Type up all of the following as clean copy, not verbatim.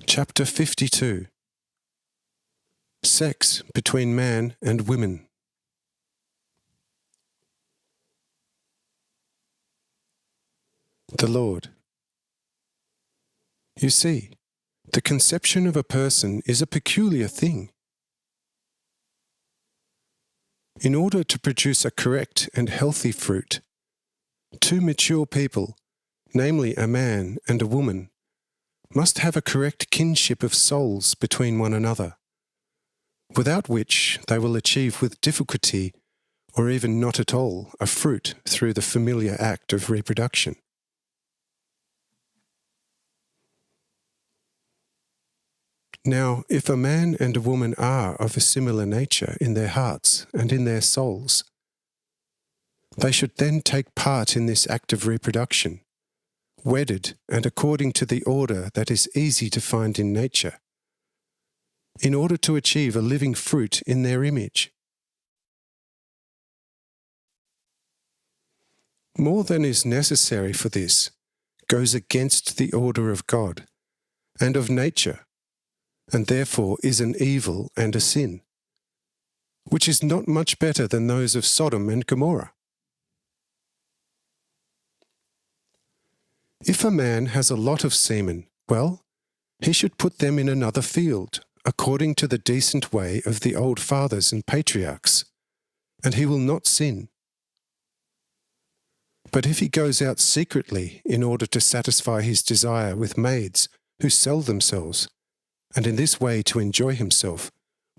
Chapter 52. Sex between man and women. The Lord. You see, the conception of a person is a peculiar thing. In order to produce a correct and healthy fruit, two mature people, namely a man and a woman, must have a correct kinship of souls between one another, without which they will achieve with difficulty, or even not at all, a fruit through the familiar act of reproduction. Now, if a man and a woman are of a similar nature in their hearts and in their souls, they should then take part in this act of reproduction, wedded and according to the order that is easy to find in nature, in order to achieve a living fruit in their image. More than is necessary for this goes against the order of God and of nature, and therefore is an evil and a sin, which is not much better than those of Sodom and Gomorrah. If a man has a lot of semen, well, he should put them in another field, according to the decent way of the old fathers and patriarchs, and he will not sin. But if he goes out secretly in order to satisfy his desire with maids who sell themselves, and in this way to enjoy himself,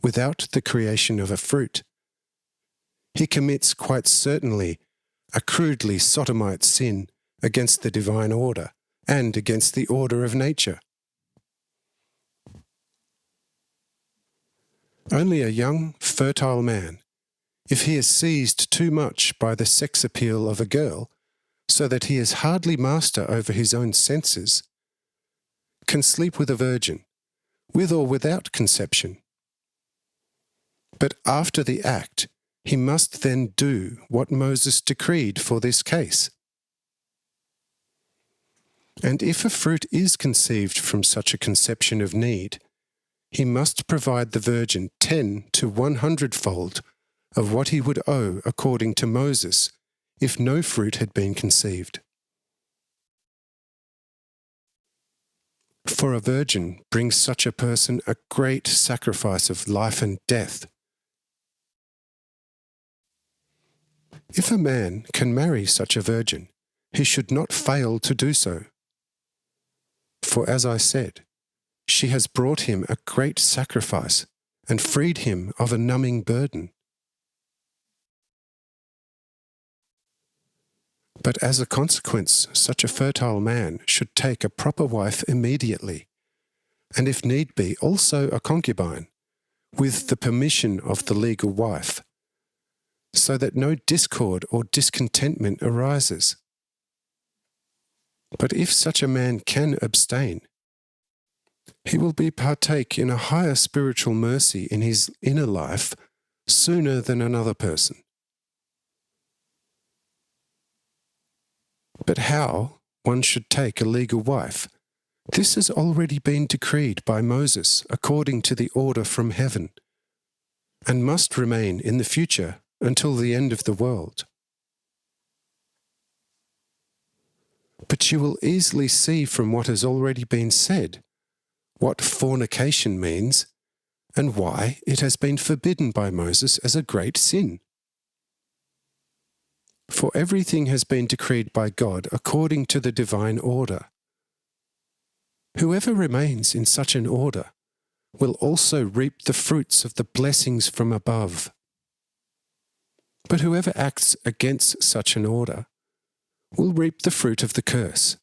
without the creation of a fruit, he commits quite certainly a crudely sodomite sin against the divine order and against the order of nature. Only a young, fertile man, if he is seized too much by the sex appeal of a girl, so that he is hardly master over his own senses, can sleep with a virgin, with or without conception. But after the act, he must then do what Moses decreed for this case. And if a fruit is conceived from such a conception of need, he must provide the virgin 10 to 100-fold of what he would owe according to Moses, if no fruit had been conceived. For a virgin brings such a person a great sacrifice of life and death. If a man can marry such a virgin, he should not fail to do so. For as I said, she has brought him a great sacrifice and freed him of a numbing burden. But as a consequence, such a fertile man should take a proper wife immediately, and if need be, also a concubine, with the permission of the legal wife, so that no discord or discontentment arises. But if such a man can abstain, he will be partake in a higher spiritual mercy in his inner life sooner than another person. But how one should take a legal wife, this has already been decreed by Moses according to the order from heaven, and must remain in the future until the end of the world. But you will easily see from what has already been said what fornication means and why it has been forbidden by Moses as a great sin. For everything has been decreed by God according to the divine order. Whoever remains in such an order will also reap the fruits of the blessings from above. But whoever acts against such an order will reap the fruit of the curse.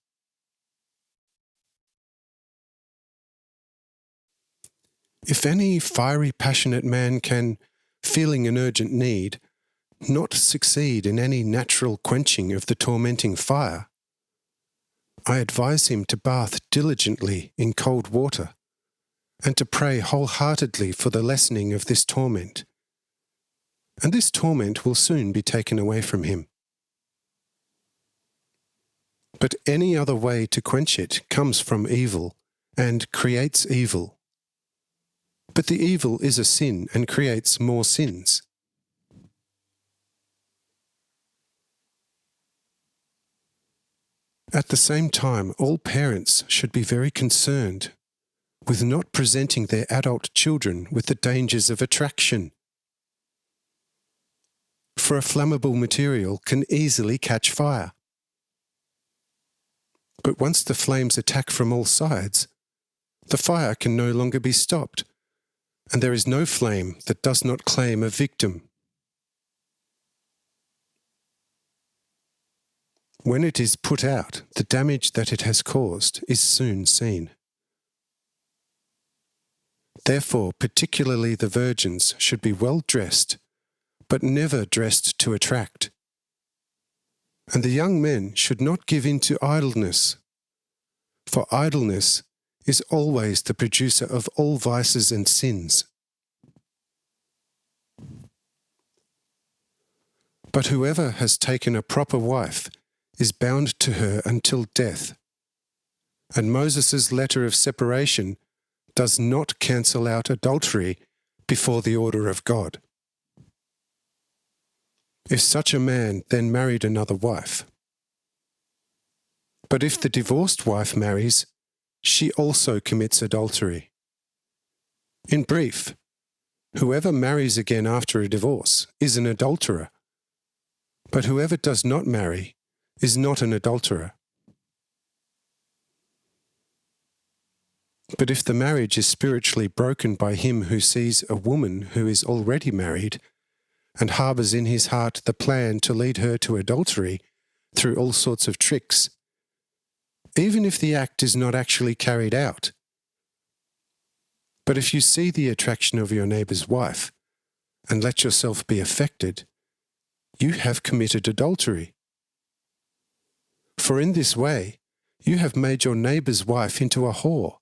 If any fiery, passionate man can, feeling an urgent need, not succeed in any natural quenching of the tormenting fire, I advise him to bath diligently in cold water, and to pray wholeheartedly for the lessening of this torment. And this torment will soon be taken away from him. But any other way to quench it comes from evil, and creates evil. But the evil is a sin and creates more sins. At the same time, all parents should be very concerned with not presenting their adult children with the dangers of attraction. For a flammable material can easily catch fire. But once the flames attack from all sides, the fire can no longer be stopped, and there is no flame that does not claim a victim. When it is put out, the damage that it has caused is soon seen. Therefore, particularly the virgins should be well dressed, but never dressed to attract. And the young men should not give in to idleness, for idleness is always the producer of all vices and sins. But whoever has taken a proper wife is bound to her until death. And Moses' letter of separation does not cancel out adultery before the order of God. If such a man then married another wife. But if the divorced wife marries, she also commits adultery. In brief, whoever marries again after a divorce is an adulterer, but whoever does not marry is not an adulterer. But if the marriage is spiritually broken by him who sees a woman who is already married and harbours in his heart the plan to lead her to adultery through all sorts of tricks, even if the act is not actually carried out, but if you see the attraction of your neighbour's wife and let yourself be affected, you have committed adultery. For in this way, you have made your neighbour's wife into a whore,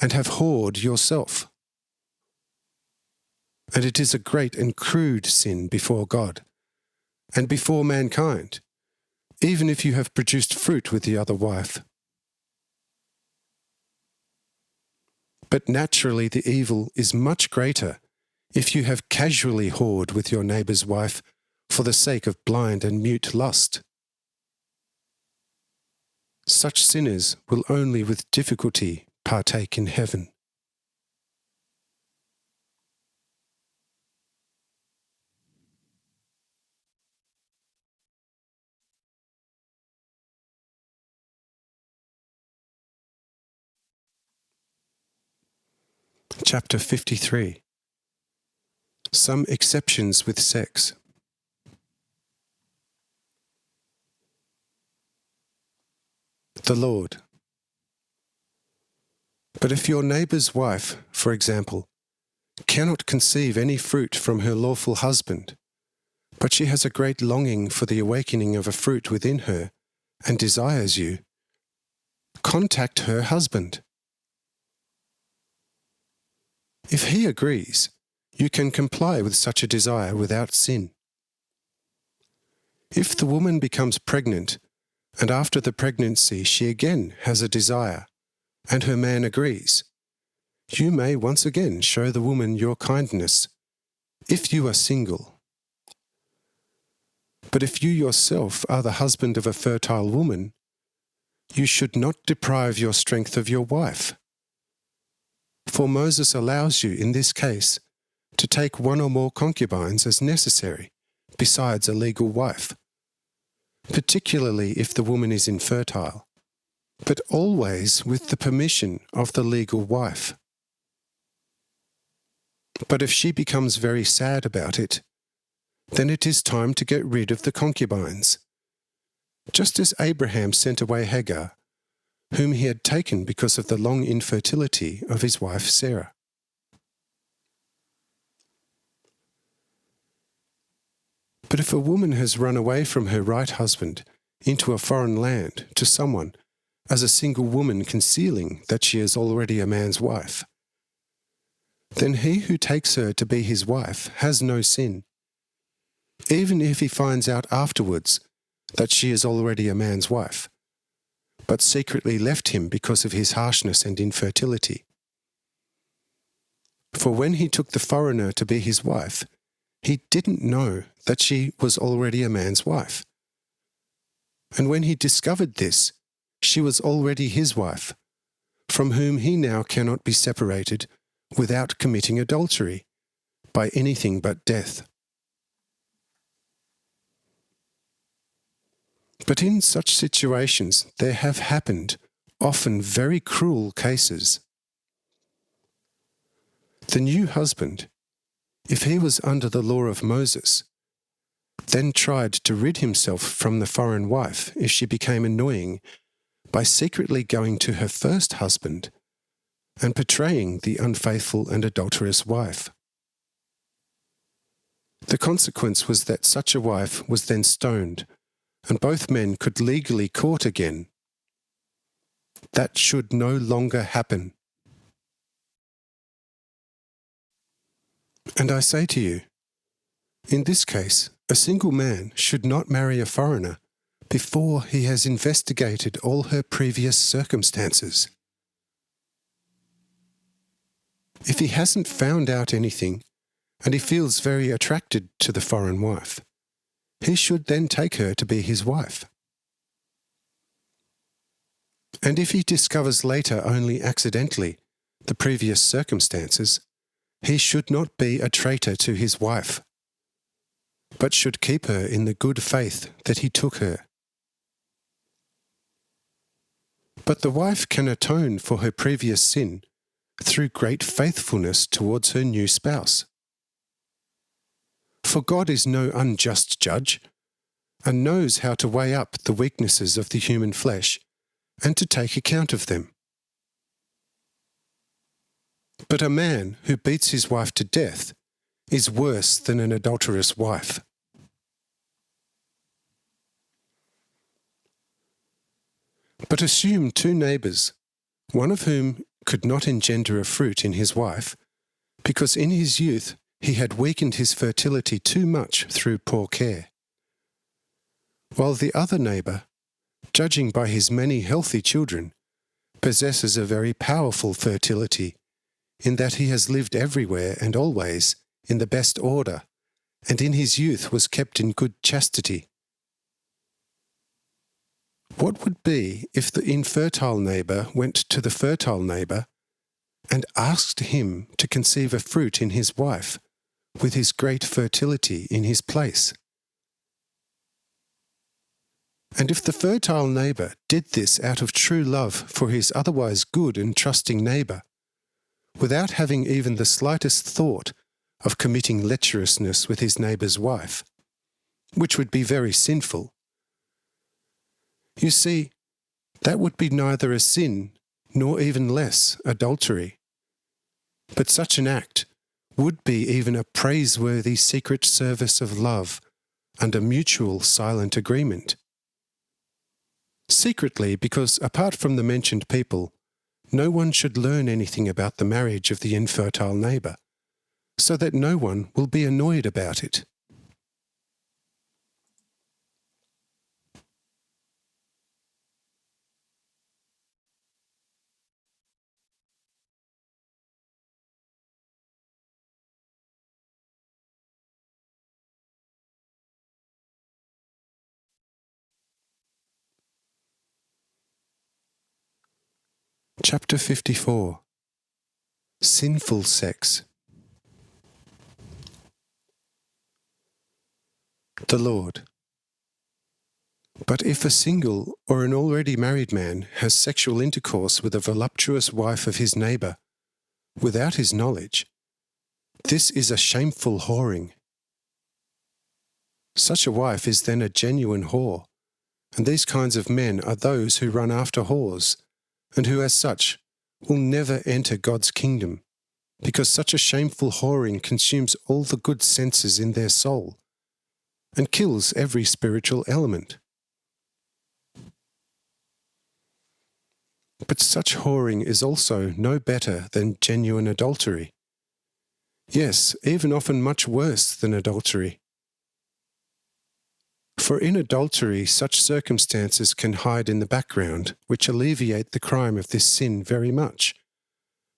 and have whored yourself. And it is a great and crude sin before God, and before mankind, even if you have produced fruit with the other wife. But naturally the evil is much greater if you have casually whored with your neighbour's wife for the sake of blind and mute lust. Such sinners will only with difficulty partake in heaven. Chapter 53. Some exceptions with sex. The Lord. But if your neighbour's wife, for example, cannot conceive any fruit from her lawful husband, but she has a great longing for the awakening of a fruit within her and desires you, contact her husband. If he agrees, you can comply with such a desire without sin. If the woman becomes pregnant, and after the pregnancy she again has a desire, and her man agrees, you may once again show the woman your kindness, if you are single. But if you yourself are the husband of a fertile woman, you should not deprive your strength of your wife. For Moses allows you, in this case, to take one or more concubines as necessary, besides a legal wife, particularly if the woman is infertile, but always with the permission of the legal wife. But if she becomes very sad about it, then it is time to get rid of the concubines, just as Abraham sent away Hagar, whom he had taken because of the long infertility of his wife Sarah. But if a woman has run away from her right husband into a foreign land to someone, as a single woman concealing that she is already a man's wife, then he who takes her to be his wife has no sin, even if he finds out afterwards that she is already a man's wife. but secretly left him because of his harshness and infertility. For when he took the foreigner to be his wife, he didn't know that she was already a man's wife. And when he discovered this, she was already his wife, from whom he now cannot be separated without committing adultery by anything but death. But in such situations there have happened often very cruel cases. The new husband, if he was under the law of Moses, then tried to rid himself from the foreign wife if she became annoying by secretly going to her first husband and betraying the unfaithful and adulterous wife. The consequence was that such a wife was then stoned, and both men could legally court again. That should no longer happen. And I say to you, in this case, a single man should not marry a foreigner before he has investigated all her previous circumstances. If he hasn't found out anything, and he feels very attracted to the foreign wife, he should then take her to be his wife. And if he discovers later only accidentally the previous circumstances, he should not be a traitor to his wife, but should keep her in the good faith that he took her. But the wife can atone for her previous sin through great faithfulness towards her new spouse. For God is no unjust judge, and knows how to weigh up the weaknesses of the human flesh and to take account of them. But a man who beats his wife to death is worse than an adulterous wife. But assume two neighbours, one of whom could not engender a fruit in his wife, because in his youth he had weakened his fertility too much through poor care, while the other neighbour, judging by his many healthy children, possesses a very powerful fertility, in that he has lived everywhere and always in the best order, and in his youth was kept in good chastity. What would be if the infertile neighbour went to the fertile neighbour and asked him to conceive a fruit in his wife, with his great fertility in his place? And if the fertile neighbour did this out of true love for his otherwise good and trusting neighbour, without having even the slightest thought of committing lecherousness with his neighbour's wife, which would be very sinful, you see, that would be neither a sin nor even less adultery. But such an act would be even a praiseworthy secret service of love under mutual silent agreement. Secretly, because apart from the mentioned people, no one should learn anything about the marriage of the infertile neighbour, so that no one will be annoyed about it. Chapter 54. Sinful Sex. The Lord. But if a single or an already married man has sexual intercourse with a voluptuous wife of his neighbour, without his knowledge, this is a shameful whoring. Such a wife is then a genuine whore, and these kinds of men are those who run after whores, and who as such will never enter God's kingdom, because such a shameful whoring consumes all the good senses in their soul, and kills every spiritual element. But such whoring is also no better than genuine adultery. Yes, even often much worse than adultery. For in adultery such circumstances can hide in the background, which alleviate the crime of this sin very much,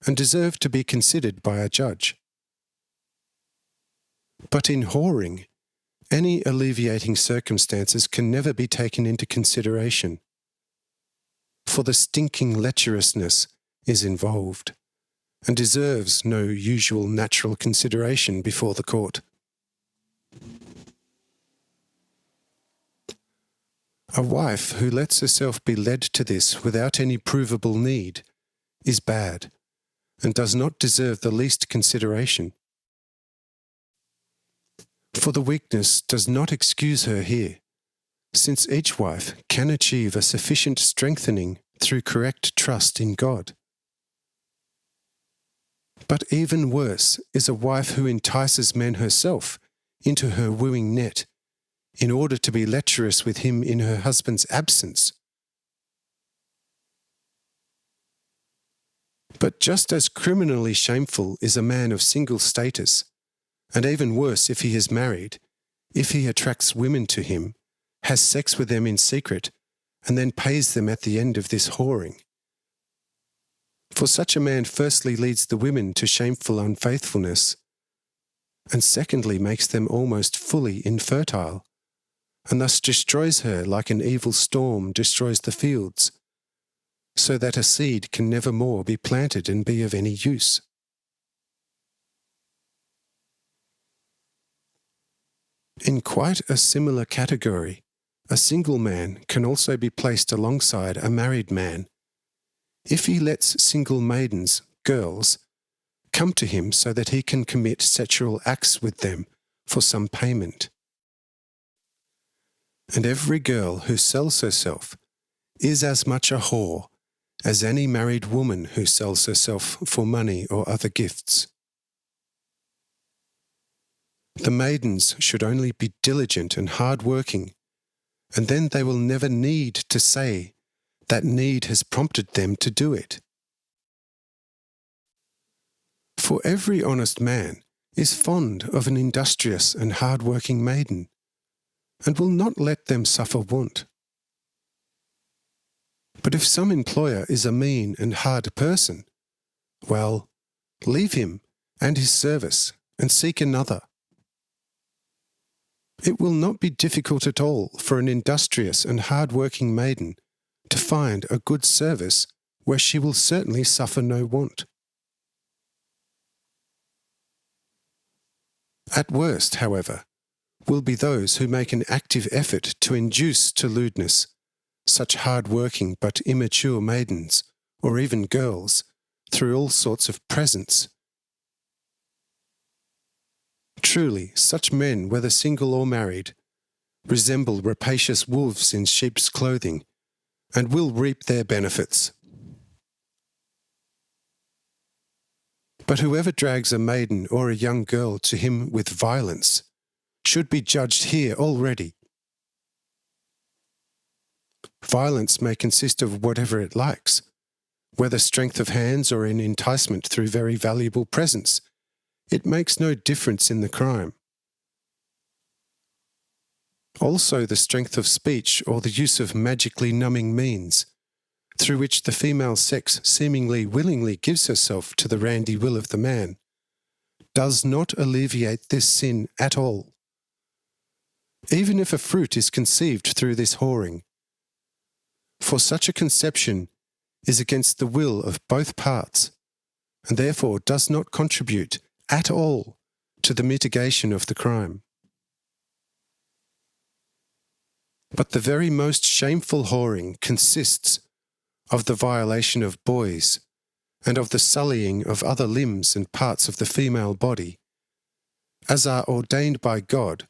and deserve to be considered by a judge. But in whoring, any alleviating circumstances can never be taken into consideration, for the stinking lecherousness is involved, and deserves no usual natural consideration before the court. A wife who lets herself be led to this without any provable need is bad, and does not deserve the least consideration. For the weakness does not excuse her here, since each wife can achieve a sufficient strengthening through correct trust in God. But even worse is a wife who entices men herself into her wooing net in order to be lecherous with him in her husband's absence. But just as criminally shameful is a man of single status, and even worse if he is married, if he attracts women to him, has sex with them in secret, and then pays them at the end of this whoring. For such a man firstly leads the women to shameful unfaithfulness, and secondly makes them almost fully infertile, and thus destroys her like an evil storm destroys the fields, so that a seed can never more be planted and be of any use. In quite a similar category, a single man can also be placed alongside a married man, if he lets single maidens, girls, come to him so that he can commit sexual acts with them for some payment. And every girl who sells herself is as much a whore as any married woman who sells herself for money or other gifts. The maidens should only be diligent and hard-working, and then they will never need to say that need has prompted them to do it. For every honest man is fond of an industrious and hard-working maiden, and will not let them suffer want. But if some employer is a mean and hard person, well, leave him and his service and seek another. It will not be difficult at all for an industrious and hard-working maiden to find a good service where she will certainly suffer no want. At worst, however, will be those who make an active effort to induce to lewdness such hard-working but immature maidens, or even girls, through all sorts of presents. Truly, such men, whether single or married, resemble rapacious wolves in sheep's clothing, and will reap their benefits. But whoever drags a maiden or a young girl to him with violence should be judged here already. Violence may consist of whatever it likes, whether strength of hands or in enticement through very valuable presents. It makes no difference in the crime. Also the strength of speech or the use of magically numbing means, through which the female sex seemingly willingly gives herself to the randy will of the man, does not alleviate this sin at all. Even if a fruit is conceived through this whoring, for such a conception is against the will of both parts, and therefore does not contribute at all to the mitigation of the crime. But the very most shameful whoring consists of the violation of boys, and of the sullying of other limbs and parts of the female body, as are ordained by God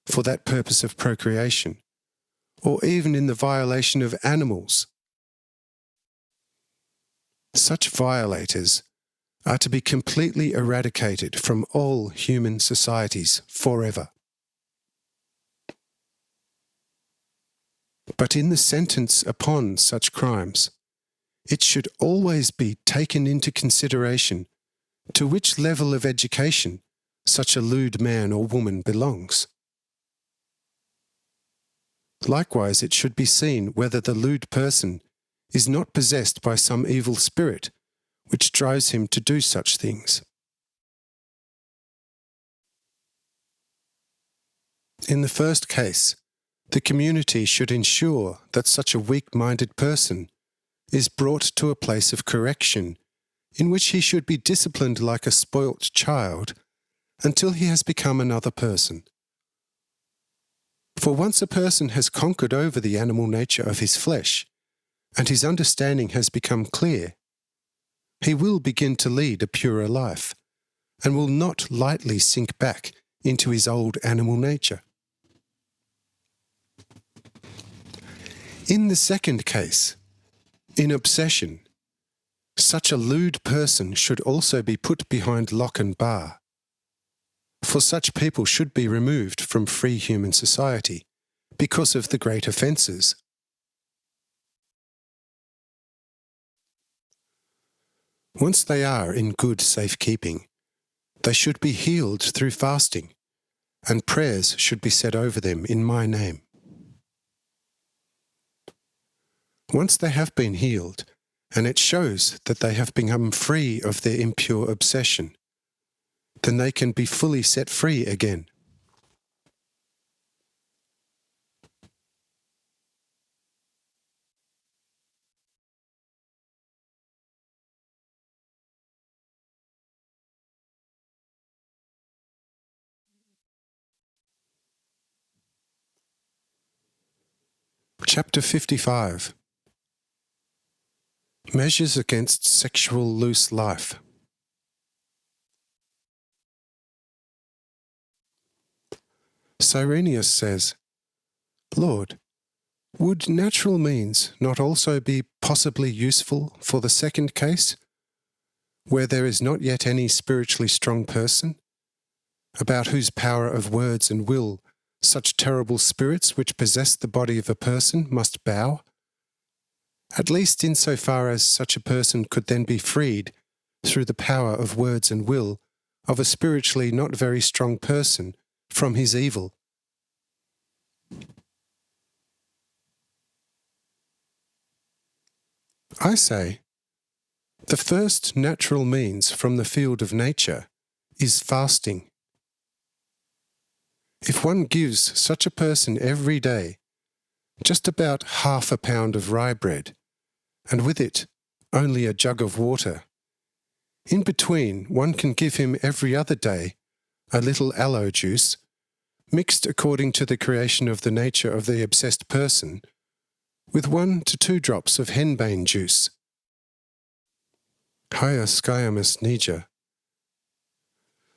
for that purpose of procreation, or even in the violation of animals. Such violators are to be completely eradicated from all human societies forever. But in the sentence upon such crimes, it should always be taken into consideration to which level of education such a lewd man or woman belongs. Likewise, it should be seen whether the lewd person is not possessed by some evil spirit which drives him to do such things. In the first case, the community should ensure that such a weak-minded person is brought to a place of correction in which he should be disciplined like a spoilt child until he has become another person. For once a person has conquered over the animal nature of his flesh, and his understanding has become clear, he will begin to lead a purer life, and will not lightly sink back into his old animal nature. In the second case, in obsession, such a lewd person should also be put behind lock and bar, for such people should be removed from free human society because of the great offences. Once they are in good safekeeping, they should be healed through fasting, and prayers should be said over them in my name. Once they have been healed, and it shows that they have become free of their impure obsession, then they can be fully set free again. Chapter 55. Measures against sexual loose life. Cyrenius says, Lord, would natural means not also be possibly useful for the second case, where there is not yet any spiritually strong person, about whose power of words and will such terrible spirits which possess the body of a person must bow? At least in so far as such a person could then be freed, through the power of words and will, of a spiritually not very strong person, from his evil. I say, the first natural means from the field of nature is fasting. If one gives such a person every day just about half a pound of rye bread, and with it only a jug of water, in between one can give him every other day a little aloe juice, mixed according to the creation of the nature of the obsessed person, with 1 to 2 drops of henbane juice. Hyoscyamus niger.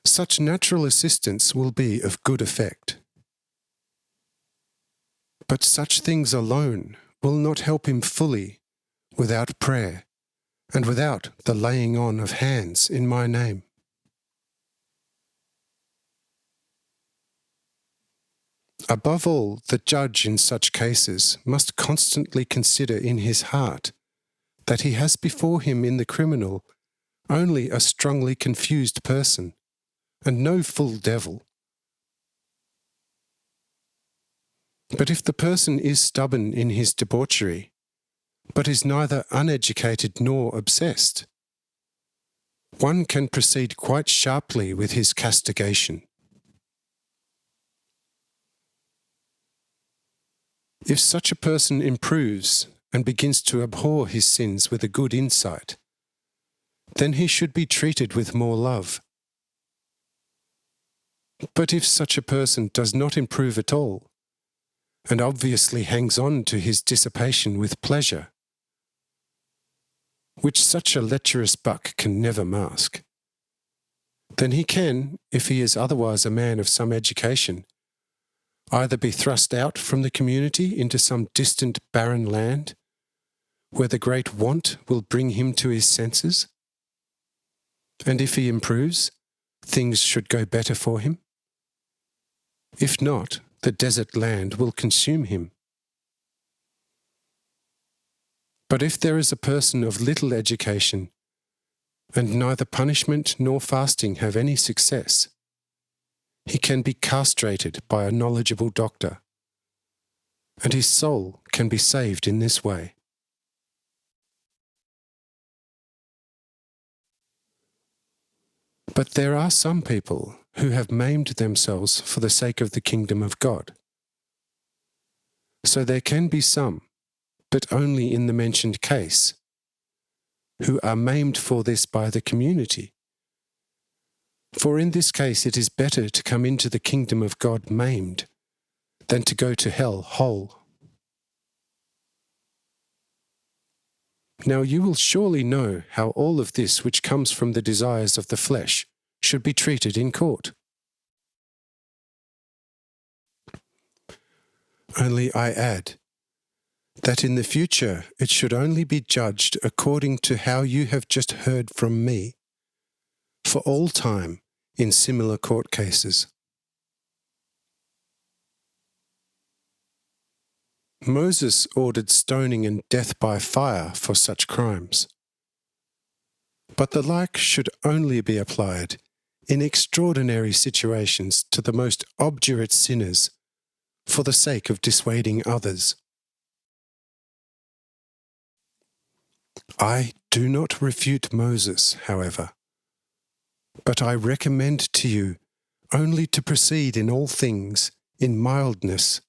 Such natural assistance will be of good effect. But such things alone will not help him fully without prayer and without the laying on of hands in my name. Above all, the judge in such cases must constantly consider in his heart that he has before him in the criminal only a strongly confused person, and no full devil. But if the person is stubborn in his debauchery, but is neither uneducated nor obsessed, one can proceed quite sharply with his castigation. If such a person improves and begins to abhor his sins with a good insight, then he should be treated with more love. But if such a person does not improve at all, and obviously hangs on to his dissipation with pleasure, which such a lecherous buck can never mask, then he can, if he is otherwise a man of some education, either be thrust out from the community into some distant barren land, where the great want will bring him to his senses, and if he improves, things should go better for him. If not, the desert land will consume him. But if there is a person of little education, and neither punishment nor fasting have any success, he can be castrated by a knowledgeable doctor, and his soul can be saved in this way. But there are some people who have maimed themselves for the sake of the kingdom of God. So there can be some, but only in the mentioned case, who are maimed for this by the community. For in this case it is better to come into the kingdom of God maimed than to go to hell whole. Now you will surely know how all of this which comes from the desires of the flesh should be treated in court. Only I add that in the future it should only be judged according to how you have just heard from me, for all time in similar court cases. Moses ordered stoning and death by fire for such crimes. But the like should only be applied in extraordinary situations to the most obdurate sinners for the sake of dissuading others. I do not refute Moses, however, but I recommend to you only to proceed in all things in mildness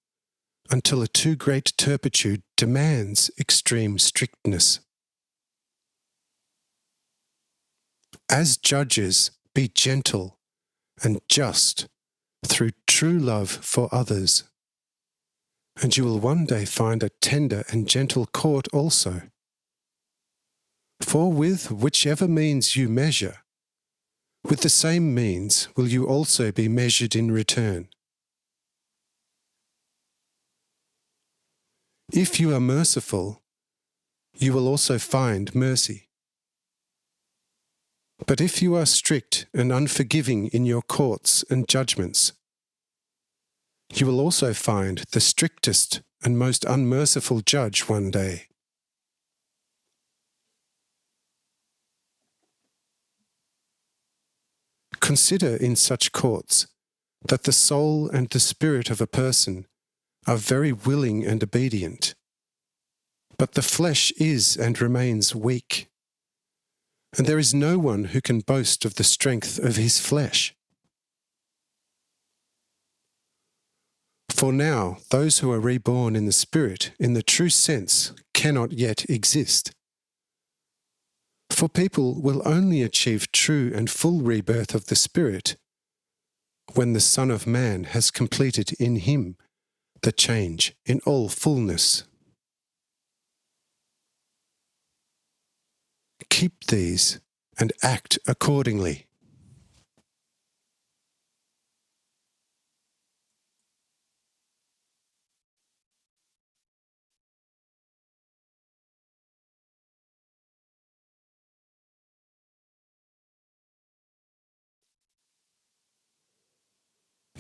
until a too great turpitude demands extreme strictness. As judges, be gentle and just through true love for others, and you will one day find a tender and gentle court also. For with whichever means you measure, with the same means will you also be measured in return. If you are merciful, you will also find mercy. But if you are strict and unforgiving in your courts and judgments, you will also find the strictest and most unmerciful judge one day. Consider in such courts that the soul and the spirit of a person are very willing and obedient, but the flesh is and remains weak, and there is no one who can boast of the strength of his flesh. For now, those who are reborn in the Spirit, in the true sense, cannot yet exist. For people will only achieve true and full rebirth of the Spirit when the Son of Man has completed in him the change in all fullness. Keep these and act accordingly.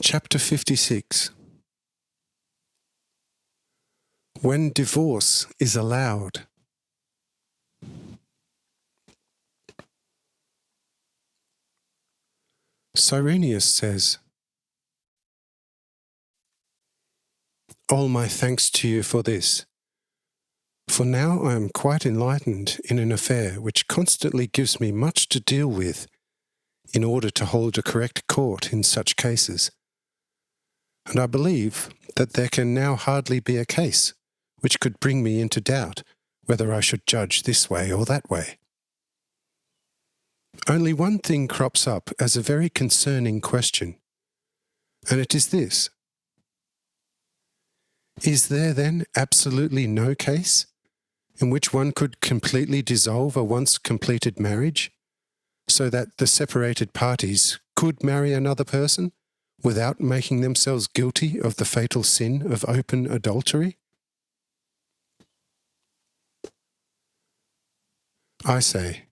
Chapter 56. When divorce is allowed. Cyrenius says, "All my thanks to you for this, for now I am quite enlightened in an affair which constantly gives me much to deal with in order to hold a correct court in such cases. And I believe that there can now hardly be a case which could bring me into doubt whether I should judge this way or that way. Only one thing crops up as a very concerning question, and it is this: is there then absolutely no case in which one could completely dissolve a once completed marriage, so that the separated parties could marry another person without making themselves guilty of the fatal sin of open adultery? I say,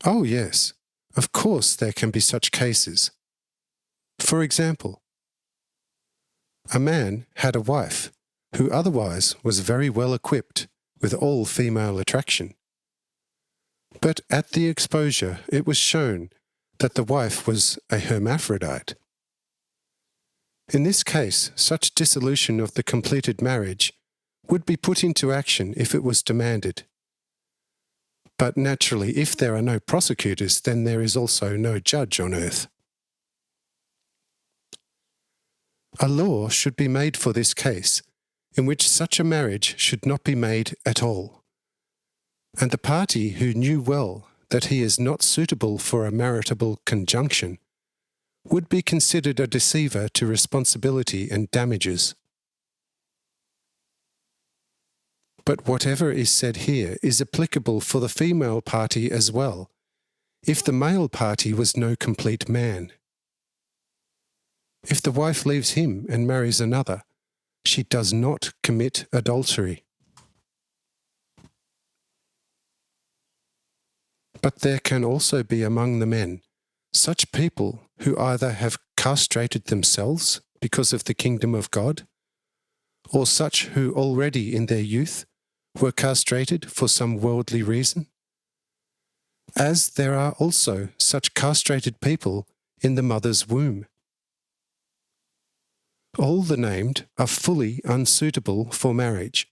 oh yes, of course there can be such cases. For example, a man had a wife who otherwise was very well equipped with all female attraction. But at the exposure it was shown that the wife was a hermaphrodite. In this case, such dissolution of the completed marriage would be put into action if it was demanded. But naturally, if there are no prosecutors, then there is also no judge on earth. A law should be made for this case, in which such a marriage should not be made at all. And the party who knew well that he is not suitable for a maritable conjunction would be considered a deceiver to responsibility and damages. But whatever is said here is applicable for the female party as well, if the male party was no complete man. If the wife leaves him and marries another, she does not commit adultery. But there can also be among the men such people who either have castrated themselves because of the kingdom of God, or such who already in their youth were castrated for some worldly reason, as there are also such castrated people in the mother's womb. All the named are fully unsuitable for marriage,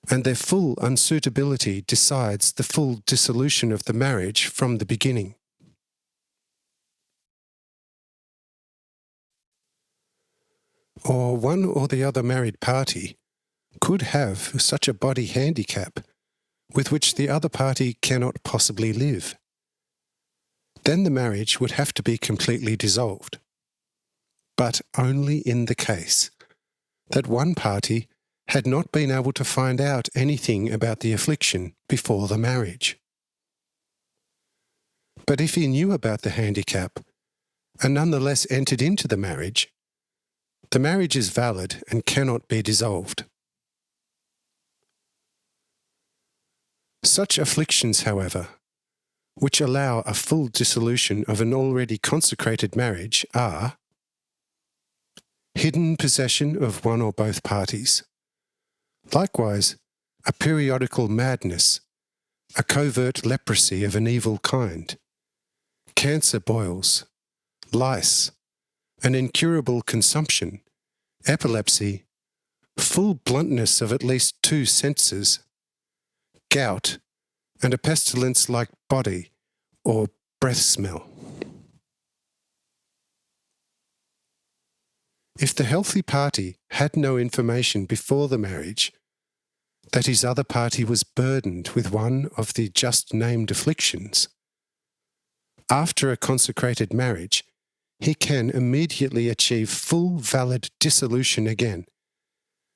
and their full unsuitability decides the full dissolution of the marriage from the beginning. Or one or the other married party could have such a body handicap with which the other party cannot possibly live. Then the marriage would have to be completely dissolved, but only in the case that one party had not been able to find out anything about the affliction before the marriage. But if he knew about the handicap and nonetheless entered into the marriage is valid and cannot be dissolved. Such afflictions, however, which allow a full dissolution of an already consecrated marriage are hidden possession of one or both parties, likewise a periodical madness, a covert leprosy of an evil kind, cancer boils, lice, an incurable consumption, epilepsy, full bluntness of at least 2 senses, gout, and a pestilence-like body or breath smell. If the healthy party had no information before the marriage that his other party was burdened with one of the just named afflictions, after a consecrated marriage, he can immediately achieve full valid dissolution again,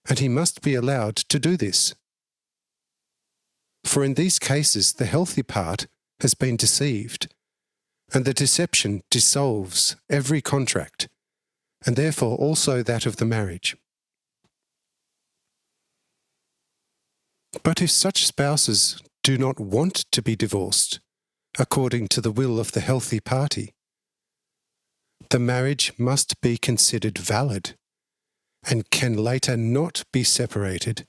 and he must be allowed to do this. For in these cases the healthy part has been deceived, and the deception dissolves every contract, and therefore also that of the marriage. But if such spouses do not want to be divorced, according to the will of the healthy party, the marriage must be considered valid, and can later not be separated,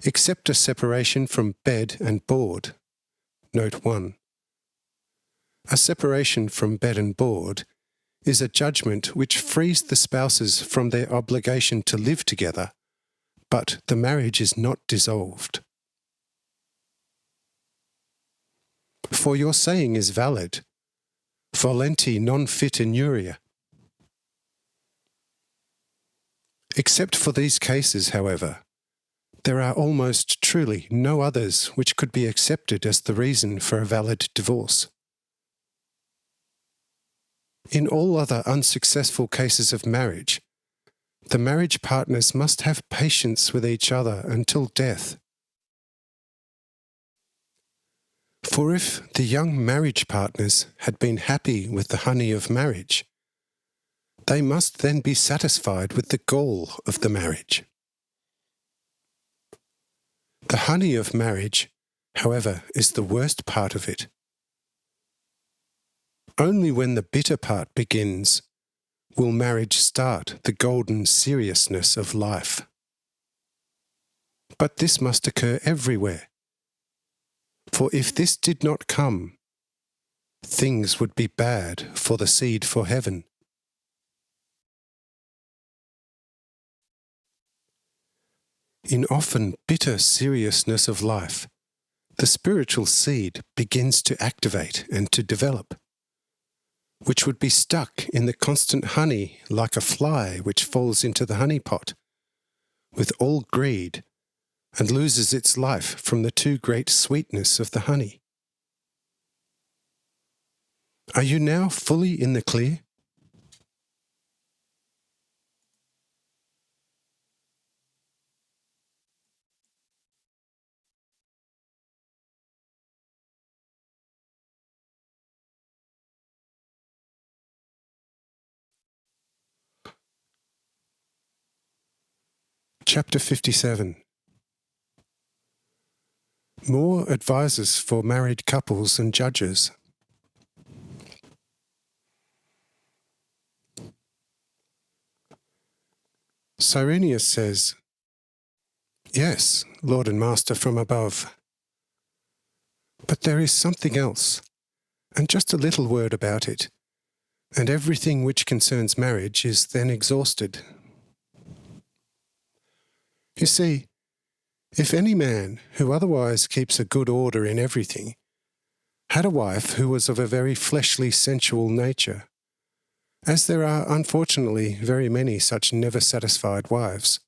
except a separation from bed and board. Note 1. A separation from bed and board is a judgment which frees the spouses from their obligation to live together, but the marriage is not dissolved. For your saying is valid, volenti non fit inuria. Except for these cases, however, there are almost truly no others which could be accepted as the reason for a valid divorce. In all other unsuccessful cases of marriage, the marriage partners must have patience with each other until death. For if the young marriage partners had been happy with the honey of marriage, they must then be satisfied with the gall of the marriage. The honey of marriage, however, is the worst part of it. Only when the bitter part begins will marriage start the golden seriousness of life. But this must occur everywhere. For if this did not come, things would be bad for the seed for heaven. In often bitter seriousness of life, the spiritual seed begins to activate and to develop, which would be stuck in the constant honey like a fly which falls into the honey pot, with all greed, and loses its life from the too great sweetness of the honey. Are you now fully in the clear? Chapter 57. More advisors for married couples and judges. Cyrenius says, "Yes, Lord and Master from above. But there is something else, and just a little word about it, and everything which concerns marriage is then exhausted. You see, if any man who otherwise keeps a good order in everything had a wife who was of a very fleshly, sensual nature, as there are unfortunately very many such never-satisfied wives,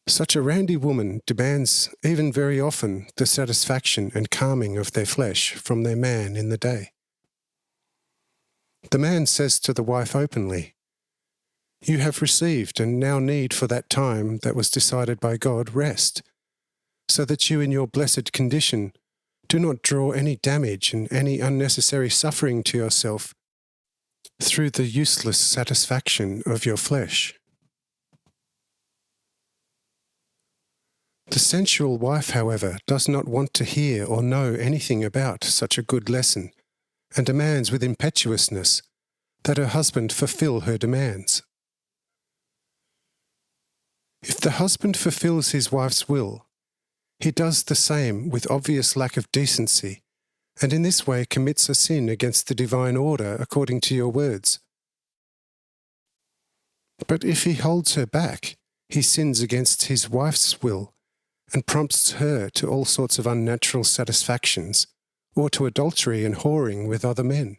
such a randy woman demands even very often the satisfaction and calming of their flesh from their man in the day. The man says to the wife openly, 'You have received and now need for that time that was decided by God rest, so that you in your blessed condition do not draw any damage and any unnecessary suffering to yourself through the useless satisfaction of your flesh.' The sensual wife, however, does not want to hear or know anything about such a good lesson, and demands with impetuousness that her husband fulfill her demands. If the husband fulfills his wife's will, he does the same with obvious lack of decency, and in this way commits a sin against the divine order according to your words. But if he holds her back, he sins against his wife's will, and prompts her to all sorts of unnatural satisfactions, or to adultery and whoring with other men.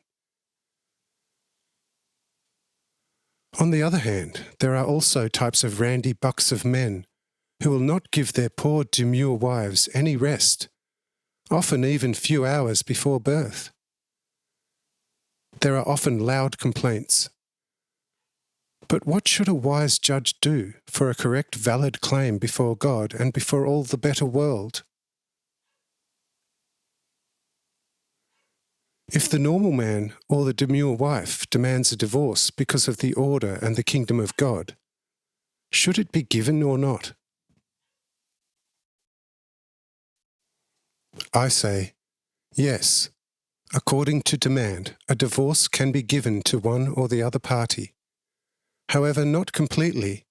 On the other hand, there are also types of randy bucks of men who will not give their poor demure wives any rest, often even few hours before birth. There are often loud complaints. But what should a wise judge do for a correct, valid claim before God and before all the better world? If the normal man or the demure wife demands a divorce because of the order and the kingdom of God, should it be given or not? I say, yes. According to demand, a divorce can be given to one or the other party. However, not completely,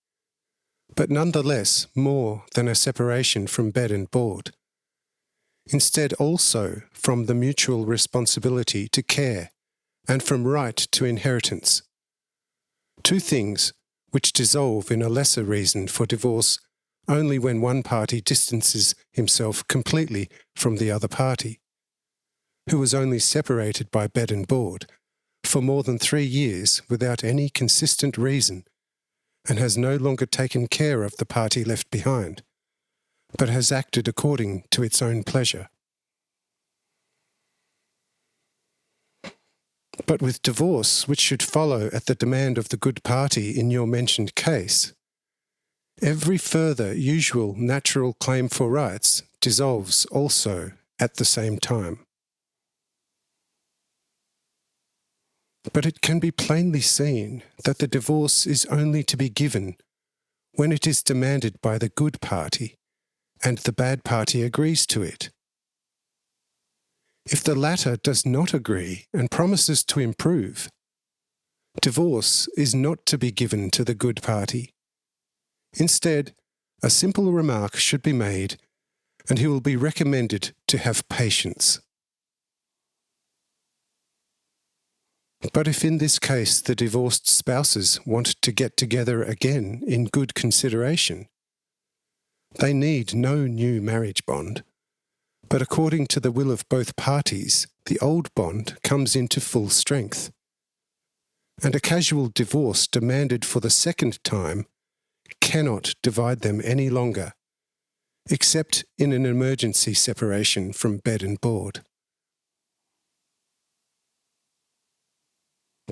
but nonetheless more than a separation from bed and board. Instead also from the mutual responsibility to care and from right to inheritance. Two things which dissolve in a lesser reason for divorce only when one party distances himself completely from the other party, who was only separated by bed and board for more than 3 years without any consistent reason, and has no longer taken care of the party left behind, but has acted according to its own pleasure. But with divorce, which should follow at the demand of the good party in your mentioned case, every further usual natural claim for rights dissolves also at the same time. But it can be plainly seen that the divorce is only to be given when it is demanded by the good party, and the bad party agrees to it. If the latter does not agree and promises to improve, divorce is not to be given to the good party. Instead, a simple remark should be made, and he will be recommended to have patience. But if in this case the divorced spouses want to get together again in good consideration, They need no new marriage bond, but according to the will of both parties, the old bond comes into full strength. And a casual divorce demanded for the second time cannot divide them any longer, except in an emergency separation from bed and board.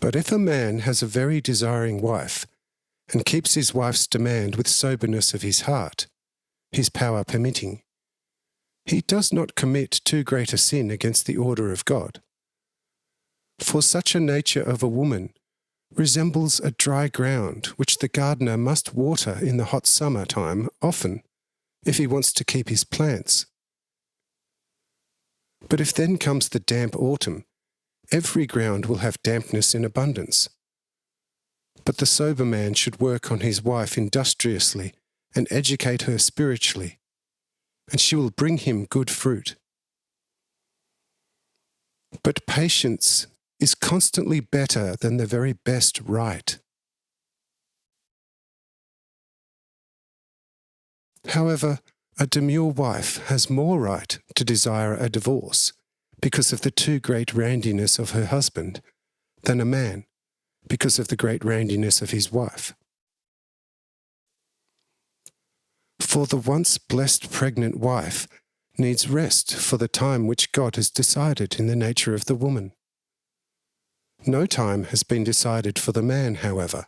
But if a man has a very desiring wife, and keeps his wife's demand with soberness of his heart, his power permitting, he does not commit too great a sin against the order of God. For such a nature of a woman resembles a dry ground which the gardener must water in the hot summer time often, if he wants to keep his plants. But if then comes the damp autumn, every ground will have dampness in abundance. But the sober man should work on his wife industriously and educate her spiritually, and she will bring him good fruit. But patience is constantly better than the very best right. However, a demure wife has more right to desire a divorce because of the too great randiness of her husband than a man because of the great randiness of his wife. For the once blessed pregnant wife needs rest for the time which God has decided in the nature of the woman. No time has been decided for the man, however,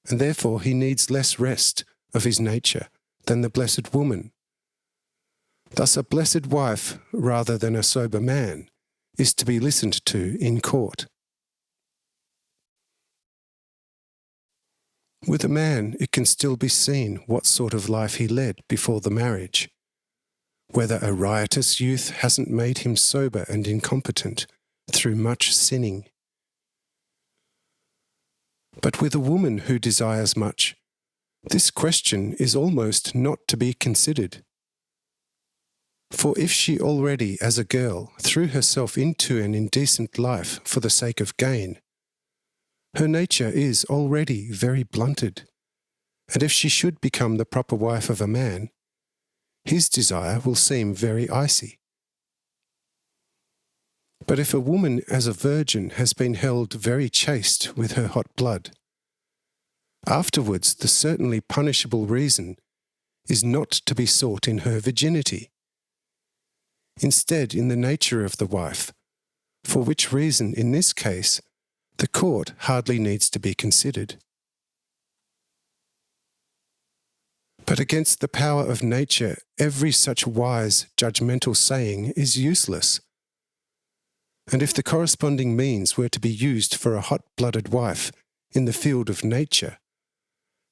and therefore he needs less rest of his nature than the blessed woman. Thus a blessed wife, rather than a sober man, is to be listened to in court. With a man, it can still be seen what sort of life he led before the marriage, whether a riotous youth hasn't made him sober and incompetent through much sinning. But with a woman who desires much, this question is almost not to be considered. For if she already, as a girl, threw herself into an indecent life for the sake of gain, her nature is already very blunted, and if she should become the proper wife of a man, his desire will seem very icy. But if a woman as a virgin has been held very chaste with her hot blood, afterwards the certainly punishable reason is not to be sought in her virginity, instead in the nature of the wife, for which reason in this case the court hardly needs to be considered. But against the power of nature, every such wise, judgmental saying is useless. And if the corresponding means were to be used for a hot-blooded wife in the field of nature,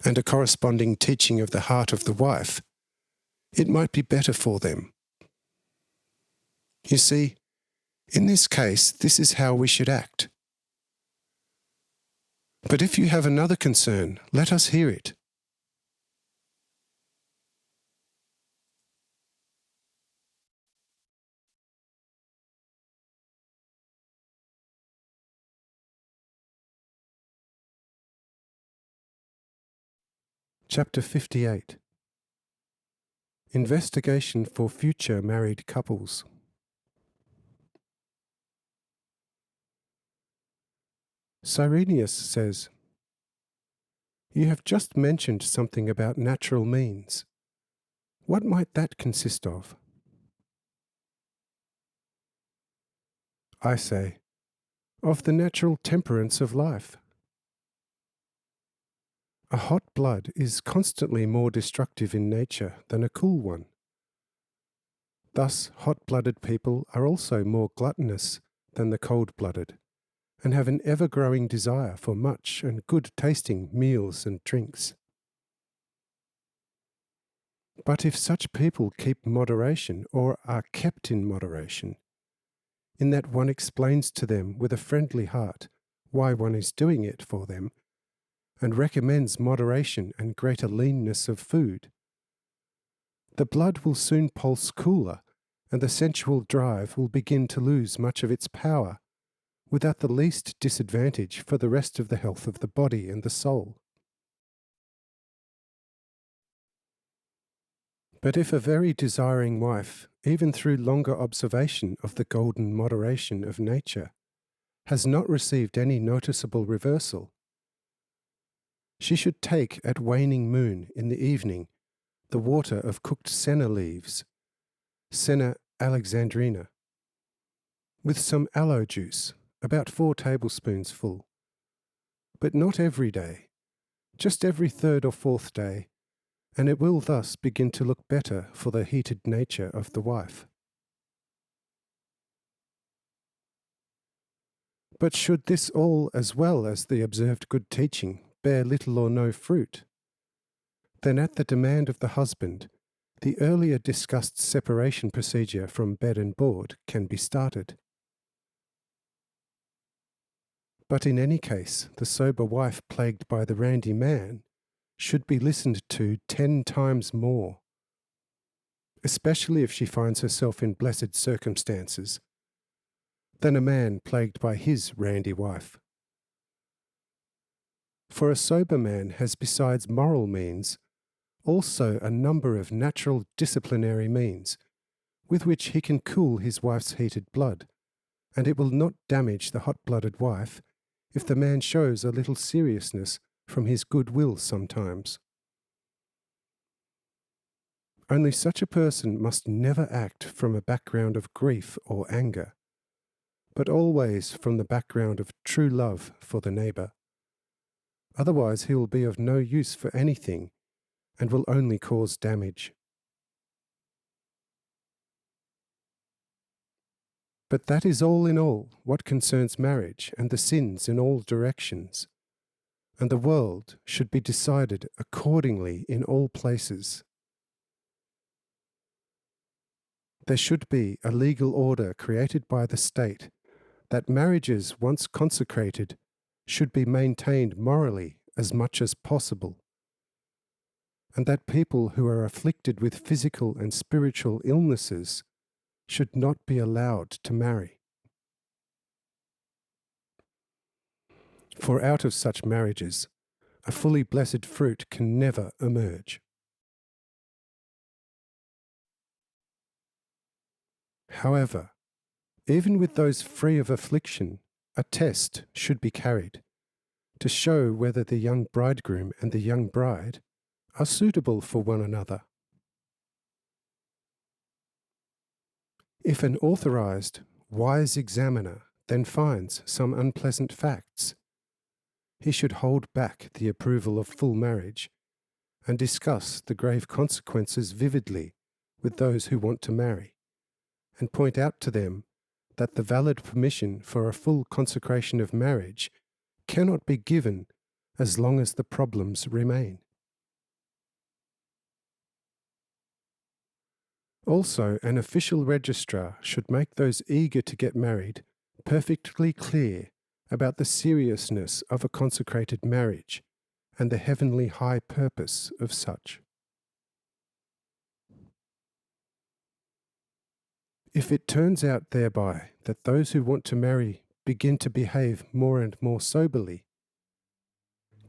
and a corresponding teaching of the heart of the wife, it might be better for them. You see, in this case, this is how we should act. But if you have another concern, let us hear it. Chapter 58. Investigation for future married couples. Cyrenius says, "You have just mentioned something about natural means. What might that consist of?" I say, of the natural temperance of life. A hot blood is constantly more destructive in nature than a cool one. Thus, hot-blooded people are also more gluttonous than the cold-blooded, and have an ever-growing desire for much and good-tasting meals and drinks. But if such people keep moderation or are kept in moderation, in that one explains to them with a friendly heart why one is doing it for them, and recommends moderation and greater leanness of food, the blood will soon pulse cooler, and the sensual drive will begin to lose much of its power, without the least disadvantage for the rest of the health of the body and the soul. But if a very desiring wife, even through longer observation of the golden moderation of nature, has not received any noticeable reversal, she should take at waning moon in the evening the water of cooked senna leaves, Senna alexandrina, with some aloe juice, about 4 tablespoons full, but not every day, just every 3rd or 4th day, and it will thus begin to look better for the heated nature of the wife. But should this all, as well as the observed good teaching, bear little or no fruit, then at the demand of the husband, the earlier discussed separation procedure from bed and board can be started. But in any case, the sober wife plagued by the randy man should be listened to 10 times more, especially if she finds herself in blessed circumstances, than a man plagued by his randy wife. For a sober man has, besides moral means, also a number of natural disciplinary means with which he can cool his wife's heated blood, and it will not damage the hot-blooded wife if the man shows a little seriousness from his good will sometimes. Only such a person must never act from a background of grief or anger, but always from the background of true love for the neighbour. Otherwise he will be of no use for anything and will only cause damage. But that is all in all what concerns marriage and the sins in all directions, and the world should be decided accordingly in all places. There should be a legal order created by the state that marriages once consecrated should be maintained morally as much as possible, and that people who are afflicted with physical and spiritual illnesses should not be allowed to marry. For out of such marriages, a fully blessed fruit can never emerge. However, even with those free of affliction, a test should be carried to show whether the young bridegroom and the young bride are suitable for one another. If an authorized, wise examiner then finds some unpleasant facts, he should hold back the approval of full marriage and discuss the grave consequences vividly with those who want to marry, and point out to them that the valid permission for a full consecration of marriage cannot be given as long as the problems remain. Also, an official registrar should make those eager to get married perfectly clear about the seriousness of a consecrated marriage and the heavenly high purpose of such. If it turns out thereby that those who want to marry begin to behave more and more soberly,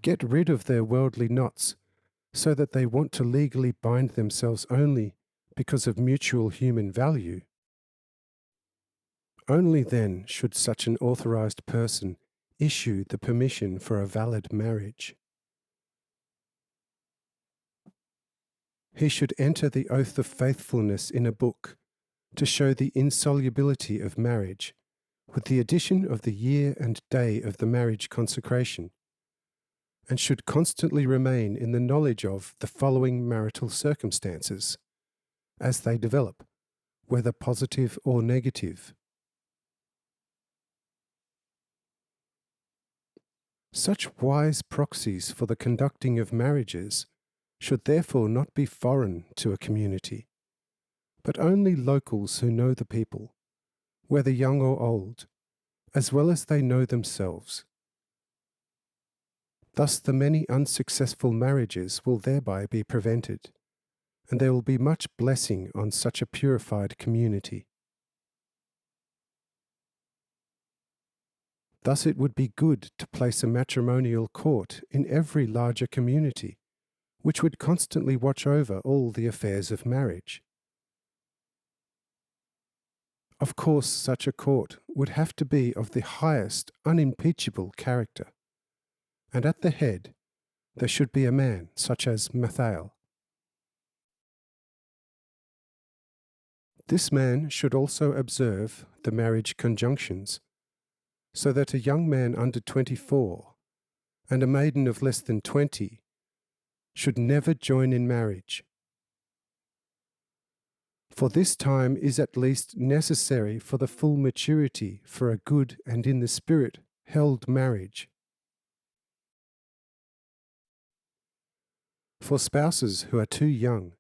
get rid of their worldly knots so that they want to legally bind themselves only because of mutual human value, only then should such an authorized person issue the permission for a valid marriage. He should enter the oath of faithfulness in a book to show the insolubility of marriage, with the addition of the year and day of the marriage consecration, and should constantly remain in the knowledge of the following marital circumstances, as they develop, whether positive or negative. Such wise proxies for the conducting of marriages should therefore not be foreign to a community, but only locals who know the people, whether young or old, as well as they know themselves. Thus the many unsuccessful marriages will thereby be prevented, and there will be much blessing on such a purified community. Thus it would be good to place a matrimonial court in every larger community, which would constantly watch over all the affairs of marriage. Of course, such a court would have to be of the highest unimpeachable character, and at the head there should be a man such as Mathael. This man should also observe the marriage conjunctions, so that a young man under 24 and a maiden of less than 20 should never join in marriage. For this time is at least necessary for the full maturity for a good and in the spirit held marriage. For spouses who are too young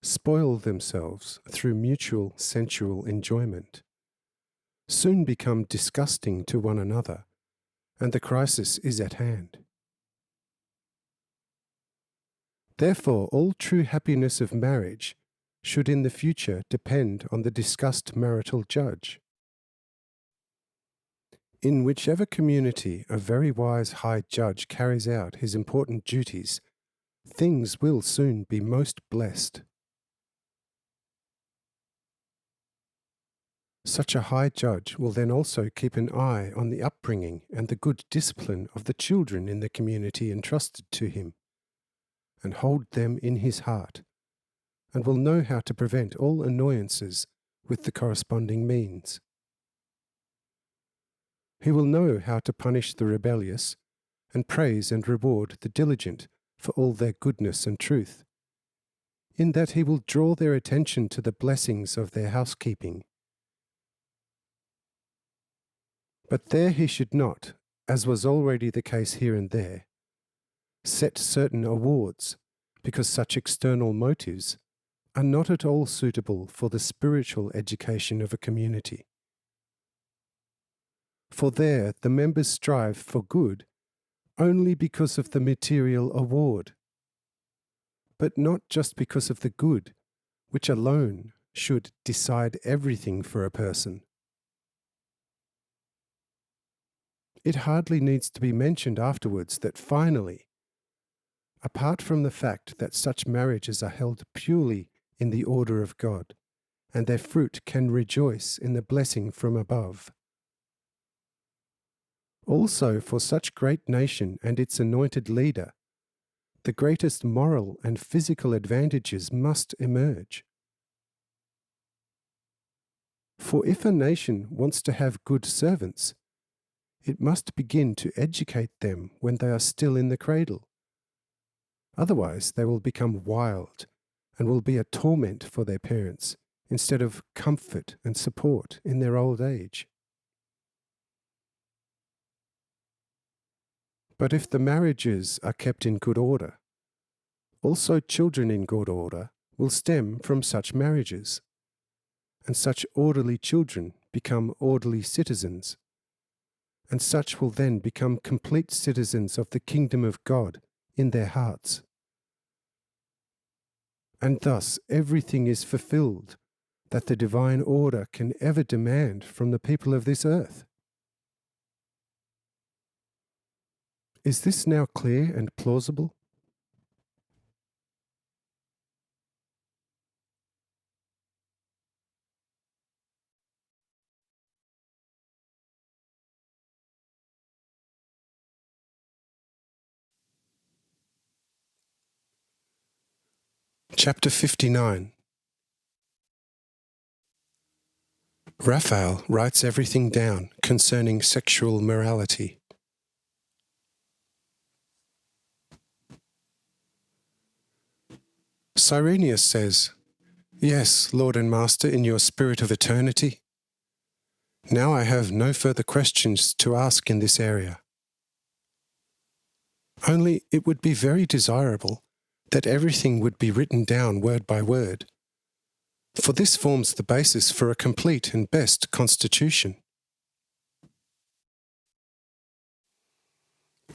spoil themselves through mutual sensual enjoyment, soon become disgusting to one another, and the crisis is at hand. Therefore, all true happiness of marriage should in the future depend on the discussed marital judge. In whichever community a very wise high judge carries out his important duties, things will soon be most blessed. Such a high judge will then also keep an eye on the upbringing and the good discipline of the children in the community entrusted to him, and hold them in his heart, and will know how to prevent all annoyances with the corresponding means. He will know how to punish the rebellious, and praise and reward the diligent for all their goodness and truth, in that he will draw their attention to the blessings of their housekeeping. But there he should not, as was already the case here and there, set certain awards, because such external motives are not at all suitable for the spiritual education of a community. For there the members strive for good only because of the material award, but not just because of the good, which alone should decide everything for a person. It hardly needs to be mentioned afterwards that finally, apart from the fact that such marriages are held purely in the order of God, and their fruit can rejoice in the blessing from above, also for such great nation and its anointed leader, the greatest moral and physical advantages must emerge. For if a nation wants to have good servants, it must begin to educate them when they are still in the cradle. Otherwise, they will become wild and will be a torment for their parents instead of comfort and support in their old age. But if the marriages are kept in good order, also children in good order will stem from such marriages, and such orderly children become orderly citizens, and such will then become complete citizens of the kingdom of God in their hearts. And thus everything is fulfilled that the divine order can ever demand from the people of this earth. Is this now clear and plausible? Chapter 59. Raphael writes everything down concerning sexual morality. Cyrenius says, "Yes, Lord and Master, in your spirit of eternity. Now I have no further questions to ask in this area. Only it would be very desirable that everything would be written down word by word, for this forms the basis for a complete and best constitution."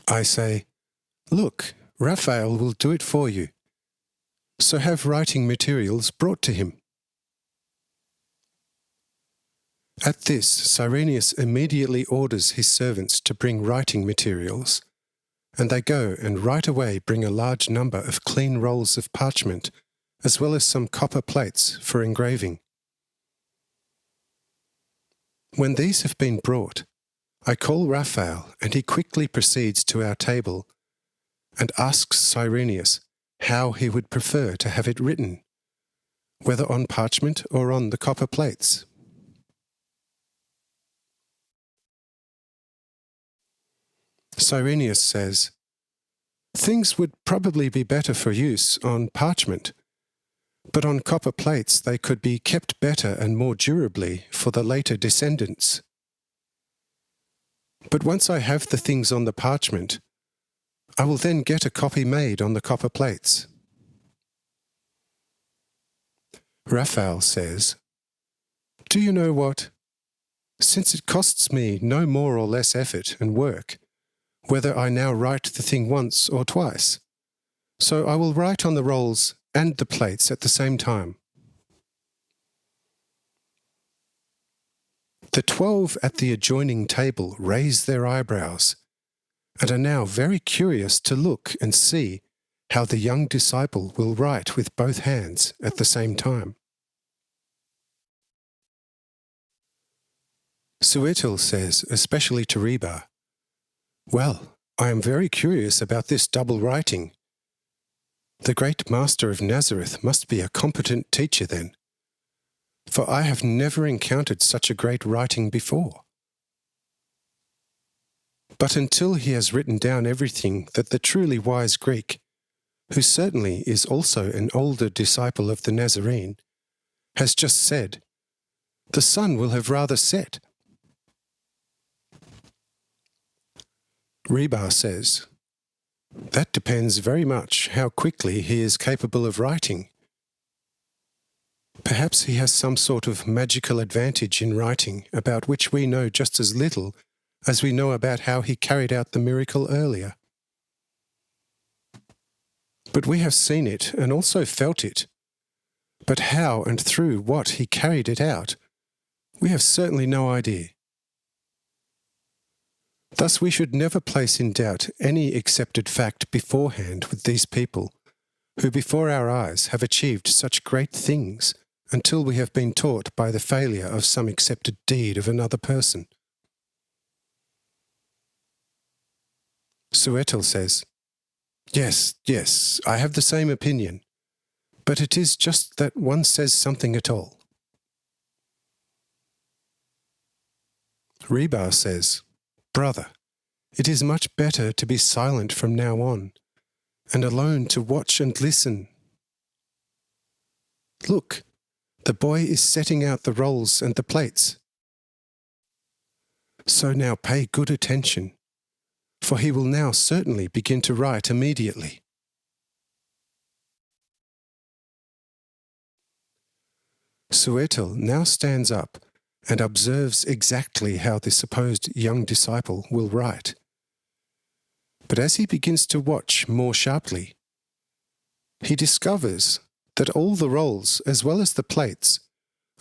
I say, "Look, Raphael will do it for you. So have writing materials brought to him." At this, Cyrenius immediately orders his servants to bring writing materials, and they go and right away bring a large number of clean rolls of parchment, as well as some copper plates for engraving. When these have been brought, I call Raphael, and he quickly proceeds to our table and asks Cyrenius how he would prefer to have it written, whether on parchment or on the copper plates. Cyrenius says, "Things would probably be better for use on parchment, but on copper plates they could be kept better and more durably for the later descendants. But once I have the things on the parchment, I will then get a copy made on the copper plates." Raphael says, "Do you know what? Since it costs me no more or less effort and work, whether I now write the thing once or twice, so I will write on the rolls and the plates at the same time." The 12 at the adjoining table raise their eyebrows and are now very curious to look and see how the young disciple will write with both hands at the same time. Suetel says, especially to Reba, "Well, I am very curious about this double writing. The great master of Nazareth must be a competent teacher then, for I have never encountered such a great writing before. But until he has written down everything that the truly wise Greek, who certainly is also an older disciple of the Nazarene, has just said, the sun will have rather set." Reba says, "That depends very much how quickly he is capable of writing. Perhaps he has some sort of magical advantage in writing about which we know just as little as we know about how he carried out the miracle earlier. But we have seen it and also felt it. But how and through what he carried it out, we have certainly no idea. Thus we should never place in doubt any accepted fact beforehand with these people, who before our eyes have achieved such great things until we have been taught by the failure of some accepted deed of another person." Suetel says, Yes, I have the same opinion, but it is just that one says something at all." Reba says, "Brother, it is much better to be silent from now on, and alone to watch and listen. Look, the boy is setting out the rolls and the plates. So now pay good attention, for he will now certainly begin to write immediately." Suetel now stands up and observes exactly how the supposed young disciple will write. But as he begins to watch more sharply, he discovers that all the rolls, as well as the plates,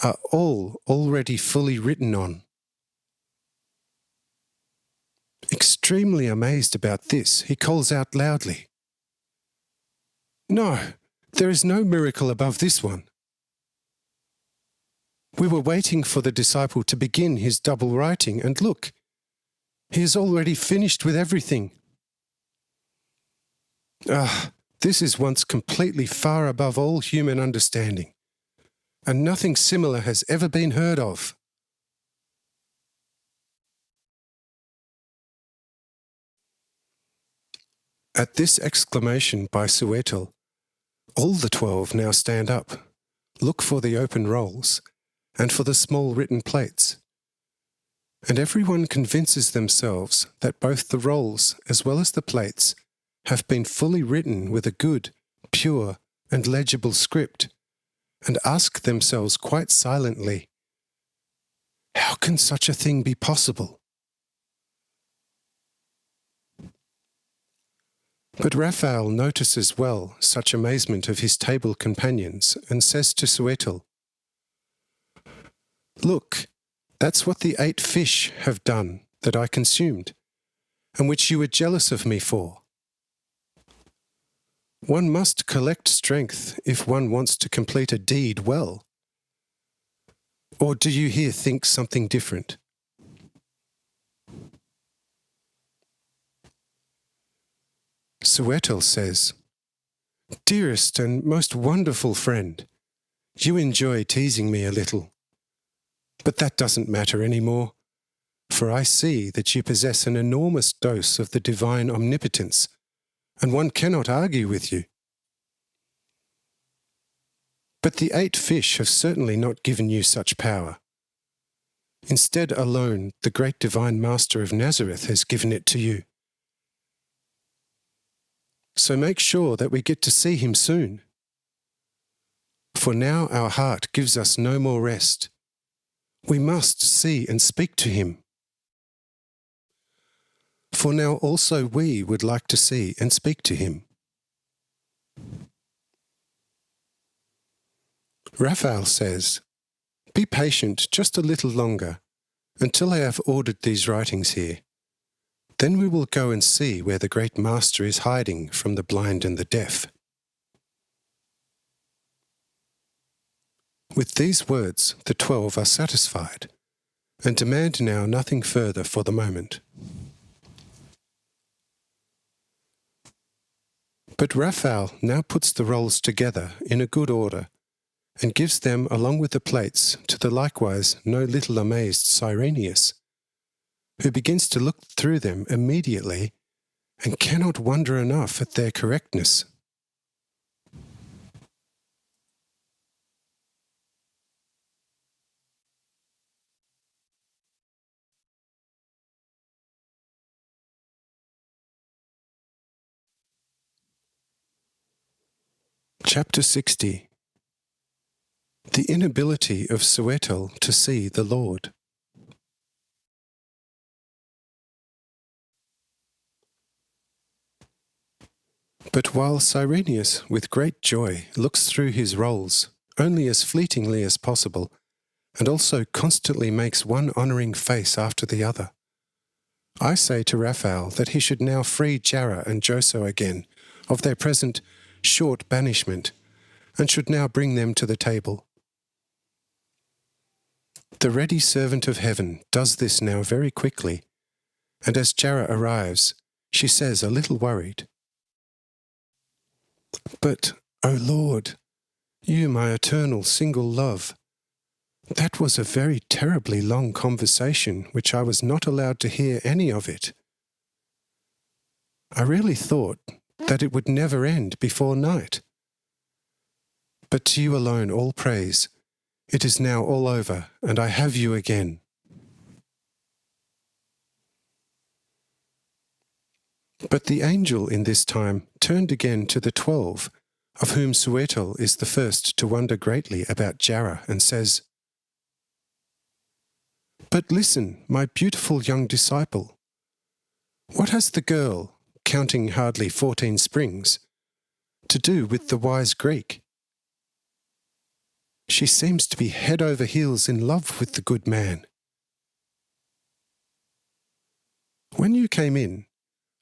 are all already fully written on. Extremely amazed about this, he calls out loudly, "No, there is no miracle above this one. We were waiting for the disciple to begin his double writing, and look, he is already finished with everything. This is once completely far above all human understanding, and nothing similar has ever been heard of." At this exclamation by Suetel, all the 12 now stand up, look for the open rolls, and for the small written plates, and everyone convinces themselves that both the rolls as well as the plates have been fully written with a good, pure, and legible script, and ask themselves quite silently, "How can such a thing be possible?" But Raphael notices well such amazement of his table companions and says to Suetel, "Look, that's what the 8 fish have done that I consumed, and which you were jealous of me for. One must collect strength if one wants to complete a deed well. Or do you here think something different? Suetel says, "Dearest and most wonderful friend, you enjoy teasing me a little. But that doesn't matter anymore, for I see that you possess an enormous dose of the divine omnipotence, and one cannot argue with you. But the 8 fish have certainly not given you such power. Instead, alone, the great divine Master of Nazareth has given it to you. So make sure that we get to see him soon. For now our heart gives us no more rest. We must see and speak to him. For now also we would like to see and speak to him." Raphael says, "Be patient just a little longer, until I have ordered these writings here. Then we will go and see where the great Master is hiding from the blind and the deaf." With these words, the 12 are satisfied, and demand now nothing further for the moment. But Raphael now puts the rolls together in a good order, and gives them along with the plates to the likewise no little amazed Cyrenius, who begins to look through them immediately and cannot wonder enough at their correctness. Chapter 60. The inability of Suetel to see the Lord. But while Cyrenius, with great joy, looks through his rolls, only as fleetingly as possible, and also constantly makes one honouring face after the other, I say to Raphael that he should now free Jarrah and Joso again of their present short banishment, and should now bring them to the table. The ready servant of heaven does this now very quickly, and as Jarrah arrives, she says a little worried, "But, O Lord, you my eternal single love, that was a very terribly long conversation which I was not allowed to hear any of it. I really thought that it would never end before night. But to you alone all praise. It is now all over, and I have you again." But the angel in this time turned again to the 12, of whom Suetel is the first to wonder greatly about Jarrah, and says, "But listen, my beautiful young disciple. What has the girl, counting hardly 14 springs, to do with the wise Greek? She seems to be head over heels in love with the good man. When you came in,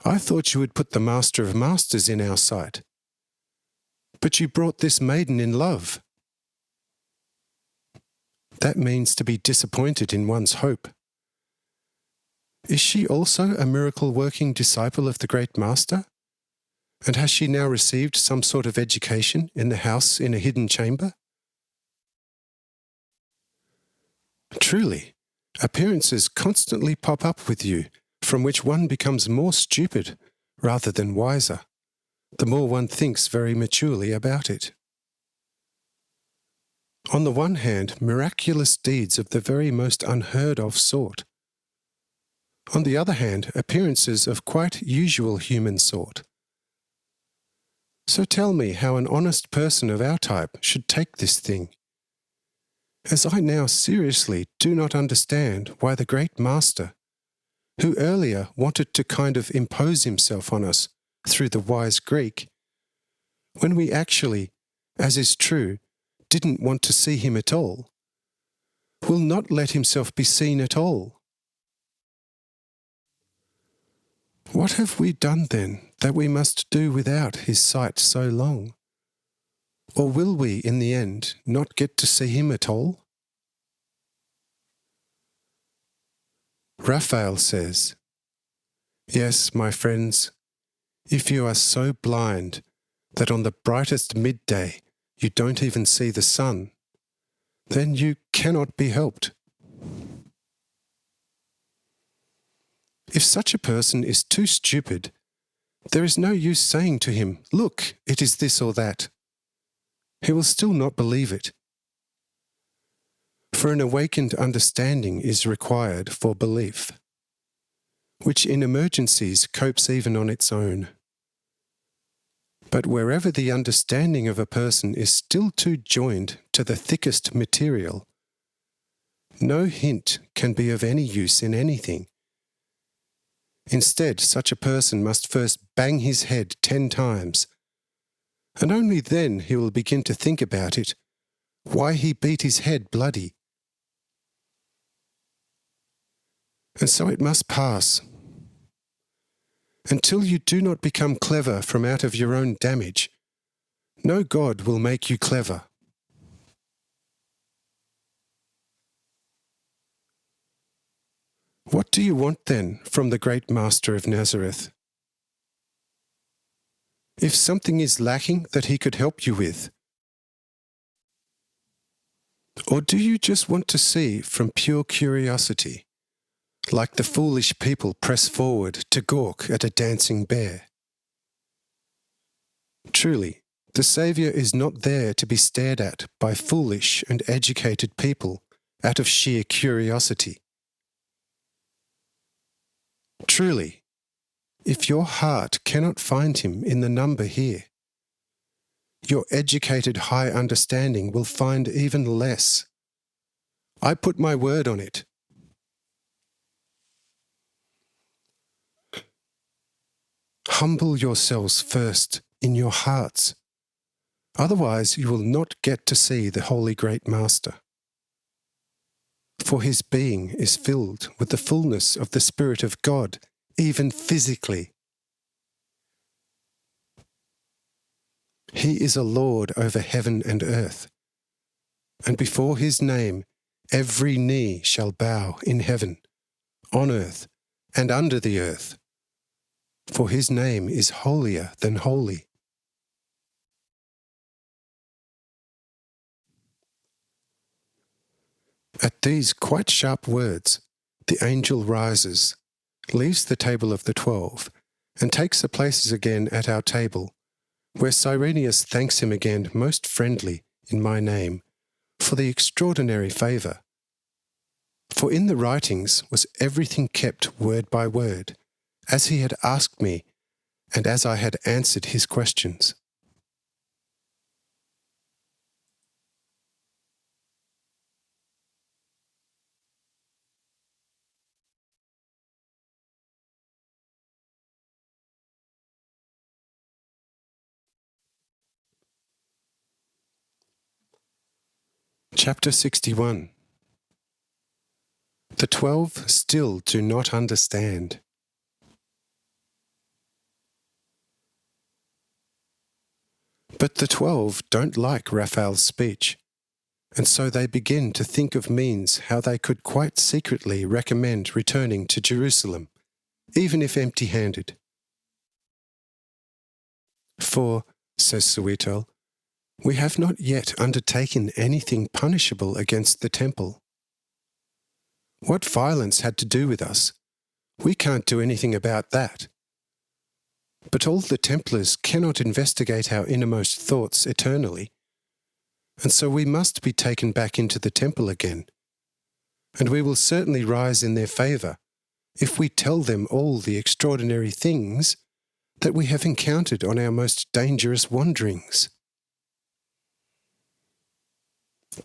I thought you would put the Master of Masters in our sight. But you brought this maiden in love. That means to be disappointed in one's hope. Is she also a miracle-working disciple of the great Master? And has she now received some sort of education in the house in a hidden chamber? Truly, appearances constantly pop up with you, from which one becomes more stupid rather than wiser, the more one thinks very maturely about it. On the one hand, miraculous deeds of the very most unheard of sort. On the other hand, appearances of quite usual human sort. So tell me how an honest person of our type should take this thing, as I now seriously do not understand why the great Master, who earlier wanted to kind of impose himself on us through the wise Greek, when we actually, as is true, didn't want to see him at all, will not let himself be seen at all. What have we done then that we must do without his sight so long? Or will we, in the end, not get to see him at all? Raphael says, "Yes, my friends, if you are so blind that on the brightest midday you don't even see the sun, then you cannot be helped. If such a person is too stupid, there is no use saying to him, 'Look, it is this or that.' He will still not believe it. For an awakened understanding is required for belief, which in emergencies copes even on its own. But wherever the understanding of a person is still too joined to the thickest material, no hint can be of any use in anything. Instead, such a person must first bang his head 10 times, and only then he will begin to think about it, why he beat his head bloody. And so it must pass. Until you do not become clever from out of your own damage, no God will make you clever. What do you want then from the great Master of Nazareth? If something is lacking that he could help you with, or do you just want to see from pure curiosity, like the foolish people press forward to gawk at a dancing bear? Truly, the Saviour is not there to be stared at by foolish and educated people out of sheer curiosity. Truly, if your heart cannot find him in the number here, your educated high understanding will find even less. I put my word on it. Humble yourselves first in your hearts. Otherwise you will not get to see the Holy Great Master. For his being is filled with the fullness of the Spirit of God, even physically. He is a Lord over heaven and earth, and before his name every knee shall bow in heaven, on earth, and under the earth, for his name is holier than holy. At these quite sharp words, the angel rises, leaves the table of the 12, and takes the places again at our table, where Cyrenius thanks him again most friendly in my name for the extraordinary favour. For in the writings was everything kept word by word, as he had asked me, and as I had answered his questions. Chapter 61. The 12 still do not understand. But the 12 don't like Raphael's speech, and so they begin to think of means how they could quite secretly recommend returning to Jerusalem, even if empty-handed. For, says Suetel, we have not yet undertaken anything punishable against the temple. What violence had to do with us? We can't do anything about that. But all the Templars cannot investigate our innermost thoughts eternally, and so we must be taken back into the temple again, and we will certainly rise in their favour if we tell them all the extraordinary things that we have encountered on our most dangerous wanderings.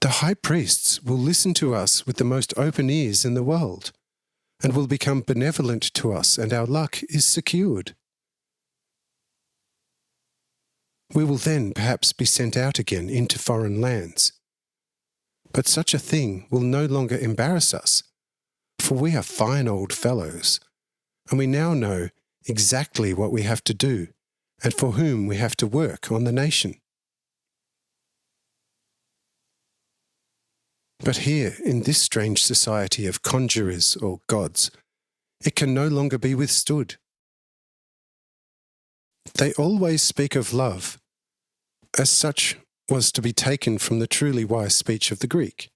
The high priests will listen to us with the most open ears in the world, and will become benevolent to us, and our luck is secured. We will then perhaps be sent out again into foreign lands. But such a thing will no longer embarrass us, for we are fine old fellows, and we now know exactly what we have to do and for whom we have to work on the nation. But here, in this strange society of conjurers or gods, it can no longer be withstood. They always speak of love, as such was to be taken from the truly wise speech of the Greek.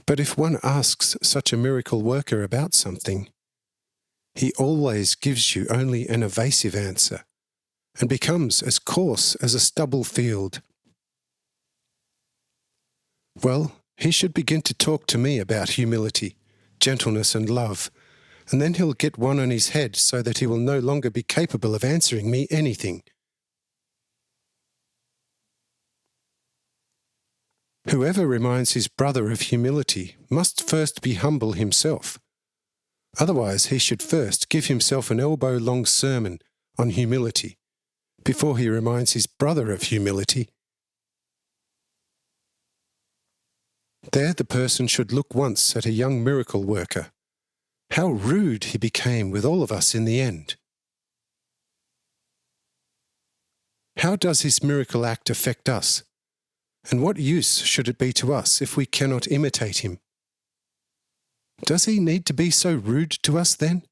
But if one asks such a miracle worker about something, he always gives you only an evasive answer and becomes as coarse as a stubble field. Well, he should begin to talk to me about humility, gentleness and love, and then he'll get one on his head so that he will no longer be capable of answering me anything. Whoever reminds his brother of humility must first be humble himself. Otherwise, he should first give himself an elbow-long sermon on humility before he reminds his brother of humility. There the person should look once at a young miracle worker. How rude he became with all of us in the end. How does his miracle act affect us? And what use should it be to us if we cannot imitate him? Does he need to be so rude to us then?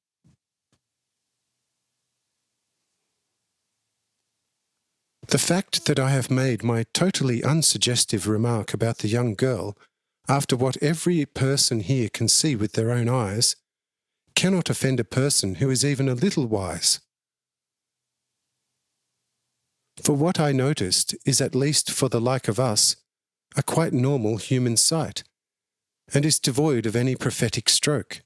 The fact that I have made my totally unsuggestive remark about the young girl, after what every person here can see with their own eyes, cannot offend a person who is even a little wise. For what I noticed is, at least for the like of us, a quite normal human sight, and is devoid of any prophetic stroke.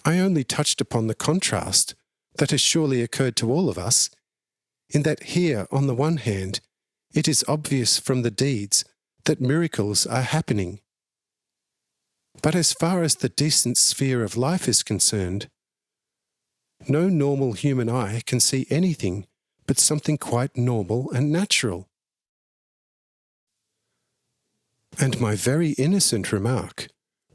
I only touched upon the contrast that has surely occurred to all of us, in that here, on the one hand, it is obvious from the deeds that miracles are happening. But as far as the decent sphere of life is concerned, no normal human eye can see anything but something quite normal and natural. And my very innocent remark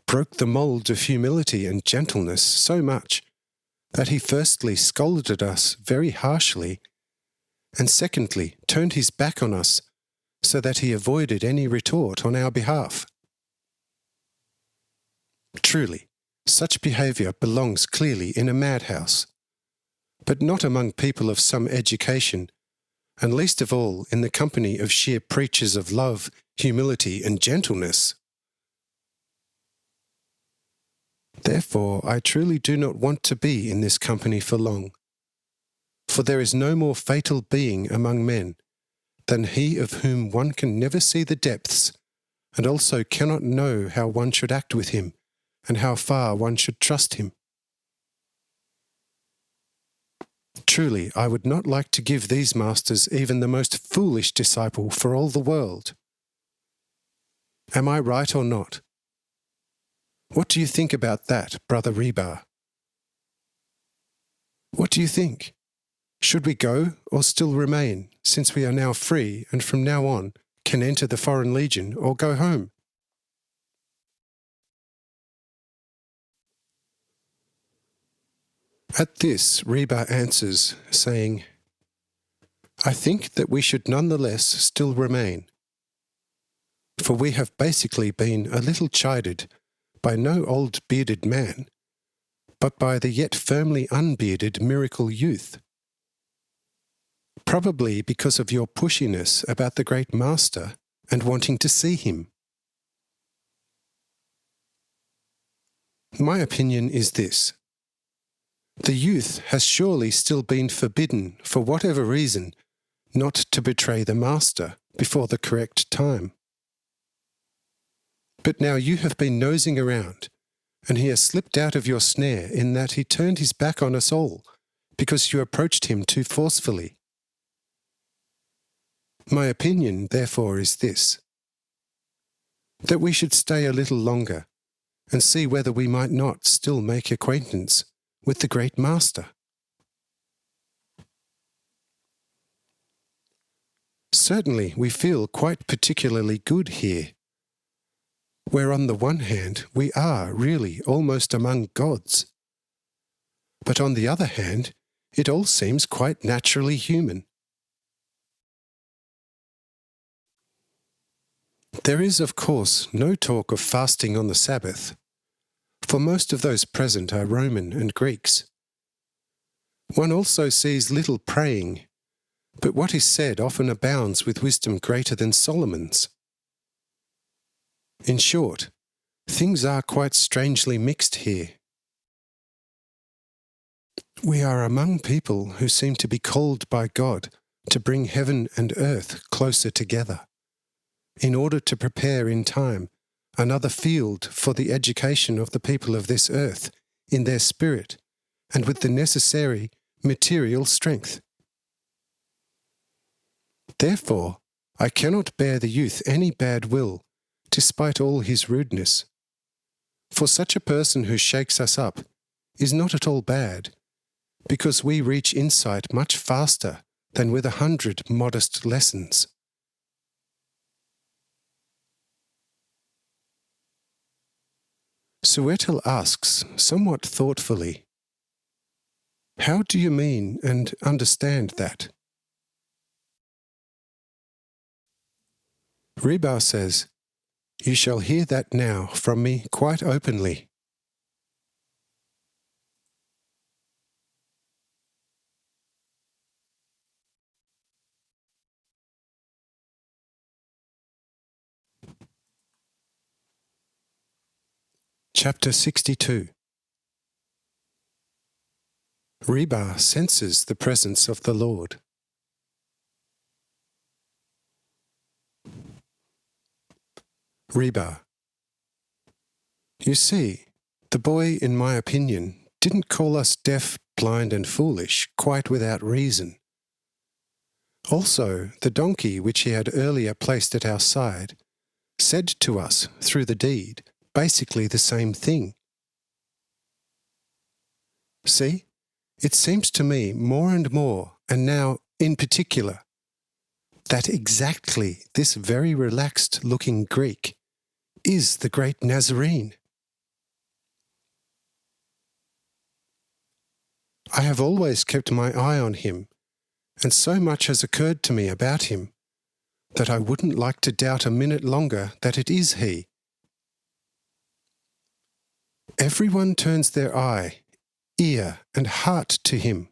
broke the mould of humility and gentleness so much that he firstly scolded us very harshly, and secondly turned his back on us so that he avoided any retort on our behalf. Truly, such behaviour belongs clearly in a madhouse, but not among people of some education, and least of all in the company of sheer preachers of love, humility, and gentleness. Therefore, I truly do not want to be in this company for long, for there is no more fatal being among men than he of whom one can never see the depths, and also cannot know how one should act with him, and how far one should trust him. Truly, I would not like to give these masters even the most foolish disciple for all the world. Am I right or not? What do you think about that, Brother Rebar? What do you think? Should we go or still remain, since we are now free and from now on can enter the Foreign Legion or go home? At this, Rebar answers, saying, I think that we should nonetheless still remain, for we have basically been a little chided by no old bearded man, but by the yet firmly unbearded miracle youth. Probably because of your pushiness about the great master and wanting to see him. My opinion is this. The youth has surely still been forbidden, for whatever reason, not to betray the master before the correct time. But now you have been nosing around, and he has slipped out of your snare in that he turned his back on us all, because you approached him too forcefully. My opinion, therefore, is this, that we should stay a little longer, and see whether we might not still make acquaintance with the great master. Certainly we feel quite particularly good here, where on the one hand we are really almost among gods, But on the other hand, it all seems quite naturally human. There is, of course, no talk of fasting on the Sabbath, for most of those present are Roman and Greeks. One also sees little praying, but what is said often abounds with wisdom greater than Solomon's. In short, things are quite strangely mixed here. We are among people who seem to be called by God to bring heaven and earth closer together, in order to prepare in time another field for the education of the people of this earth in their spirit and with the necessary material strength. Therefore, I cannot bear the youth any bad will, despite all his rudeness. For such a person who shakes us up is not at all bad, because we reach insight much faster than with 100 modest lessons. Suetel asks, somewhat thoughtfully, "How do you mean and understand that?" Rebar says, "You shall hear that now from me quite openly." Chapter 62. Rebar senses the presence of the Lord. Rebar: You see, the boy, in my opinion, didn't call us deaf, blind and foolish quite without reason. Also, the donkey which he had earlier placed at our side said to us through the deed basically the same thing. See, it seems to me more and more, and now in particular, that exactly this very relaxed-looking Greek is the great Nazarene. I have always kept my eye on him, and so much has occurred to me about him that I wouldn't like to doubt a minute longer that it is he. Everyone turns their eye, ear, and heart to him.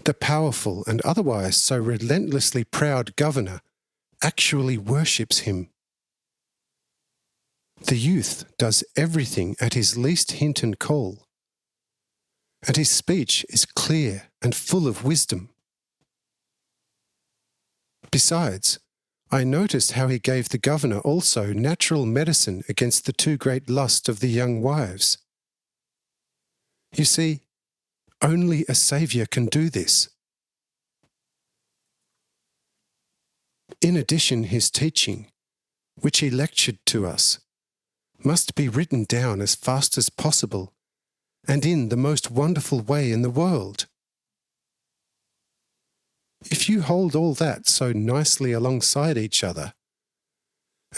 The powerful and otherwise so relentlessly proud governor actually worships him. The youth does everything at his least hint and call, and his speech is clear and full of wisdom. Besides, I noticed how he gave the governor also natural medicine against the too great lust of the young wives. You see, only a Saviour can do this. In addition, his teaching, which he lectured to us, must be written down as fast as possible and in the most wonderful way in the world. If you hold all that so nicely alongside each other,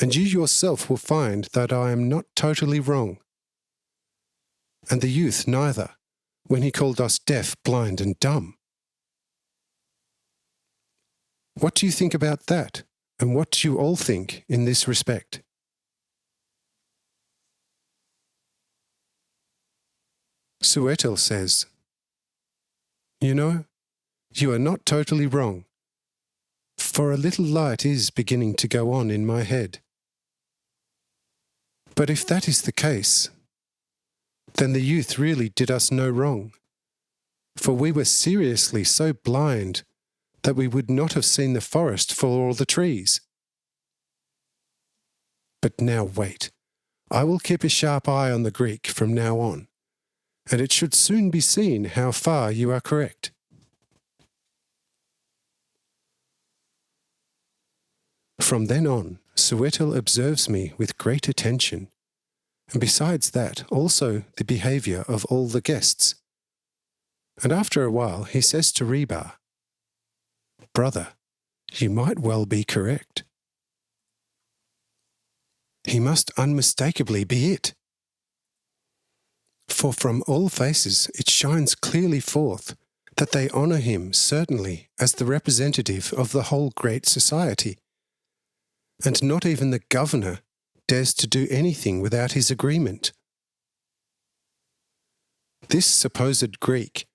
and you yourself will find that I am not totally wrong, and the youth neither, when he called us deaf, blind, and dumb. What do you think about that, and what do you all think in this respect? Suetel says, You know, you are not totally wrong, for a little light is beginning to go on in my head. But if that is the case, then the youth really did us no wrong, for we were seriously so blind that we would not have seen the forest for all the trees. But now wait, I will keep a sharp eye on the Greek from now on, and it should soon be seen how far you are correct. From then on, Suetel observes me with great attention, and besides that, also the behaviour of all the guests. And after a while, he says to Rebar, Brother, you might well be correct. He must unmistakably be it. For from all faces it shines clearly forth that they honour him certainly as the representative of the whole great society, and not even the governor dares to do anything without his agreement. This supposed Greek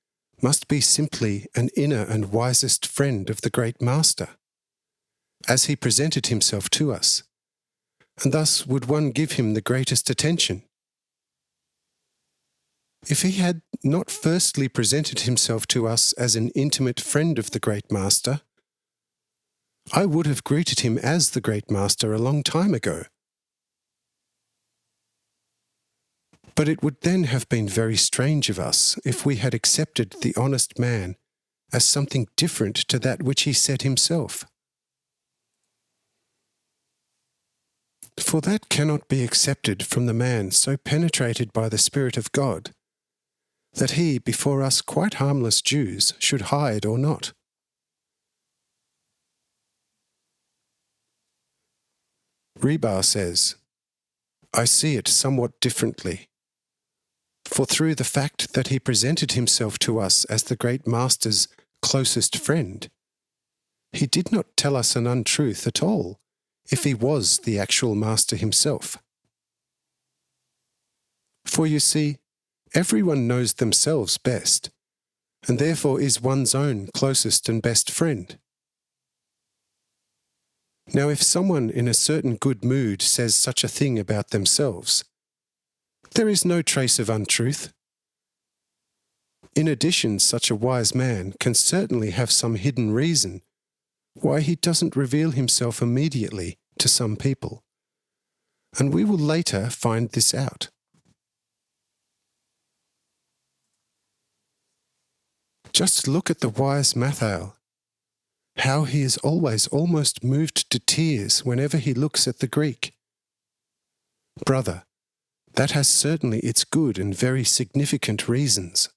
must be simply an inner and wisest friend of the great master, as he presented himself to us, and thus would one give him the greatest attention. If he had not firstly presented himself to us as an intimate friend of the great master, I would have greeted him as the great master a long time ago. But it would then have been very strange of us if we had accepted the honest man as something different to that which he said himself. For that cannot be accepted from the man so penetrated by the Spirit of God, that he, before us quite harmless Jews, should hide or not. Rebar says, I see it somewhat differently. For through the fact that he presented himself to us as the great master's closest friend, he did not tell us an untruth at all, if he was the actual master himself. For you see, everyone knows themselves best, and therefore is one's own closest and best friend. Now, if someone in a certain good mood says such a thing about themselves, there is no trace of untruth. In addition, such a wise man can certainly have some hidden reason why he doesn't reveal himself immediately to some people, and we will later find this out. Just look at the wise Mathael, how he is always almost moved to tears whenever he looks at the Greek. Brother, that has certainly its good and very significant reasons.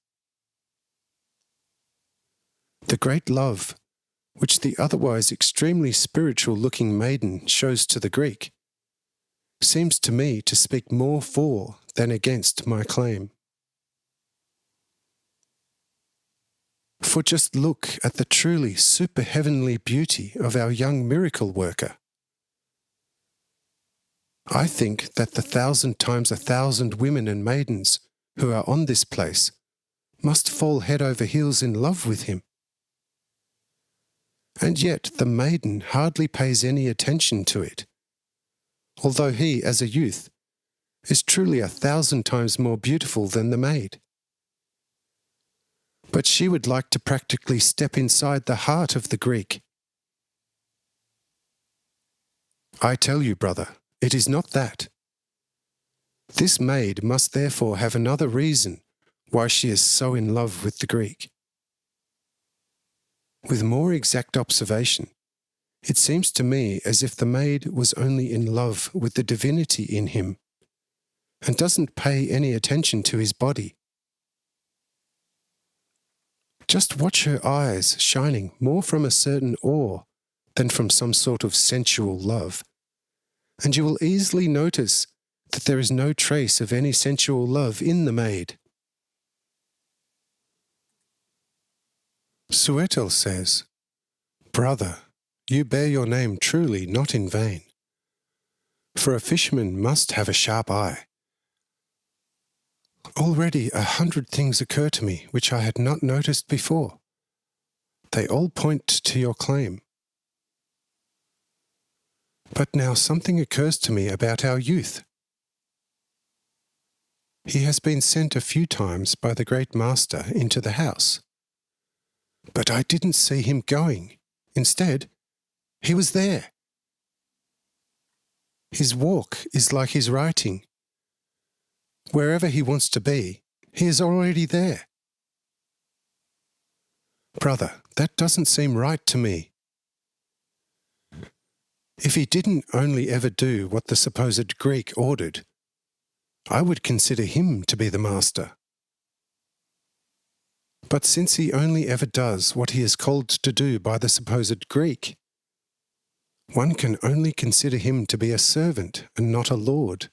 The great love which the otherwise extremely spiritual-looking maiden shows to the Greek seems to me to speak more for than against my claim. For just look at the truly super-heavenly beauty of our young miracle worker. I think that the 1,000 times 1,000 women and maidens who are on this place must fall head over heels in love with him. And yet the maiden hardly pays any attention to it, although he, as a youth, is truly 1,000 times more beautiful than the maid. But she would like to practically step inside the heart of the Greek. I tell you, brother, it is not that. This maid must therefore have another reason why she is so in love with the Greek. With more exact observation, it seems to me as if the maid was only in love with the divinity in him, and doesn't pay any attention to his body. Just watch her eyes shining more from a certain awe than from some sort of sensual love, and you will easily notice that there is no trace of any sensual love in the maid. Suetel says, Brother, you bear your name truly not in vain, for a fisherman must have a sharp eye. Already 100 things occur to me which I had not noticed before. They all point to your claim. But now something occurs to me about our youth. He has been sent a few times by the great master into the house. But I didn't see him going. Instead, he was there. His walk is like his writing. Wherever he wants to be, he is already there. Brother, that doesn't seem right to me. If he didn't only ever do what the supposed Greek ordered, I would consider him to be the master. But since he only ever does what he is called to do by the supposed Greek, one can only consider him to be a servant and not a lord.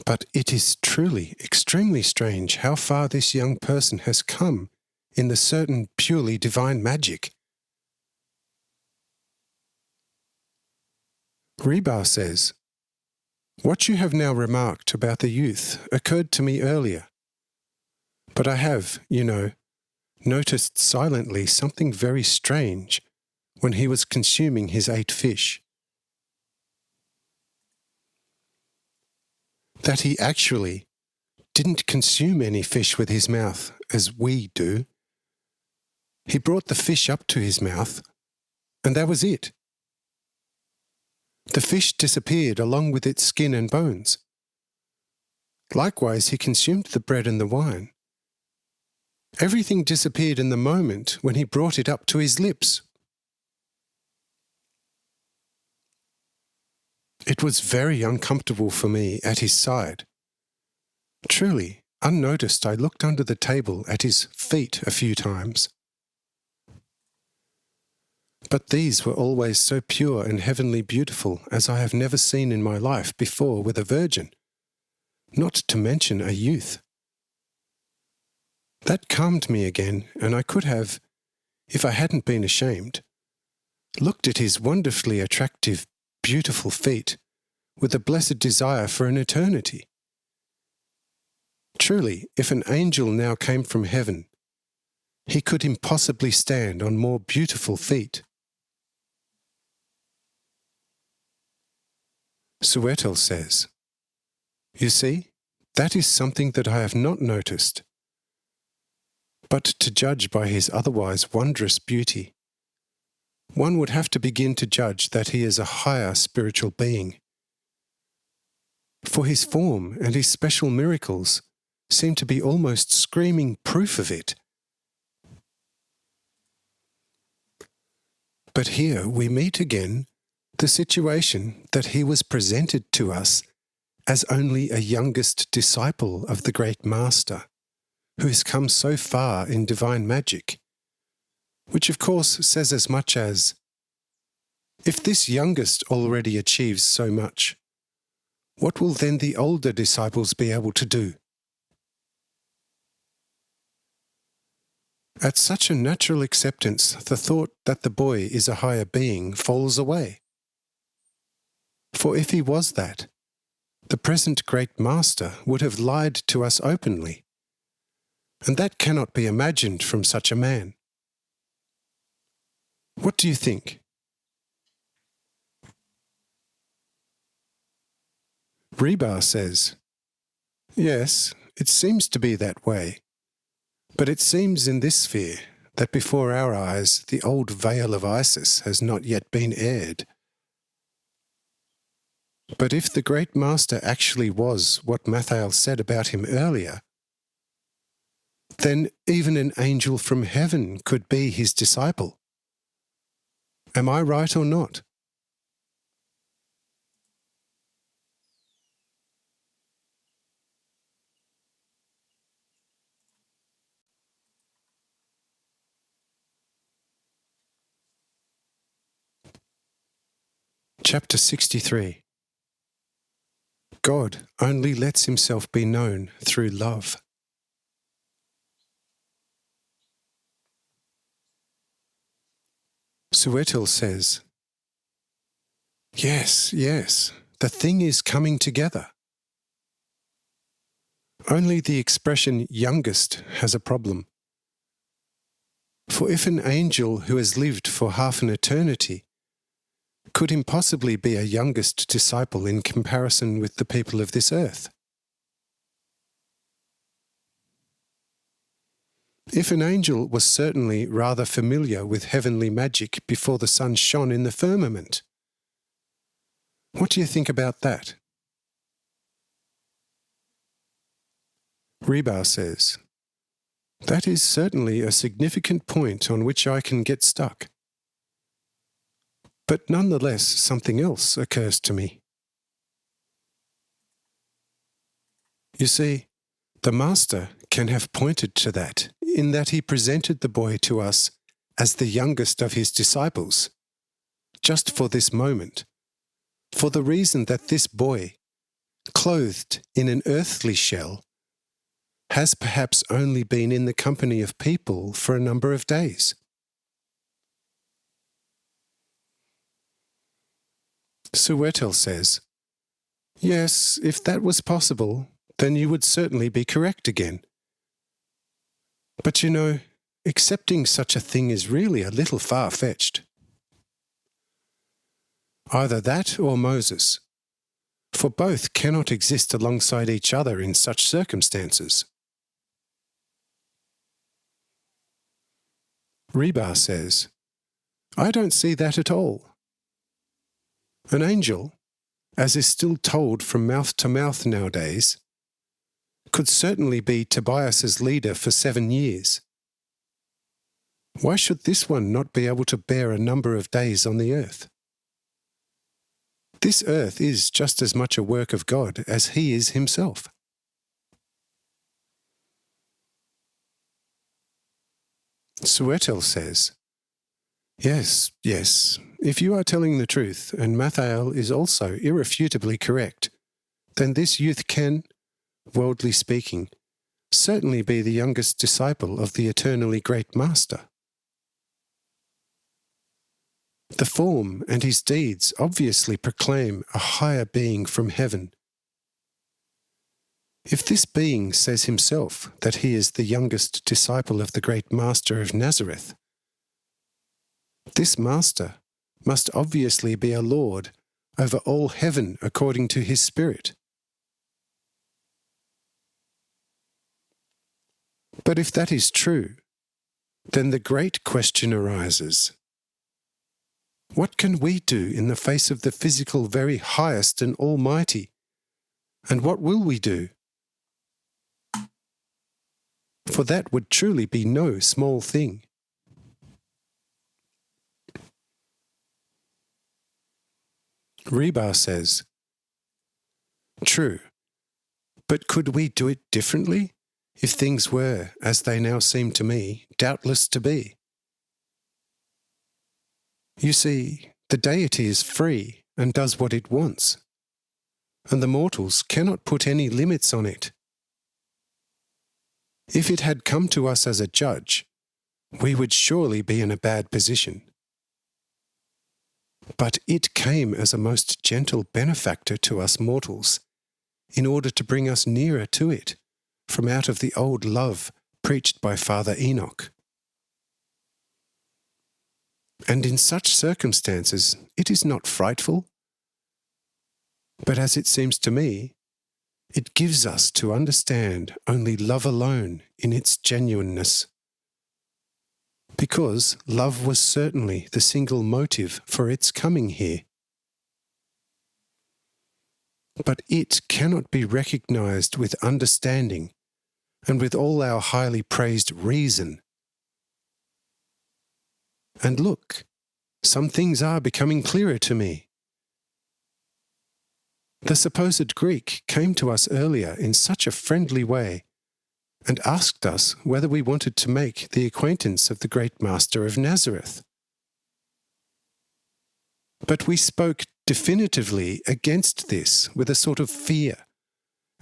But it is truly extremely strange how far this young person has come in the certain purely divine magic. Rebar says, "What you have now remarked about the youth occurred to me earlier, but I have, noticed silently something very strange when he was consuming his 8 fish. That he actually didn't consume any fish with his mouth as we do. He brought the fish up to his mouth, and that was it. The fish disappeared along with its skin and bones. Likewise, he consumed the bread and the wine. Everything disappeared in the moment when he brought it up to his lips. It was very uncomfortable for me at his side. Truly, unnoticed, I looked under the table at his feet a few times. But these were always so pure and heavenly beautiful as I have never seen in my life before with a virgin, not to mention a youth. That calmed me again, and I could have, if I hadn't been ashamed, looked at his wonderfully attractive, beautiful feet with a blessed desire for an eternity. Truly, if an angel now came from heaven, he could impossibly stand on more beautiful feet." Suetel says, "You see, that is something that I have not noticed. But to judge by his otherwise wondrous beauty, one would have to begin to judge that he is a higher spiritual being. For his form and his special miracles seem to be almost screaming proof of it. But here we meet again the situation that he was presented to us as only a youngest disciple of the great Master, who has come so far in divine magic, which of course says as much as, if this youngest already achieves so much, what will then the older disciples be able to do? At such a natural acceptance, the thought that the boy is a higher being falls away. For if he was that, the present great Master would have lied to us openly, and that cannot be imagined from such a man. What do you think?" Rebar says, "Yes, it seems to be that way. But it seems in this sphere that before our eyes the old veil of Isis has not yet been aired. But if the great Master actually was what Mathael said about him earlier, then even an angel from heaven could be his disciple. Am I right or not?" Chapter 63. God only lets himself be known through love. Suetel says, Yes, the thing is coming together. Only the expression youngest has a problem. For if an angel who has lived for half an eternity could impossibly be a youngest disciple in comparison with the people of this earth? If an angel was certainly rather familiar with heavenly magic before the sun shone in the firmament, what do you think about that? Rebar says, That is certainly a significant point on which I can get stuck. But nonetheless, something else occurs to me. You see, the Master can have pointed to that, in that he presented the boy to us as the youngest of his disciples, just for this moment, for the reason that this boy, clothed in an earthly shell, has perhaps only been in the company of people for a number of days. Suetel says, yes, if that was possible, then you would certainly be correct again. But you know, accepting such a thing is really a little far-fetched. Either that or Moses, for both cannot exist alongside each other in such circumstances. Rebar says, I don't see that at all. An angel, as is still told from mouth to mouth nowadays, could certainly be Tobias's leader for 7 years. Why should this one not be able to bear a number of days on the earth? This earth is just as much a work of God as he is himself. Suetel says, yes, if you are telling the truth, and Mathael is also irrefutably correct, then this youth can, worldly speaking, certainly be the youngest disciple of the eternally great Master. The form and his deeds obviously proclaim a higher being from heaven. If this being says himself that he is the youngest disciple of the great Master of Nazareth, this Master must obviously be a Lord over all heaven according to his Spirit. But if that is true, then the great question arises. What can we do in the face of the physical very highest and almighty? And what will we do? For that would truly be no small thing. Rebar says, true, but could we do it differently if things were, as they now seem to me, doubtless to be? You see, the deity is free and does what it wants, and the mortals cannot put any limits on it. If it had come to us as a judge, we would surely be in a bad position. But it came as a most gentle benefactor to us mortals, in order to bring us nearer to it, from out of the old love preached by Father Enoch. And in such circumstances, it is not frightful, but as it seems to me, it gives us to understand only love alone in its genuineness. Because love was certainly the single motive for its coming here. But it cannot be recognized with understanding and with all our highly praised reason. And look, some things are becoming clearer to me. The supposed Greek came to us earlier in such a friendly way and asked us whether we wanted to make the acquaintance of the great Master of Nazareth. But we spoke definitively against this with a sort of fear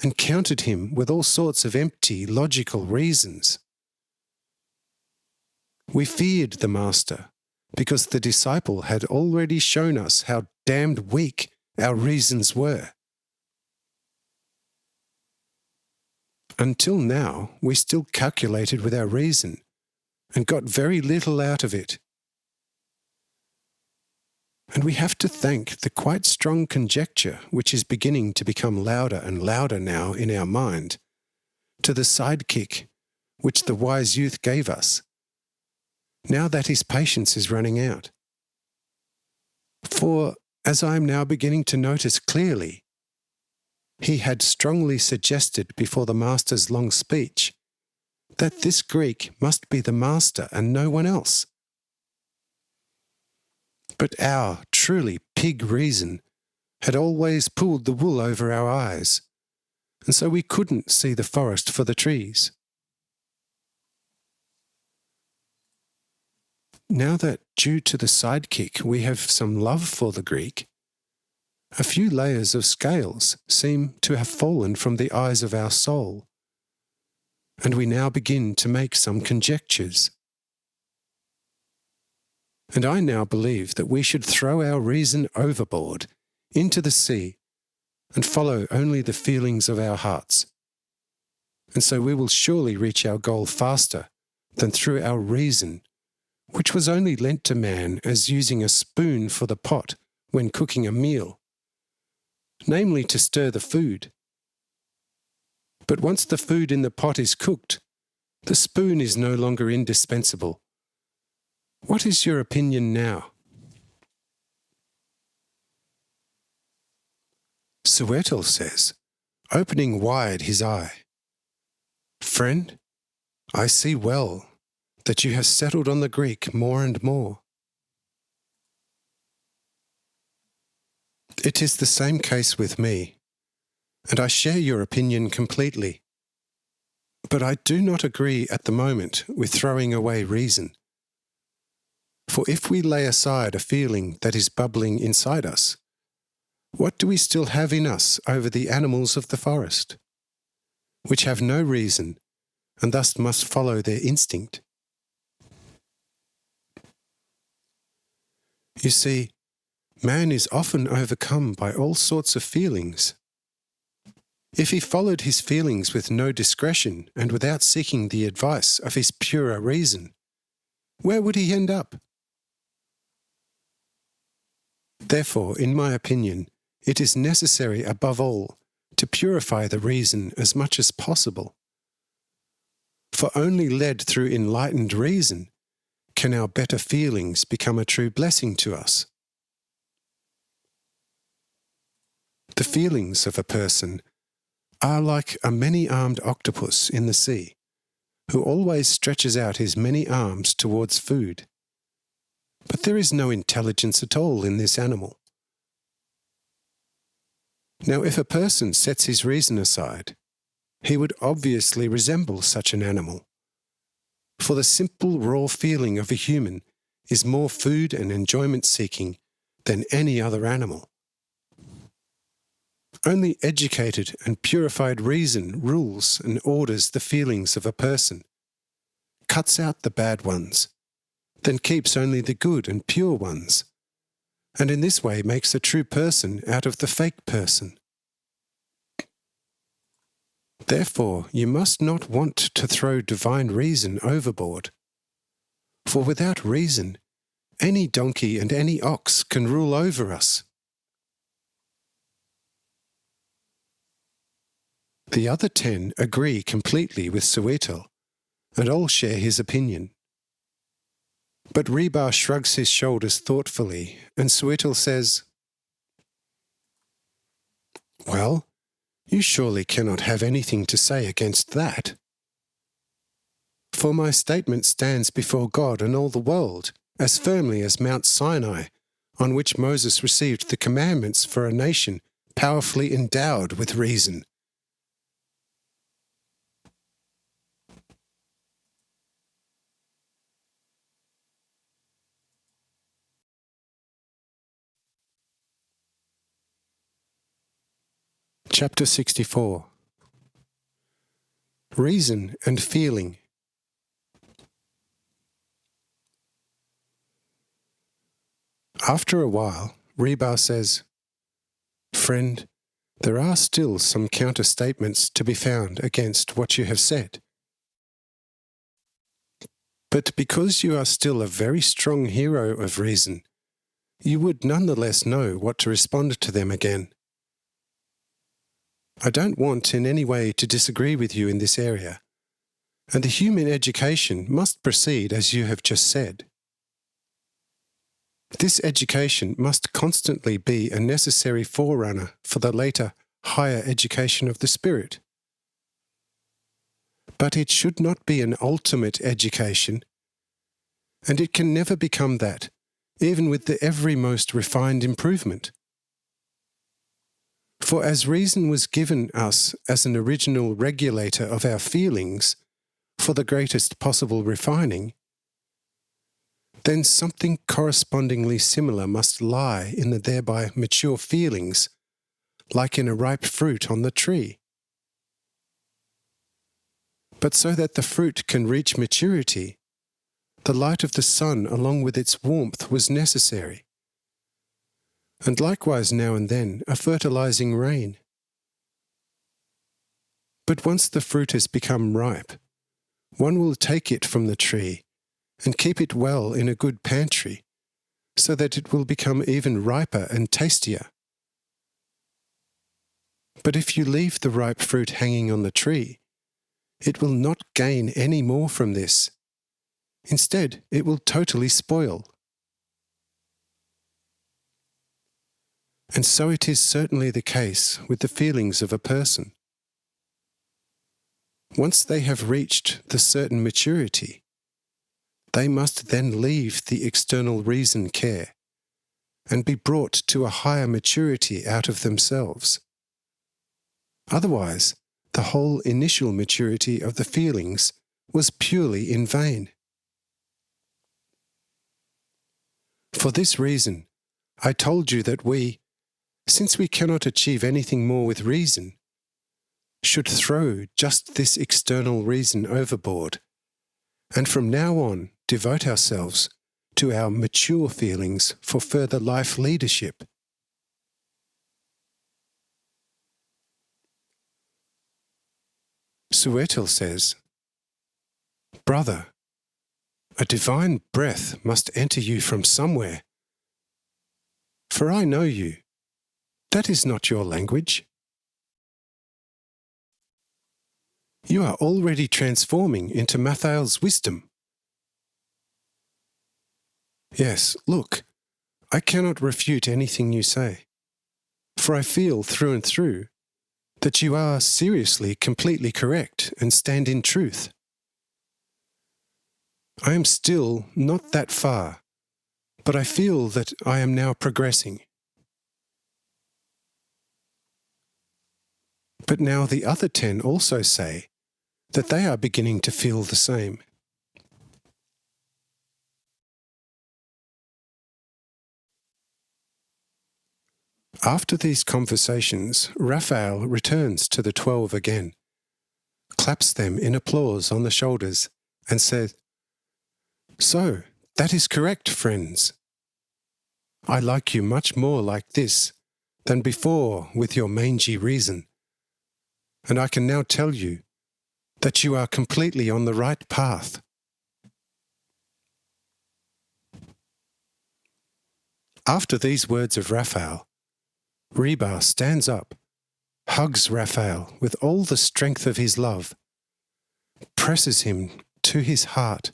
and countered him with all sorts of empty, logical reasons. We feared the Master because the disciple had already shown us how damned weak our reasons were. Until now, we still calculated with our reason and got very little out of it. And we have to thank the quite strong conjecture which is beginning to become louder and louder now in our mind, to the sidekick which the wise youth gave us, now that his patience is running out. For, as I am now beginning to notice clearly, he had strongly suggested before the Master's long speech that this Greek must be the Master and no one else. But our truly pig reason had always pulled the wool over our eyes, and so we couldn't see the forest for the trees. Now that, due to the sidekick, we have some love for the Greek, a few layers of scales seem to have fallen from the eyes of our soul, and we now begin to make some conjectures. And I now believe that we should throw our reason overboard into the sea and follow only the feelings of our hearts. And so we will surely reach our goal faster than through our reason, which was only lent to man as using a spoon for the pot when cooking a meal, namely to stir the food. But once the food in the pot is cooked, the spoon is no longer indispensable. What is your opinion now? Suetel says, opening wide his eye, "Friend, I see well that you have settled on the Greek more and more. It is the same case with me, and I share your opinion completely. But I do not agree at the moment with throwing away reason. For if we lay aside a feeling that is bubbling inside us, what do we still have in us over the animals of the forest, which have no reason and thus must follow their instinct? You see, man is often overcome by all sorts of feelings. If he followed his feelings with no discretion and without seeking the advice of his purer reason, where would he end up? Therefore, in my opinion, it is necessary above all to purify the reason as much as possible. For only led through enlightened reason can our better feelings become a true blessing to us. The feelings of a person are like a many-armed octopus in the sea, who always stretches out his many arms towards food. But there is no intelligence at all in this animal. Now, if a person sets his reason aside, he would obviously resemble such an animal. For the simple raw feeling of a human is more food and enjoyment-seeking than any other animal. Only educated and purified reason rules and orders the feelings of a person, cuts out the bad ones, then keeps only the good and pure ones, and in this way makes a true person out of the fake person. Therefore, you must not want to throw divine reason overboard, for without reason, any donkey and any ox can rule over us. The other 10 agree completely with Suetel, and all share his opinion. But Rebar shrugs his shoulders thoughtfully, and Suetel says, "Well, you surely cannot have anything to say against that. For my statement stands before God and all the world, as firmly as Mount Sinai, on which Moses received the commandments for a nation powerfully endowed with reason." Chapter 64. Reason and Feeling. After a while, Rebar says, "Friend, there are still some counter-statements to be found against what you have said. But because you are still a very strong hero of reason, you would nonetheless know what to respond to them again. I don't want in any way to disagree with you in this area, and the human education must proceed as you have just said. This education must constantly be a necessary forerunner for the later, higher education of the spirit. But it should not be an ultimate education, and it can never become that, even with the every most refined improvement. For as reason was given us as an original regulator of our feelings for the greatest possible refining, then something correspondingly similar must lie in the thereby mature feelings, like in a ripe fruit on the tree. But so that the fruit can reach maturity, the light of the sun along with its warmth was necessary, and likewise now and then a fertilizing rain. But once the fruit has become ripe, one will take it from the tree and keep it well in a good pantry, so that it will become even riper and tastier. But if you leave the ripe fruit hanging on the tree, it will not gain any more from this. Instead, it will totally spoil. And so it is certainly the case with the feelings of a person. Once they have reached the certain maturity, they must then leave the external reason care and be brought to a higher maturity out of themselves. Otherwise, the whole initial maturity of the feelings was purely in vain. For this reason, I told you that we, since we cannot achieve anything more with reason, should throw just this external reason overboard, and from now on devote ourselves to our mature feelings for further life leadership. Suetel says, "Brother, a divine breath must enter you from somewhere. For I know you. That is not your language. You are already transforming into Mathael's wisdom. Yes, look, I cannot refute anything you say, for I feel through and through that you are seriously, completely correct and stand in truth. I am still not that far, but I feel that I am now progressing. But now the other 10 also say that they are beginning to feel the same. After these conversations, Raphael returns to the 12 again, claps them in applause on the shoulders, and says, "So, that is correct, friends. I like you much more like this than before with your mangy reason, and I can now tell you that you are completely on the right path." After these words of Raphael, Rebar stands up, hugs Raphael with all the strength of his love, presses him to his heart,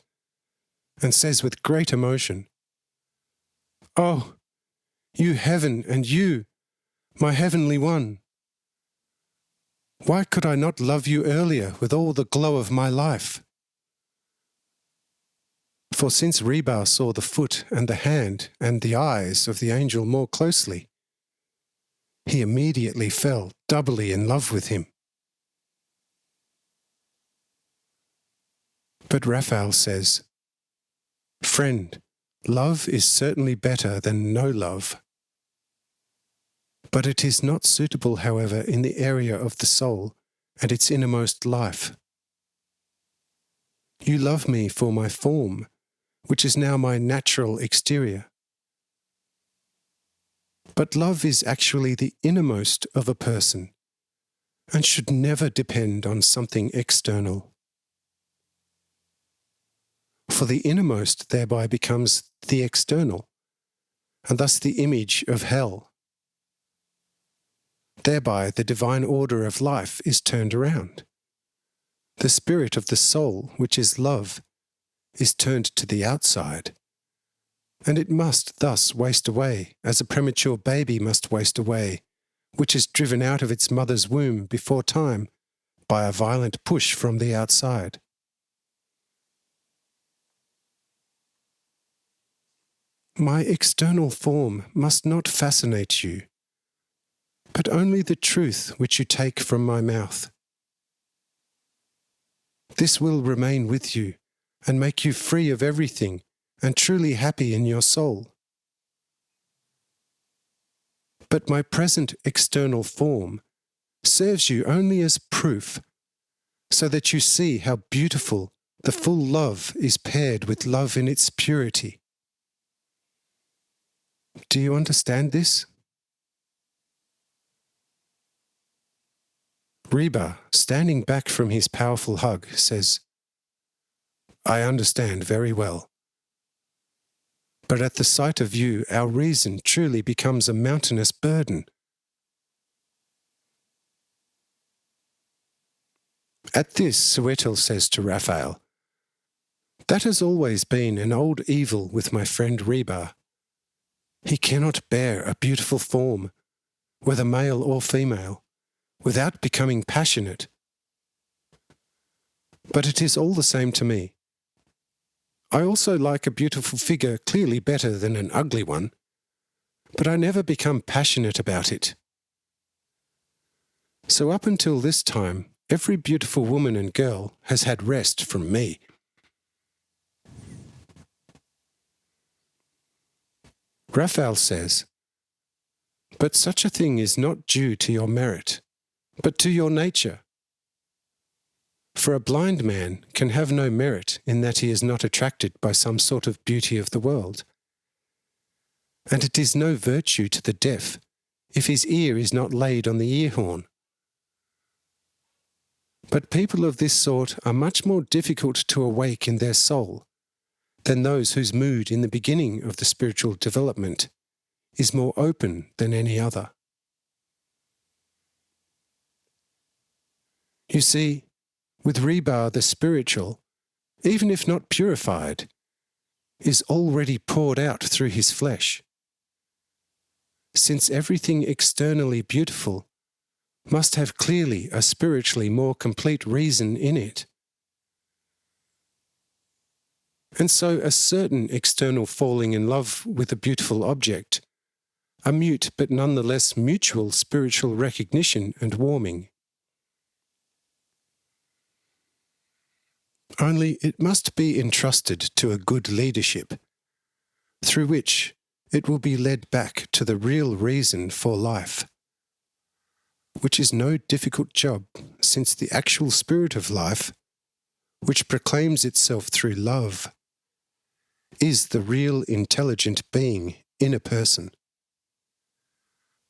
and says with great emotion, "Oh, you heaven and you, my heavenly one! Why could I not love you earlier with all the glow of my life?" For since Rebar saw the foot and the hand and the eyes of the angel more closely, he immediately fell doubly in love with him. But Raphael says, "Friend, love is certainly better than no love. But it is not suitable, however, in the area of the soul and its innermost life. You love me for my form, which is now my natural exterior. But love is actually the innermost of a person, and should never depend on something external. For the innermost thereby becomes the external, and thus the image of hell. Thereby the divine order of life is turned around. The spirit of the soul, which is love, is turned to the outside, and it must thus waste away, as a premature baby must waste away, which is driven out of its mother's womb before time by a violent push from the outside. My external form must not fascinate you, but only the truth which you take from my mouth. This will remain with you and make you free of everything and truly happy in your soul. But my present external form serves you only as proof, so that you see how beautiful the full love is paired with love in its purity. Do you understand this? Reba, standing back from his powerful hug, says, I understand very well. But at the sight of you, our reason truly becomes a mountainous burden. At this, Suetel says to Raphael, that has always been an old evil with my friend Reba. He cannot bear a beautiful form, whether male or female, without becoming passionate. But it is all the same to me. I also like a beautiful figure clearly better than an ugly one, but I never become passionate about it. So up until this time, every beautiful woman and girl has had rest from me. Raphael says, but such a thing is not due to your merit, but to your nature. For a blind man can have no merit in that he is not attracted by some sort of beauty of the world. And it is no virtue to the deaf if his ear is not laid on the ear horn. But people of this sort are much more difficult to awake in their soul than those whose mood in the beginning of the spiritual development is more open than any other. You see, with Reba the spiritual, even if not purified, is already poured out through his flesh. Since everything externally beautiful must have clearly a spiritually more complete reason in it. And so a certain external falling in love with a beautiful object, a mute but nonetheless mutual spiritual recognition and warming. Only it must be entrusted to a good leadership, through which it will be led back to the real reason for life, which is no difficult job, since the actual spirit of life, which proclaims itself through love, is the real intelligent being in a person,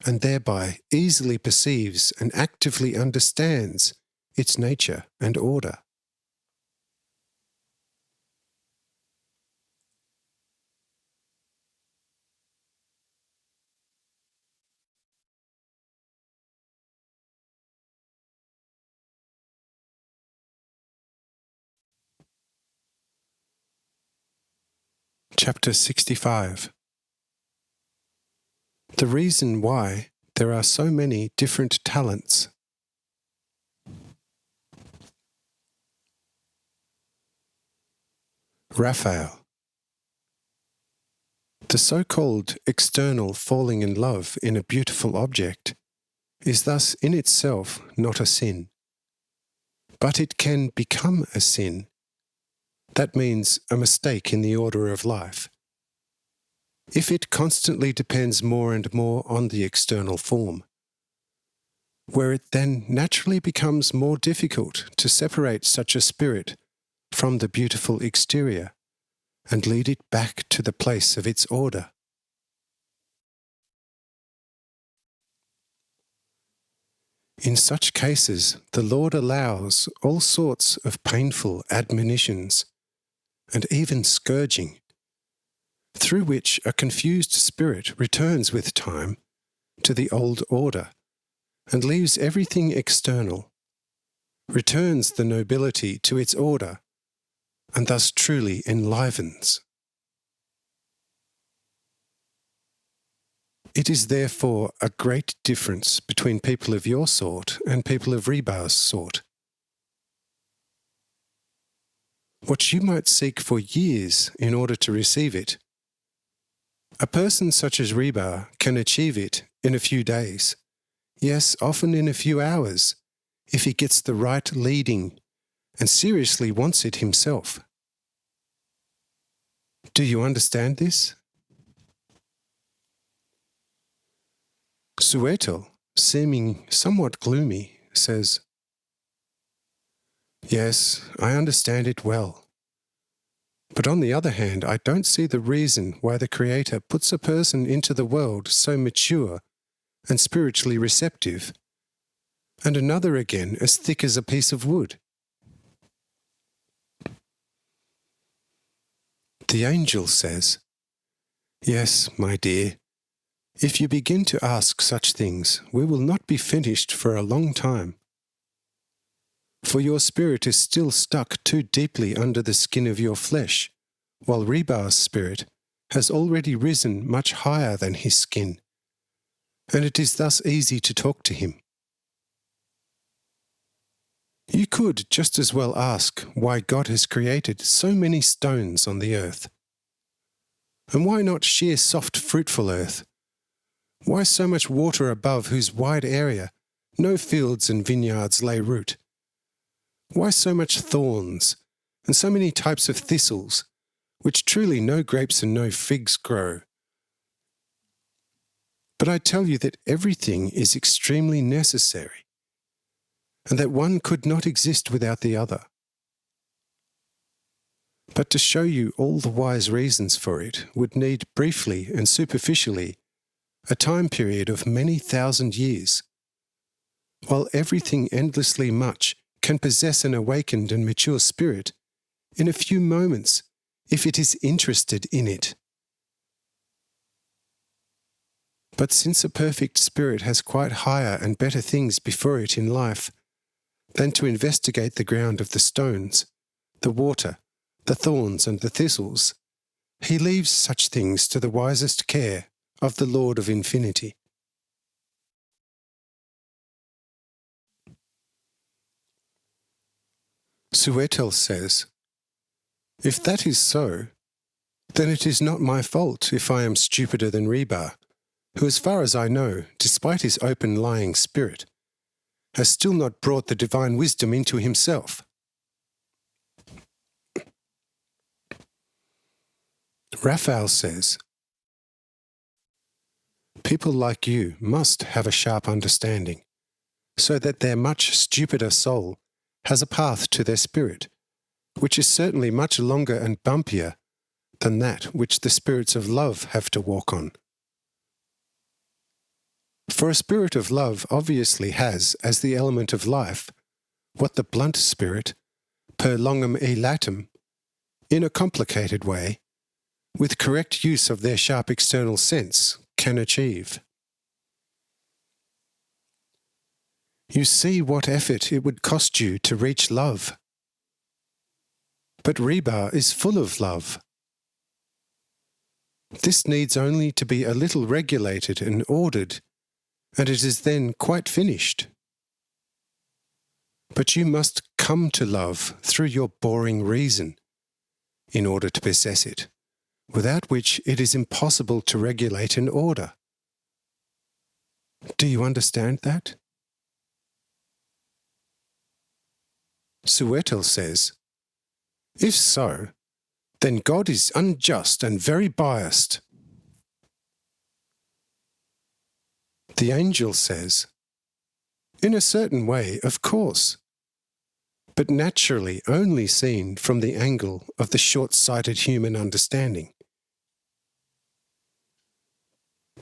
and thereby easily perceives and actively understands its nature and order. Chapter 65. The reason why there are so many different talents. Raphael. The so-called external falling in love in a beautiful object is thus in itself not a sin, but it can become a sin. That means a mistake in the order of life, if it constantly depends more and more on the external form, where it then naturally becomes more difficult to separate such a spirit from the beautiful exterior and lead it back to the place of its order. In such cases, the Lord allows all sorts of painful admonitions and even scourging, through which a confused spirit returns with time to the old order and leaves everything external, returns the nobility to its order, and thus truly enlivens. It is therefore a great difference between people of your sort and people of Reba's sort. What you might seek for years in order to receive it, a person such as Reba can achieve it in a few days, yes, often in a few hours, if he gets the right leading and seriously wants it himself. Do you understand this? Suetel, seeming somewhat gloomy, says, "Yes, I understand it well. But on the other hand, I don't see the reason why the Creator puts a person into the world so mature and spiritually receptive, and another again as thick as a piece of wood." The angel says, "Yes, my dear, if you begin to ask such things, we will not be finished for a long time. For your spirit is still stuck too deeply under the skin of your flesh, while Rebar's spirit has already risen much higher than his skin, and it is thus easy to talk to him. You could just as well ask why God has created so many stones on the earth. And why not sheer soft fruitful earth? Why so much water above whose wide area no fields and vineyards lay root? Why so much thorns, and so many types of thistles, which truly no grapes and no figs grow? But I tell you that everything is extremely necessary, and that one could not exist without the other. But to show you all the wise reasons for it would need briefly and superficially a time period of many thousand years, while everything endlessly much can possess an awakened and mature spirit in a few moments if it is interested in it. But since a perfect spirit has quite higher and better things before it in life than to investigate the ground of the stones, the water, the thorns and the thistles, he leaves such things to the wisest care of the Lord of Infinity." Suetel says, "If that is so, then it is not my fault if I am stupider than Rebar, who, as far as I know, despite his open lying spirit, has still not brought the divine wisdom into himself." Raphael says, "People like you must have a sharp understanding, so that their much stupider soul has a path to their spirit, which is certainly much longer and bumpier than that which the spirits of love have to walk on. For a spirit of love obviously has, as the element of life, what the blunt spirit, per longum e latum, in a complicated way, with correct use of their sharp external sense, can achieve. You see what effort it would cost you to reach love. But Rebar is full of love. This needs only to be a little regulated and ordered, and it is then quite finished. But you must come to love through your boring reason in order to possess it, without which it is impossible to regulate and order. Do you understand that?" Suetel says, "If so, then God is unjust and very biased." The angel says, "In a certain way, of course, but naturally only seen from the angle of the short-sighted human understanding.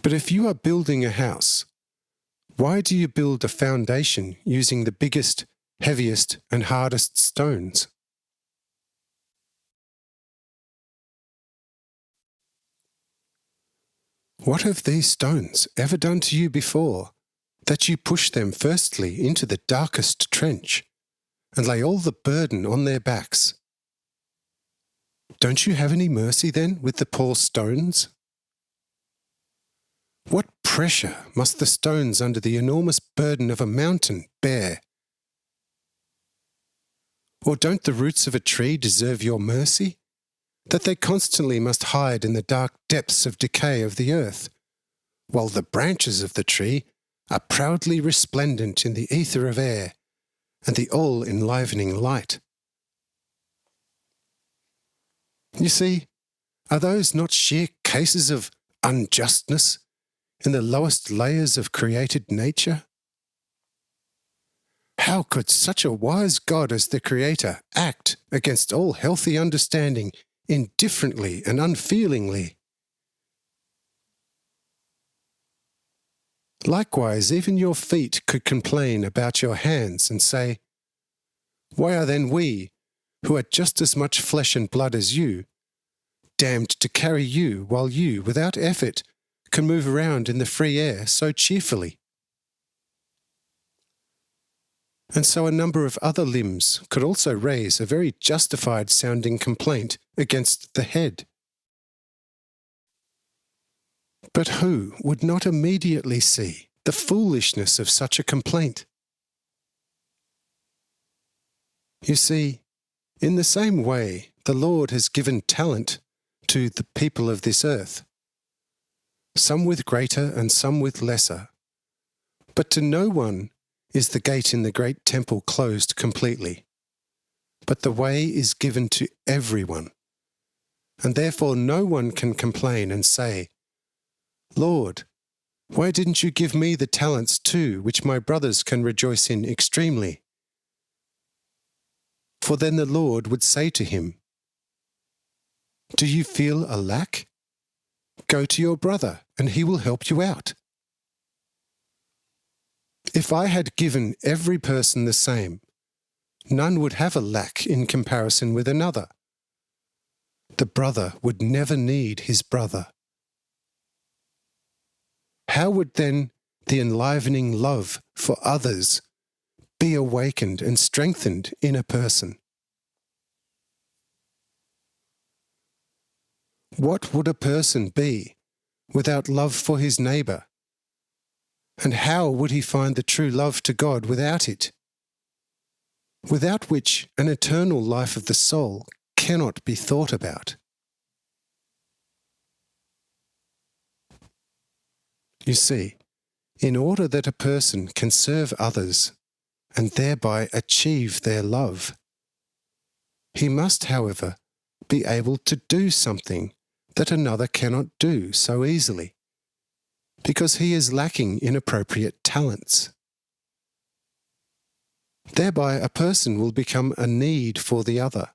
But if you are building a house, why do you build a foundation using the biggest, heaviest, and hardest stones? What have these stones ever done to you before, that you push them firstly into the darkest trench, and lay all the burden on their backs? Don't you have any mercy then with the poor stones? What pressure must the stones under the enormous burden of a mountain bear? Or don't the roots of a tree deserve your mercy, that they constantly must hide in the dark depths of decay of the earth, while the branches of the tree are proudly resplendent in the ether of air and the all-enlivening light? You see, Are those not sheer cases of unjustness in the lowest layers of created nature? How could such a wise God as the Creator act against all healthy understanding indifferently and unfeelingly? Likewise, even your feet could complain about your hands and say, "Why are then we, who are just as much flesh and blood as you, damned to carry you while you, without effort, can move around in the free air so cheerfully?" And so a number of other limbs could also raise a very justified sounding complaint against the head. But who would not immediately see the foolishness of such a complaint? You see, in the same way, the Lord has given talent to the people of this earth, some with greater and some with lesser. But to no one is the gate in the great temple closed completely, but the way is given to everyone. And therefore no one can complain and say, "Lord, why didn't you give me the talents too, which my brothers can rejoice in extremely?" For then the Lord would say to him, "Do you feel a lack? Go to your brother, and he will help you out." If I had given every person the same, none would have a lack in comparison with another. The brother would never need his brother. How would then the enlivening love for others be awakened and strengthened in a person? What would a person be without love for his neighbour? And how would he find the true love to God without it? Without which an eternal life of the soul cannot be thought about. You see, in order that a person can serve others and thereby achieve their love, he must, however, be able to do something that another cannot do so easily, because he is lacking in appropriate talents. Thereby a person will become a need for the other,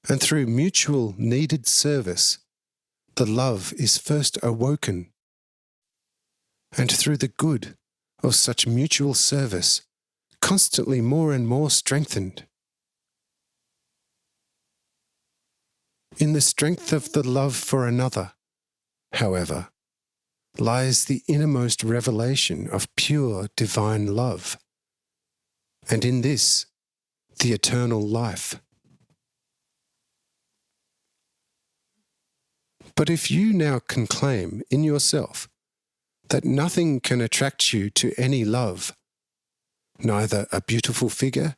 and through mutual needed service, the love is first awoken, and through the good of such mutual service, constantly more and more strengthened. In the strength of the love for another, however, lies the innermost revelation of pure divine love, and in this, the eternal life. But if you now can claim in yourself that nothing can attract you to any love, neither a beautiful figure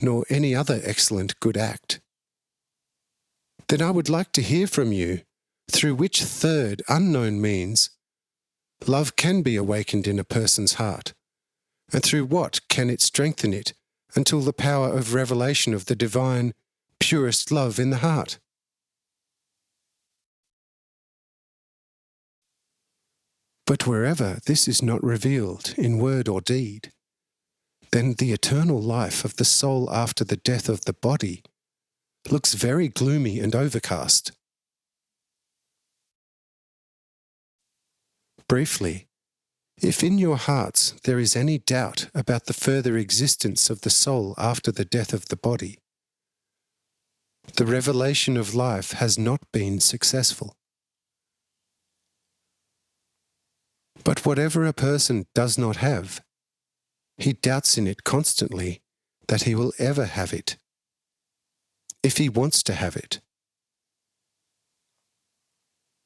nor any other excellent good act, then I would like to hear from you through which third unknown means love can be awakened in a person's heart, and through what can it strengthen it until the power of revelation of the divine, purest love in the heart. But wherever this is not revealed in word or deed, then the eternal life of the soul after the death of the body looks very gloomy and overcast. Briefly, if in your hearts there is any doubt about the further existence of the soul after the death of the body, the revelation of life has not been successful. But whatever a person does not have, he doubts in it constantly that he will ever have it, if he wants to have it.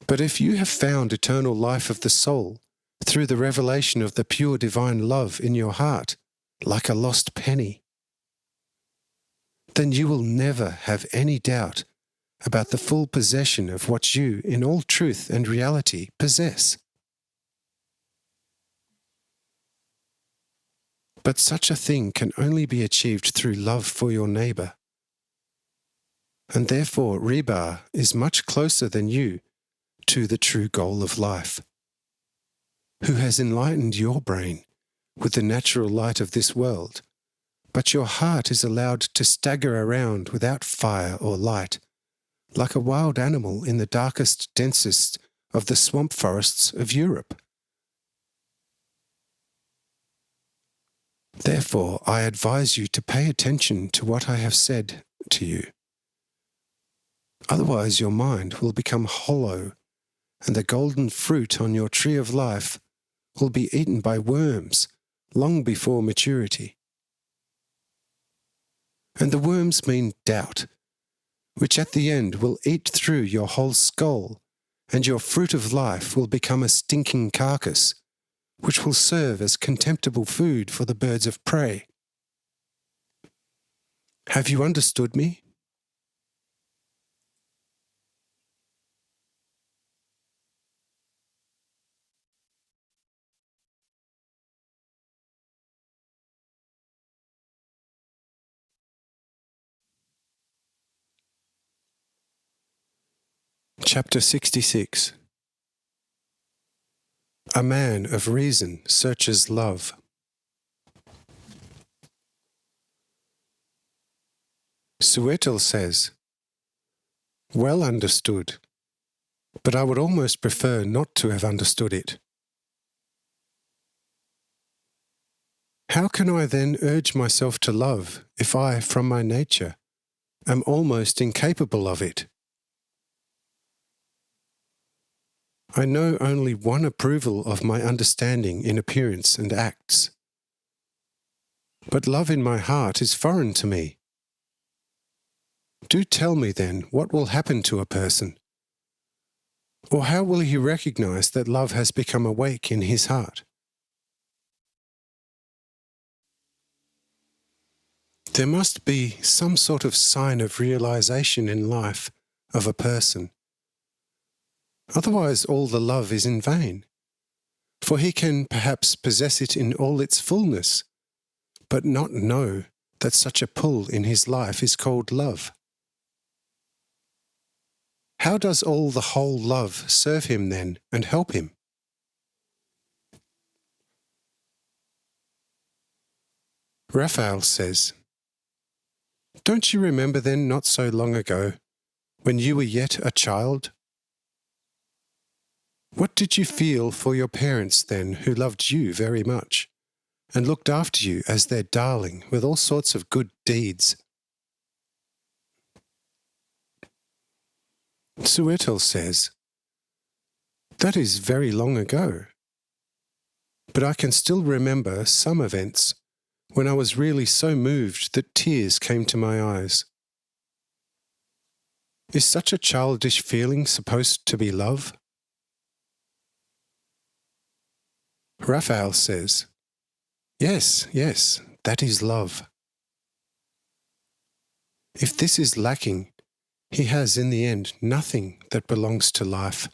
But if you have found eternal life of the soul through the revelation of the pure divine love in your heart, like a lost penny, then you will never have any doubt about the full possession of what you, in all truth and reality, possess. But such a thing can only be achieved through love for your neighbour. and therefore rebar is much closer than you to the true goal of life. Who has enlightened your brain with the natural light of this world, but your heart is allowed to stagger around without fire or light, like a wild animal in the darkest, densest of the swamp forests of Europe. Therefore, I advise you to pay attention to what I have said to you. Otherwise, your mind will become hollow, and the golden fruit on your tree of life will be eaten by worms long before maturity. And the worms mean doubt, which at the end will eat through your whole skull, and your fruit of life will become a stinking carcass, which will serve as contemptible food for the birds of prey. Have you understood me? Chapter 66. A man of reason searches love. Suetel says, "Well understood, but I would almost prefer not to have understood it. How can I then urge myself to love if I, from my nature, am almost incapable of it? I know only one approval of my understanding in appearance and acts. But love in my heart is foreign to me. Do tell me then what will happen to a person, or how will he recognize that love has become awake in his heart? There must be some sort of sign of realization in life of a person. Otherwise all the love is in vain, for he can perhaps possess it in all its fullness, but not know that such a pull in his life is called love. How does all the whole love serve him then and help him? Raphael says, "Don't you remember then not so long ago, when you were yet a child? What did you feel for your parents then who loved you very much, and looked after you as their darling with all sorts of good deeds?" Suetel says, "That is very long ago, but I can still remember some events when I was really so moved that tears came to my eyes. Is such a childish feeling supposed to be love?" Raphael says, yes, that is love. If this is lacking, he has in the end nothing that belongs to life,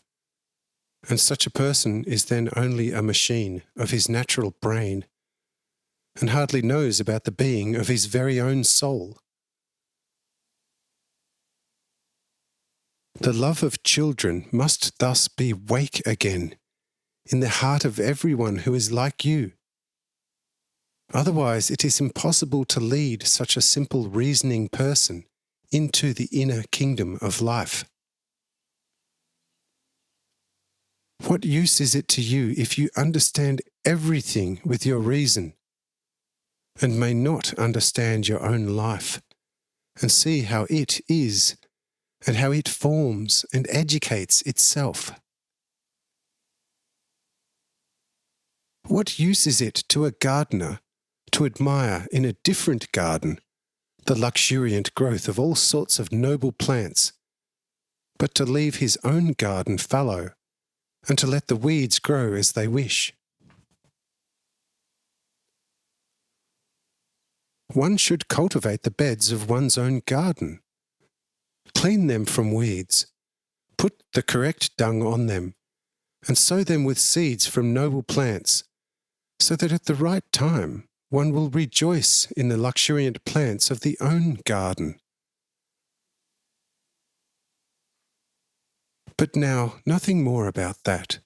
and such a person is then only a machine of his natural brain, and hardly knows about the being of his very own soul. The love of children must thus be wake again in the heart of everyone who is like you. Otherwise it is impossible to lead such a simple reasoning person into the inner kingdom of life. What use is it to you if you understand everything with your reason, and may not understand your own life, and see how it is, and how it forms and educates itself? What use is it to a gardener to admire in a different garden the luxuriant growth of all sorts of noble plants, but to leave his own garden fallow, and to let the weeds grow as they wish? One should cultivate the beds of one's own garden, clean them from weeds, put the correct dung on them, and sow them with seeds from noble plants, so that at the right time one will rejoice in the luxuriant plants of the own garden. But now nothing more about that,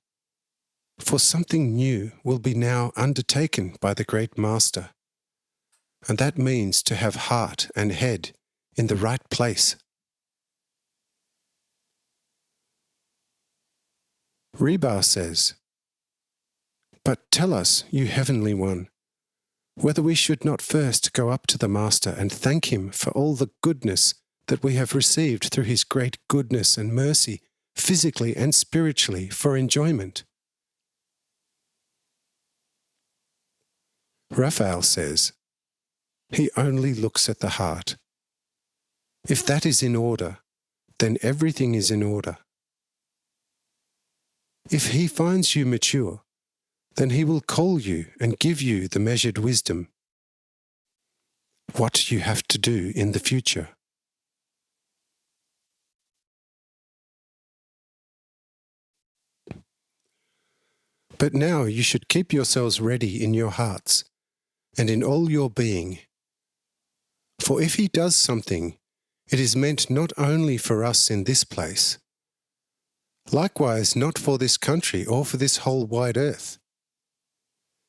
for something new will be now undertaken by the great Master, and that means to have heart and head in the right place. Rebar says, "But tell us, you Heavenly One, whether we should not first go up to the Master and thank him for all the goodness that we have received through his great goodness and mercy, physically and spiritually, for enjoyment." Raphael says, "He only looks at the heart. If that is in order, then everything is in order. If he finds you mature, then he will call you and give you the measured wisdom, what you have to do in the future." But now you should keep yourselves ready in your hearts and in all your being. For if he does something, it is meant not only for us in this place, likewise not for this country or for this whole wide earth.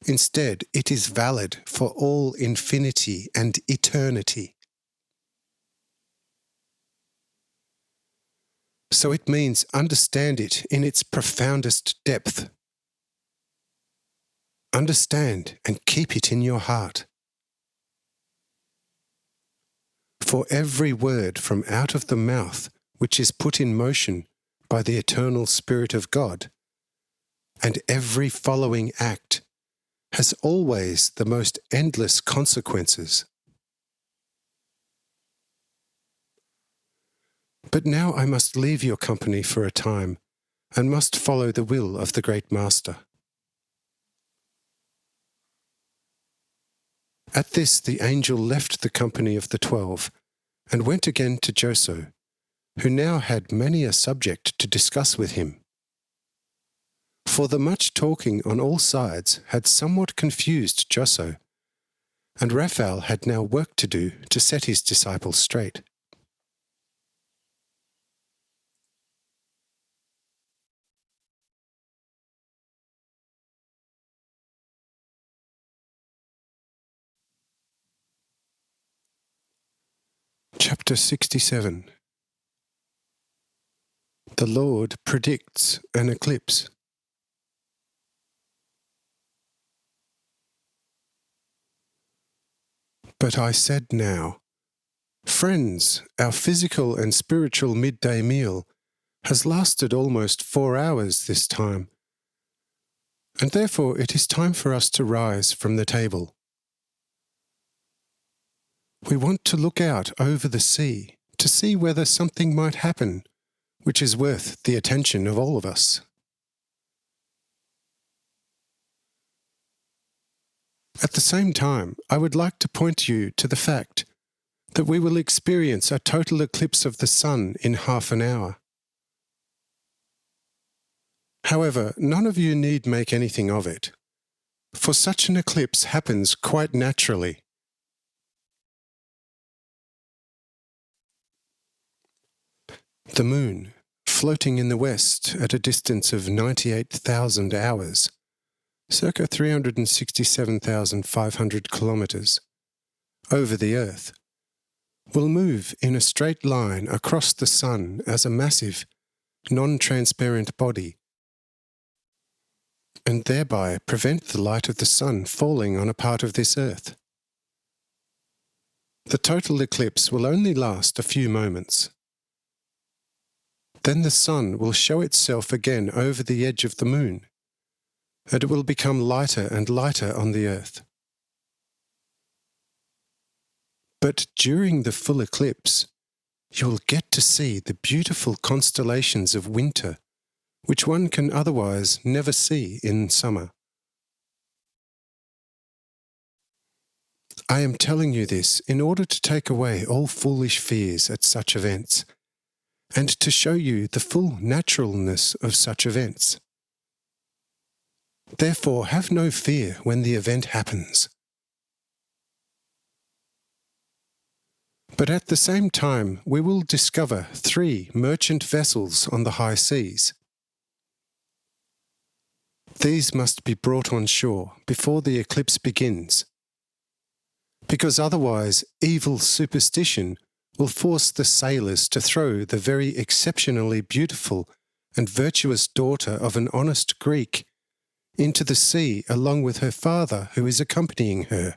Instead, it is valid for all infinity and eternity. So it means understand it in its profoundest depth. Understand and keep it in your heart. For every word from out of the mouth which is put in motion by the eternal Spirit of God, and every following act has always the most endless consequences. But now I must leave your company for a time, and must follow the will of the great Master. At this the angel left the company of the 12, and went again to Joso, who now had many a subject to discuss with him. For the much talking on all sides had somewhat confused Joso, and Raphael had now work to do to set his disciples straight. Chapter 67. The Lord predicts an eclipse. But I said now, "Friends, our physical and spiritual midday meal has lasted almost 4 hours this time, and therefore it is time for us to rise from the table. We want to look out over the sea to see whether something might happen which is worth the attention of all of us." At the same time, I would like to point you to the fact that we will experience a total eclipse of the sun in half an hour. However, none of you need make anything of it, for such an eclipse happens quite naturally. The moon, floating in the west at a distance of 98,000 hours, circa 367,500 kilometers, over the Earth, will move in a straight line across the sun as a massive, non-transparent body, and thereby prevent the light of the sun falling on a part of this Earth. The total eclipse will only last a few moments. Then the sun will show itself again over the edge of the moon, and it will become lighter and lighter on the Earth. But during the full eclipse, you will get to see the beautiful constellations of winter, which one can otherwise never see in summer. I am telling you this in order to take away all foolish fears at such events, and to show you the full naturalness of such events. Therefore, have no fear when the event happens. But at the same time, we will discover 3 merchant vessels on the high seas. These must be brought on shore before the eclipse begins, because otherwise evil superstition will force the sailors to throw the very exceptionally beautiful and virtuous daughter of an honest Greek into the sea along with her father who is accompanying her.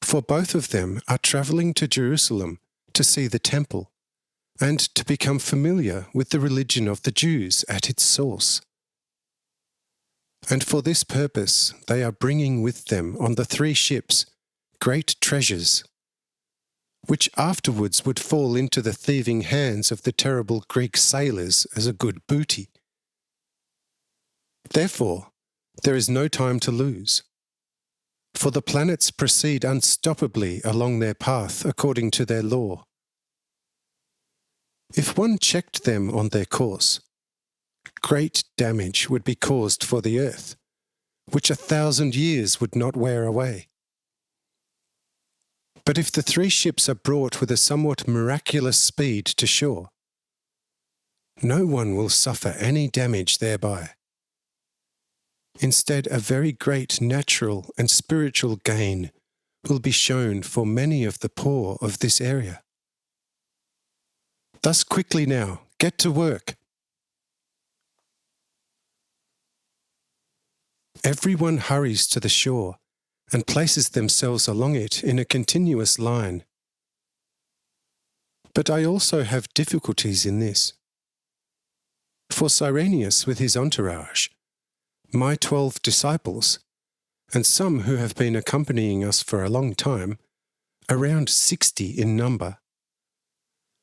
For both of them are travelling to Jerusalem to see the temple and to become familiar with the religion of the Jews at its source. And for this purpose they are bringing with them on the 3 ships great treasures, which afterwards would fall into the thieving hands of the terrible Greek sailors as a good booty. Therefore, there is no time to lose, for the planets proceed unstoppably along their path according to their law. If one checked them on their course, great damage would be caused for the earth, which 1,000 years would not wear away. But if the 3 ships are brought with a somewhat miraculous speed to shore, no one will suffer any damage thereby. Instead, a very great natural and spiritual gain will be shown for many of the poor of this area. Thus quickly now, get to work. Everyone hurries to the shore and places themselves along it in a continuous line. But I also have difficulties in this. For Cyrenius with his entourage, my 12 disciples, and some who have been accompanying us for a long time, around 60 in number,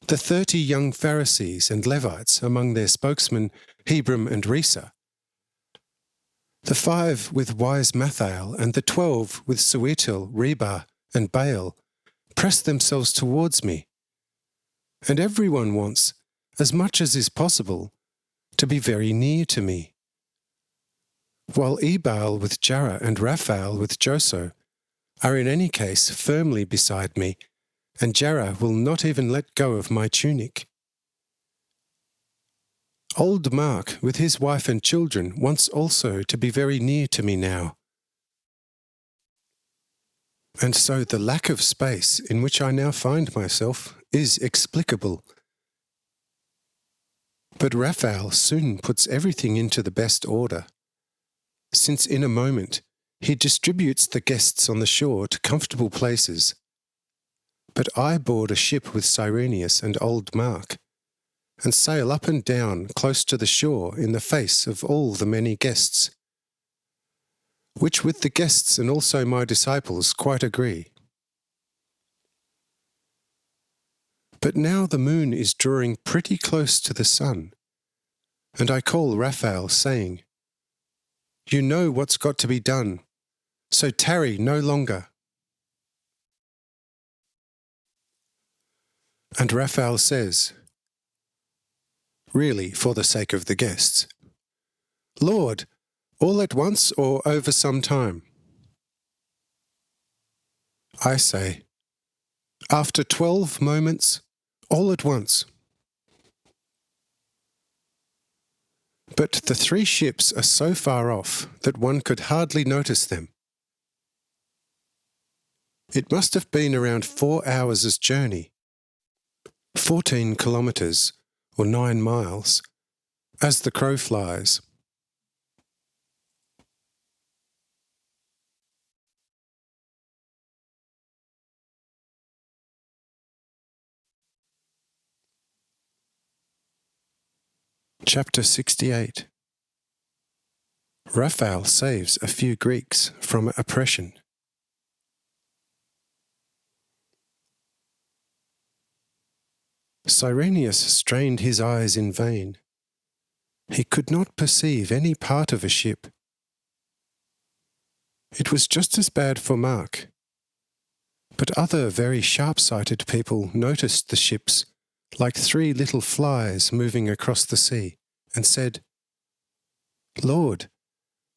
the 30 young Pharisees and Levites among their spokesmen Hebron and Risa, the 5 with wise Mathael and the 12 with Suetil, Reba and Baal press themselves towards me, and everyone wants, as much as is possible, to be very near to me, while Ebal with Jarrah and Raphael with Joso are in any case firmly beside me, and Jarrah will not even let go of my tunic. Old Mark, with his wife and children, wants also to be very near to me now. And so the lack of space in which I now find myself is explicable. But Raphael soon puts everything into the best order, since in a moment he distributes the guests on the shore to comfortable places. But I board a ship with Cyrenius and old Mark, and sail up and down close to the shore in the face of all the many guests, which with the guests and also my disciples quite agree. But now the moon is drawing pretty close to the sun, and I call Raphael, saying, "You know what's got to be done, so tarry no longer." And Raphael says, really for the sake of the guests, "Lord, all at once or over some time?" I say, "After 12 moments, all at once." But the 3 ships are so far off that one could hardly notice them. It must have been around 4 hours' journey, 14 kilometres or 9 miles, as the crow flies. Chapter 68. Raphael saves a few Greeks from oppression. Cyrenius strained his eyes in vain. He could not perceive any part of a ship. It was just as bad for Mark. But other very sharp-sighted people noticed the ships like 3 little flies moving across the sea, and said, "Lord,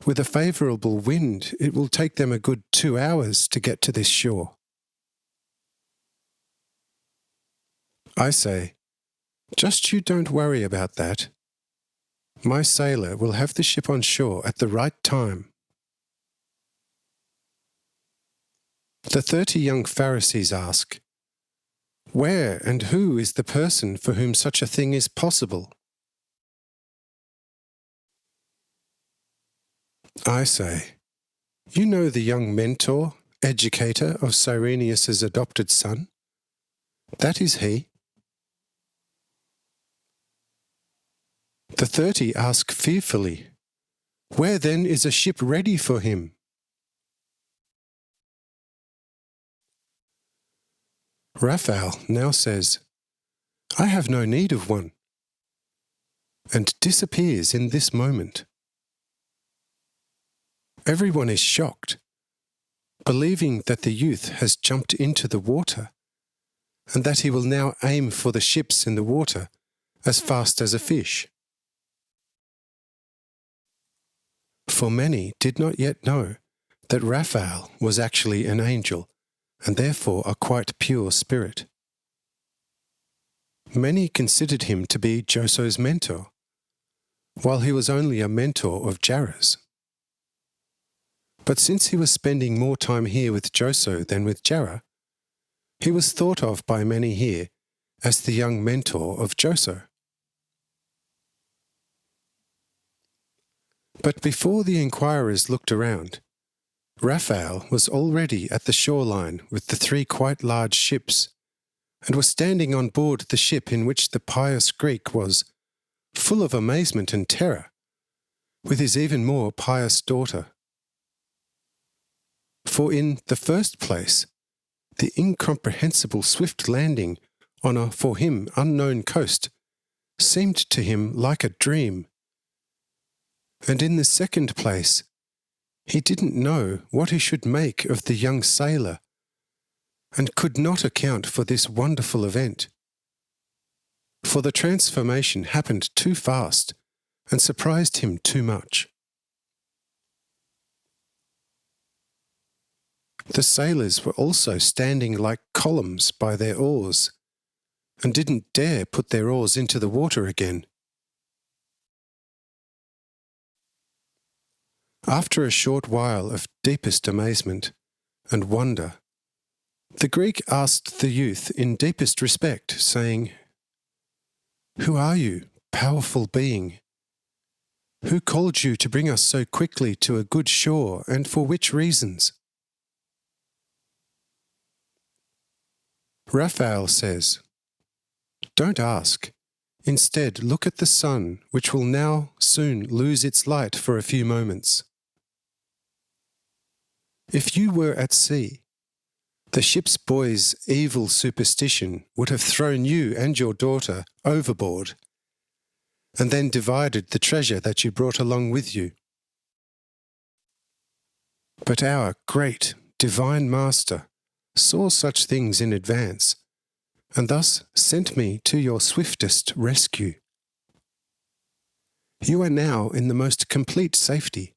With a favourable wind, it will take them a good 2 hours to get to this shore. I say, just you don't worry about that. My sailor will have the ship on shore at the right time. The 30 young Pharisees ask, where and who is the person for whom such a thing is possible? I say, you know the young mentor, educator of Cyrenius's adopted son? That is he. The 30 ask fearfully, where then is a ship ready for him? Raphael now says, I have no need of one, and disappears in this moment. Everyone is shocked, believing that the youth has jumped into the water, and that he will now aim for the ships in the water as fast as a fish. For many did not yet know that Raphael was actually an angel, and therefore a quite pure spirit. Many considered him to be Joso's mentor, while he was only a mentor of Jarrah's. But since he was spending more time here with Joso than with Jarrah, he was thought of by many here as the young mentor of Joso. But before the inquirers looked around, Raphael was already at the shoreline with the 3 quite large ships, and was standing on board the ship in which the pious Greek was, full of amazement and terror, with his even more pious daughter. For in the first place, the incomprehensible swift landing on a for him unknown coast seemed to him like a dream. And in the second place, he didn't know what he should make of the young sailor, and could not account for this wonderful event. For the transformation happened too fast, and surprised him too much. The sailors were also standing like columns by their oars, and didn't dare put their oars into the water again. After a short while of deepest amazement and wonder, the Greek asked the youth in deepest respect, saying, Who are you, powerful being? Who called you to bring us so quickly to a good shore, and for which reasons? Raphael says, Don't ask. Instead, look at the sun, which will now soon lose its light for a few moments. If you were at sea, the ship's boy's evil superstition would have thrown you and your daughter overboard, and then divided the treasure that you brought along with you. But our great, divine Master saw such things in advance, and thus sent me to your swiftest rescue. You are now in the most complete safety,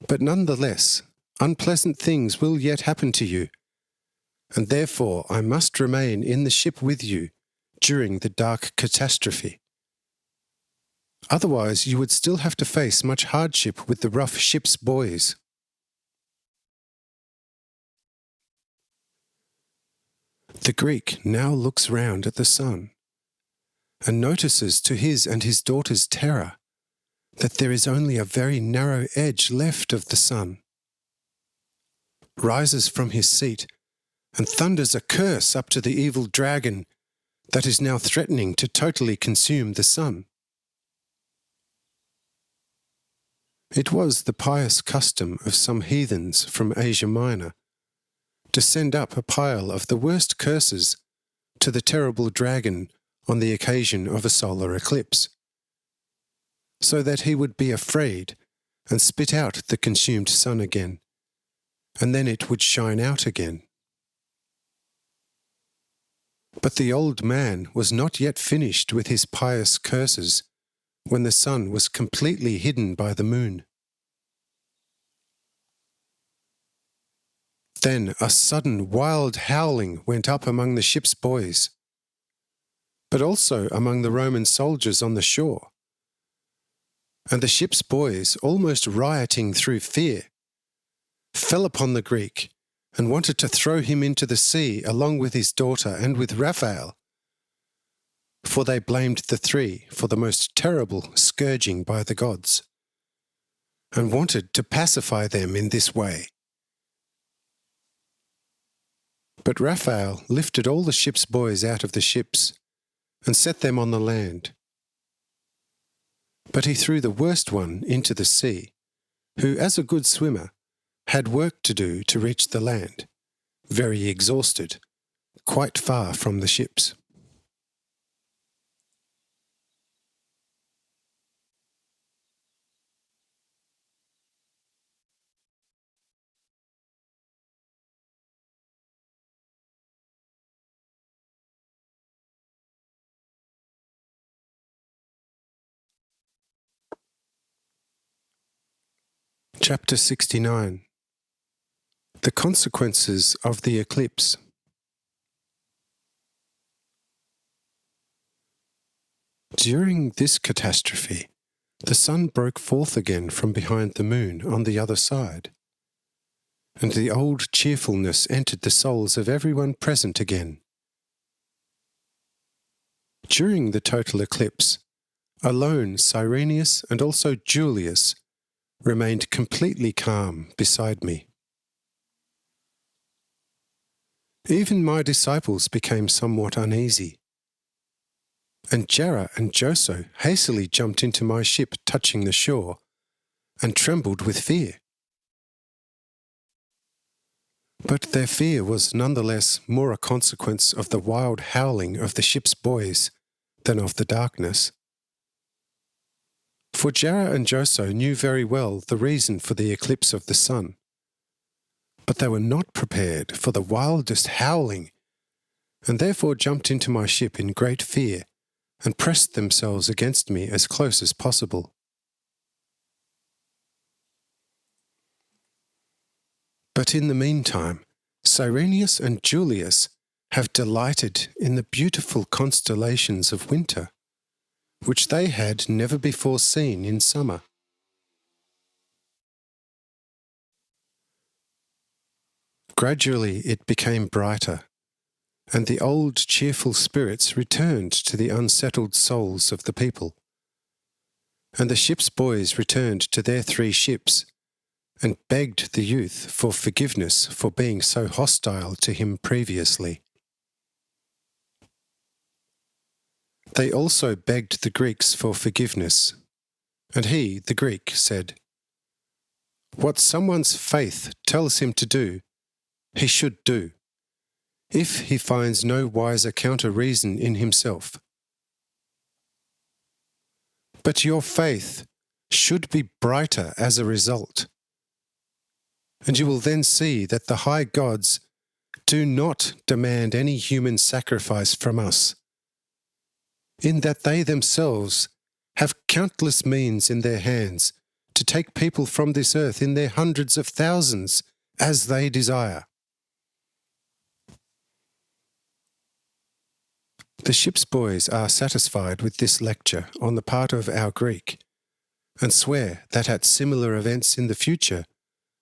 but nonetheless, unpleasant things will yet happen to you, and therefore I must remain in the ship with you during the dark catastrophe. Otherwise, you would still have to face much hardship with the rough ship's boys. The Greek now looks round at the sun, and notices to his and his daughter's terror that there is only a very narrow edge left of the sun, rises from his seat, and thunders a curse up to the evil dragon that is now threatening to totally consume the sun. It was the pious custom of some heathens from Asia Minor to send up a pile of the worst curses to the terrible dragon on the occasion of a solar eclipse, so that he would be afraid and spit out the consumed sun again, and then it would shine out again. But the old man was not yet finished with his pious curses when the sun was completely hidden by the moon. Then a sudden wild howling went up among the ship's boys, but also among the Roman soldiers on the shore. And the ship's boys, almost rioting through fear, fell upon the Greek and wanted to throw him into the sea along with his daughter and with Raphael, for they blamed the three for the most terrible scourging by the gods, and wanted to pacify them in this way. But Raphael lifted all the ship's boys out of the ships and set them on the land. But he threw the worst one into the sea, who, as a good swimmer, had work to do to reach the land, very exhausted, quite far from the ships. Chapter 69. The consequences of the eclipse. During this catastrophe, the sun broke forth again from behind the moon on the other side, and the old cheerfulness entered the souls of everyone present again. During the total eclipse, alone Cyrenius and also Julius remained completely calm beside me. Even my disciples became somewhat uneasy, and Jarrah and Joso hastily jumped into my ship touching the shore, and trembled with fear. But their fear was nonetheless more a consequence of the wild howling of the ship's boys than of the darkness. For Jarrah and Joso knew very well the reason for the eclipse of the sun, but they were not prepared for the wildest howling, and therefore jumped into my ship in great fear and pressed themselves against me as close as possible. But in the meantime, Cyrenius and Julius have delighted in the beautiful constellations of winter, which they had never before seen in summer. Gradually it became brighter, and the old cheerful spirits returned to the unsettled souls of the people. And the ship's boys returned to their 3 ships, and begged the youth for forgiveness for being so hostile to him previously. They also begged the Greeks for forgiveness, and he, the Greek, said, "What someone's faith tells him to do, he should do, if he finds no wiser counter-reason in himself. But your faith should be brighter as a result, and you will then see that the high gods do not demand any human sacrifice from us, in that they themselves have countless means in their hands to take people from this earth in their hundreds of thousands as they desire." The ship's boys are satisfied with this lecture on the part of our Greek, and swear that at similar events in the future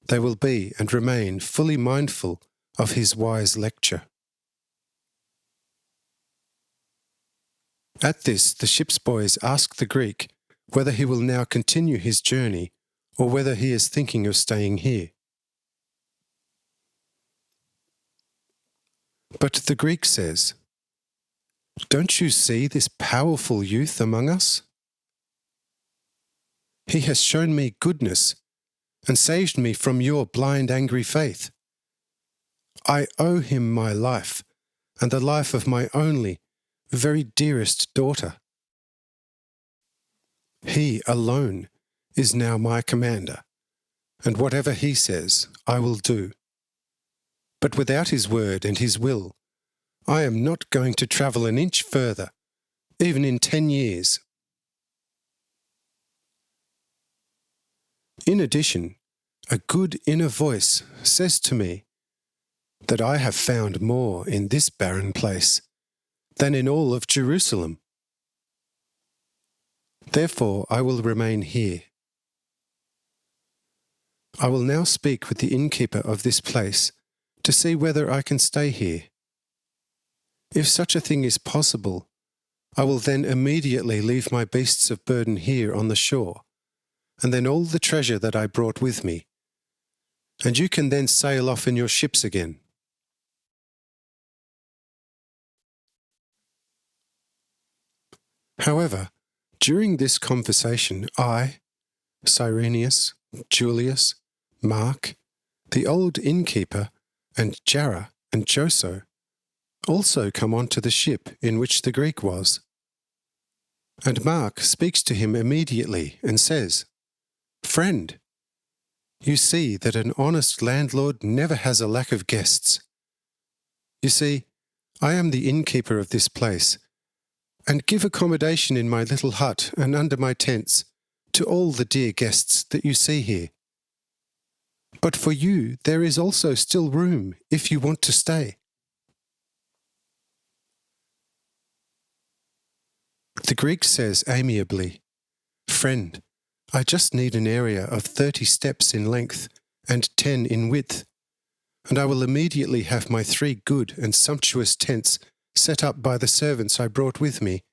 they will be and remain fully mindful of his wise lecture. At this, the ship's boys ask the Greek whether he will now continue his journey or whether he is thinking of staying here. But the Greek says, "Don't you see this powerful youth among us? He has shown me goodness and saved me from your blind, angry faith. I owe him my life and the life of my only, very dearest daughter. He alone is now my commander, and whatever he says, I will do. But without his word and his will, I am not going to travel an inch further, even in 10 years. In addition, a good inner voice says to me that I have found more in this barren place than in all of Jerusalem. Therefore I will remain here. I will now speak with the innkeeper of this place to see whether I can stay here. If such a thing is possible, I will then immediately leave my beasts of burden here on the shore, and then all the treasure that I brought with me, and you can then sail off in your ships again. However, during this conversation, I, Cyrenius, Julius, Mark, the old innkeeper, and Jarrah and Joso also come onto the ship in which the Greek was. And Mark speaks to him immediately and says, "Friend, you see that an honest landlord never has a lack of guests. You see, I am the innkeeper of this place, and give accommodation in my little hut and under my tents to all the dear guests that you see here. But for you there is also still room if you want to stay." The Greek says amiably, "Friend, I just need an area of 30 steps in length and 10 in width, and I will immediately have my 3 good and sumptuous tents set up by the servants I brought with me,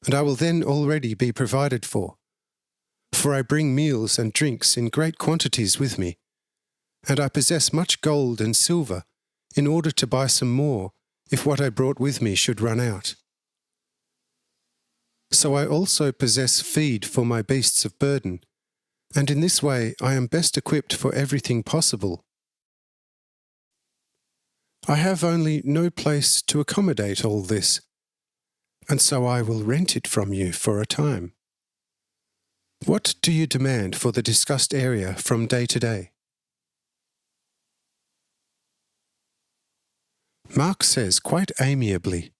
and I will then already be provided for I bring meals and drinks in great quantities with me, and I possess much gold and silver in order to buy some more if what I brought with me should run out. So I also possess feed for my beasts of burden, and in this way I am best equipped for everything possible. I have only no place to accommodate all this, and so I will rent it from you for a time. What do you demand for the discussed area from day to day?" Mark says quite amiably,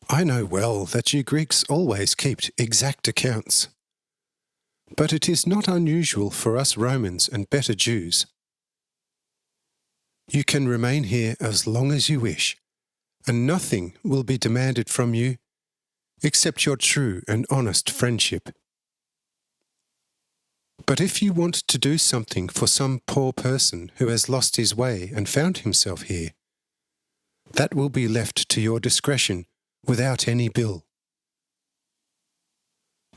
"I know well that you Greeks always keep exact accounts. But it is not unusual for us Romans and better Jews. You can remain here as long as you wish, and nothing will be demanded from you except your true and honest friendship. But if you want to do something for some poor person who has lost his way and found himself here, that will be left to your discretion without any bill.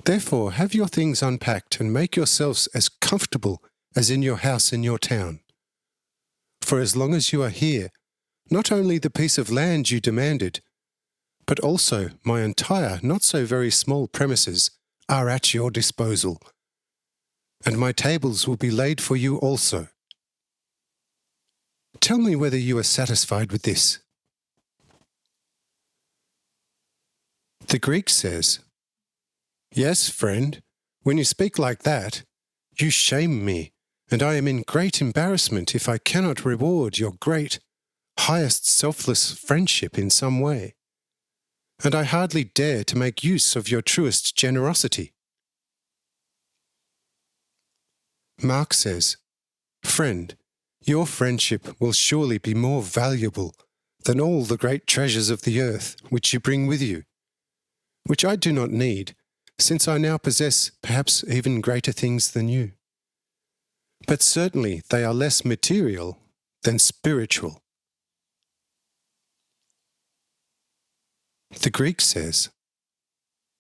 Therefore, have your things unpacked and make yourselves as comfortable as in your house in your town. For as long as you are here, not only the piece of land you demanded, but also my entire not so very small premises are at your disposal, and my tables will be laid for you also. Tell me whether you are satisfied with this." The Greek says, "Yes, friend, when you speak like that, you shame me, and I am in great embarrassment if I cannot reward your great, highest selfless friendship in some way, and I hardly dare to make use of your truest generosity." Mark says, "Friend, your friendship will surely be more valuable than all the great treasures of the earth which you bring with you, which I do not need, since I now possess perhaps even greater things than you. But certainly they are less material than spiritual." The Greek says,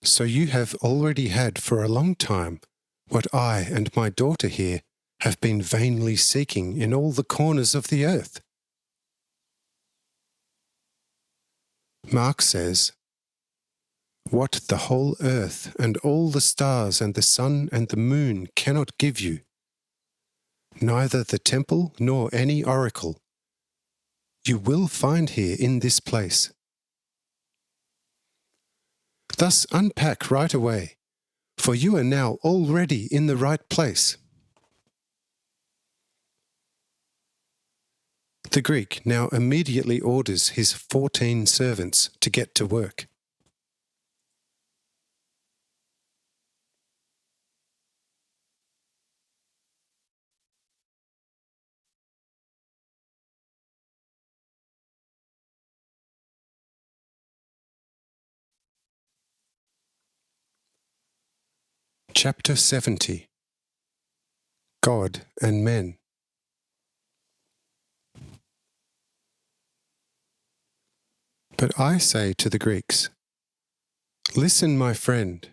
"So you have already had for a long time what I and my daughter here have been vainly seeking in all the corners of the earth." Mark says, "What the whole earth and all the stars and the sun and the moon cannot give you, neither the temple nor any oracle, you will find here in this place. Thus unpack right away, for you are now already in the right place." The Greek now immediately orders his 14 servants to get to work. Chapter 70. God and Men. But I say to the Greeks, listen, my friend.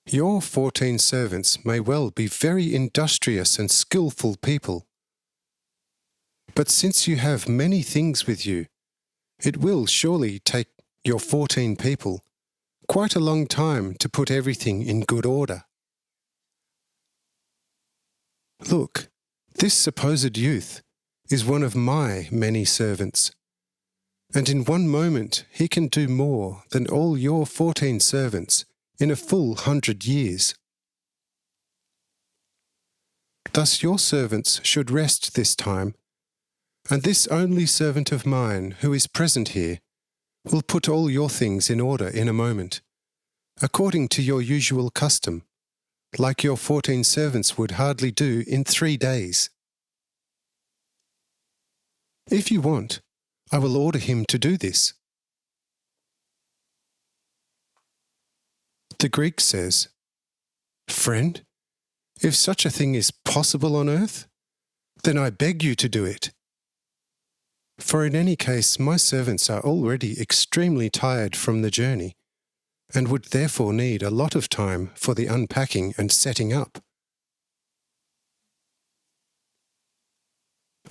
Your 14 servants may well be very industrious and skillful people. But since you have many things with you, it will surely take your 14 people quite a long time to put everything in good order. Look, this supposed youth is one of my many servants, and in one moment he can do more than all your 14 servants in a full 100 years. Thus your servants should rest this time, and this only servant of mine who is present here will put all your things in order in a moment, according to your usual custom, like your 14 servants would hardly do in 3 days. If you want, I will order him to do this. The Greek says, friend, if such a thing is possible on earth, then I beg you to do it. For in any case, my servants are already extremely tired from the journey, and would therefore need a lot of time for the unpacking and setting up.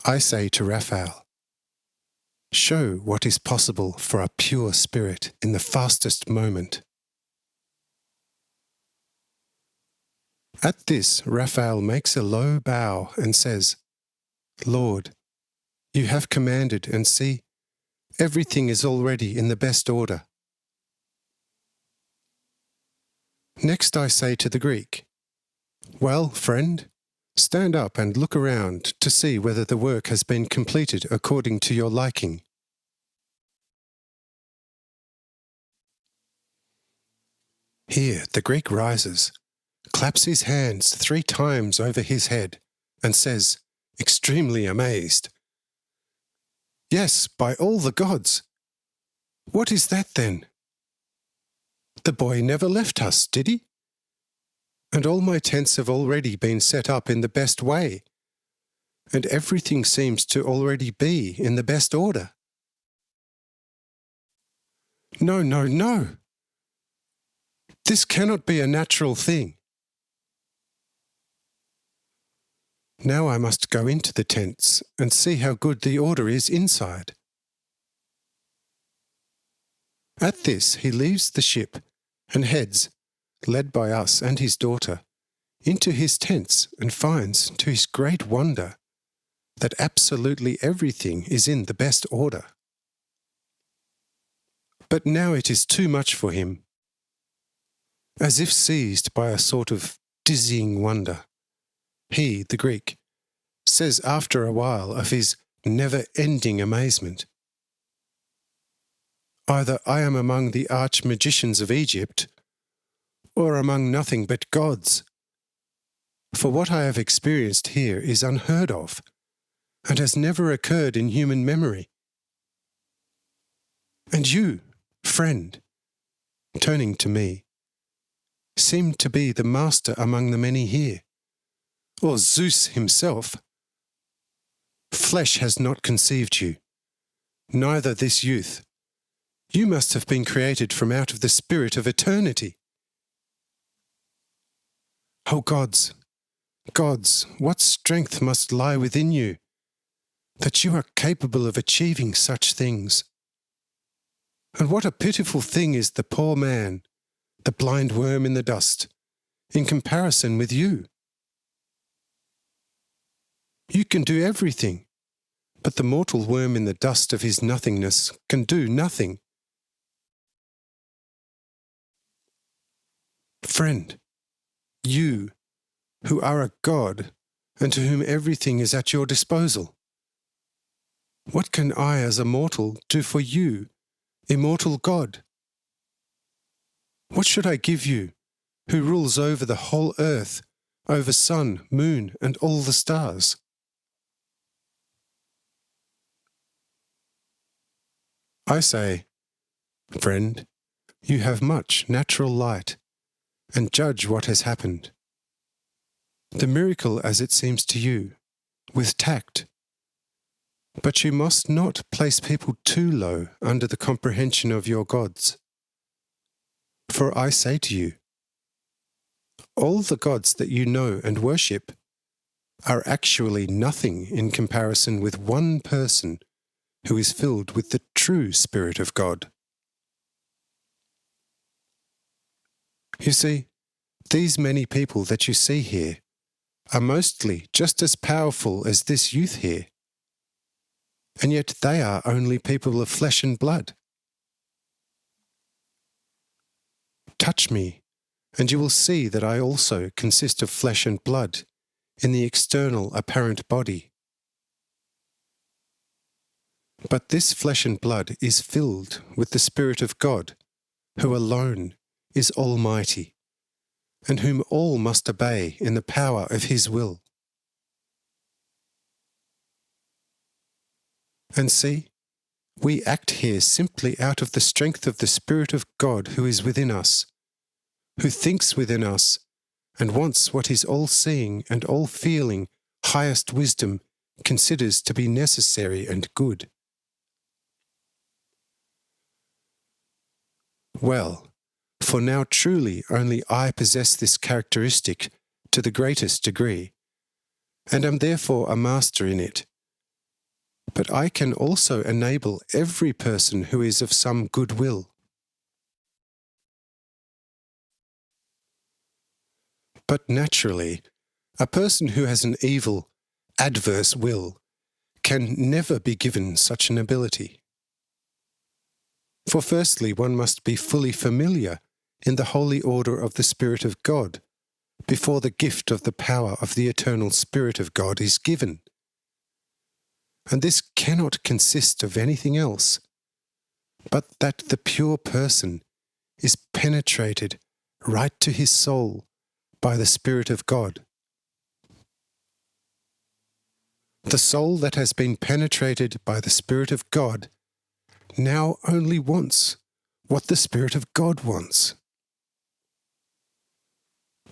I say to Raphael, show what is possible for a pure spirit in the fastest moment. At this, Raphael makes a low bow and says, Lord, you have commanded, and see, everything is already in the best order. Next I say to the Greek, well, friend, stand up and look around to see whether the work has been completed according to your liking. Here the Greek rises, claps his hands 3 times over his head, and says, extremely amazed, yes, by all the gods! What is that then? The boy never left us, did he? And all my tents have already been set up in the best way, and everything seems to already be in the best order. No, no, no! This cannot be a natural thing. Now I must go into the tents and see how good the order is inside. At this he leaves the ship and heads, led by us and his daughter, into his tents and finds, to his great wonder, that absolutely everything is in the best order. But now it is too much for him. As if seized by a sort of dizzying wonder, he, the Greek, says after a while of his never-ending amazement, either I am among the arch-magicians of Egypt, or among nothing but gods. For what I have experienced here is unheard of, and has never occurred in human memory. And you, friend, turning to me, seem to be the master among the many here, or Zeus himself. Flesh has not conceived you, neither this youth. You must have been created from out of the spirit of eternity. O gods, gods, what strength must lie within you, that you are capable of achieving such things? And what a pitiful thing is the poor man, the blind worm in the dust, in comparison with you. You can do everything, but the mortal worm in the dust of his nothingness can do nothing. Friend, you, who are a god, and to whom everything is at your disposal, what can I as a mortal do for you, immortal God? What should I give you, who rules over the whole earth, over sun, moon, and all the stars? I say, friend, you have much natural light, and judge what has happened. The miracle as it seems to you, with tact. But you must not place people too low under the comprehension of your gods. For I say to you, all the gods that you know and worship are actually nothing in comparison with one person who is filled with the true Spirit of God. You see, these many people that you see here are mostly just as powerful as this youth here, and yet they are only people of flesh and blood. Touch me, and you will see that I also consist of flesh and blood in the external apparent body. But this flesh and blood is filled with the Spirit of God, who alone is almighty, and whom all must obey in the power of his will. And see, we act here simply out of the strength of the Spirit of God who is within us, who thinks within us, and wants what his all-seeing and all-feeling highest wisdom considers to be necessary and good. Well, for now truly only I possess this characteristic to the greatest degree, and am therefore a master in it. But I can also enable every person who is of some good will. But naturally, a person who has an evil, adverse will can never be given such an ability. For firstly, one must be fully familiar in the holy order of the Spirit of God before the gift of the power of the eternal Spirit of God is given. And this cannot consist of anything else, but that the pure person is penetrated right to his soul by the Spirit of God. The soul that has been penetrated by the Spirit of God now only wants what the Spirit of God wants.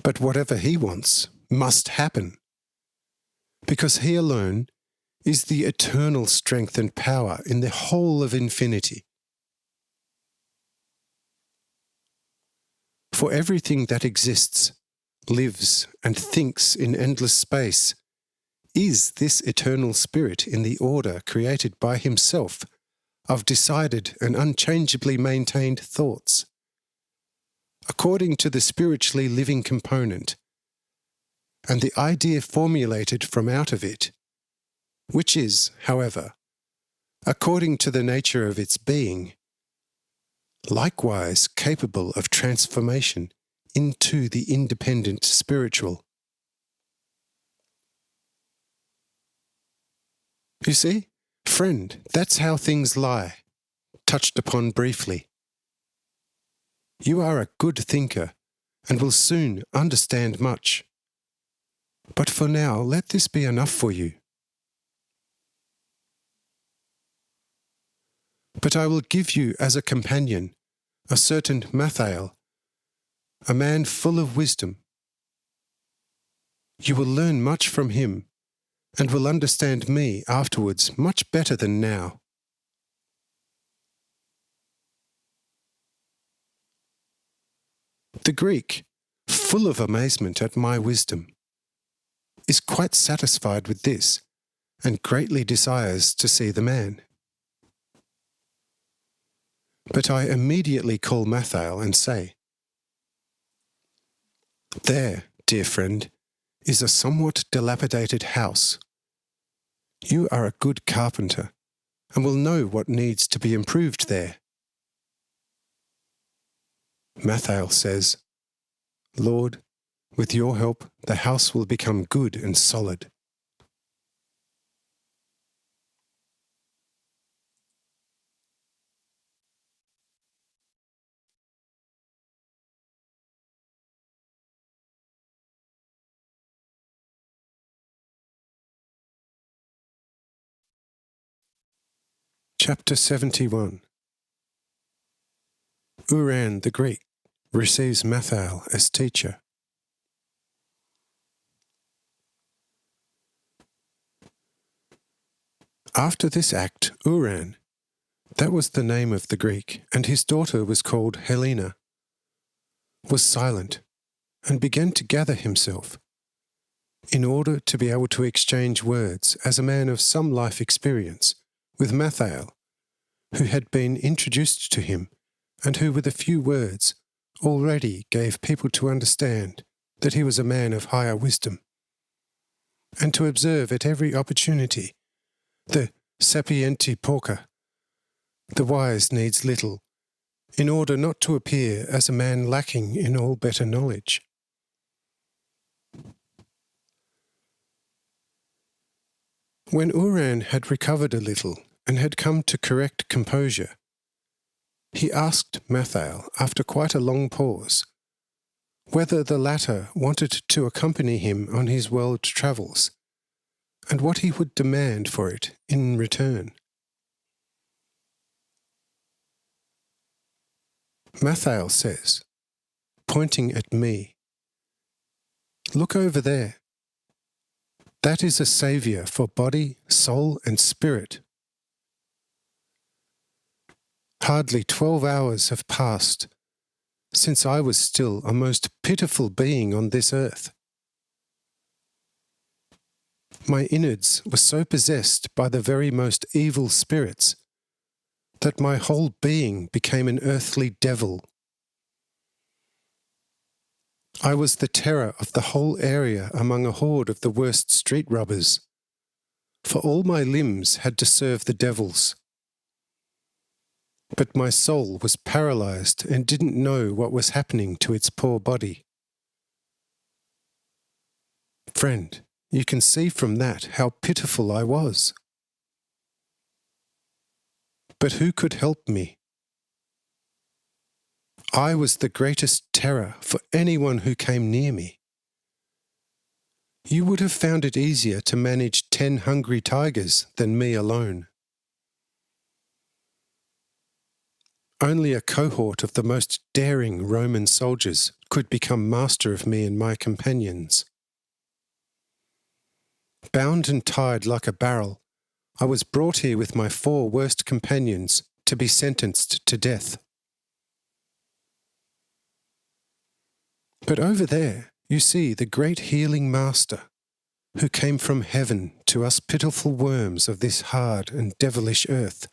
But whatever he wants must happen, because he alone is the eternal strength and power in the whole of infinity. For everything that exists, lives, and thinks in endless space is this eternal Spirit in the order created by himself of decided and unchangeably maintained thoughts, according to the spiritually living component, and the idea formulated from out of it, which is, however, according to the nature of its being, likewise capable of transformation into the independent spiritual. You see, friend, that's how things lie, touched upon briefly. You are a good thinker and will soon understand much. But for now, let this be enough for you. But I will give you as a companion a certain Mathael, a man full of wisdom. You will learn much from him, and will understand me afterwards much better than now. The Greek, full of amazement at my wisdom, is quite satisfied with this, and greatly desires to see the man. But I immediately call Mathael and say, "There, dear friend, is a somewhat dilapidated house. You are a good carpenter, and will know what needs to be improved there." Mathael says, "Lord, with your help, the house will become good and solid." Chapter 71. Uran the Greek receives Mathael as teacher. After this act, Uran, that was the name of the Greek, and his daughter was called Helena, was silent and began to gather himself in order to be able to exchange words as a man of some life experience with Mathael, who had been introduced to him and who with a few words already gave people to understand that he was a man of higher wisdom, and to observe at every opportunity the sapienti poca, the wise needs little, in order not to appear as a man lacking in all better knowledge. When Uran had recovered a little and had come to correct composure, he asked Mathael, after quite a long pause, whether the latter wanted to accompany him on his world travels, and what he would demand for it in return. Mathael says, pointing at me, "Look over there. That is a saviour for body, soul, and spirit. Hardly 12 hours have passed since I was still a most pitiful being on this earth. My innards were so possessed by the very most evil spirits that my whole being became an earthly devil. I was the terror of the whole area among a horde of the worst street robbers, for all my limbs had to serve the devils. But my soul was paralyzed and didn't know what was happening to its poor body. Friend, you can see from that how pitiful I was. But who could help me? I was the greatest terror for anyone who came near me. You would have found it easier to manage 10 hungry tigers than me alone. Only a cohort of the most daring Roman soldiers could become master of me and my companions. Bound and tied like a barrel, I was brought here with my 4 worst companions to be sentenced to death. But over there, you see the great healing Master, who came from heaven to us pitiful worms of this hard and devilish earth,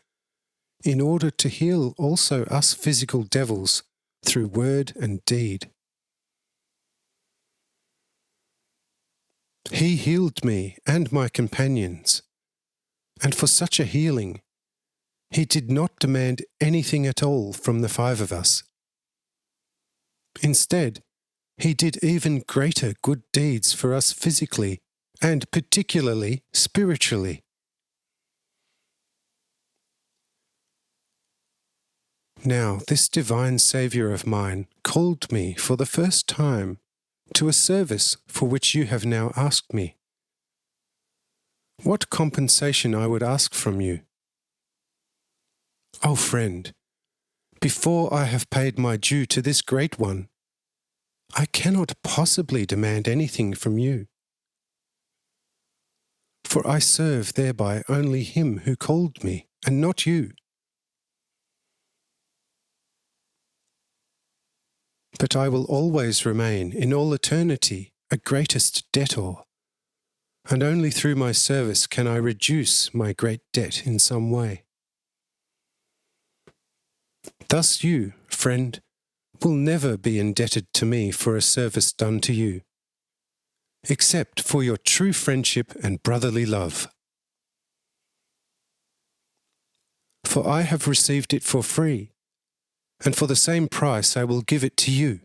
in order to heal also us physical devils through word and deed. He healed me and my companions, and for such a healing, he did not demand anything at all from the 5 of us. Instead, he did even greater good deeds for us physically and particularly spiritually. Now, this divine Saviour of mine called me for the first time to a service for which you have now asked me. What compensation I would ask from you? Oh, friend, before I have paid my due to this great one, I cannot possibly demand anything from you. For I serve thereby only him who called me, and not you. But I will always remain in all eternity a greatest debtor, and only through my service can I reduce my great debt in some way. Thus you, friend, will never be indebted to me for a service done to you, except for your true friendship and brotherly love. For I have received it for free, and for the same price I will give it to you.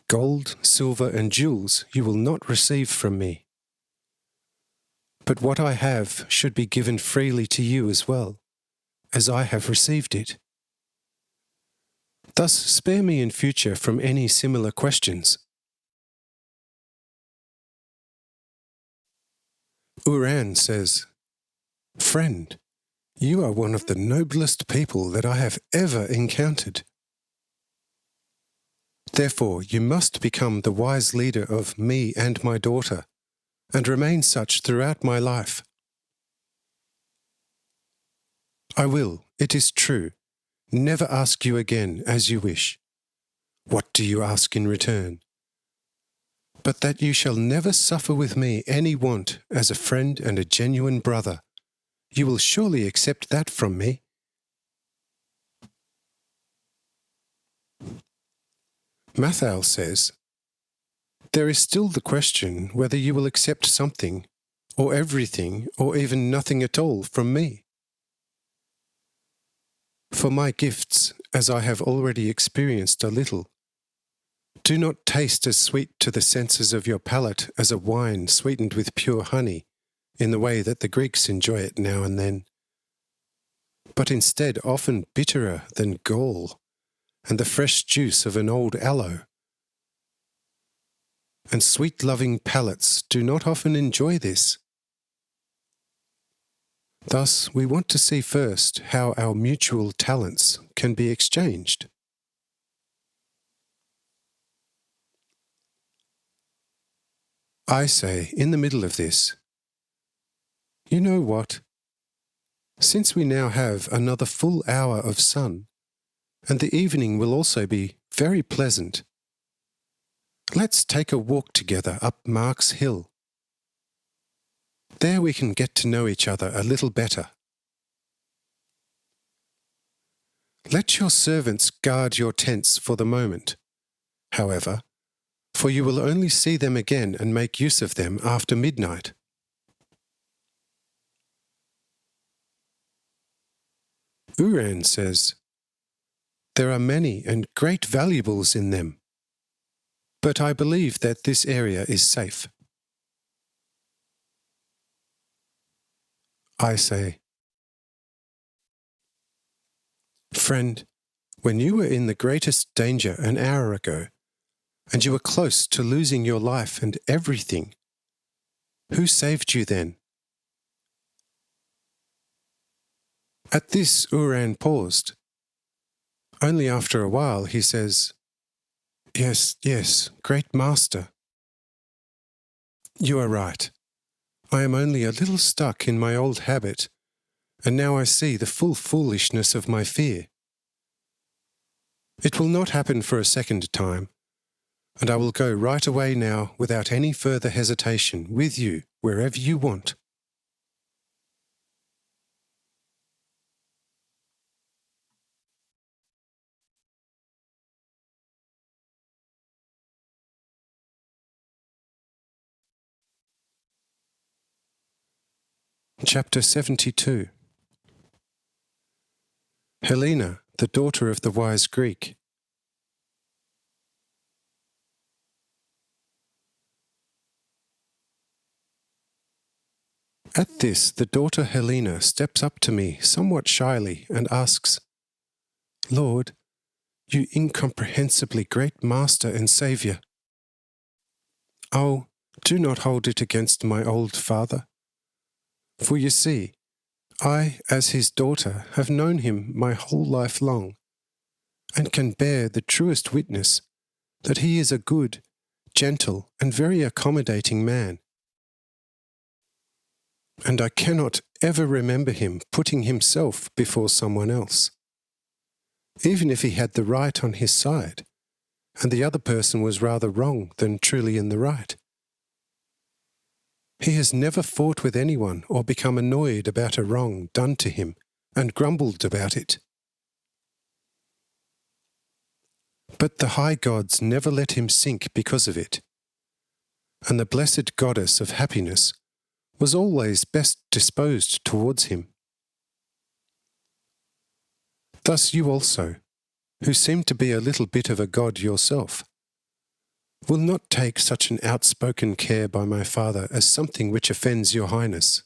Gold, silver, and jewels you will not receive from me. But what I have should be given freely to you as well, as I have received it. Thus spare me in future from any similar questions. Uran says, "Friend, you are one of the noblest people that I have ever encountered. Therefore, you must become the wise leader of me and my daughter, and remain such throughout my life. I will, it is true, never ask you again as you wish. What do you ask in return? But that you shall never suffer with me any want as a friend and a genuine brother. You will surely accept that from me. Mathal says, there is still the question whether you will accept something, or everything, or even nothing at all from me. For my gifts, as I have already experienced a little, do not taste as sweet to the senses of your palate as a wine sweetened with pure honey, in the way that the Greeks enjoy it now and then, but instead often bitterer than gall, and the fresh juice of an old aloe. And sweet-loving palates do not often enjoy this. Thus, we want to see first how our mutual talents can be exchanged. I say, in the middle of this, you know what? Since we now have another full hour of sun, and the evening will also be very pleasant, let's take a walk together up Mark's Hill. There we can get to know each other a little better. Let your servants guard your tents for the moment, however, for you will only see them again and make use of them after midnight. Uran says, there are many and great valuables in them, but I believe that this area is safe. I say, friend, when you were in the greatest danger an hour ago, and you were close to losing your life and everything, who saved you then? At this, Uran paused. Only after a while he says, yes, great master. You are right. I am only a little stuck in my old habit, and now I see the full foolishness of my fear. It will not happen for a second time, and I will go right away now without any further hesitation with you wherever you want. Chapter 72. Helena, the daughter of the wise Greek. At this, the daughter Helena steps up to me somewhat shyly and asks, Lord, you incomprehensibly great Master and Saviour, oh, do not hold it against my old father. For you see, I, as his daughter, have known him my whole life long, and can bear the truest witness that he is a good, gentle, and very accommodating man. And I cannot ever remember him putting himself before someone else, even if he had the right on his side, and the other person was rather wrong than truly in the right. He has never fought with anyone or become annoyed about a wrong done to him and grumbled about it. But the high gods never let him sink because of it, and the blessed goddess of happiness was always best disposed towards him. Thus you also, who seem to be a little bit of a god yourself, will not take such an outspoken care by my father as something which offends your highness.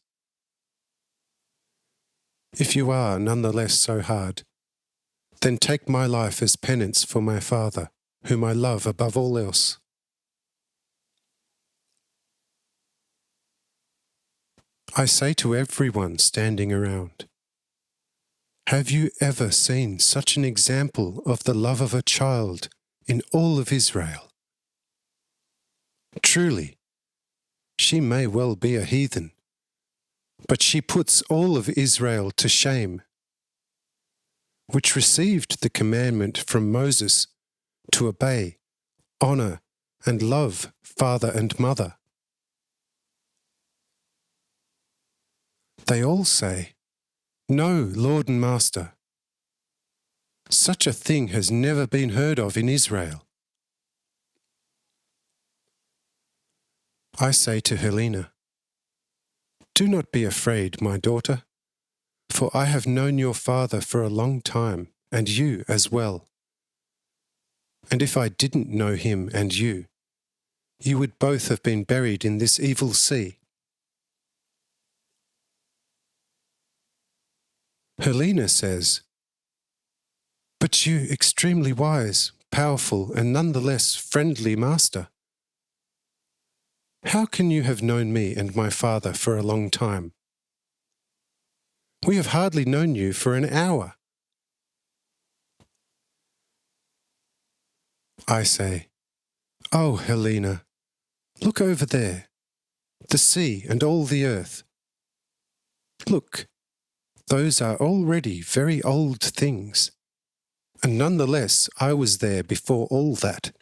If you are none the less so hard, then take my life as penance for my father, whom I love above all else. I say to everyone standing around, have you ever seen such an example of the love of a child in all of Israel. Truly, she may well be a heathen, but she puts all of Israel to shame, which received the commandment from Moses to obey, honor, and love father and mother. They all say, "No, Lord and Master. Such a thing has never been heard of in Israel." I say to Helena, "Do not be afraid, my daughter, for I have known your father for a long time, and you as well. And if I didn't know him and you would both have been buried in this evil sea." Helena says, "But you extremely wise, powerful, and nonetheless friendly master, how can you have known me and my father for a long time? We have hardly known you for an hour." I say, "Oh, Helena, look over there, the sea and all the earth. Look, those are already very old things, and nonetheless I was there before all that."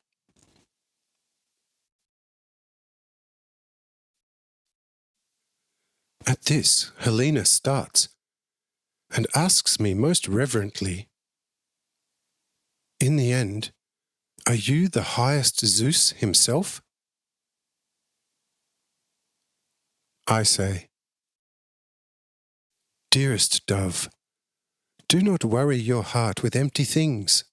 At this, Helena starts and asks me most reverently, "In the end, are you the highest Zeus himself?" I say, "Dearest dove, do not worry your heart with empty things.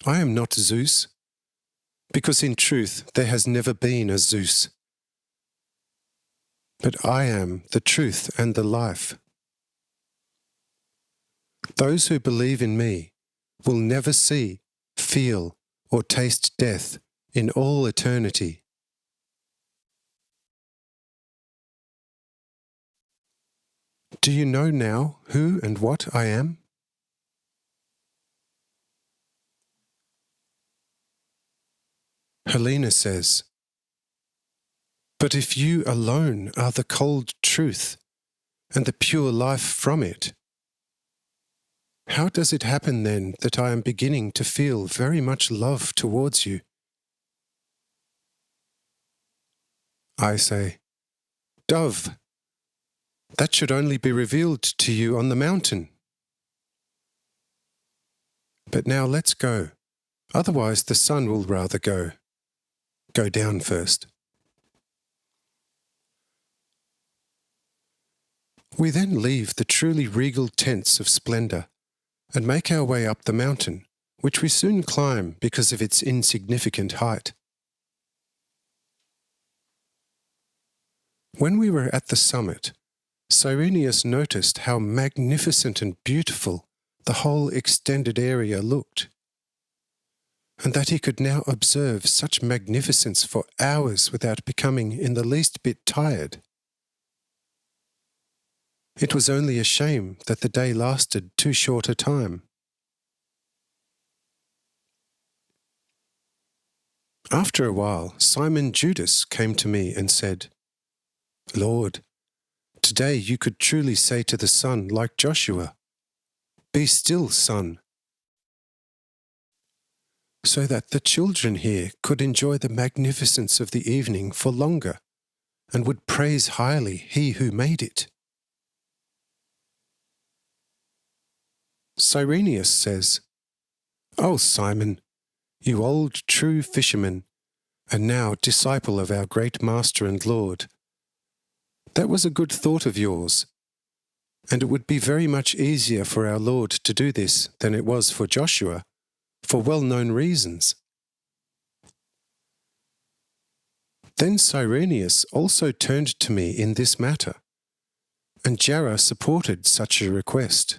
I am not Zeus, because in truth there has never been a Zeus. But I am the truth and the life. Those who believe in me will never see, feel, or taste death in all eternity." Do you know now who and what I am? Helena says, "But if you alone are the cold truth and the pure life from it, how does it happen then that I am beginning to feel very much love towards you?" I say, "Dove, that should only be revealed to you on the mountain. But now let's go, otherwise the sun will rather go down first." We then leave the truly regal tents of splendour and make our way up the mountain, which we soon climb because of its insignificant height. When we were at the summit, Cyrenius noticed how magnificent and beautiful the whole extended area looked, and that he could now observe such magnificence for hours without becoming in the least bit tired. It was only a shame that the day lasted too short a time. After a while, Simon Judas came to me and said, "Lord, today you could truly say to the sun like Joshua, 'Be still, sun,' so that the children here could enjoy the magnificence of the evening for longer and would praise highly He who made it." Cyrenius says, "Oh, Simon, you old true fisherman, and now disciple of our great Master and Lord, that was a good thought of yours, and it would be very much easier for our Lord to do this than it was for Joshua, for well-known reasons." Then Cyrenius also turned to me in this matter, and Jarrah supported such a request.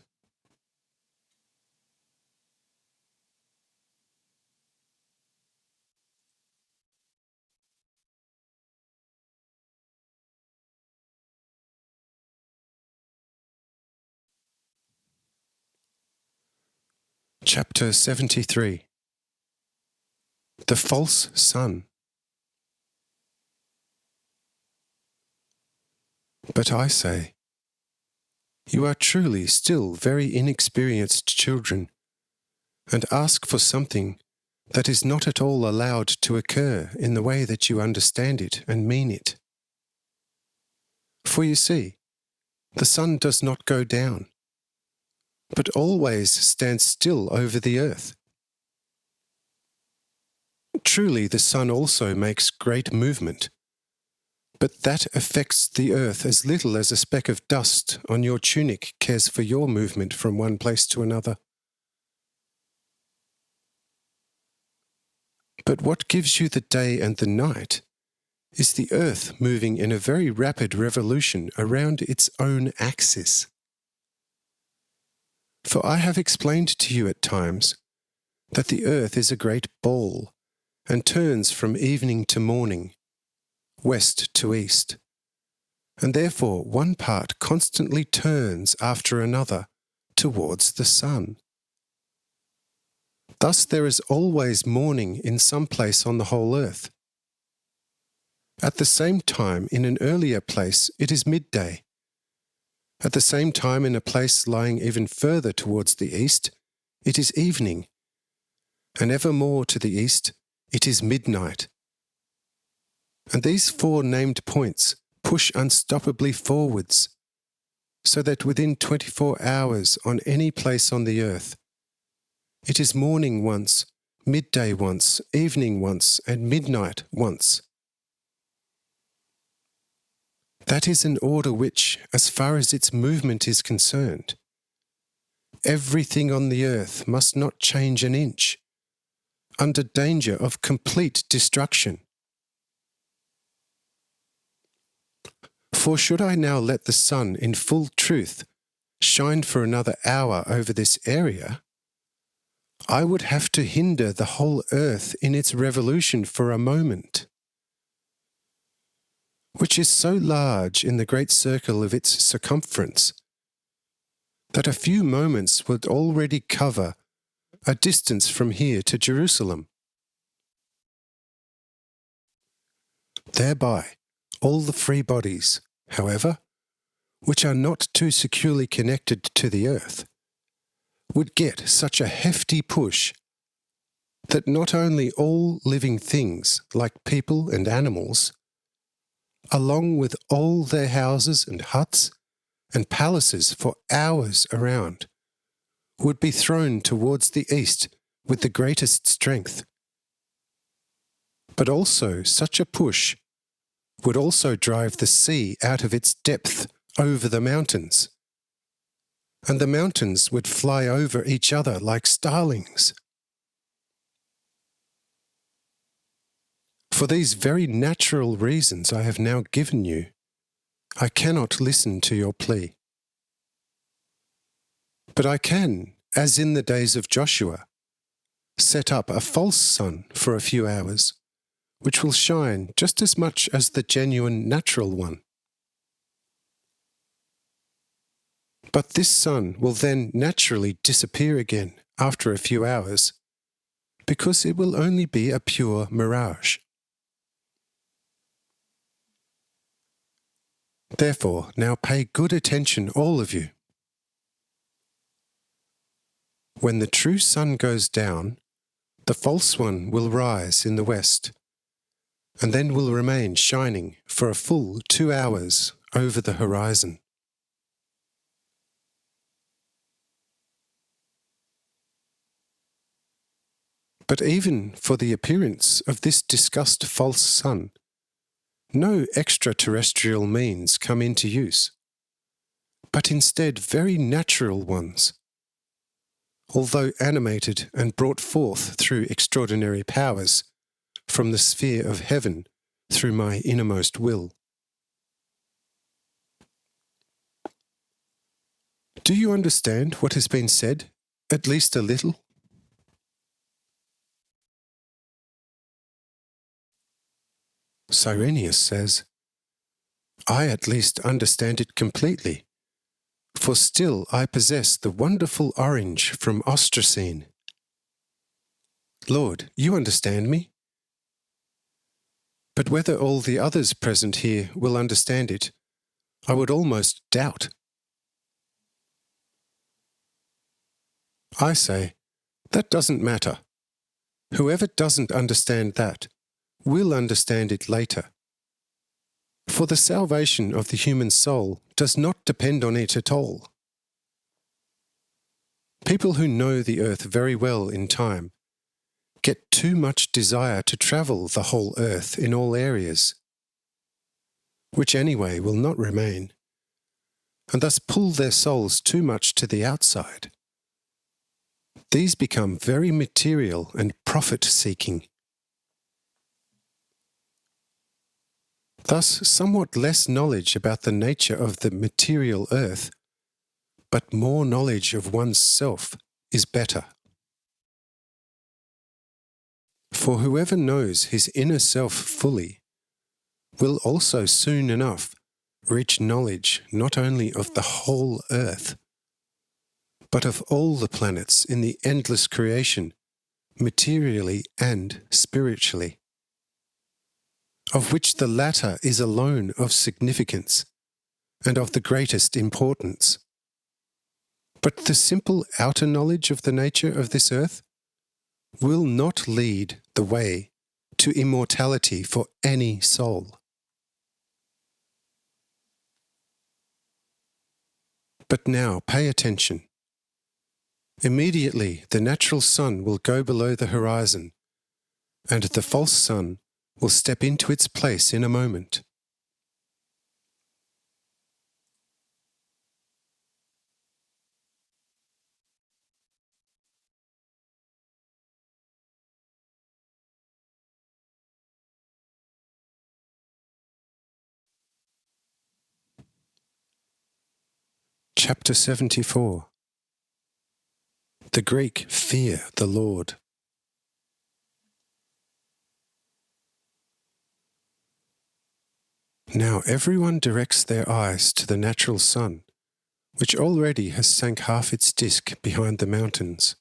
Chapter 73. the false sun. But I say, you are truly still very inexperienced children, and ask for something that is not at all allowed to occur in the way that you understand it and mean it. For you see, the sun does not go down, but always stands still over the earth. Truly, the sun also makes great movement, but that affects the earth as little as a speck of dust on your tunic cares for your movement from one place to another. But what gives you the day and the night is the earth moving in a very rapid revolution around its own axis. For I have explained to you at times that the earth is a great ball and turns from evening to morning, west to east, and therefore one part constantly turns after another towards the sun. Thus there is always morning in some place on the whole earth. At the same time, in an earlier place, it is midday. At the same time, in a place lying even further towards the east, it is evening. And ever more to the east, it is midnight. And these four named points push unstoppably forwards, so that within 24 hours on any place on the earth, it is morning once, midday once, evening once, and midnight once. That is an order which, as far as its movement is concerned, everything on the earth must not change an inch, under danger of complete destruction. For should I now let the sun in full truth shine for another hour over this area, I would have to hinder the whole earth in its revolution for a moment, which is so large in the great circle of its circumference, that a few moments would already cover a distance from here to Jerusalem. Thereby, all the free bodies, however, which are not too securely connected to the earth, would get such a hefty push that not only all living things, like people and animals, along with all their houses and huts and palaces for hours around, would be thrown towards the east with the greatest strength. But also such a push would also drive the sea out of its depth over the mountains, and the mountains would fly over each other like starlings. For these very natural reasons I have now given you, I cannot listen to your plea. But I can, as in the days of Joshua, set up a false sun for a few hours, which will shine just as much as the genuine natural one. But this sun will then naturally disappear again after a few hours, because it will only be a pure mirage. Therefore, now pay good attention, all of you. When the true sun goes down, the false one will rise in the west, and then will remain shining for a full 2 hours over the horizon. But even for the appearance of this discussed false sun, no extraterrestrial means come into use, but instead very natural ones, although animated and brought forth through extraordinary powers from the sphere of heaven through my innermost will. Do you understand what has been said, at least a little? Cyrenius says, I at least understand it completely, for still I possess the wonderful orange from Austrian. Lord, you understand me? But whether all the others present here will understand it, I would almost doubt. I say, that doesn't matter. Whoever doesn't understand that will understand it later. For the salvation of the human soul does not depend on it at all. People who know the earth very well in time get too much desire to travel the whole earth in all areas, which anyway will not remain, and thus pull their souls too much to the outside. These become very material and profit-seeking. Thus, somewhat less knowledge about the nature of the material earth, but more knowledge of one's self is better. For whoever knows his inner self fully will also soon enough reach knowledge not only of the whole earth, but of all the planets in the endless creation, materially and spiritually, of which the latter is alone of significance and of the greatest importance. But the simple outer knowledge of the nature of this earth will not lead the way to immortality for any soul. But now pay attention. Immediately the natural sun will go below the horizon, and the false sun will step into its place in a moment. Chapter 74. The Greek fear the Lord. Now everyone directs their eyes to the natural sun, which already has sank half its disk behind the mountains.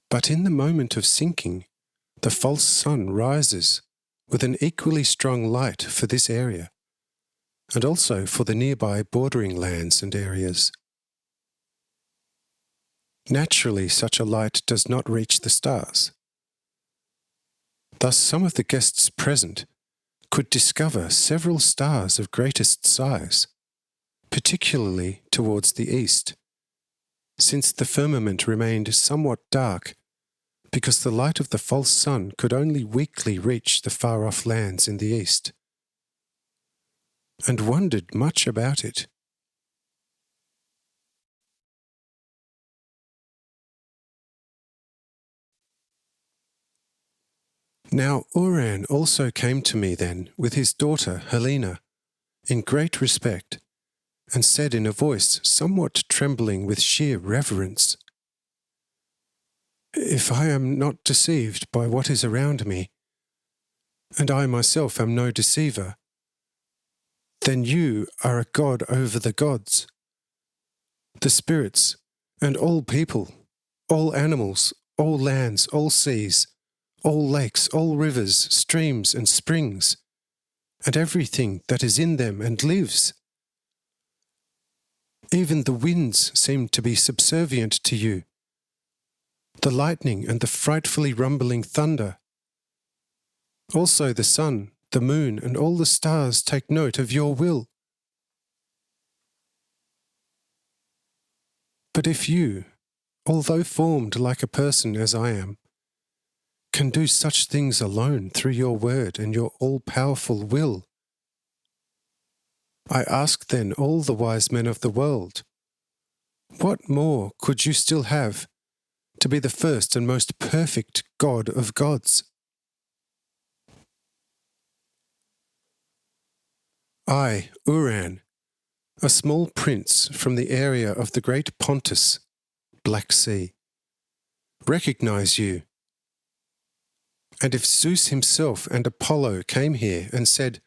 But in the moment of sinking, the false sun rises with an equally strong light for this area, and also for the nearby bordering lands and areas. Naturally, such a light does not reach the stars. Thus, some of the guests present could discover several stars of greatest size, particularly towards the east, since the firmament remained somewhat dark because the light of the false sun could only weakly reach the far-off lands in the east, and wondered much about it. Now Uran also came to me then with his daughter Helena, in great respect, and said in a voice somewhat trembling with sheer reverence, "If I am not deceived by what is around me, and I myself am no deceiver, then you are a god over the gods, the spirits, and all people, all animals, all lands, all seas, all lakes, all rivers, streams and springs, and everything that is in them and lives. Even the winds seem to be subservient to you, the lightning and the frightfully rumbling thunder. Also the sun, the moon, and all the stars take note of your will. But if you, although formed like a person as I am, can do such things alone through your word and your all-powerful will, I ask then all the wise men of the world, what more could you still have to be the first and most perfect God of gods? I, Uran, a small prince from the area of the great Pontus, Black Sea, recognize you. And if Zeus himself and Apollo came here and said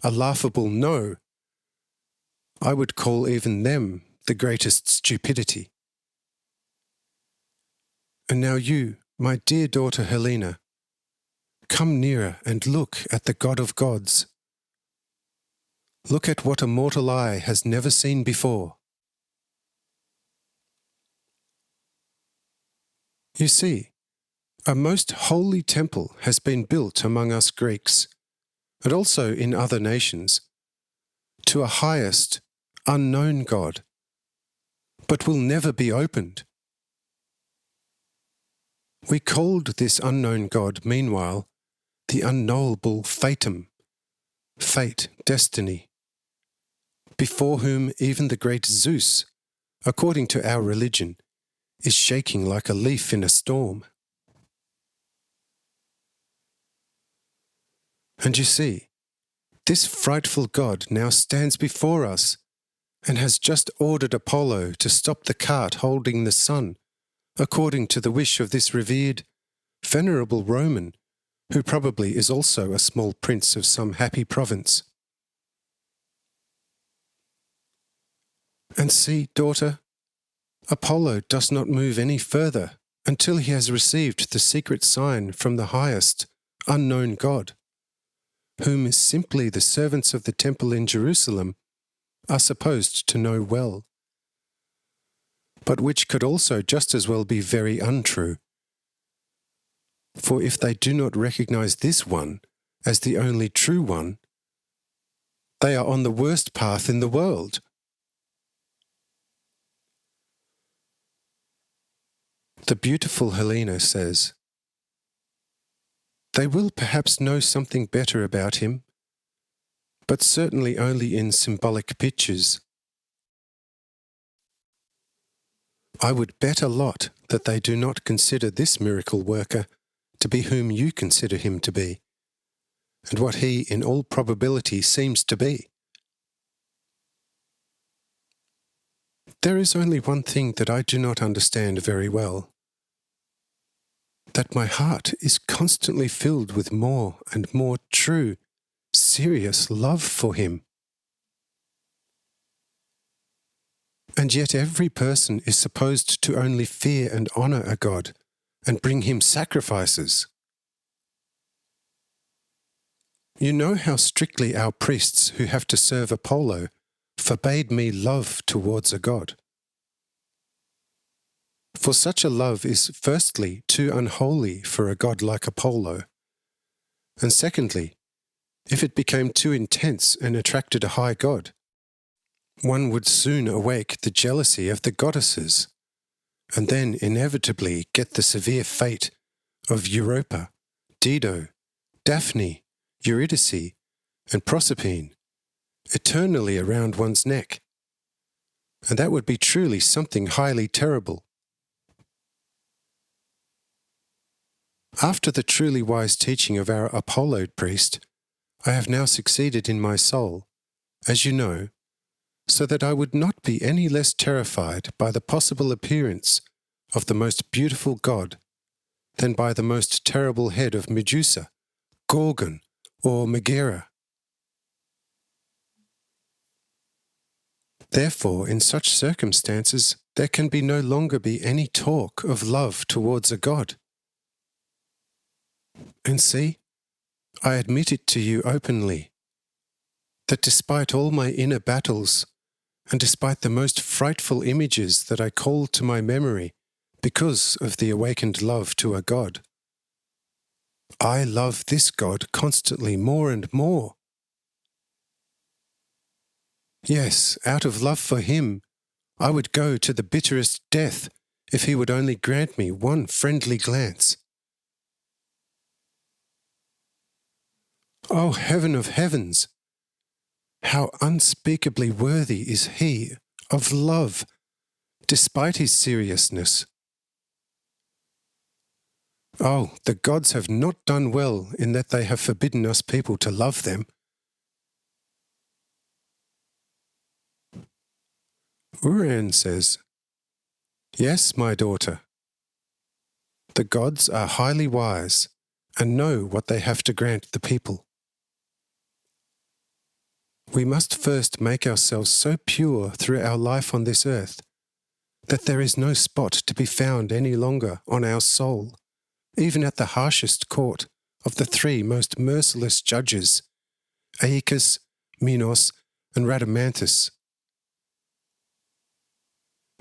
a laughable no, I would call even them the greatest stupidity. And now you, my dear daughter Helena, come nearer and look at the God of gods. Look at what a mortal eye has never seen before. You see, a most holy temple has been built among us Greeks, and also in other nations, to a highest, unknown God, but will never be opened. We called this unknown God, meanwhile, the unknowable fatum, fate, destiny, before whom even the great Zeus, according to our religion, is shaking like a leaf in a storm. And you see, this frightful God now stands before us and has just ordered Apollo to stop the cart holding the sun, according to the wish of this revered, venerable Roman, who probably is also a small prince of some happy province. And see, daughter, Apollo does not move any further until he has received the secret sign from the highest, unknown God, whom simply the servants of the temple in Jerusalem are supposed to know well, but which could also just as well be very untrue. For if they do not recognize this one as the only true one, they are on the worst path in the world. The beautiful Helena says, "They will perhaps know something better about him, but certainly only in symbolic pictures. I would bet a lot that they do not consider this miracle worker to be whom you consider him to be, and what he in all probability seems to be. There is only one thing that I do not understand very well, that my heart is constantly filled with more and more true, serious love for him. And yet every person is supposed to only fear and honour a God and bring him sacrifices. You know how strictly our priests who have to serve Apollo forbade me love towards a God. For such a love is firstly too unholy for a god like Apollo, and secondly, if it became too intense and attracted a high god, one would soon awake the jealousy of the goddesses, and then inevitably get the severe fate of Europa, Dido, Daphne, Eurydice, and Proserpine, eternally around one's neck. And that would be truly something highly terrible. After the truly wise teaching of our Apollo priest, I have now succeeded in my soul, as you know, so that I would not be any less terrified by the possible appearance of the most beautiful god than by the most terrible head of Medusa, Gorgon, or Megara. Therefore, in such circumstances, there can be no longer be any talk of love towards a god. And see, I admit it to you openly, that despite all my inner battles, and despite the most frightful images that I call to my memory because of the awakened love to a god, I love this God constantly more and more. Yes, out of love for him, I would go to the bitterest death if he would only grant me one friendly glance. Oh, heaven of heavens! How unspeakably worthy is he of love, despite his seriousness. Oh, the gods have not done well in that they have forbidden us people to love them. Uran says, "Yes, my daughter. The gods are highly wise and know what they have to grant the people. We must first make ourselves so pure through our life on this earth that there is no spot to be found any longer on our soul, even at the harshest court of the three most merciless judges, Aeacus, Minos, and Rhadamanthus.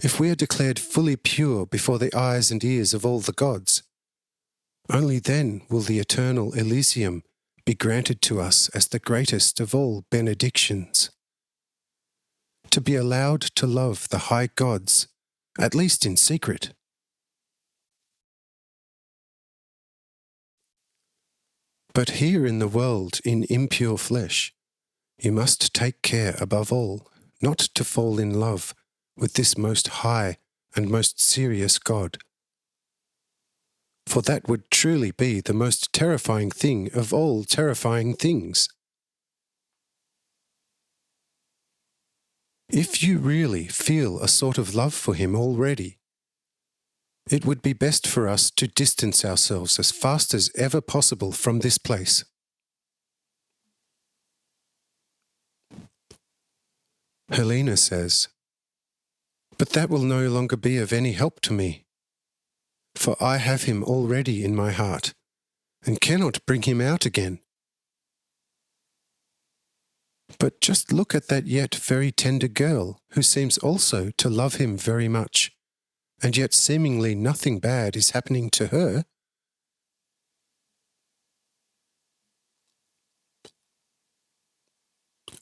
If we are declared fully pure before the eyes and ears of all the gods, only then will the eternal Elysium be granted to us as the greatest of all benedictions. To be allowed to love the high gods, at least in secret. But here in the world, in impure flesh, you must take care above all not to fall in love with this most high and most serious God. For that would truly be the most terrifying thing of all terrifying things. If you really feel a sort of love for him already, it would be best for us to distance ourselves as fast as ever possible from this place. Helena says, "But that will no longer be of any help to me, for I have him already in my heart, and cannot bring him out again. But just look at that yet very tender girl, who seems also to love him very much, and yet seemingly nothing bad is happening to her."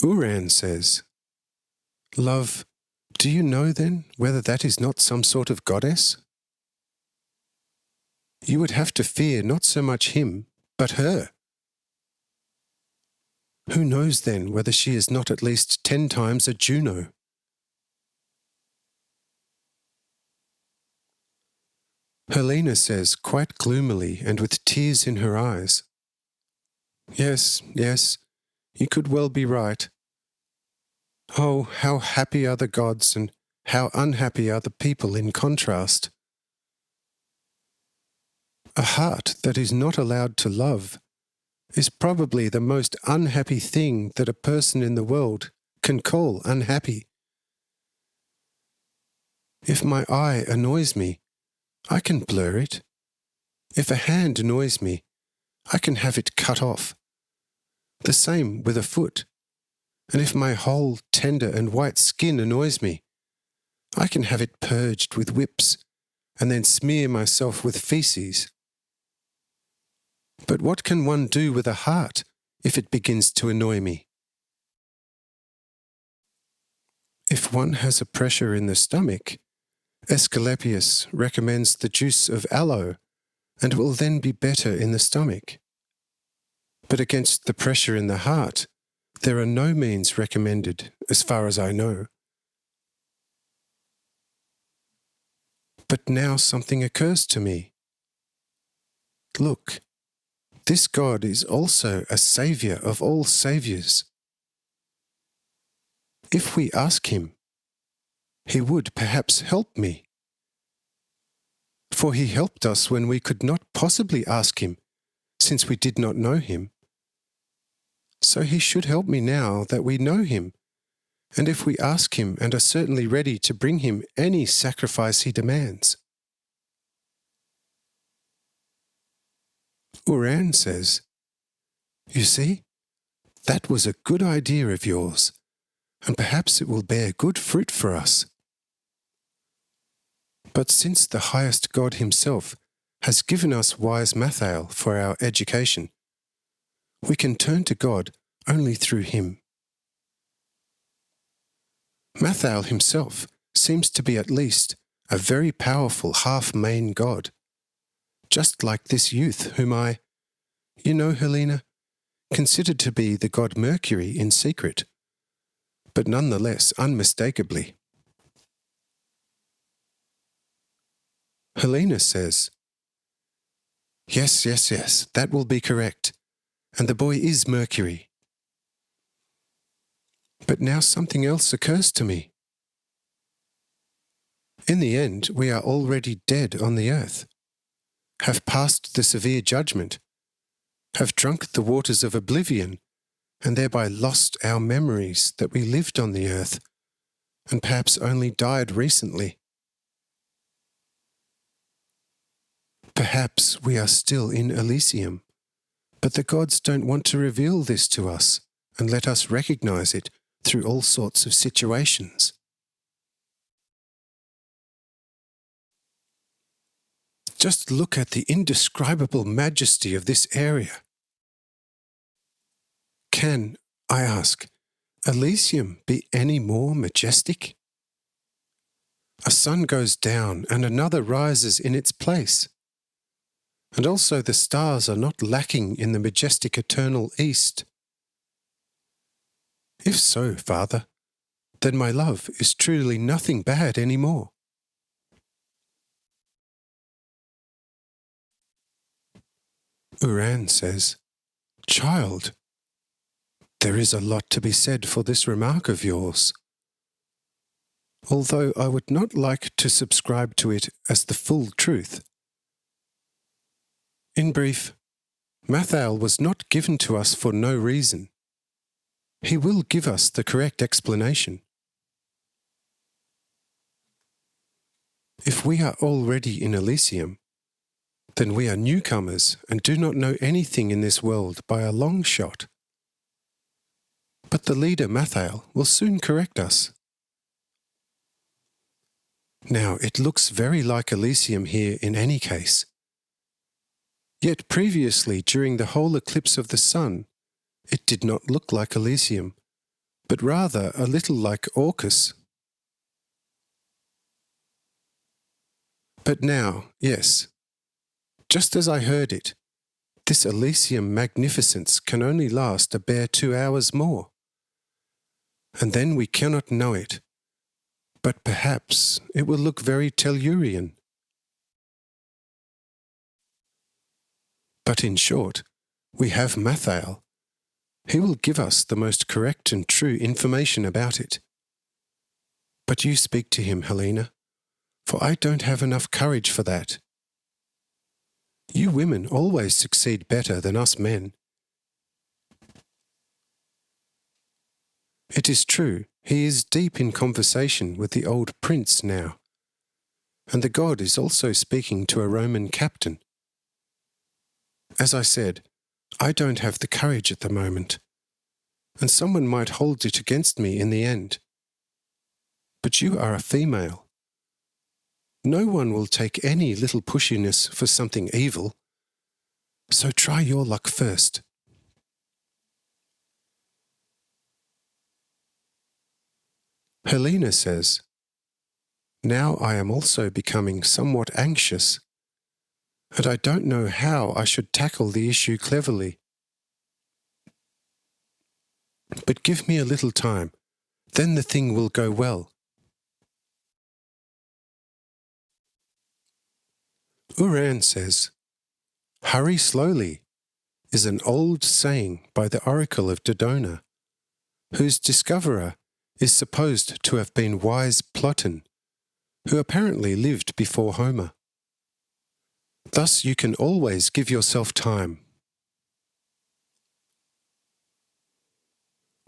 Uran says, "Love, do you know then whether that is not some sort of goddess? You would have to fear not so much him, but her. Who knows then whether she is not at least 10 times a Juno?" Helena says quite gloomily and with tears in her eyes, Yes, you could well be right. Oh, how happy are the gods and how unhappy are the people in contrast. A heart that is not allowed to love is probably the most unhappy thing that a person in the world can call unhappy. If my eye annoys me, I can blur it. If a hand annoys me, I can have it cut off. The same with a foot. And if my whole tender and white skin annoys me, I can have it purged with whips and then smear myself with feces. But what can one do with a heart if it begins to annoy me? If one has a pressure in the stomach, Asclepius recommends the juice of aloe, and it will then be better in the stomach. But against the pressure in the heart, there are no means recommended, as far as I know. But now something occurs to me. Look, this God is also a saviour of all saviours. If we ask him, he would perhaps help me. For he helped us when we could not possibly ask him, since we did not know him. So he should help me now that we know him, and if we ask him and are certainly ready to bring him any sacrifice he demands. Uran says, You see, that was a good idea of yours, and perhaps it will bear good fruit for us. But since the highest God himself has given us wise Mathael for our education, we can turn to God only through him. Mathael himself seems to be at least a very powerful half-main god, just like this youth whom I, you know, Helena, considered to be the god Mercury in secret, but nonetheless unmistakably. Helena says, Yes, that will be correct, and the boy is Mercury. But now something else occurs to me. In the end, we are already dead on the earth, have passed the severe judgment, have drunk the waters of oblivion, and thereby lost our memories that we lived on the earth, and perhaps only died recently. Perhaps we are still in Elysium, But the gods don't want to reveal this to us and let us recognize it through all sorts of situations. Just look at the indescribable majesty of this area. Can, I ask, Elysium be any more majestic? A sun goes down and another rises in its place. And also the stars are not lacking in the majestic eternal east. If so, Father, then my love is truly nothing bad any more. Uran says, Child, there is a lot to be said for this remark of yours, although I would not like to subscribe to it as the full truth. In brief, Mathael was not given to us for no reason. He will give us the correct explanation. If we are already in Elysium, then we are newcomers and do not know anything in this world by a long shot. But the leader Mathael will soon correct us. Now, it looks very like Elysium here in any case. Yet previously, during the whole eclipse of the sun, it did not look like Elysium, but rather a little like Orcus. But now, yes, just as I heard it, this Elysium magnificence can only last a bare 2 hours more. And then we cannot know it, but perhaps it will look very Tellurian. But in short, we have Mathael. He will give us the most correct and true information about it. But you speak to him, Helena, for I don't have enough courage for that. You women always succeed better than us men. It is true, he is deep in conversation with the old prince now, and the god is also speaking to a Roman captain. As I said, I don't have the courage at the moment, and someone might hold it against me in the end. But you are a female. No one will take any little pushiness for something evil, so try your luck first. Helena says, Now I am also becoming somewhat anxious, and I don't know how I should tackle the issue cleverly. But give me a little time, then the thing will go well. Uran says, Hurry slowly is an old saying by the oracle of Dodona, whose discoverer is supposed to have been wise Plotin, who apparently lived before Homer. Thus you can always give yourself time.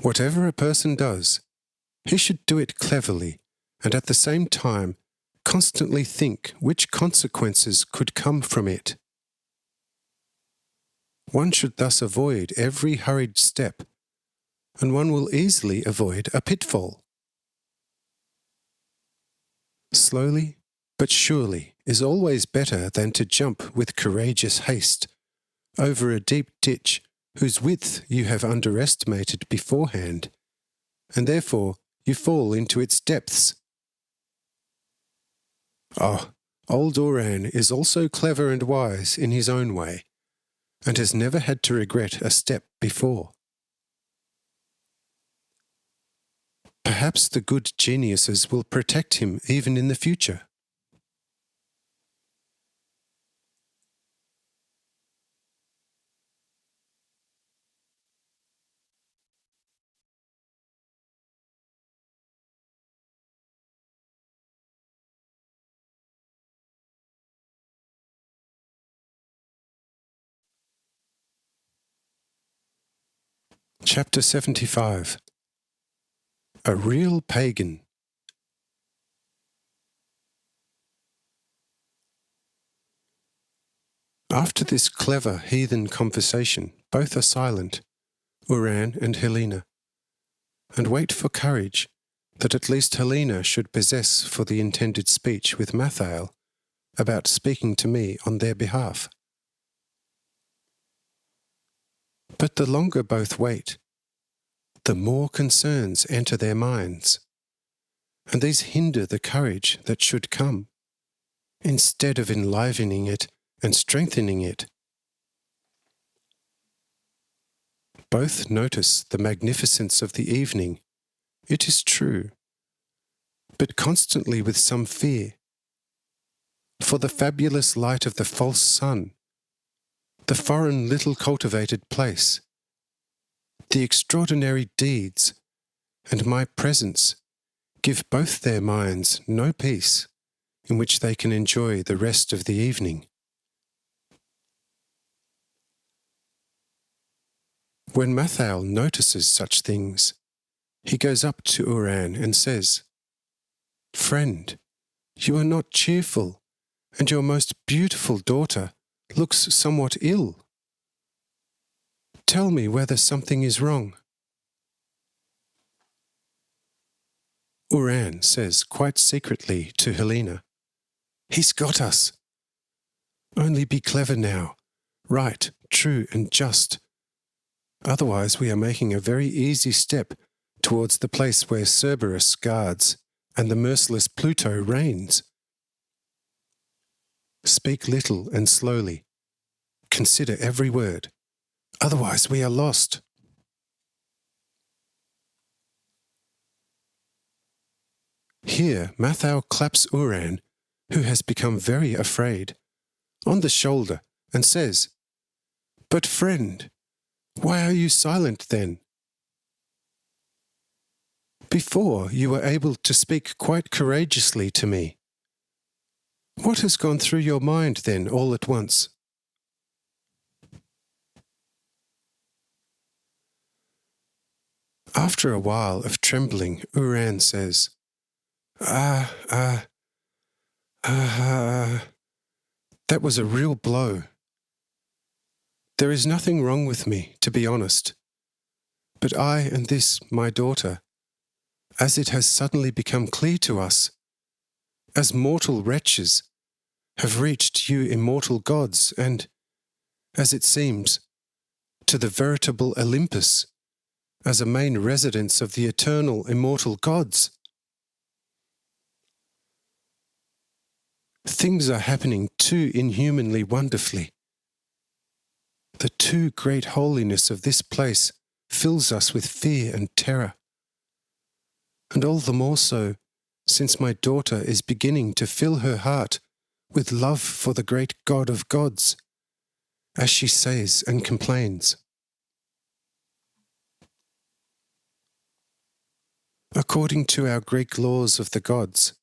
Whatever a person does, he should do it cleverly and at the same time constantly think which consequences could come from it. One should thus avoid every hurried step, and one will easily avoid a pitfall. Slowly but surely is always better than to jump with courageous haste over a deep ditch whose width you have underestimated beforehand, and therefore you fall into its depths. Oh, old Uran is also clever and wise in his own way, and has never had to regret a step before. Perhaps the good geniuses will protect him even in the future. Chapter 75. A Real Pagan. After this clever heathen conversation, both are silent, Uran and Helena, and wait for courage that at least Helena should possess for the intended speech with Mathael about speaking to me on their behalf. But the longer both wait, the more concerns enter their minds, and these hinder the courage that should come, instead of enlivening it and strengthening it. Both notice the magnificence of the evening, it is true, but constantly with some fear. For the fabulous light of the false sun, the foreign little cultivated place, the extraordinary deeds, and my presence give both their minds no peace in which they can enjoy the rest of the evening. When Mathael notices such things, he goes up to Uran and says, "Friend, you are not cheerful, and your most beautiful daughter looks somewhat ill. Tell me whether something is wrong." Uran says quite secretly to Helena, "He's got us. Only be clever now, right, true and just. Otherwise we are making a very easy step towards the place where Cerberus guards and the merciless Pluto reigns. Speak little and slowly. Consider every word. Otherwise we are lost." Here Mathael claps Uran, who has become very afraid, on the shoulder and says, "But friend, why are you silent then? Before you were able to speak quite courageously to me. What has gone through your mind then all at once?" After a while of trembling, Uran says, that was a real blow. There is nothing wrong with me, to be honest. But I and this, my daughter, as it has suddenly become clear to us, as mortal wretches, have reached you immortal gods and, as it seems, to the veritable Olympus, as a main residence of the eternal immortal gods. Things are happening too inhumanly wonderfully. The too great holiness of this place fills us with fear and terror. And all the more so, since my daughter is beginning to fill her heart with love for the great God of gods, as she says and complains. According to our Greek laws of the gods,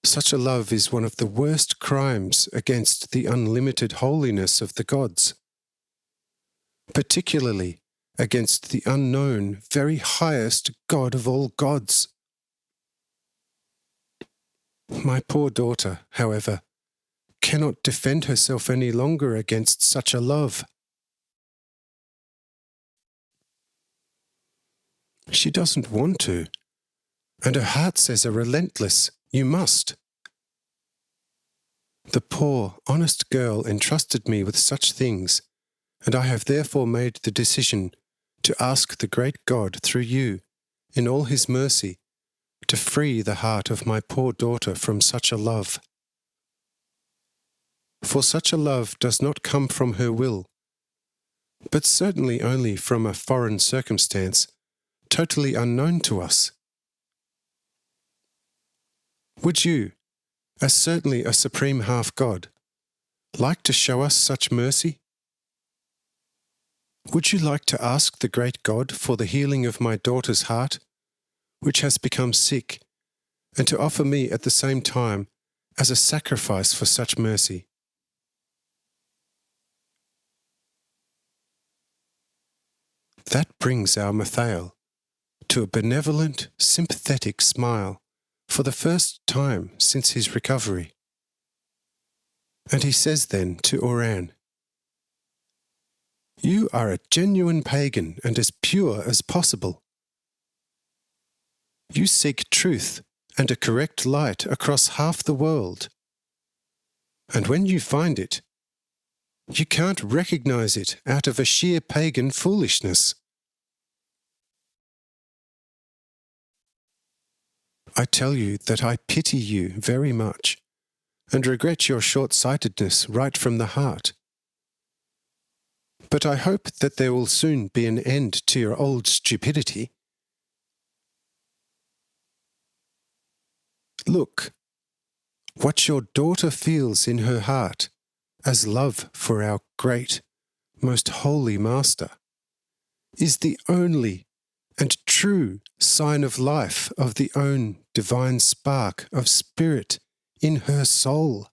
such a love is one of the worst crimes against the unlimited holiness of the gods, particularly against the unknown, very highest God of all gods. My poor daughter, however, cannot defend herself any longer against such a love. She doesn't want to, and her heart says a relentless, "You must." The poor, honest girl entrusted me with such things, and I have therefore made the decision to ask the great God through you, in all his mercy, to free the heart of my poor daughter from such a love. For such a love does not come from her will, but certainly only from a foreign circumstance, totally unknown to us. Would you, as certainly a supreme half-God, like to show us such mercy? Would you like to ask the great God for the healing of my daughter's heart, which has become sick, and to offer me at the same time as a sacrifice for such mercy? That brings our Mathael to a benevolent, sympathetic smile for the first time since his recovery. And he says then to Uran, You are a genuine pagan and as pure as possible. You seek truth and a correct light across half the world. And when you find it, you can't recognize it out of a sheer pagan foolishness. I tell you that I pity you very much and regret your short-sightedness right from the heart. But I hope that there will soon be an end to your old stupidity. Look, what your daughter feels in her heart as love for our great, most holy Master is the only and true sign of life of the own divine spark of spirit in her soul.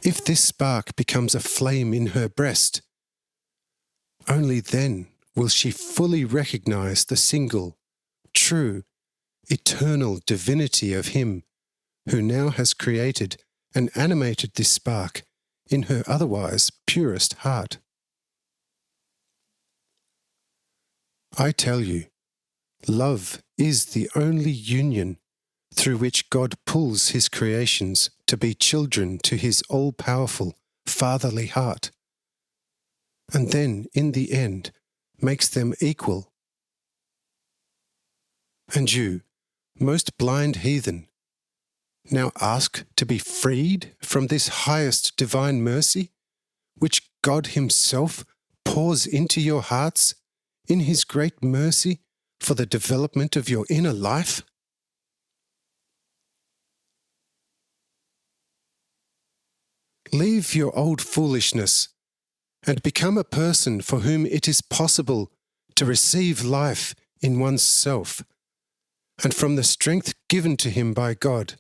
If this spark becomes a flame in her breast, only then will she fully recognize the single, true, eternal divinity of Him who now has created and animated this spark in her otherwise purest heart. I tell you, love is the only union through which God pulls His creations to be children to His all-powerful, fatherly heart, and then, in the end, makes them equal. And you, most blind heathen, now ask to be freed from this highest divine mercy, which God Himself pours into your hearts in His great mercy for the development of your inner life? Leave your old foolishness and become a person for whom it is possible to receive life in one's self, and from the strength given to him by God,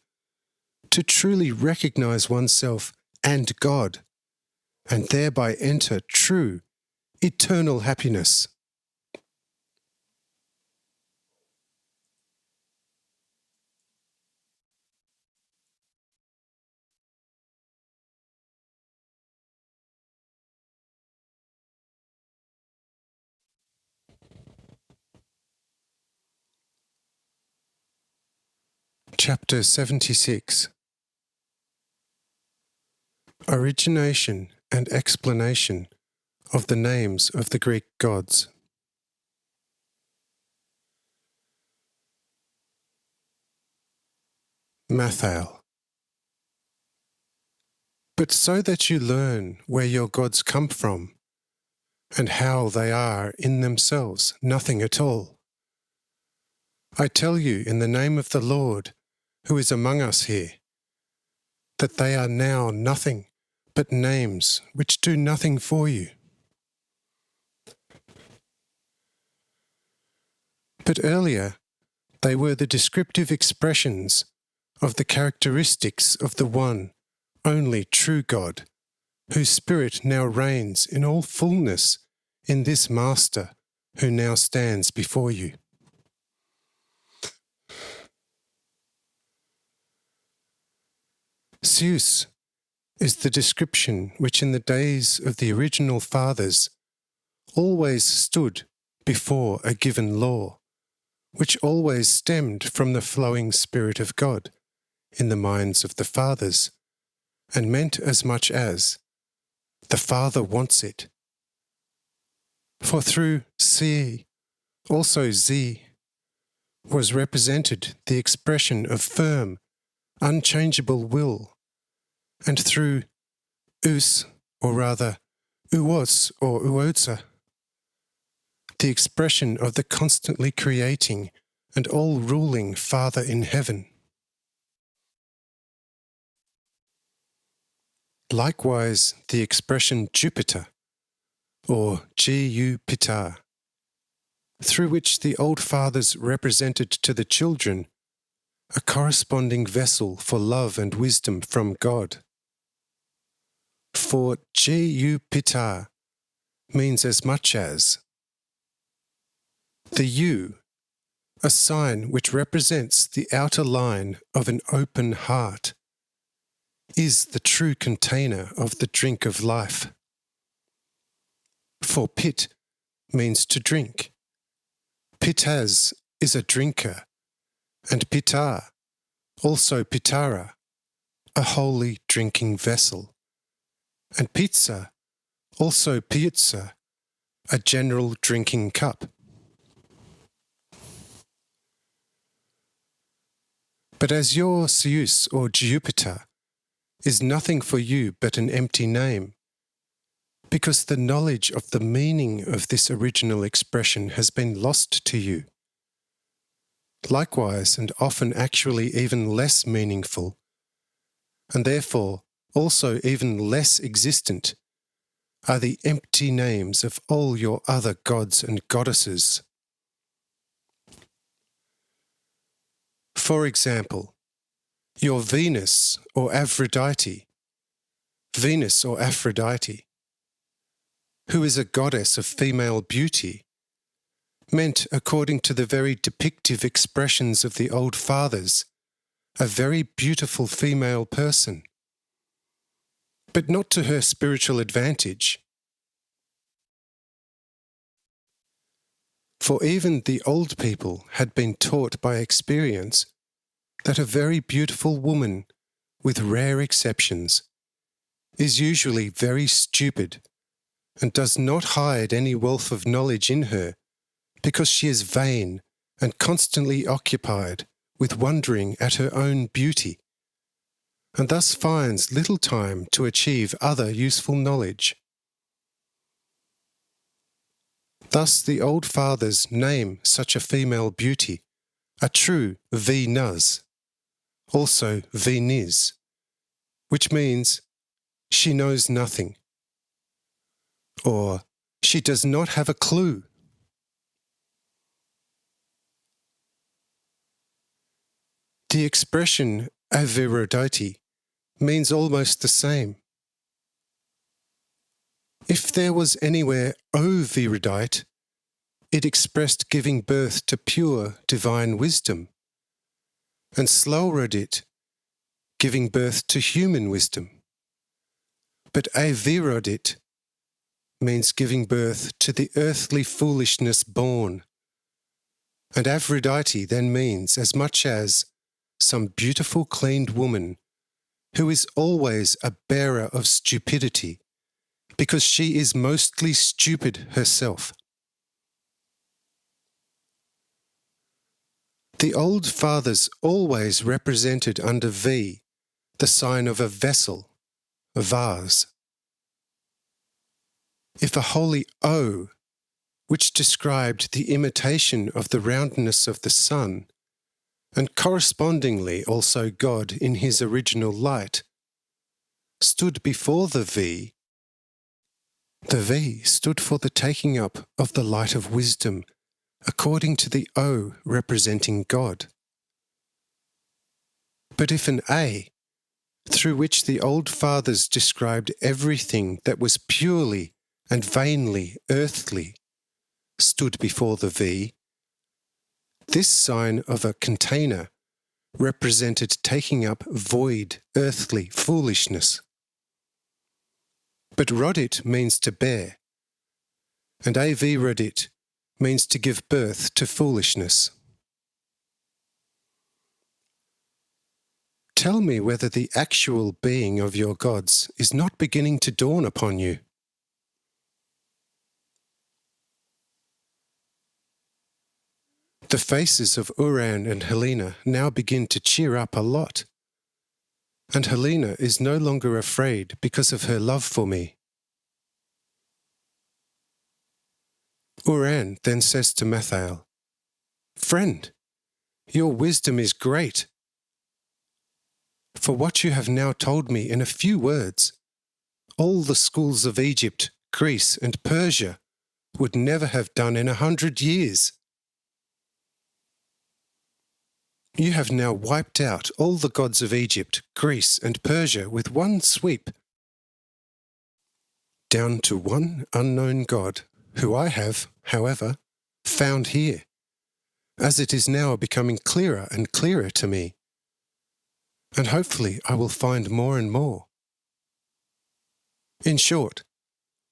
to truly recognize oneself and God, and thereby enter true, eternal happiness. Chapter 76. Origination and explanation of the names of the Greek gods. Mathael. But so that you learn where your gods come from, and how they are in themselves nothing at all, I tell you in the name of the Lord, who is among us here, that they are now nothing but names which do nothing for you. But earlier, they were the descriptive expressions of the characteristics of the one, only true God, whose Spirit now reigns in all fullness in this Master who now stands before you. Zeus is the description which in the days of the original fathers always stood before a given law, which always stemmed from the flowing Spirit of God in the minds of the fathers, and meant as much as the Father wants it. For through C, also Z, was represented the expression of firm, unchangeable will, and through Us, or rather Uos or Uotsa, the expression of the constantly creating and all-ruling Father in heaven. Likewise, the expression Jupiter, or Gu-Pita, through which the old fathers represented to the children a corresponding vessel for love and wisdom from God. For Gu-Pita means as much as the U, a sign which represents the outer line of an open heart, is the true container of the drink of life. For pit means to drink. Pitaz is a drinker, and pitar, also pitara, a holy drinking vessel, and pizza, also piazza, a general drinking cup. But as your Zeus or Jupiter is nothing for you but an empty name, because the knowledge of the meaning of this original expression has been lost to you. Likewise, and often actually even less meaningful, and therefore also even less existent, are the empty names of all your other gods and goddesses. For example, your Venus or Aphrodite, who is a goddess of female beauty, meant, according to the very depictive expressions of the old fathers, a very beautiful female person, but not to her spiritual advantage. For even the old people had been taught by experience that a very beautiful woman, with rare exceptions, is usually very stupid and does not hide any wealth of knowledge in her, because she is vain and constantly occupied with wondering at her own beauty, and thus finds little time to achieve other useful knowledge. Thus the old fathers name such a female beauty a true Venus, also Venis, which means she knows nothing, or she does not have a clue. The expression Aphrodite means almost the same. If there was anywhere oviridite, it expressed giving birth to pure divine wisdom, and slowrodit, giving birth to human wisdom. But avirodit means giving birth to the earthly foolishness born, and Aphrodite then means as much as some beautiful cleaned woman who is always a bearer of stupidity, because she is mostly stupid herself. The old fathers always represented under V the sign of a vessel, a vase. If a holy O, which described the imitation of the roundness of the sun, and correspondingly also God in his original light, stood before the V stood for the taking up of the light of wisdom, according to the O representing God. But if an A, through which the old fathers described everything that was purely and vainly earthly, stood before the V, this sign of a container represented taking up void earthly foolishness. But rodit means to bear, and avirodit means to give birth to foolishness. Tell me whether the actual being of your gods is not beginning to dawn upon you. The faces of Uran and Helena now begin to cheer up a lot, and Helena is no longer afraid because of her love for me. Uran then says to Methael, "Friend, your wisdom is great. For what you have now told me in a few words, all the schools of Egypt, Greece, and Persia would never have done in 100 years. You have now wiped out all the gods of Egypt, Greece, and Persia with one sweep, down to one unknown god, who I have, however, found here, as it is now becoming clearer and clearer to me. and hopefully I will find more and more. In short,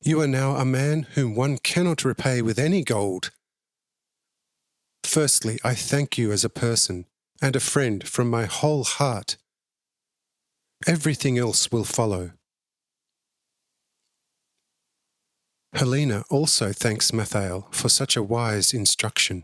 you are now a man whom one cannot repay with any gold. Firstly, I thank you as a person and a friend from my whole heart. Everything else will follow. Helena also thanks Mathael for such a wise instruction.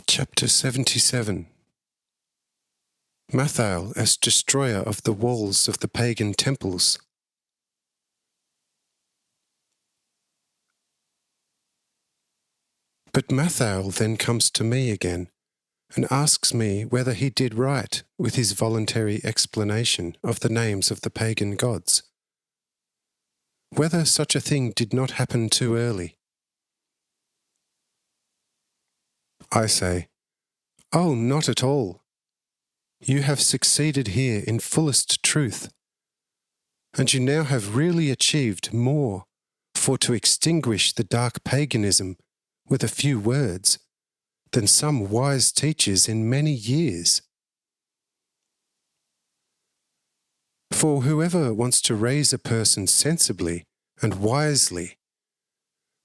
Chapter 77. Mathael as destroyer of the walls of the pagan temples. But Mathael then comes to me again and asks me whether he did right with his voluntary explanation of the names of the pagan gods, whether such a thing did not happen too early. I say, "Oh, not at all. You have succeeded here in fullest truth, and you now have really achieved more for to extinguish the dark paganism with a few words than some wise teachers in many years. For whoever wants to raise a person sensibly and wisely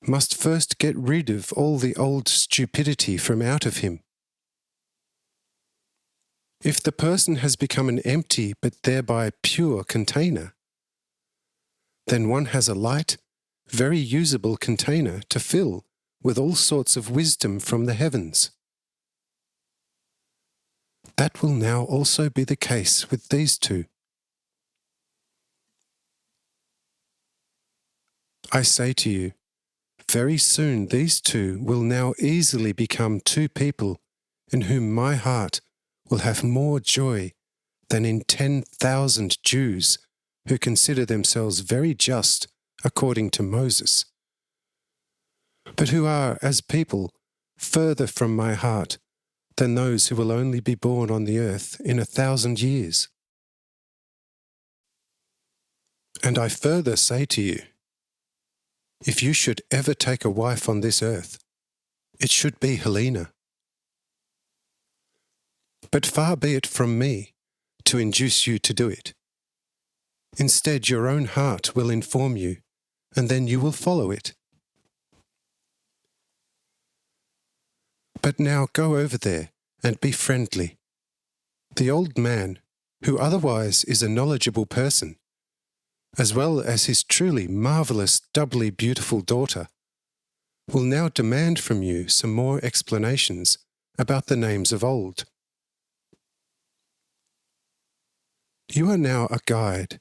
must first get rid of all the old stupidity from out of him. If the person has become an empty but thereby pure container, then one has a light, very usable container to fill with all sorts of wisdom from the heavens. That will now also be the case with these two. I say to you, very soon these two will now easily become two people in whom my heart will have more joy than in 10,000 Jews who consider themselves very just according to Moses, but who are, as people, further from my heart than those who will only be born on the earth in 1,000 years. And I further say to you, if you should ever take a wife on this earth, it should be Helena. But far be it from me to induce you to do it. Instead, your own heart will inform you, and then you will follow it. But now go over there and be friendly. The old man, who otherwise is a knowledgeable person, as well as his truly marvellous, doubly beautiful daughter, will now demand from you some more explanations about the names of old. You are now a guide,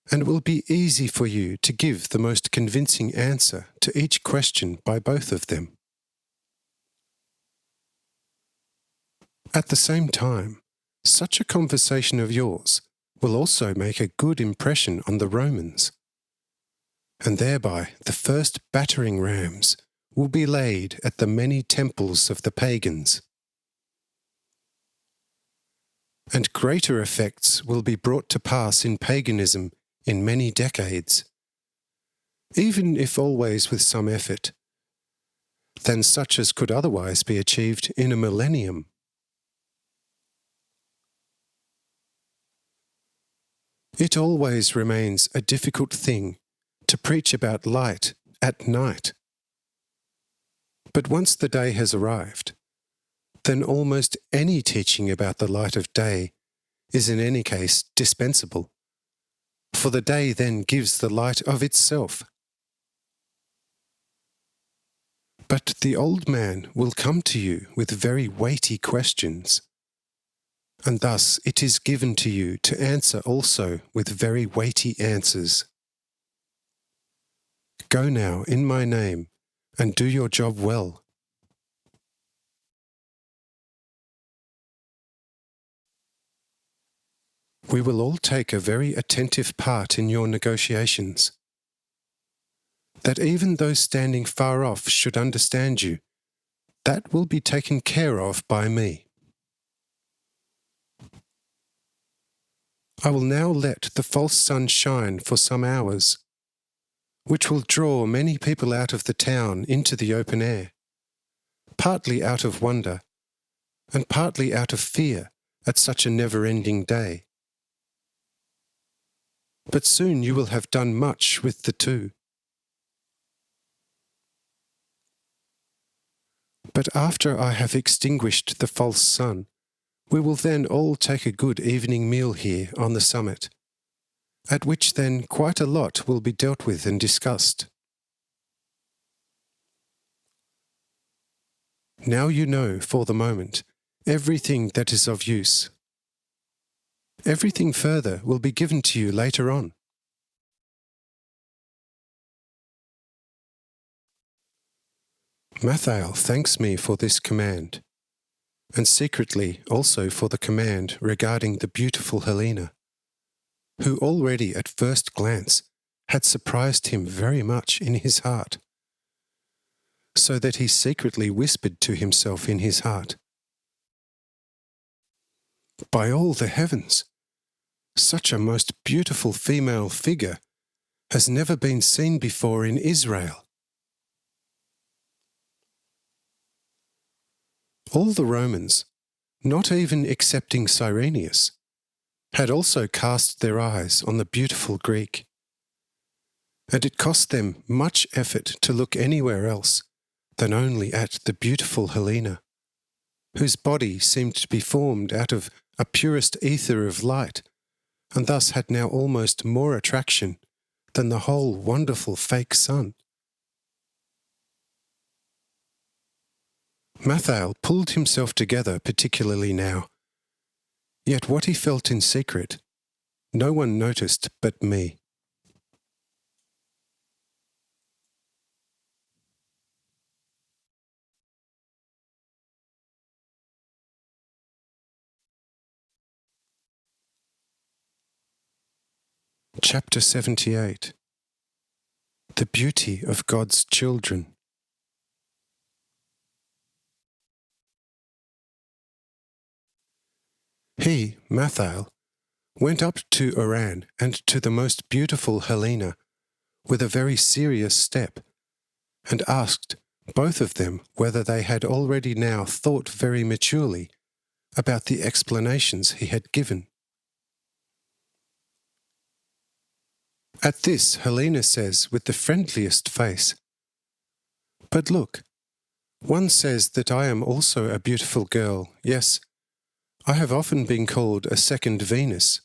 and it will be easy for you to give the most convincing answer to each question by both of them. At the same time, such a conversation of yours will also make a good impression on the Romans, and thereby the first battering rams will be laid at the many temples of the pagans. And greater effects will be brought to pass in paganism in many decades, even if always with some effort, than such as could otherwise be achieved in a millennium. It always remains a difficult thing to preach about light at night. But once the day has arrived, then almost any teaching about the light of day is in any case dispensable, for the day then gives the light of itself. But the old man will come to you with very weighty questions, and thus it is given to you to answer also with very weighty answers. Go now in my name and do your job well. We will all take a very attentive part in your negotiations, that even those standing far off should understand you. That will be taken care of by me. I will now let the false sun shine for some hours, which will draw many people out of the town into the open air, partly out of wonder, and partly out of fear at such a never-ending day. But soon you will have done much with the two. But after I have extinguished the false sun, we will then all take a good evening meal here on the summit, at which then quite a lot will be dealt with and discussed. Now you know, for the moment, everything that is of use. Everything further will be given to you later on. Mathael thanks me for this command, and secretly also for the command regarding the beautiful Helena, who already at first glance had surprised him very much in his heart, so that he secretly whispered to himself in his heart, "By all the heavens, such a most beautiful female figure has never been seen before in Israel." All the Romans, not even excepting Cyrenius, had also cast their eyes on the beautiful Greek, and it cost them much effort to look anywhere else than only at the beautiful Helena, whose body seemed to be formed out of a purest ether of light, and thus had now almost more attraction than the whole wonderful fake sun. Mathael pulled himself together particularly now, yet what he felt in secret, no one noticed but me. Chapter 78. The Beauty of God's Children. He, Mathael, went up to Oran and to the most beautiful Helena with a very serious step, and asked both of them whether they had already now thought very maturely about the explanations he had given. At this, Helena says with the friendliest face, "But look, one says that I am also a beautiful girl, yes, I have often been called a second Venus.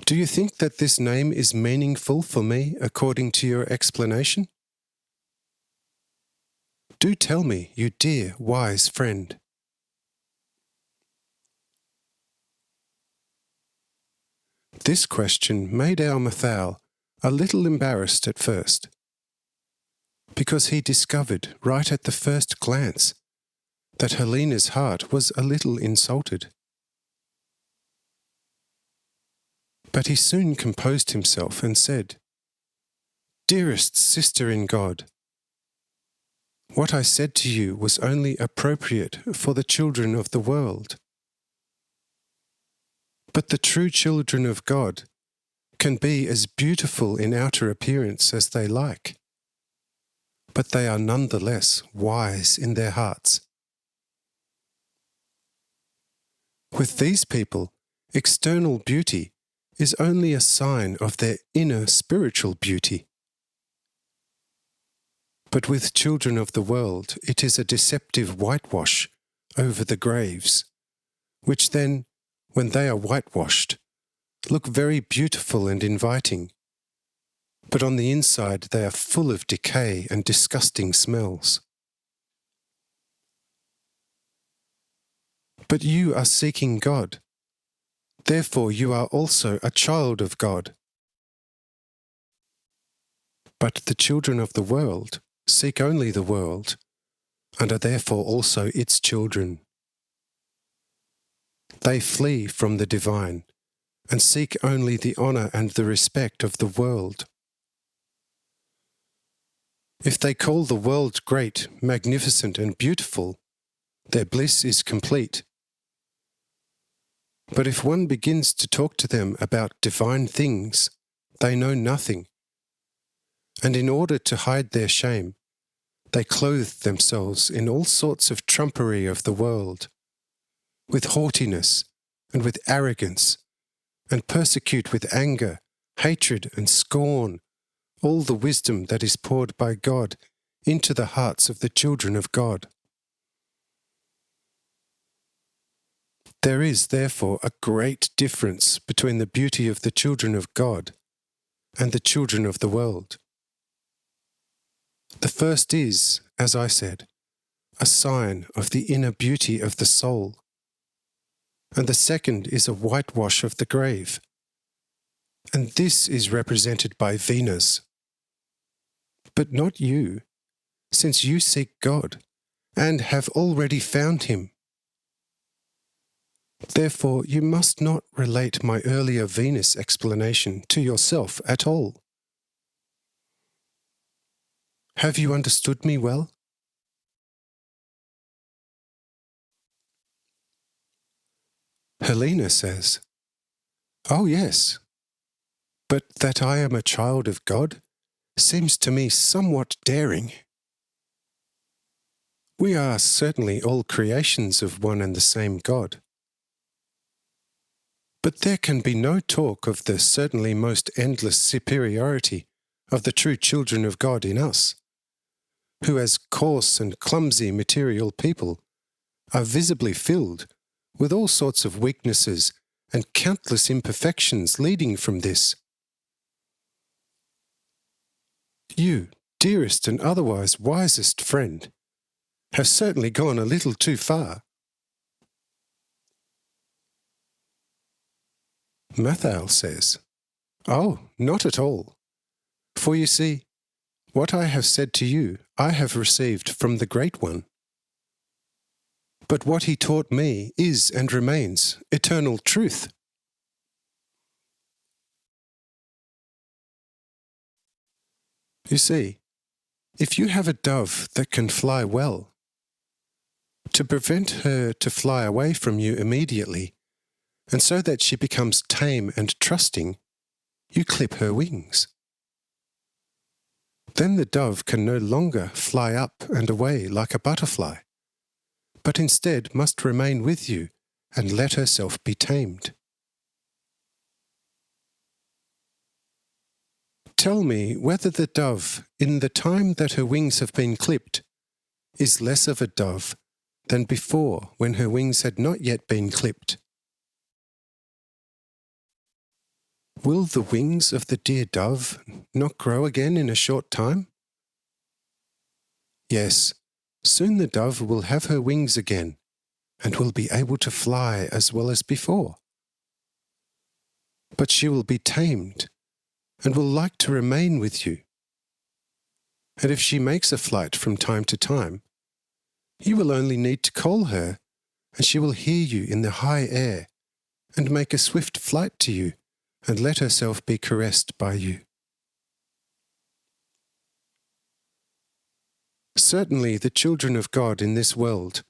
Do you think that this name is meaningful for me according to your explanation? Do tell me, you dear, wise friend." This question made our Mathael a little embarrassed at first, because he discovered right at the first glance that Helena's heart was a little insulted. But he soon composed himself and said, "Dearest sister in God, what I said to you was only appropriate for the children of the world. But the true children of God can be as beautiful in outer appearance as they like, but they are nonetheless wise in their hearts. With these people, external beauty is only a sign of their inner spiritual beauty. But with children of the world, it is a deceptive whitewash over the graves, which then, when they are whitewashed, look very beautiful and inviting, but on the inside they are full of decay and disgusting smells. But you are seeking God. Therefore you are also a child of God. But the children of the world seek only the world, and are therefore also its children. They flee from the divine, and seek only the honour and the respect of the world. If they call the world great, magnificent, and beautiful, their bliss is complete. But if one begins to talk to them about divine things, they know nothing. And in order to hide their shame, they clothe themselves in all sorts of trumpery of the world, with haughtiness and with arrogance, and persecute with anger, hatred, and scorn all the wisdom that is poured by God into the hearts of the children of God. There is, therefore, a great difference between the beauty of the children of God and the children of the world. The first is, as I said, a sign of the inner beauty of the soul, and the second is a whitewash of the grave, and this is represented by Venus. But not you, since you seek God, and have already found him. Therefore, you must not relate my earlier Venus explanation to yourself at all. Have you understood me well? Helena says, "Oh yes, but that I am a child of God seems to me somewhat daring. We are certainly all creations of one and the same God. But there can be no talk of the certainly most endless superiority of the true children of God in us, who as coarse and clumsy material people are visibly filled with all sorts of weaknesses and countless imperfections leading from this. You, dearest and otherwise wisest friend, have certainly gone a little too far." Mathael says, "Oh, not at all. For you see, what I have said to you I have received from the Great One. But what he taught me is and remains eternal truth." You see, if you have a dove that can fly well, to prevent her to fly away from you immediately, and so that she becomes tame and trusting, you clip her wings. Then the dove can no longer fly up and away like a butterfly, but instead must remain with you and let herself be tamed. Tell me whether the dove, in the time that her wings have been clipped, is less of a dove than before when her wings had not yet been clipped. Will the wings of the dear dove not grow again in a short time? Yes, soon the dove will have her wings again, and will be able to fly as well as before. But she will be tamed, and will like to remain with you. And if she makes a flight from time to time, you will only need to call her, and she will hear you in the high air, and make a swift flight to you, and let herself be caressed by you. Certainly the children of God in this world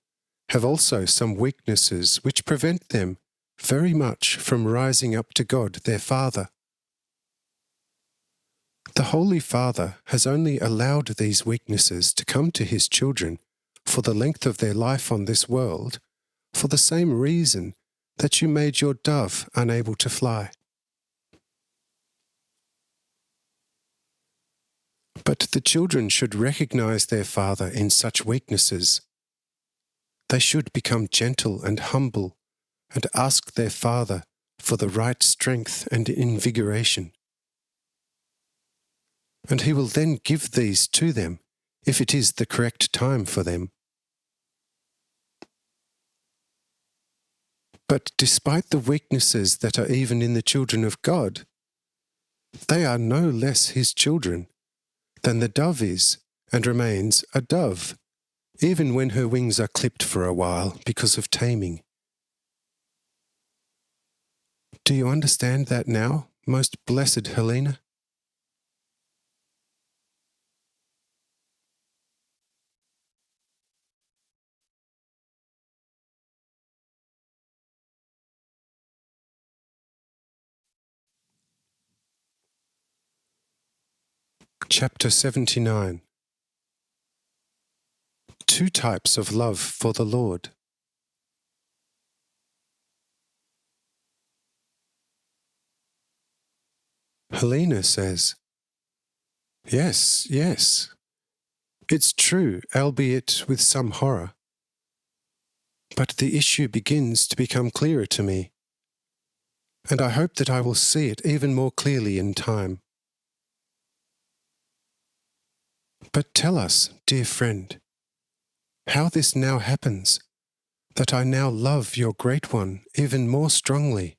have also some weaknesses which prevent them very much from rising up to God their Father. The Holy Father has only allowed these weaknesses to come to his children for the length of their life on this world, for the same reason that you made your dove unable to fly. But the children should recognize their Father in such weaknesses. They should become gentle and humble and ask their Father for the right strength and invigoration. And he will then give these to them if it is the correct time for them. But despite the weaknesses that are even in the children of God, they are no less his children than the dove is and remains a dove, even when her wings are clipped for a while because of taming. Do you understand that now, most blessed Helena? Chapter 79. Two types of love for the Lord. Helena says, Yes, it's true, albeit with some horror. But the issue begins to become clearer to me, and I hope that I will see it even more clearly in time. But tell us, dear friend, how this now happens, that I now love your Great One even more strongly,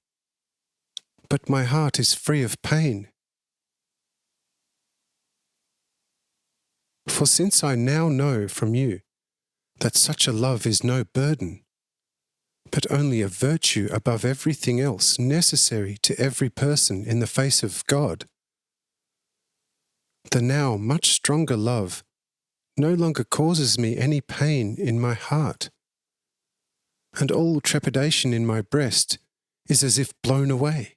but my heart is free of pain. For since I now know from you that such a love is no burden, but only a virtue above everything else necessary to every person in the face of God, the now much stronger love no longer causes me any pain in my heart, and all trepidation in my breast is as if blown away.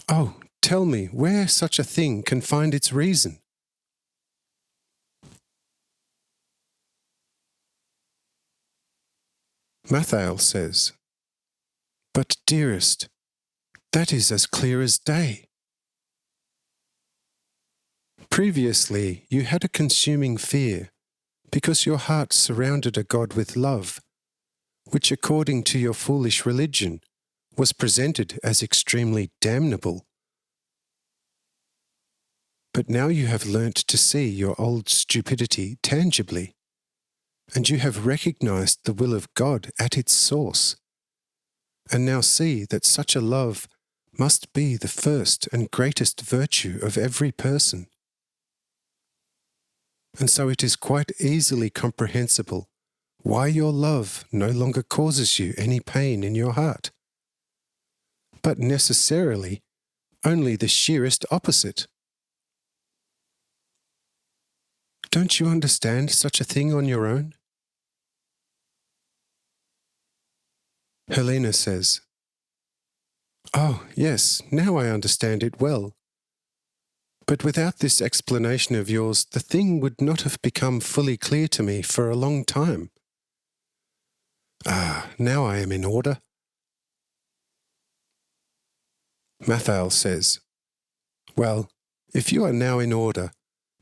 Oh, tell me where such a thing can find its reason. Mathael says, But dearest, that is as clear as day. Previously, you had a consuming fear, because your heart surrounded a God with love, which according to your foolish religion was presented as extremely damnable. But now you have learnt to see your old stupidity tangibly, and you have recognized the will of God at its source, and now see that such a love must be the first and greatest virtue of every person. And so it is quite easily comprehensible why your love no longer causes you any pain in your heart, but necessarily only the sheerest opposite. Don't you understand such a thing on your own? Helena says, Oh, yes, now I understand it well. But without this explanation of yours, the thing would not have become fully clear to me for a long time. Ah, now I am in order. Mathael says, Well, if you are now in order,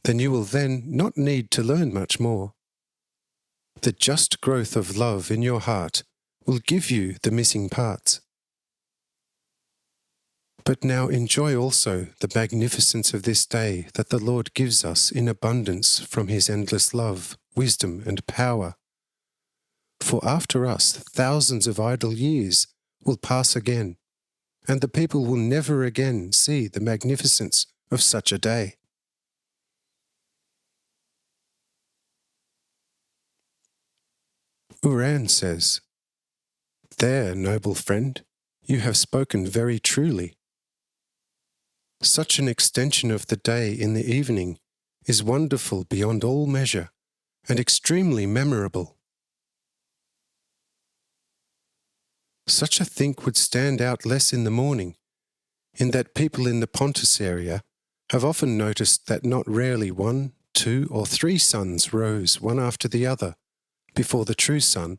then you will then not need to learn much more. The just growth of love in your heart will give you the missing parts. But now enjoy also the magnificence of this day that the Lord gives us in abundance from his endless love, wisdom, and power. For after us thousands of idle years will pass again, and the people will never again see the magnificence of such a day. Uran says, There, noble friend, you have spoken very truly. Such an extension of the day in the evening is wonderful beyond all measure and extremely memorable. Such a thing would stand out less in the morning, in that people in the Pontus area have often noticed that not rarely 1, 2, or 3 suns rose one after the other before the true sun,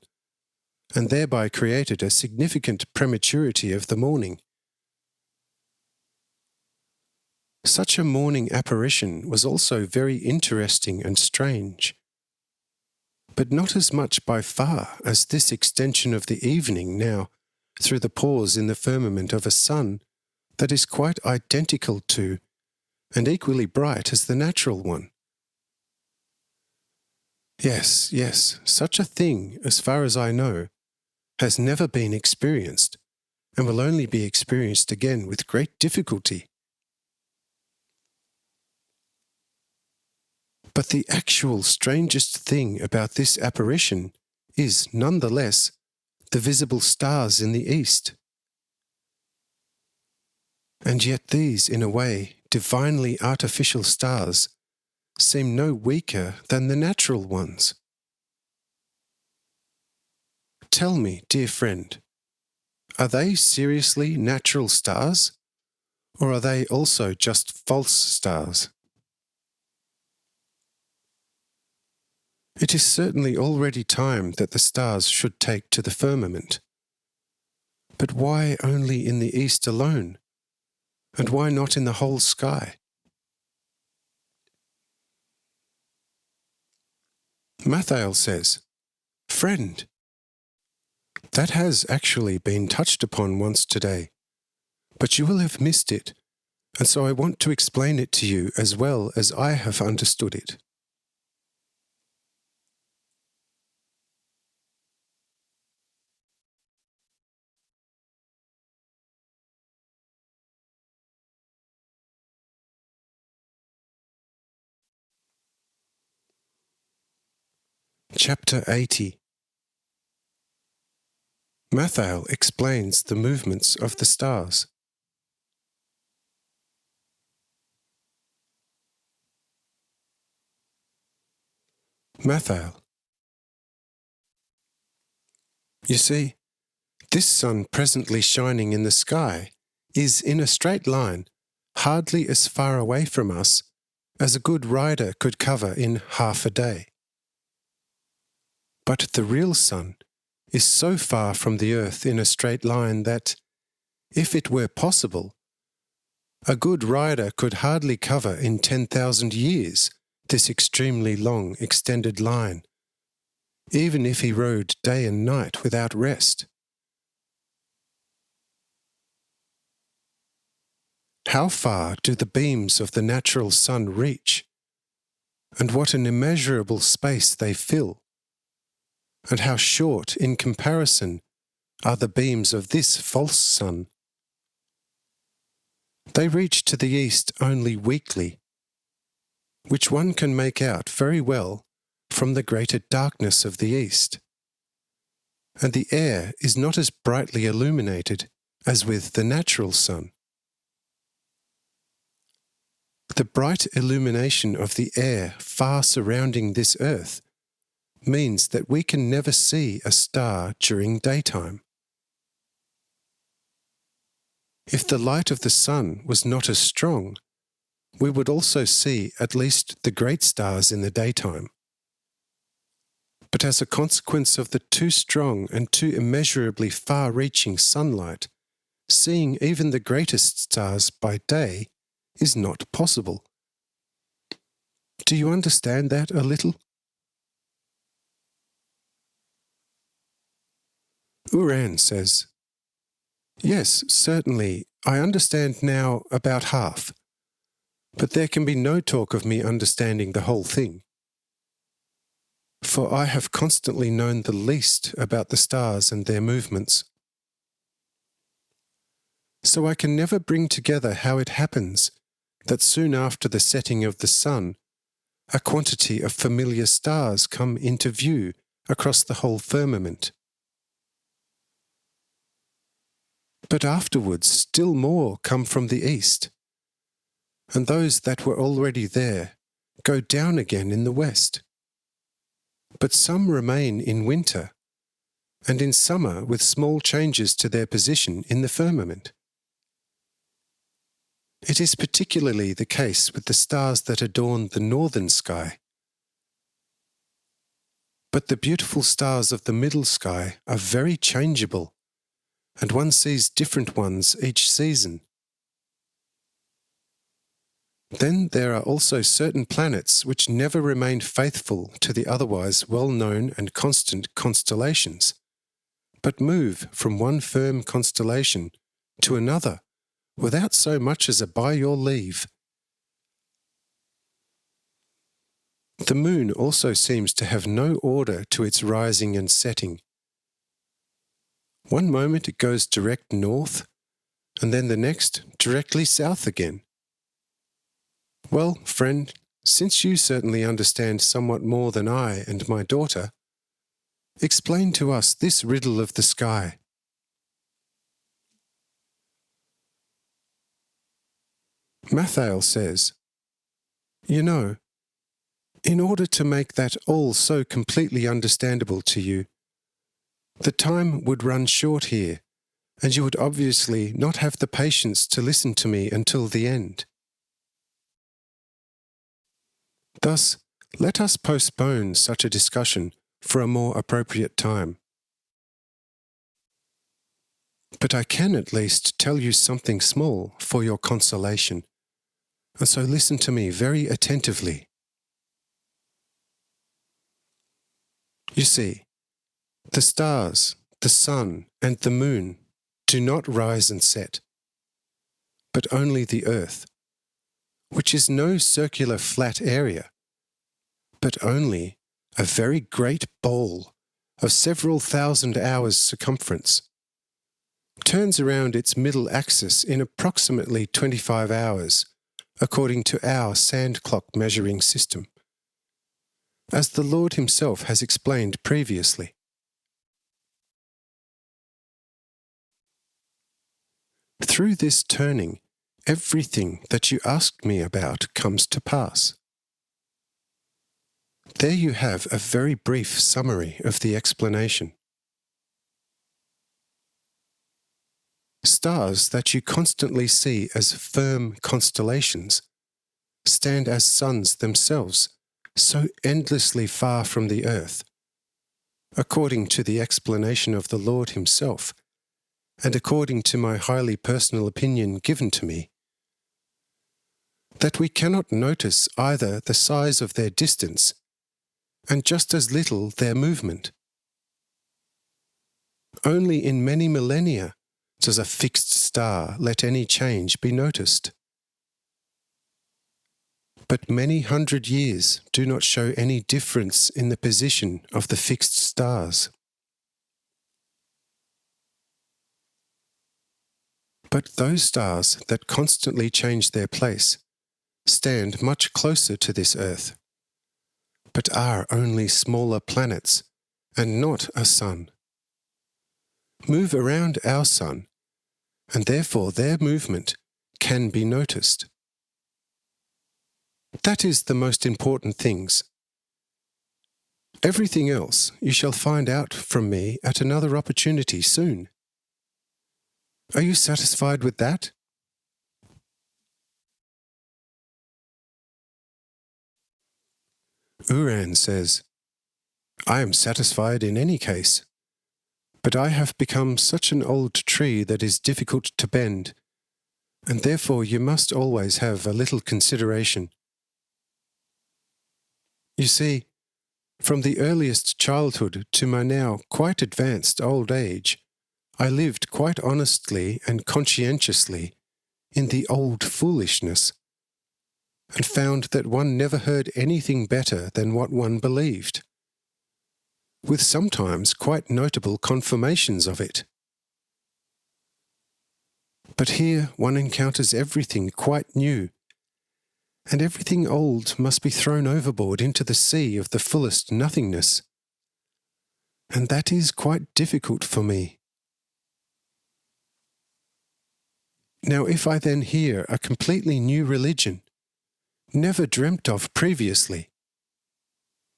and thereby created a significant prematurity of the morning. Such a morning apparition was also very interesting and strange, but not as much by far as this extension of the evening now through the pores in the firmament of a sun that is quite identical to and equally bright as the natural one. Yes, such a thing, as far as I know, has never been experienced and will only be experienced again with great difficulty. But the actual strangest thing about this apparition is, nonetheless, the visible stars in the east. And yet these, in a way, divinely artificial stars seem no weaker than the natural ones. Tell me, dear friend, are they seriously natural stars, Or are they also just false stars? It is certainly already time that the stars should take to the firmament. But why only in the east alone? And why not in the whole sky? Mathael says, "Friend, that has actually been touched upon once today, but you will have missed it, and so I want to explain it to you as well as I have understood it." Chapter 80. Mathael explains the movements of the stars. Mathael: You see, this sun presently shining in the sky is in a straight line, hardly as far away from us as a good rider could cover in half a day. But the real sun is so far from the earth in a straight line that, if it were possible, a good rider could hardly cover in 10,000 years this extremely long extended line, even if he rode day and night without rest. How far do the beams of the natural sun reach? And what an immeasurable space they fill! And how short, in comparison, are the beams of this false sun? They reach to the east only weakly, which one can make out very well from the greater darkness of the east. And the air is not as brightly illuminated as with the natural sun. The bright illumination of the air far surrounding this earth means that we can never see a star during daytime. If the light of the sun was not as strong, we would also see at least the great stars in the daytime. But as a consequence of the too strong and too immeasurably far-reaching sunlight, seeing even the greatest stars by day is not possible. Do you understand that a little? Uran says, "Yes, certainly, I understand now about half, but there can be no talk of me understanding the whole thing. For I have constantly known the least about the stars and their movements. So I can never bring together how it happens that soon after the setting of the sun, a quantity of familiar stars come into view across the whole firmament. But afterwards still more come from the east, and those that were already there go down again in the west. But some remain in winter, and in summer with small changes to their position in the firmament. It is particularly the case with the stars that adorn the northern sky. But the beautiful stars of the middle sky are very changeable, and one sees different ones each season. Then there are also certain planets which never remain faithful to the otherwise well-known and constant constellations, but move from one firm constellation to another without so much as a by your leave. The moon also seems to have no order to its rising and setting. One moment it goes direct north, and then the next directly south again. Well, friend, since you certainly understand somewhat more than I and my daughter, explain to us this riddle of the sky." Mathael says, "You know, in order to make that all so completely understandable to you, the time would run short here, and you would obviously not have the patience to listen to me until the end. Thus, let us postpone such a discussion for a more appropriate time. But I can at least tell you something small for your consolation, and so listen to me very attentively. You see, the stars, the sun, and the moon do not rise and set, but only the earth, which is no circular flat area, but only a very great bowl of several thousand hours' circumference, turns around its middle axis in approximately 25 hours, according to our sand clock measuring system, as the Lord himself has explained previously. Through this turning, everything that you asked me about comes to pass. There you have a very brief summary of the explanation. Stars that you constantly see as firm constellations stand as suns themselves, so endlessly far from the earth, according to the explanation of the Lord himself, and according to my highly personal opinion given to me, that we cannot notice either the size of their distance and just as little their movement. Only in many millennia does a fixed star let any change be noticed. But many hundred years do not show any difference in the position of the fixed stars. But those stars that constantly change their place stand much closer to this earth, but are only smaller planets and not a sun. Move around our sun, and therefore their movement can be noticed. That is the most important things. Everything else you shall find out from me at another opportunity soon. Are you satisfied with that? Uran says, I am satisfied in any case, but I have become such an old tree that is difficult to bend, and therefore you must always have a little consideration. You see, from the earliest childhood to my now quite advanced old age, I lived quite honestly and conscientiously in the old foolishness, and found that one never heard anything better than what one believed, with sometimes quite notable confirmations of it. But here one encounters everything quite new, and everything old must be thrown overboard into the sea of the fullest nothingness, and that is quite difficult for me. Now if I then hear a completely new religion, never dreamt of previously,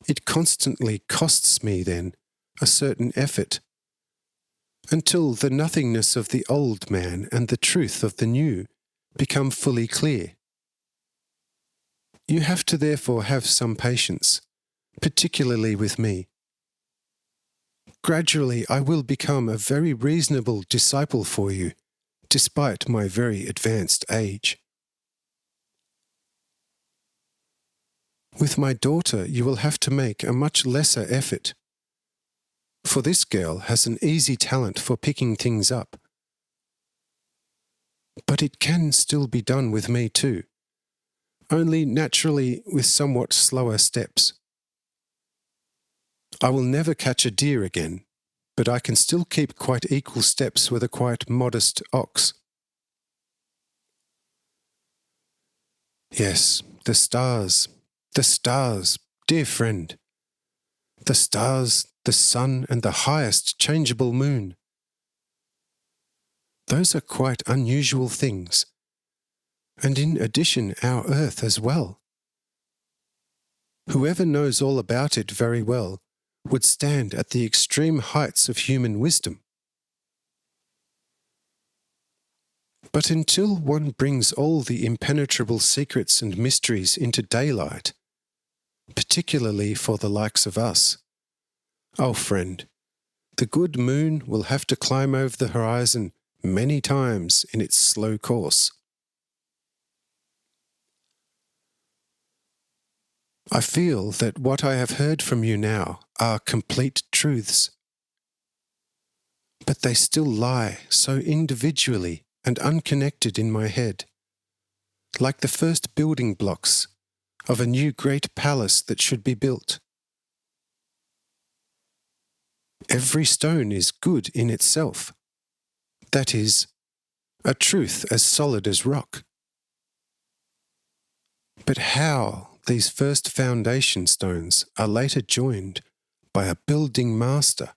it constantly costs me then a certain effort, until the nothingness of the old man and the truth of the new become fully clear. You have to therefore have some patience, particularly with me. Gradually I will become a very reasonable disciple for you, despite my very advanced age. With my daughter you will have to make a much lesser effort, for this girl has an easy talent for picking things up. But it can still be done with me too, only naturally with somewhat slower steps. I will never catch a deer again, but I can still keep quite equal steps with a quite modest ox. Yes, the stars, dear friend. The stars, the sun, and the highest changeable moon. Those are quite unusual things, and in addition our earth as well. Whoever knows all about it very well would stand at the extreme heights of human wisdom. But until one brings all the impenetrable secrets and mysteries into daylight, particularly for the likes of us, oh friend, the good moon will have to climb over the horizon many times in its slow course. I feel that what I have heard from you now are complete truths, but they still lie so individually and unconnected in my head, like the first building blocks of a new great palace that should be built. Every stone is good in itself. That is, a truth as solid as rock. But how these first foundation stones are later joined by a building master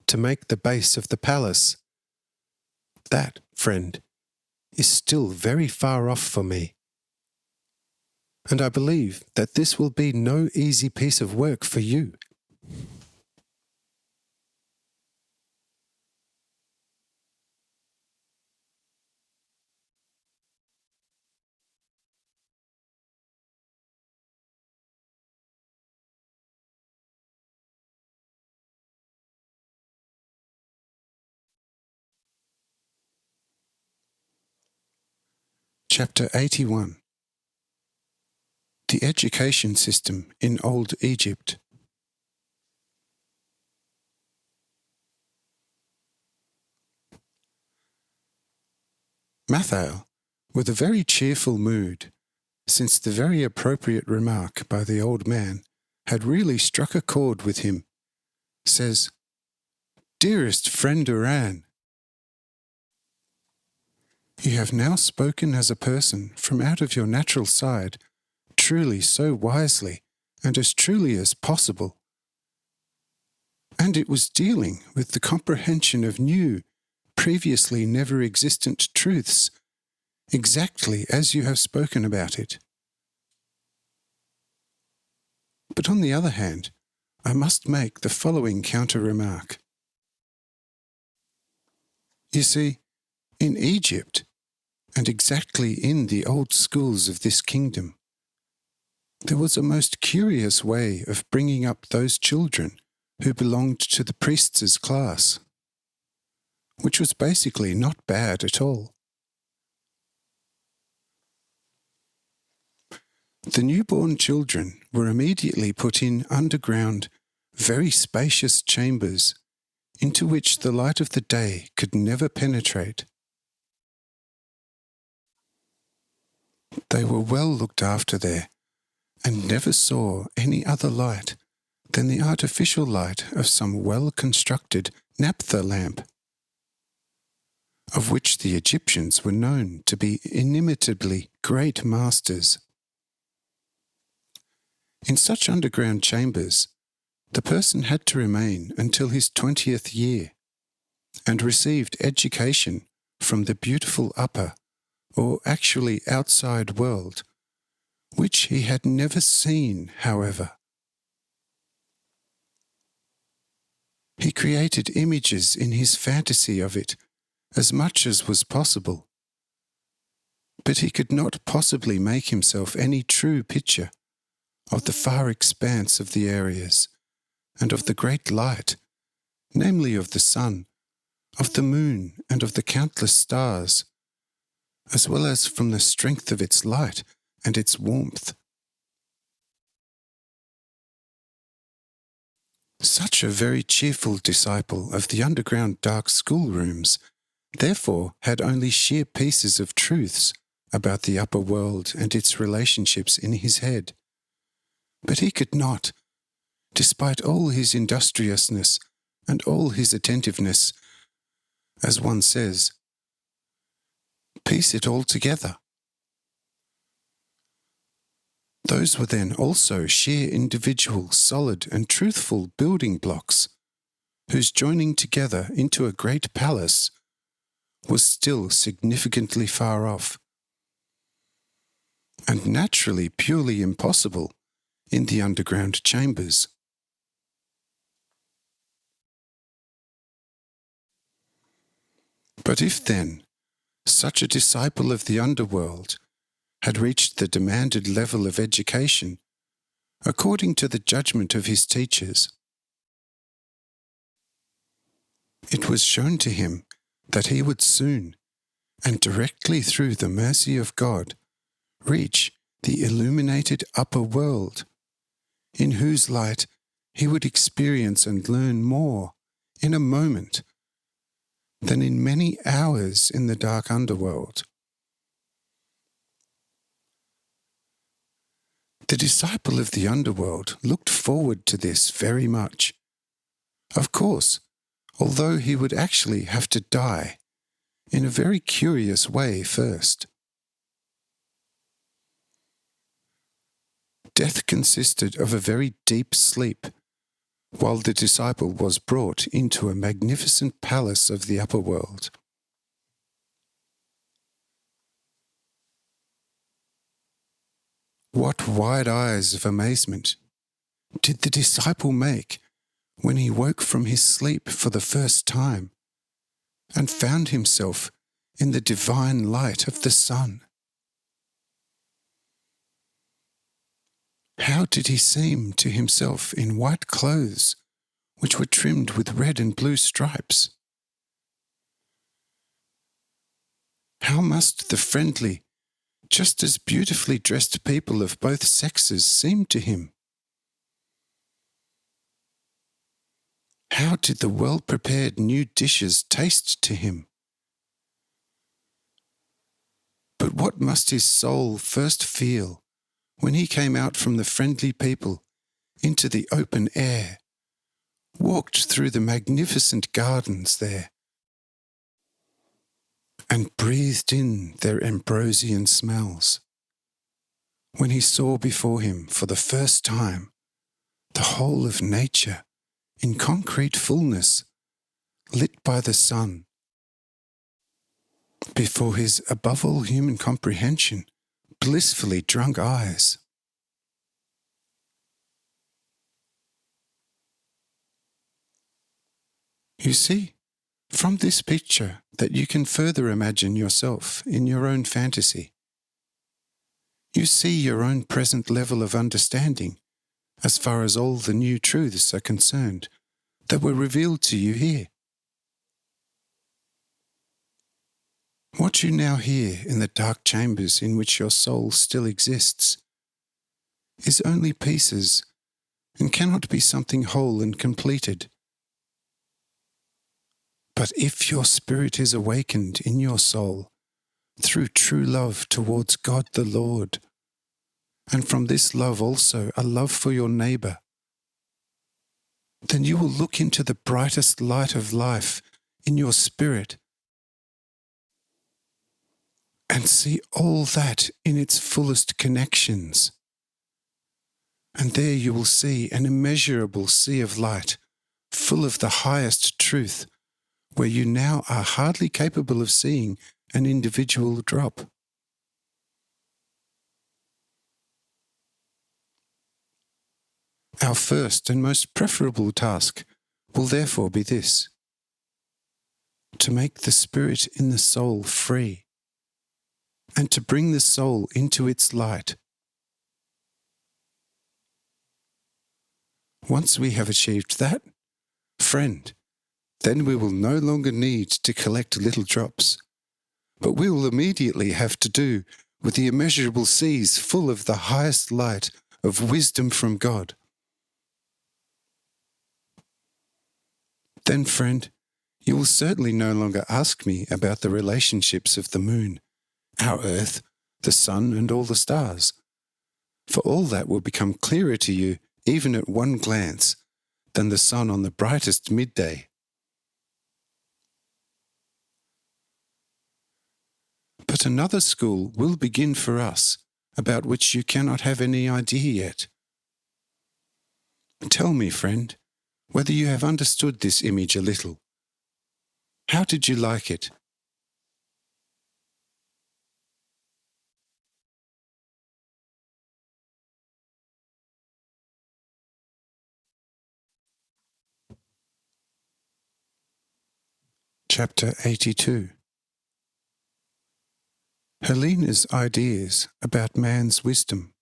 to make the base of the palace, that, friend, is still very far off for me. And I believe that this will be no easy piece of work for you. Chapter 81. The Education System in Old Egypt. Mathael, with a very cheerful mood, since the very appropriate remark by the old man had really struck a chord with him, says, "Dearest friend Uran, you have now spoken as a person from out of your natural side, truly so wisely and as truly as possible. And it was dealing with the comprehension of new, previously never existent truths, exactly as you have spoken about it. But on the other hand, I must make the following counter-remark. You see, in Egypt, and exactly in the old schools of this kingdom, there was a most curious way of bringing up those children who belonged to the priests' class, which was basically not bad at all. The newborn children were immediately put in underground, very spacious chambers into which the light of the day could never penetrate. They were well looked after there, and never saw any other light than the artificial light of some well-constructed naphtha lamp, of which the Egyptians were known to be inimitably great masters. In such underground chambers, the person had to remain until his 20th year, and received education from the beautiful upper, or actually outside world, which he had never seen, however. He created images in his fantasy of it, as much as was possible, but he could not possibly make himself any true picture of the far expanse of the areas, and of the great light, namely of the sun, of the moon, and of the countless stars, as well as from the strength of its light and its warmth. Such a very cheerful disciple of the underground dark schoolrooms, therefore, had only sheer pieces of truths about the upper world and its relationships in his head. But he could not, despite all his industriousness and all his attentiveness, as one says, piece it all together. Those were then also sheer individual, solid and truthful building blocks, whose joining together into a great palace was still significantly far off, and naturally purely impossible in the underground chambers. But if then Such a disciple of the underworld had reached the demanded level of education according to the judgment of his teachers. It was shown to him that he would soon, and directly through the mercy of God, reach the illuminated upper world, in whose light he would experience and learn more in a moment than in many hours in the dark underworld. The disciple of the underworld looked forward to this very much. Of course, although he would actually have to die in a very curious way first. Death consisted of a very deep sleep, while the disciple was brought into a magnificent palace of the upper world. What wide eyes of amazement did the disciple make when he woke from his sleep for the first time and found himself in the divine light of the sun. How did he seem to himself in white clothes, which were trimmed with red and blue stripes? How must the friendly, just as beautifully dressed people of both sexes seem to him? How did the well-prepared new dishes taste to him? But what must his soul first feel when he came out from the friendly people into the open air, walked through the magnificent gardens there, and breathed in their ambrosian smells? When he saw before him for the first time the whole of nature in concrete fullness, lit by the sun, before his above all human comprehension blissfully drunk eyes. You see, from this picture, that you can further imagine yourself in your own fantasy. You see your own present level of understanding as far as all the new truths are concerned that were revealed to you here. What you now hear in the dark chambers in which your soul still exists is only pieces and cannot be something whole and completed. But if your spirit is awakened in your soul through true love towards God the Lord, and from this love also a love for your neighbour, then you will look into the brightest light of life in your spirit and see all that in its fullest connections. And there you will see an immeasurable sea of light, full of the highest truth, where you now are hardly capable of seeing an individual drop. Our first and most preferable task will therefore be this: to make the spirit in the soul free, and to bring the soul into its light. Once we have achieved that, friend, then we will no longer need to collect little drops, but we will immediately have to do with the immeasurable seas full of the highest light of wisdom from God. Then, friend, you will certainly no longer ask me about the relationships of the moon, our earth, the sun, and all the stars, for all that will become clearer to you even at one glance than the sun on the brightest midday. But another school will begin for us, about which you cannot have any idea yet. Tell me, friend, whether you have understood this image a little. How did you like it? Chapter 82. Helena's ideas about man's wisdom.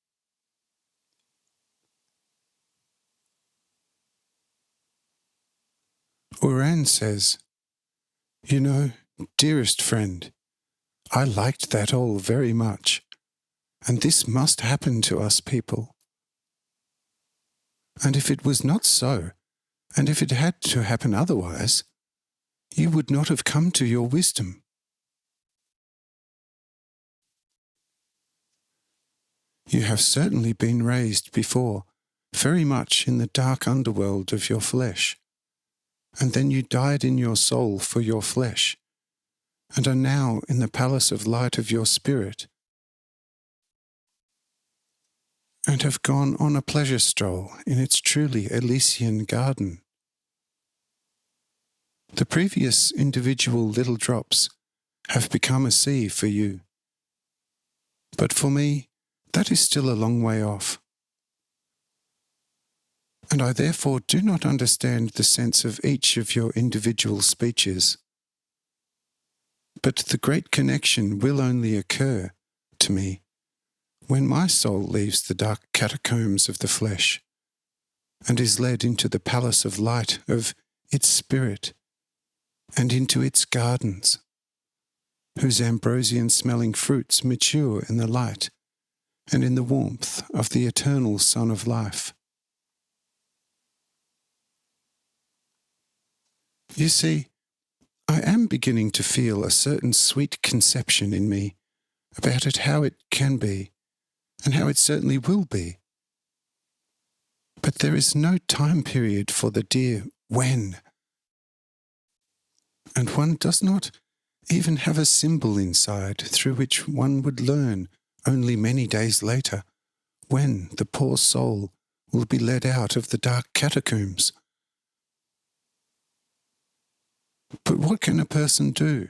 Uran says, "You know, dearest friend, I liked that all very much, and this must happen to us people. And if it was not so, and if it had to happen otherwise, you would not have come to your wisdom. You have certainly been raised before, very much in the dark underworld of your flesh, and then you died in your soul for your flesh, and are now in the palace of light of your spirit, and have gone on a pleasure stroll in its truly Elysian garden. The previous individual little drops have become a sea for you. But for me, that is still a long way off. And I therefore do not understand the sense of each of your individual speeches. But the great connection will only occur to me when my soul leaves the dark catacombs of the flesh and is led into the palace of light of its spirit and into its gardens, whose ambrosian-smelling fruits mature in the light and in the warmth of the eternal Sun of Life. You see, I am beginning to feel a certain sweet conception in me about it, how it can be, and how it certainly will be. But there is no time period for the dear when, and one does not even have a symbol inside through which one would learn only many days later when the poor soul will be led out of the dark catacombs. But what can a person do?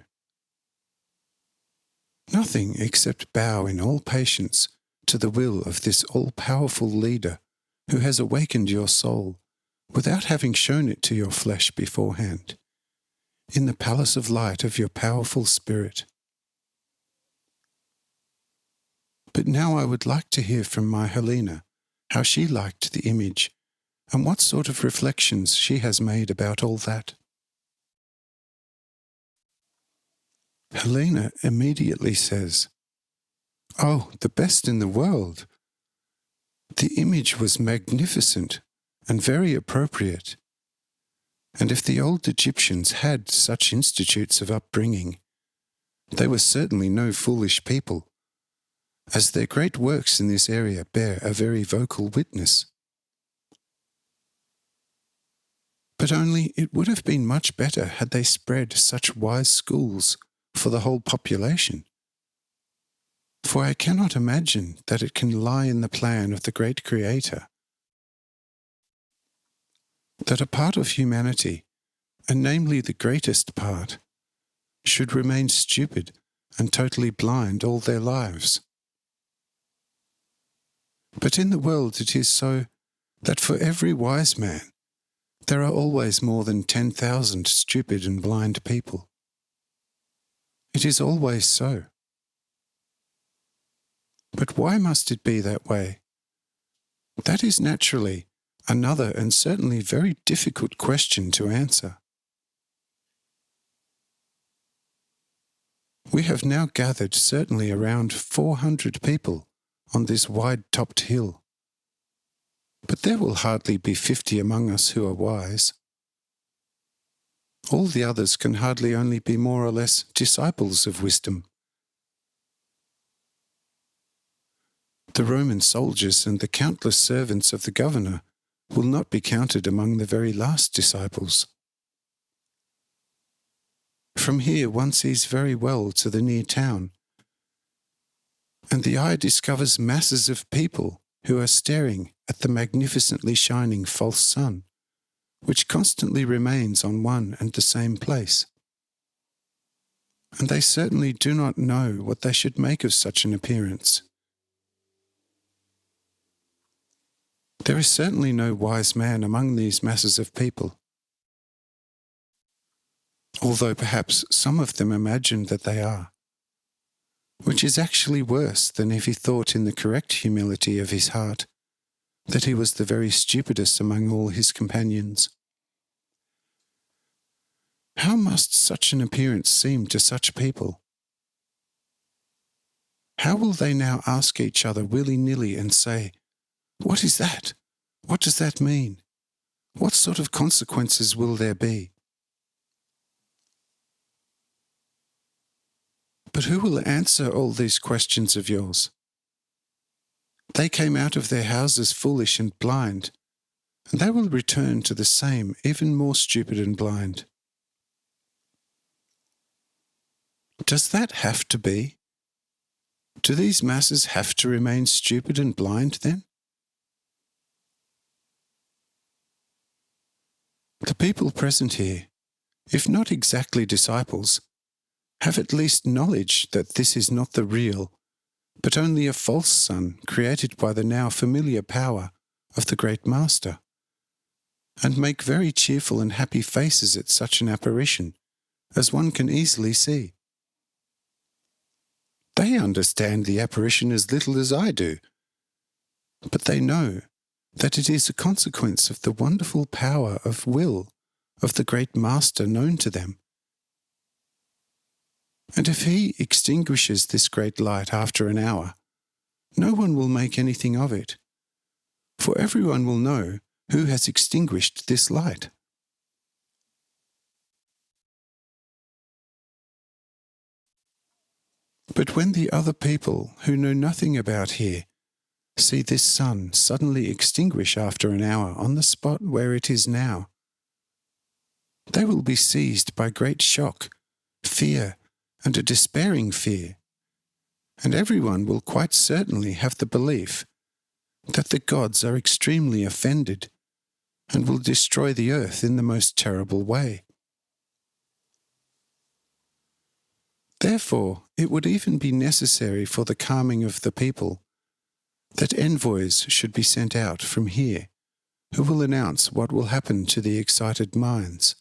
Nothing except bow in all patience to the will of this all-powerful leader who has awakened your soul without having shown it to your flesh beforehand, in the palace of light of your powerful spirit. But now I would like to hear from my Helena how she liked the image and what sort of reflections she has made about all that. Helena immediately says, "Oh, the best in the world! The image was magnificent and very appropriate. And if the old Egyptians had such institutes of upbringing, they were certainly no foolish people, as their great works in this area bear a very vocal witness. But only it would have been much better had they spread such wise schools for the whole population. For I cannot imagine that it can lie in the plan of the great Creator that a part of humanity, and namely the greatest part, should remain stupid and totally blind all their lives. But in the world it is so that for every wise man there are always more than 10,000 stupid and blind people. It is always so. But why must it be that way? That is naturally another and certainly very difficult question to answer. We have now gathered certainly around 400 people on this wide-topped hill, but there will hardly be 50 among us who are wise. All the others can hardly only be more or less disciples of wisdom. The Roman soldiers and the countless servants of the governor will not be counted among the very last disciples. From here one sees very well to the near town, and the eye discovers masses of people who are staring at the magnificently shining false sun, which constantly remains on one and the same place. And they certainly do not know what they should make of such an appearance. There is certainly no wise man among these masses of people, although perhaps some of them imagine that they are. which is actually worse than if he thought in the correct humility of his heart that he was the very stupidest among all his companions. How must such an appearance seem to such people? How will they now ask each other willy-nilly and say, "What is that? What does that mean? What sort of consequences will there be?" But who will answer all these questions of yours? They came out of their houses foolish and blind, and they will return to the same, even more stupid and blind. Does that have to be? Do these masses have to remain stupid and blind then? The people present here, if not exactly disciples, have at least knowledge that this is not the real, but only a false sun created by the now familiar power of the great Master, and make very cheerful and happy faces at such an apparition, as one can easily see. They understand the apparition as little as I do, but they know that it is a consequence of the wonderful power of will of the great Master known to them. And if he extinguishes this great light after an hour, no one will make anything of it, for everyone will know who has extinguished this light. But when the other people who know nothing about here see this sun suddenly extinguish after an hour on the spot where it is now, they will be seized by great shock, fear, and a despairing fear, and everyone will quite certainly have the belief that the gods are extremely offended and will destroy the earth in the most terrible way. Therefore, it would even be necessary for the calming of the people that envoys should be sent out from here who will announce what will happen to the excited minds,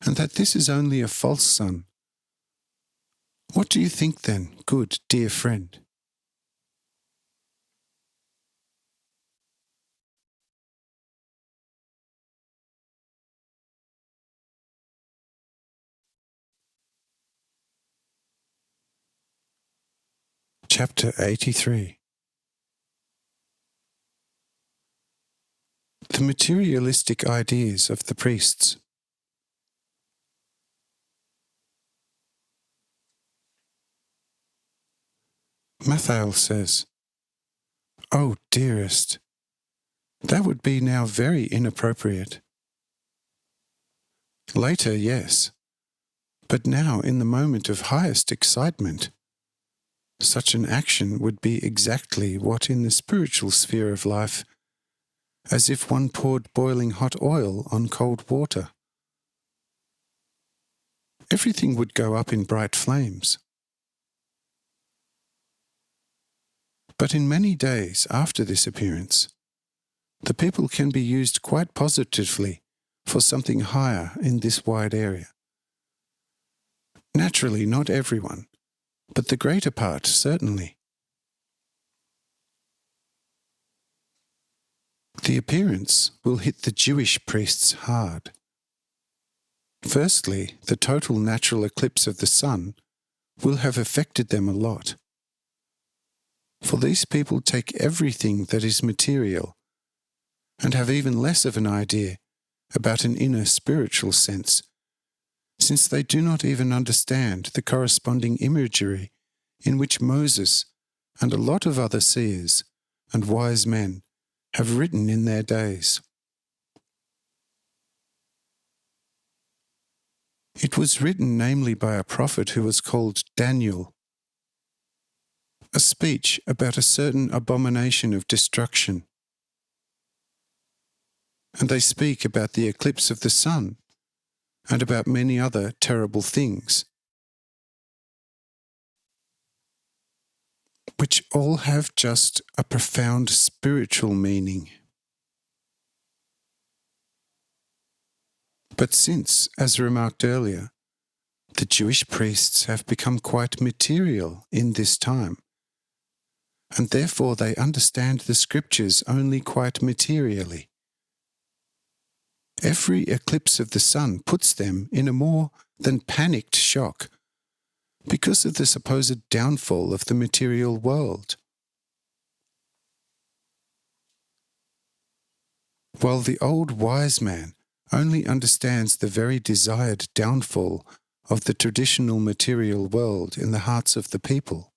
and that this is only a false sun. What do you think then, good, dear friend? Chapter 83. The materialistic ideas of the priests. Mathael says, "Oh, dearest, that would be now very inappropriate. Later, yes, but now in the moment of highest excitement, such an action would be exactly what in the spiritual sphere of life, as if one poured boiling hot oil on cold water. Everything would go up in bright flames. But in many days after this appearance, the people can be used quite positively for something higher in this wide area. Naturally, not everyone, but the greater part certainly. The appearance will hit the Jewish priests hard. Firstly, the total natural eclipse of the sun will have affected them a lot. For these people take everything that is material and have even less of an idea about an inner spiritual sense, since they do not even understand the corresponding imagery in which Moses and a lot of other seers and wise men have written in their days. It was written namely by a prophet who was called Daniel, a speech about a certain abomination of destruction. And they speak about the eclipse of the sun and about many other terrible things, which all have just a profound spiritual meaning. But since, as remarked earlier, The Jewish priests have become quite material in this time, and therefore they understand the scriptures only quite materially. Every eclipse of the sun puts them in a more than panicked shock because of the supposed downfall of the material world. While the old wise man only understands the very desired downfall of the traditional material world in the hearts of the people,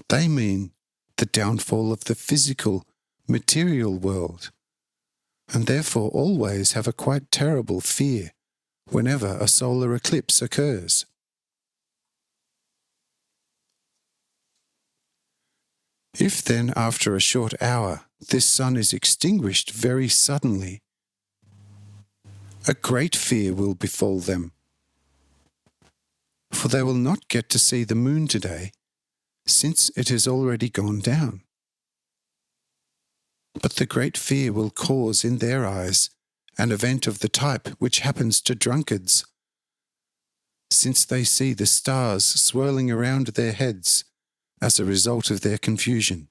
they mean the downfall of the physical, material world, and therefore always have a quite terrible fear whenever a solar eclipse occurs. If then, after a short hour, this sun is extinguished very suddenly, a great fear will befall them, for they will not get to see the moon today, since it has already gone down. But the great fear will cause in their eyes an event of the type which happens to drunkards, since they see the stars swirling around their heads as a result of their confusion.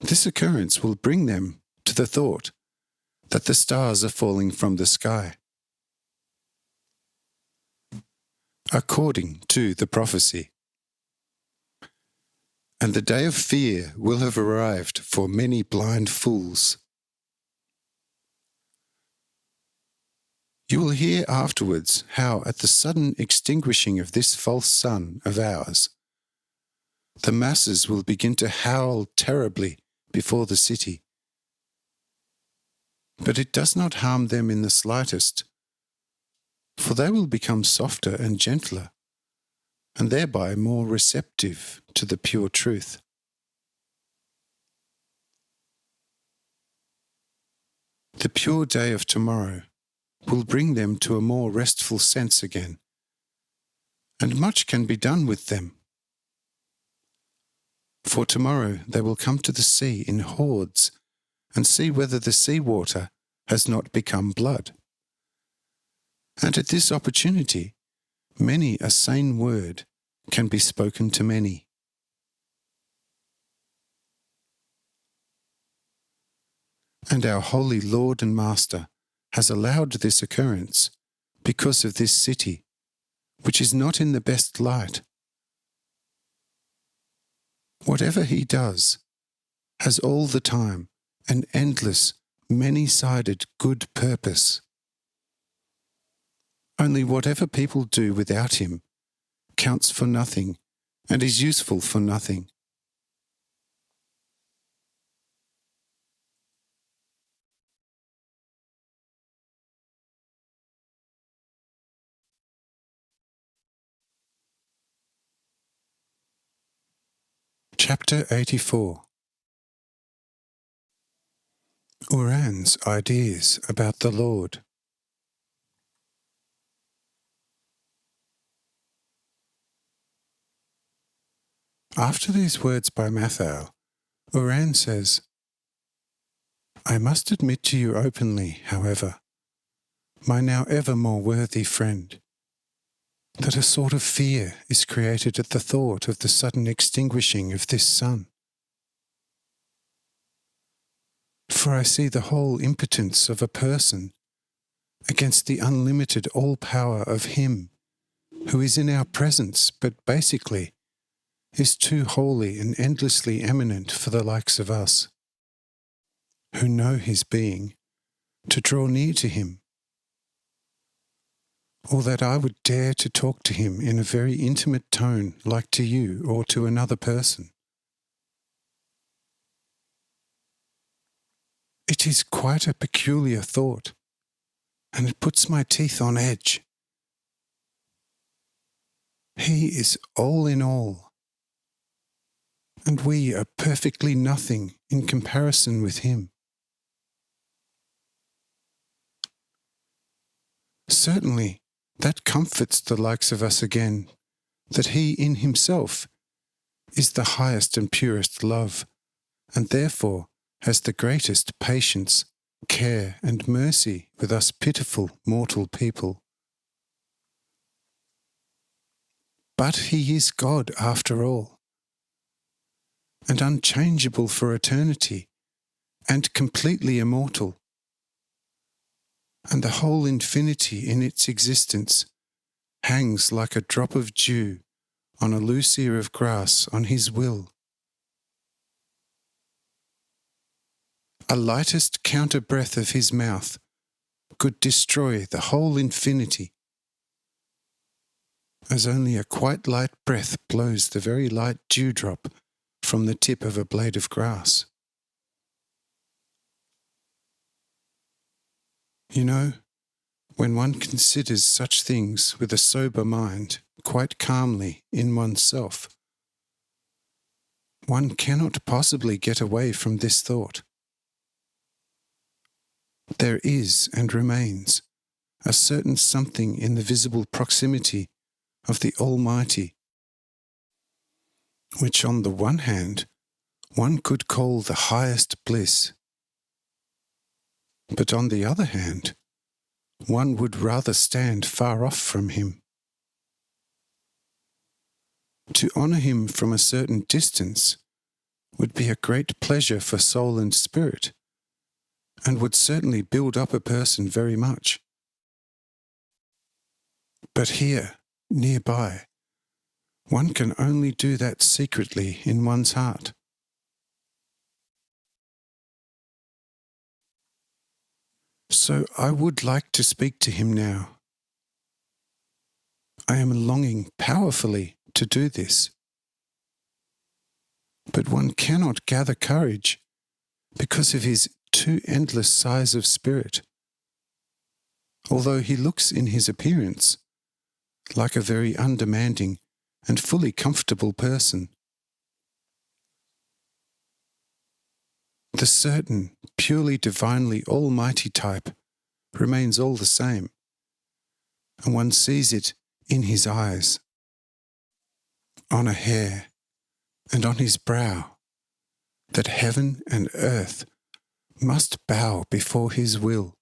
This occurrence will bring them to the thought that the stars are falling from the sky. According to the prophecy. And the day of fear will have arrived for many blind fools. You will hear afterwards how at the sudden extinguishing of this false sun of ours, the masses will begin to howl terribly before the city. But it does not harm them in the slightest, for they will become softer and gentler, and thereby more receptive to the pure truth. The pure day of tomorrow will bring them to a more restful sense again, and much can be done with them. For tomorrow they will come to the sea in hordes and see whether the sea water has not become blood. And at this opportunity, many a sane word can be spoken to many. And our holy Lord and Master has allowed this occurrence because of this city, which is not in the best light. Whatever he does has all the time an endless, many-sided good purpose. Only whatever people do without him counts for nothing and is useful for nothing. Chapter 84. Uran's ideas about the Lord. After these words by Matthau, Uran says, I must admit to you openly, however, my now ever more worthy friend, that a sort of fear is created at the thought of the sudden extinguishing of this sun. For I see the whole impotence of a person against the unlimited all-power of him who is in our presence but basically is too holy and endlessly eminent for the likes of us, who know his being, to draw near to him, or that I would dare to talk to him in a very intimate tone like to you or to another person. It is quite a peculiar thought, and it puts my teeth on edge. He is all in all, and we are perfectly nothing in comparison with him. Certainly, that comforts the likes of us again, that he in himself is the highest and purest love, and therefore has the greatest patience care and mercy with us pitiful mortal people. But he is God after all, and unchangeable for eternity, and completely immortal. And the whole infinity in its existence hangs like a drop of dew on a loose ear of grass on his will. A lightest counter-breath of his mouth could destroy the whole infinity, as only a quite light breath blows the very light dewdrop from the tip of a blade of grass. You know, when one considers such things with a sober mind, quite calmly in oneself, one cannot possibly get away from this thought. There is and remains a certain something in the visible proximity of the Almighty, which on the one hand one could call the highest bliss, but on the other hand one would rather stand far off from him. To honour him from a certain distance would be a great pleasure for soul and spirit, and would certainly build up a person very much. But here, nearby, one can only do that secretly in one's heart. So I would like to speak to him now. I am longing powerfully to do this. But one cannot gather courage because of his too endless size of spirit, although he looks in his appearance like a very undemanding and fully comfortable person. The certain, purely divinely almighty type remains all the same, and one sees it in his eyes, on a hair, and on his brow, that heaven and earth must bow before his will.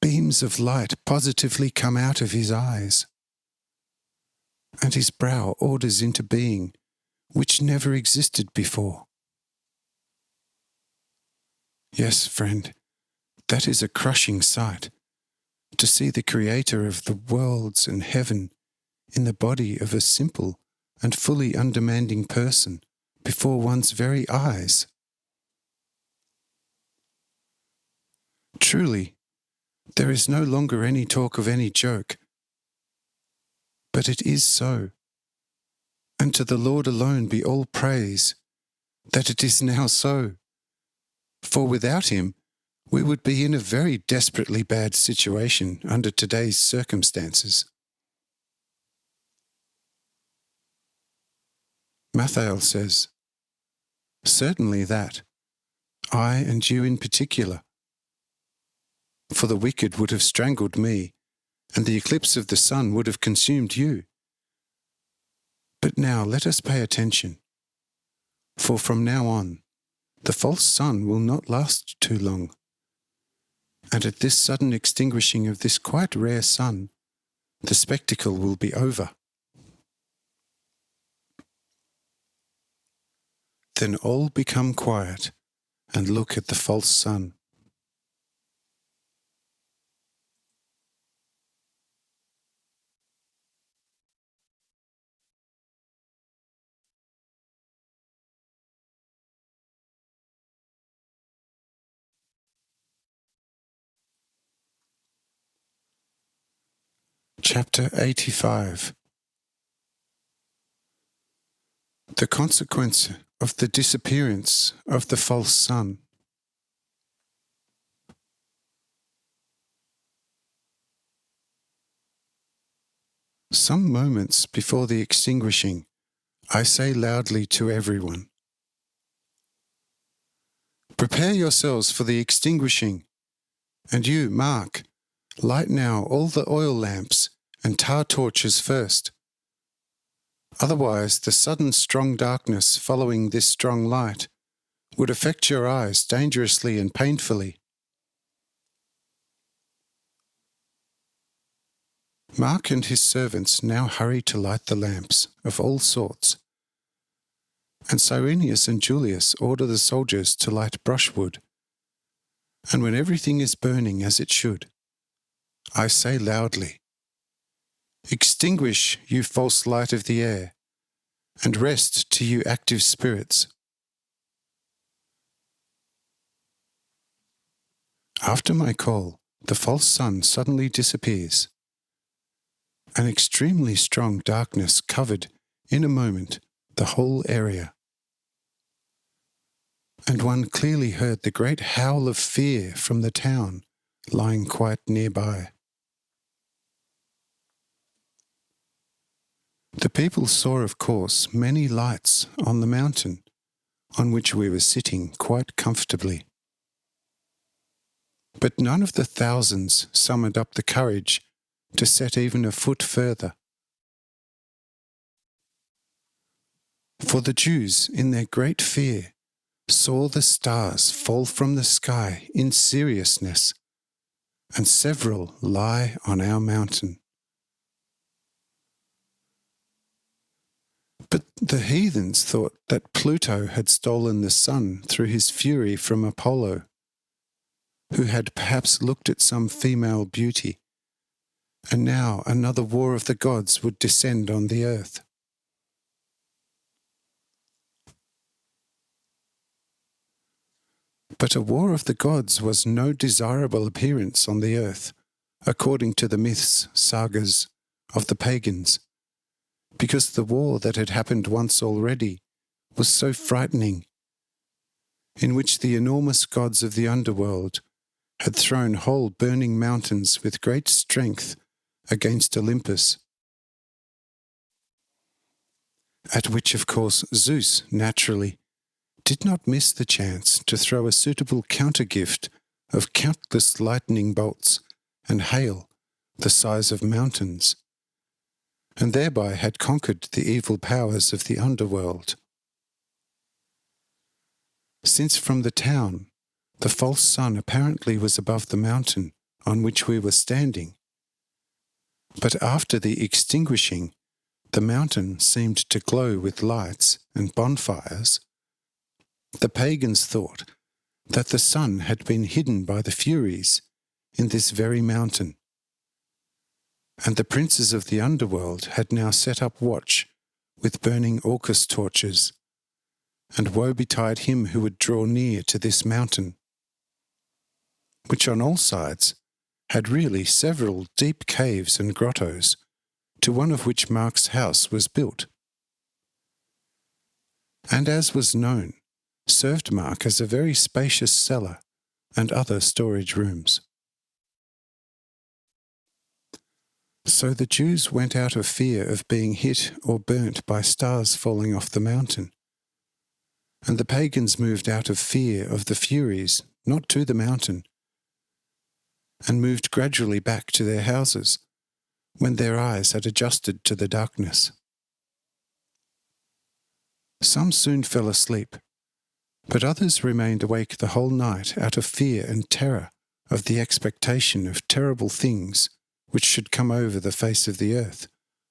Beams of light positively come out of his eyes, and his brow orders into being which never existed before. Yes, friend, that is a crushing sight, to see the Creator of the worlds and heaven in the body of a simple and fully undemanding person before one's very eyes. Truly, there is no longer any talk of any joke, but it is so, and to the Lord alone be all praise that it is now so, for without him we would be in a very desperately bad situation under today's circumstances. Mathael says, "Certainly that, I and you in particular, for the wicked would have strangled me, and the eclipse of the sun would have consumed you. But now let us pay attention, for from now on the false sun will not last too long, and at this sudden extinguishing of this quite rare sun, the spectacle will be over. Then all become quiet and look at the false sun. Chapter 85. The consequence of the disappearance of the false sun. Some moments before the extinguishing, I say loudly to everyone, "Prepare yourselves for the extinguishing, and you, Mark, light now all the oil lamps and tar torches first. Otherwise, the sudden strong darkness following this strong light would affect your eyes dangerously and painfully. Mark and his servants now hurry to light the lamps of all sorts, and Cyrenius and Julius order the soldiers to light brushwood. And when everything is burning as it should, I say loudly, "Extinguish, you false light of the air, and rest to you active spirits." After my call, the false sun suddenly disappears. An extremely strong darkness covered, in a moment, the whole area. And one clearly heard the great howl of fear from the town lying quite nearby. The people saw, of course, many lights on the mountain on which we were sitting quite comfortably. But none of the thousands summoned up the courage to set even a foot further. For the Jews, in their great fear, saw the stars fall from the sky in seriousness, and several lie on our mountain. But the heathens thought that Pluto had stolen the sun through his fury from Apollo, who had perhaps looked at some female beauty, and now another war of the gods would descend on the earth. But a war of the gods was no desirable appearance on the earth, according to the myths, sagas of the pagans, because the war that had happened once already was so frightening, in which the enormous gods of the underworld had thrown whole burning mountains with great strength against Olympus, at which, of course, Zeus, naturally, did not miss the chance to throw a suitable counter-gift of countless lightning bolts and hail the size of mountains, and thereby had conquered the evil powers of the underworld. Since from the town the false sun apparently was above the mountain on which we were standing, but after the extinguishing, the mountain seemed to glow with lights and bonfires, the pagans thought that the sun had been hidden by the Furies in this very mountain, and the princes of the underworld had now set up watch with burning orcus torches, and woe betide him who would draw near to this mountain, which on all sides had really several deep caves and grottos, to one of which Mark's house was built, and, as was known, served Mark as a very spacious cellar and other storage rooms. So the Jews went out of fear of being hit or burnt by stars falling off the mountain, and the pagans moved out of fear of the Furies, not to the mountain, and moved gradually back to their houses when their eyes had adjusted to the darkness. Some soon fell asleep, but others remained awake the whole night out of fear and terror of the expectation of terrible things which should come over the face of the earth,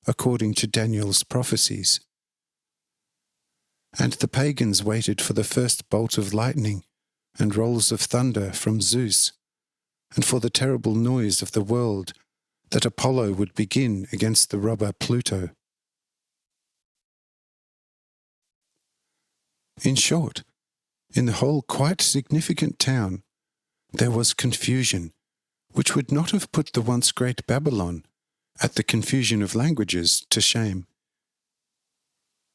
according to Daniel's prophecies. And the pagans waited for the first bolt of lightning and rolls of thunder from Zeus, and for the terrible noise of the world that Apollo would begin against the robber Pluto. In short, in the whole quite significant town, there was confusion, which would not have put the once great Babylon, at the confusion of languages, to shame.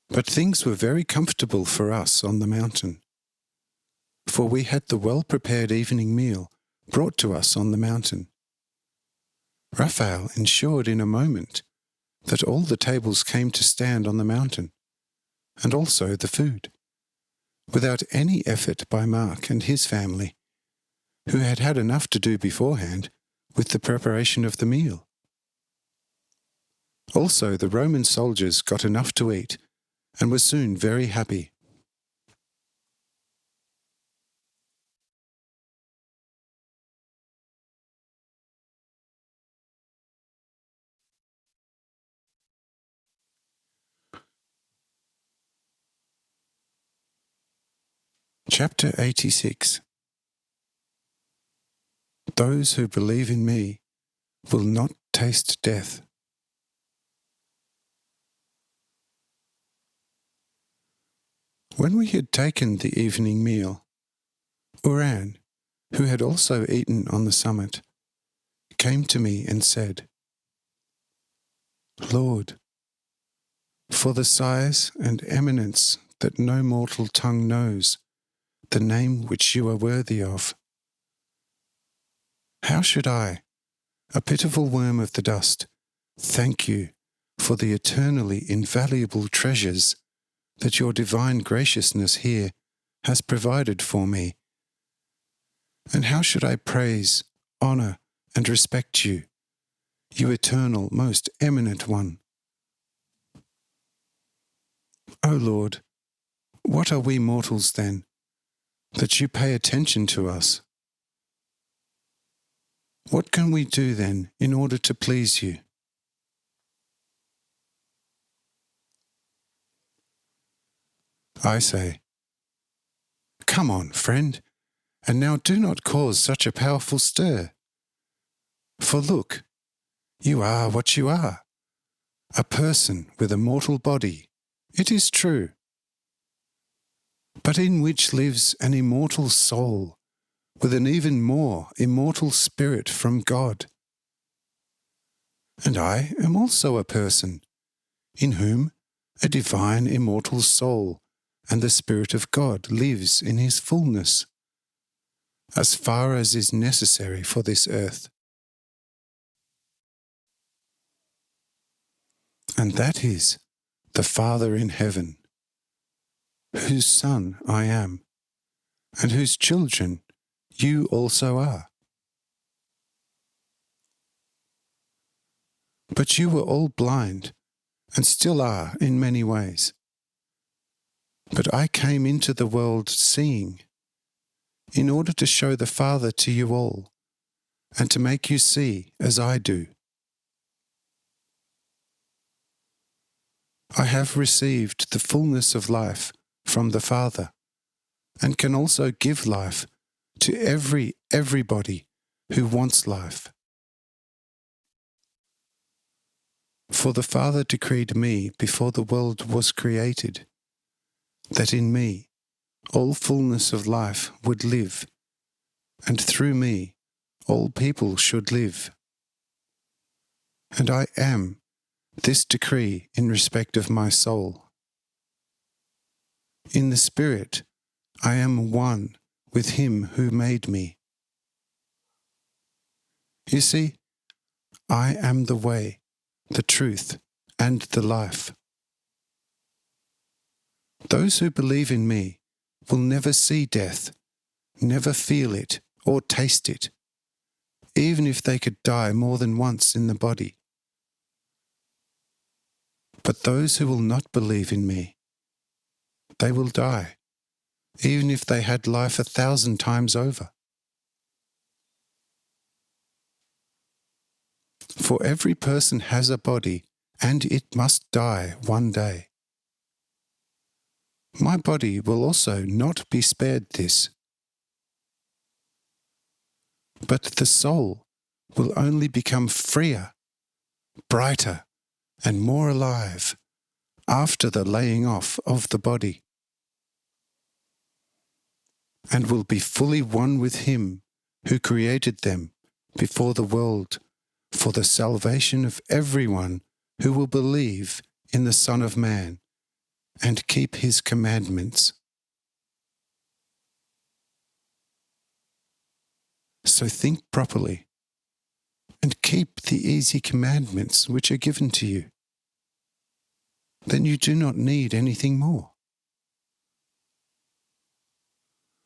But things were very comfortable for us on the mountain, for we had the well-prepared evening meal brought to us on the mountain. Raphael ensured in a moment that all the tables came to stand on the mountain, and also the food, without any effort by Mark and his family, who had had enough to do beforehand with the preparation of the meal. Also the Roman soldiers got enough to eat, and were soon very happy. Chapter 86. Those who believe in me will not taste death. When we had taken the evening meal, Uran, who had also eaten on the summit, came to me and said, Lord, for the size and eminence that no mortal tongue knows, the name which you are worthy of, how should I, a pitiful worm of the dust, thank you for the eternally invaluable treasures that your divine graciousness here has provided for me? And how should I praise, honour, and respect you, you eternal, most eminent one? O Lord, what are we mortals then, that you pay attention to us? What can we do then in order to please you? I say, come on, friend, and now do not cause such a powerful stir. For look, you are what you are, a person with a mortal body, it is true, but in which lives an immortal soul, with an even more immortal spirit from God. And I am also a person, in whom a divine immortal soul and the Spirit of God lives in his fullness, as far as is necessary for this earth. And that is the Father in heaven, whose Son I am, and whose children you also are. But you were all blind, and still are in many ways. But I came into the world seeing, in order to show the Father to you all, and to make you see as I do. I have received the fullness of life from the Father, and can also give life to everybody who wants life. For the Father decreed me before the world was created, that in me all fullness of life would live, and through me all people should live. And I am this decree in respect of my soul. In the Spirit I am one with him who made me. You see, I am the way, the truth, and the life. Those who believe in me will never see death, never feel it or taste it, even if they could die more than once in the body. But those who will not believe in me, they will die, even if they had life 1,000 times over. For every person has a body, and it must die one day. My body will also not be spared this. But the soul will only become freer, brighter, and more alive after the laying off of the body, and will be fully one with him who created them before the world, for the salvation of everyone who will believe in the Son of Man and keep his commandments. So think properly and keep the easy commandments which are given to you. Then you do not need anything more.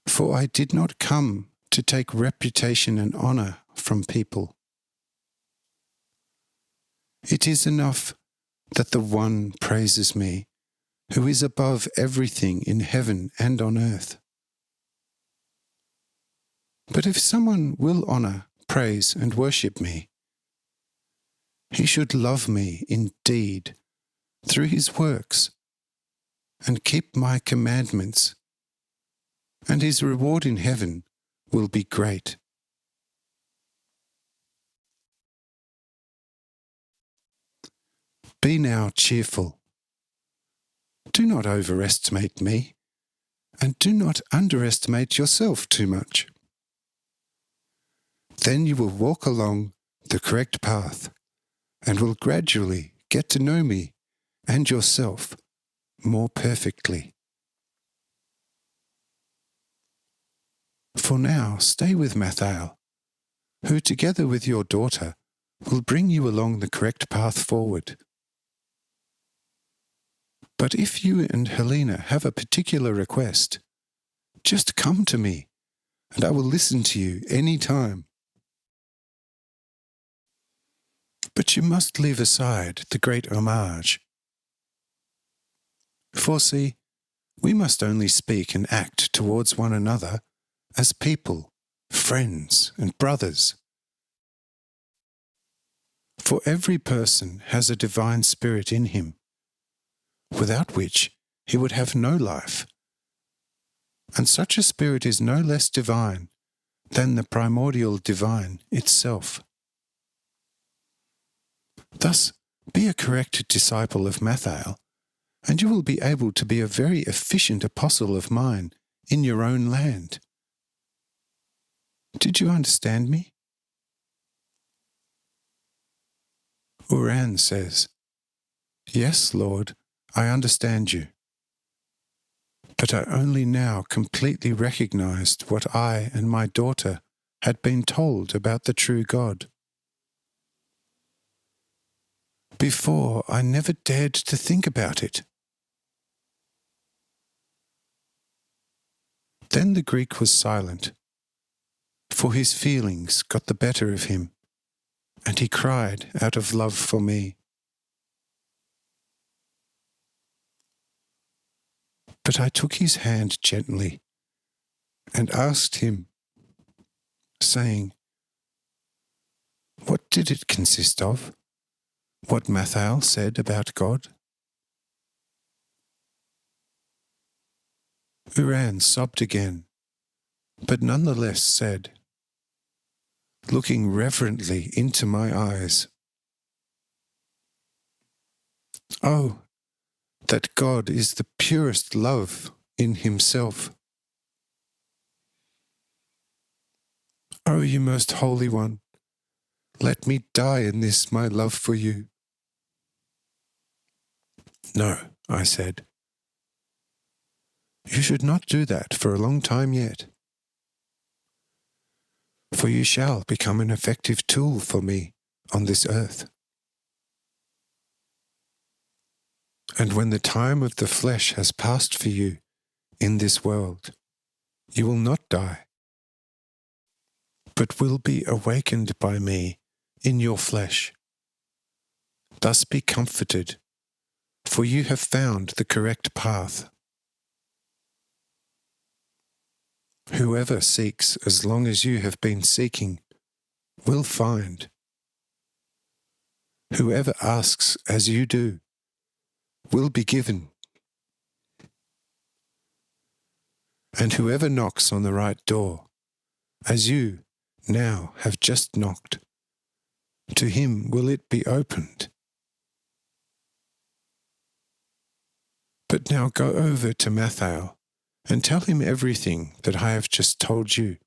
For I did not come to take reputation and honour from people. It is enough that the one praises me, who is above everything in heaven and on earth. But if someone will honour, praise, and worship me, he should love me indeed through his works and keep my commandments, and his reward in heaven will be great. Be now cheerful. Do not overestimate me, and do not underestimate yourself too much. Then you will walk along the correct path and will gradually get to know me and yourself more perfectly. For now, stay with Mathael, who together with your daughter will bring you along the correct path forward. But if you and Helena have a particular request, just come to me, and I will listen to you any time. But you must leave aside the great homage. For see, we must only speak and act towards one another as people, friends, and brothers. For every person has a divine spirit in him, without which he would have no life. And such a spirit is no less divine than the primordial divine itself. Thus, be a correct disciple of Mathael, and you will be able to be a very efficient apostle of mine in your own land. Did you understand me? Uran says, "Yes, Lord, I understand you. But I only now completely recognized what I and my daughter had been told about the true God. Before, I never dared to think about it." Then the Greek was silent, for his feelings got the better of him, and he cried out of love for me. But I took his hand gently and asked him, saying, "What did it consist of? What Mathael said about God?" Uran sobbed again, but nonetheless said, looking reverently into my eyes, "Oh, that God is the purest love in himself. Oh, you most holy one, let me die in this my love for you." "No," I said. "You should not do that for a long time yet. For you shall become an effective tool for me on this earth. And when the time of the flesh has passed for you in this world, you will not die, but will be awakened by me in your flesh. Thus be comforted, for you have found the correct path. Whoever seeks as long as you have been seeking will find. Whoever asks as you do will be given. And whoever knocks on the right door, as you now have just knocked, to him will it be opened. But now go over to Mathael and tell him everything that I have just told you."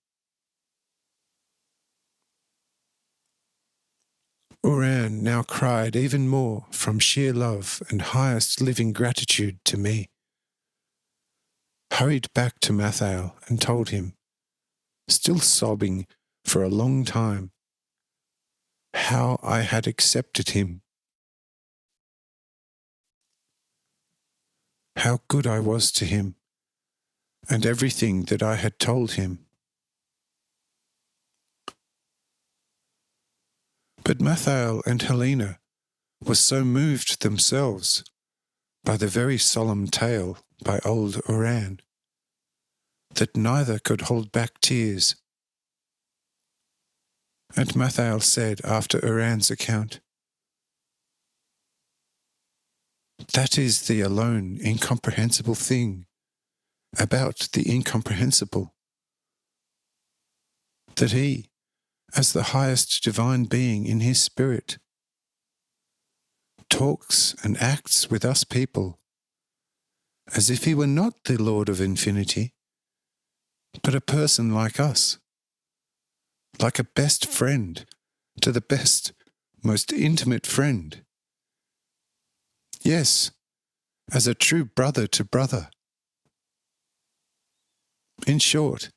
Uran now cried even more from sheer love and highest living gratitude to me, hurried back to Mathael and told him, still sobbing for a long time, how I had accepted him, how good I was to him, and everything that I had told him. But Mathael and Helena were so moved themselves by the very solemn tale by old Uran that neither could hold back tears. And Mathael said after Uran's account, "That is the alone incomprehensible thing about the incomprehensible. That he, as the highest divine being in his spirit, talks and acts with us people as if he were not the Lord of infinity, but a person like us, like a best friend to the best, most intimate friend. Yes, as a true brother to brother. In short,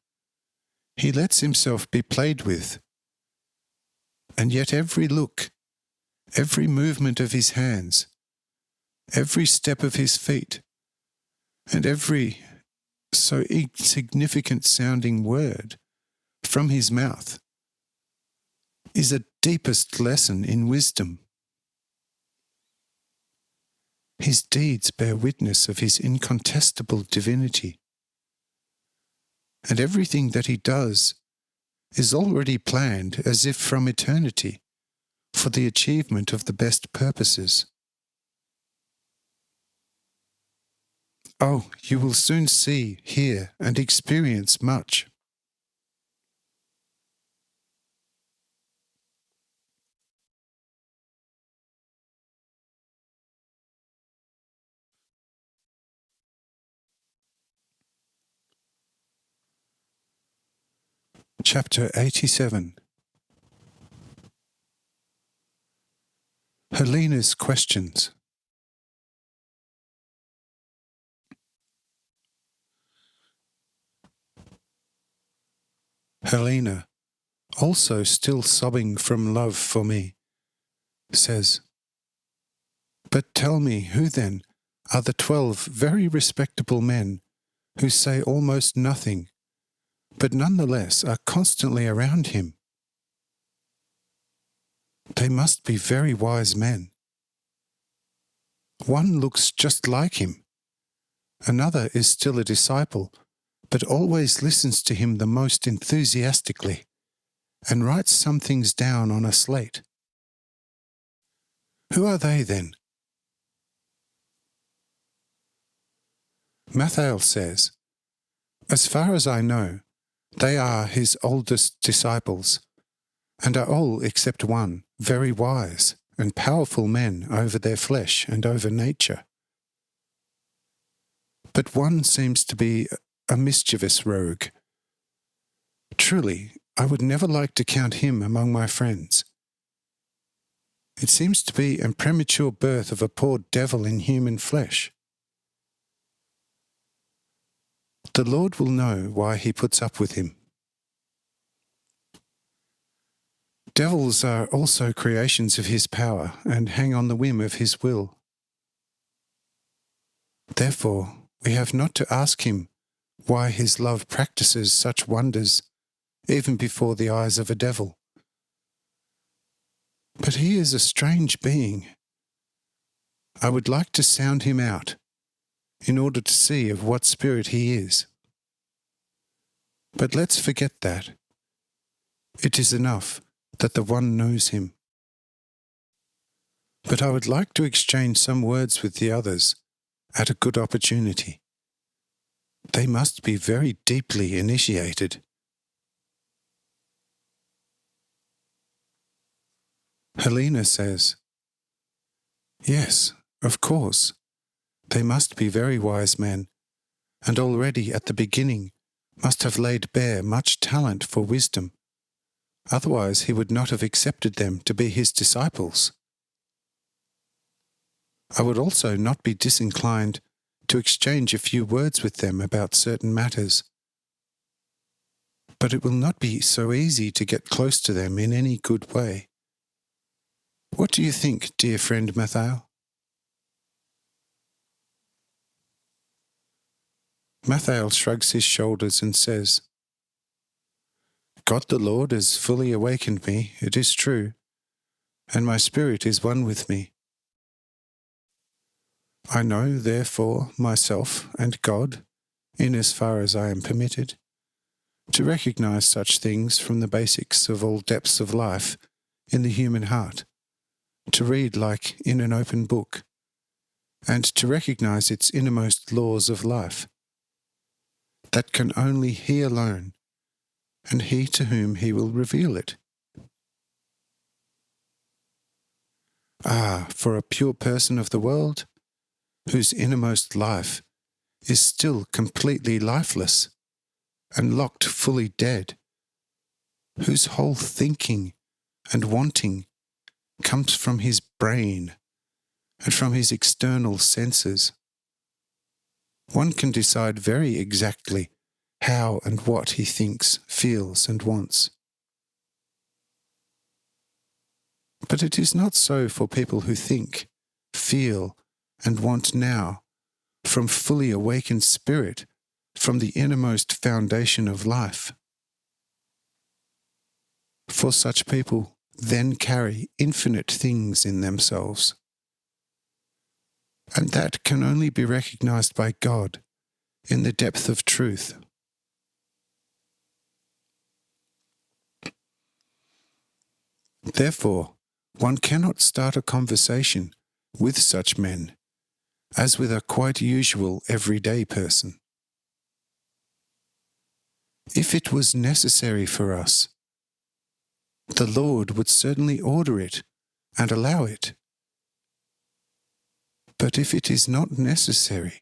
he lets himself be played with, and yet every look, every movement of his hands, every step of his feet, and every so insignificant sounding word from his mouth is a deepest lesson in wisdom. His deeds bear witness of his incontestable divinity, and everything that he does is already planned as if from eternity for the achievement of the best purposes. Oh, you will soon see, hear, and experience much. Chapter 87. Helena's questions. Helena, also still sobbing from love for me, says, "But tell me, who then are the 12 very respectable men who say almost nothing, but nonetheless are constantly around him? They must be very wise men. One looks just like him. Another is still a disciple, but always listens to him the most enthusiastically, and writes some things down on a slate. Who are they then?" Mathael says, "As far as I know, they are his oldest disciples, and are all except one very wise and powerful men over their flesh and over nature. But one seems to be a mischievous rogue. Truly, I would never like to count him among my friends. It seems to be a premature birth of a poor devil in human flesh. The Lord will know why he puts up with him. Devils are also creations of his power and hang on the whim of his will. Therefore, we have not to ask him why his love practices such wonders even before the eyes of a devil. But he is a strange being. I would like to sound him out in order to see of what spirit he is. But let's forget that. It is enough that the one knows him. But I would like to exchange some words with the others at a good opportunity. They must be very deeply initiated." Helena says, "Yes, of course. They must be very wise men, and already at the beginning must have laid bare much talent for wisdom. Otherwise he would not have accepted them to be his disciples. I would also not be disinclined to exchange a few words with them about certain matters. But it will not be so easy to get close to them in any good way. What do you think, dear friend Mathael?" Mathael shrugs his shoulders and says, "God the Lord has fully awakened me, it is true, and my spirit is one with me. I know, therefore, myself and God, in as far as I am permitted, to recognize such things from the basics of all depths of life in the human heart, to read like in an open book, and to recognize its innermost laws of life. that can only He alone, and He to whom He will reveal it. Ah, for a pure person of the world, whose innermost life is still completely lifeless and locked fully dead, whose whole thinking and wanting comes from his brain and from his external senses. One can decide very exactly how and what he thinks, feels, and wants. But it is not so for people who think, feel, and want now, from fully awakened spirit, from the innermost foundation of life. For such people then carry infinite things in themselves. And that can only be recognized by God in the depth of truth. Therefore, one cannot start a conversation with such men as with a quite usual everyday person. If it was necessary for us, the Lord would certainly order it and allow it. But if it is not necessary,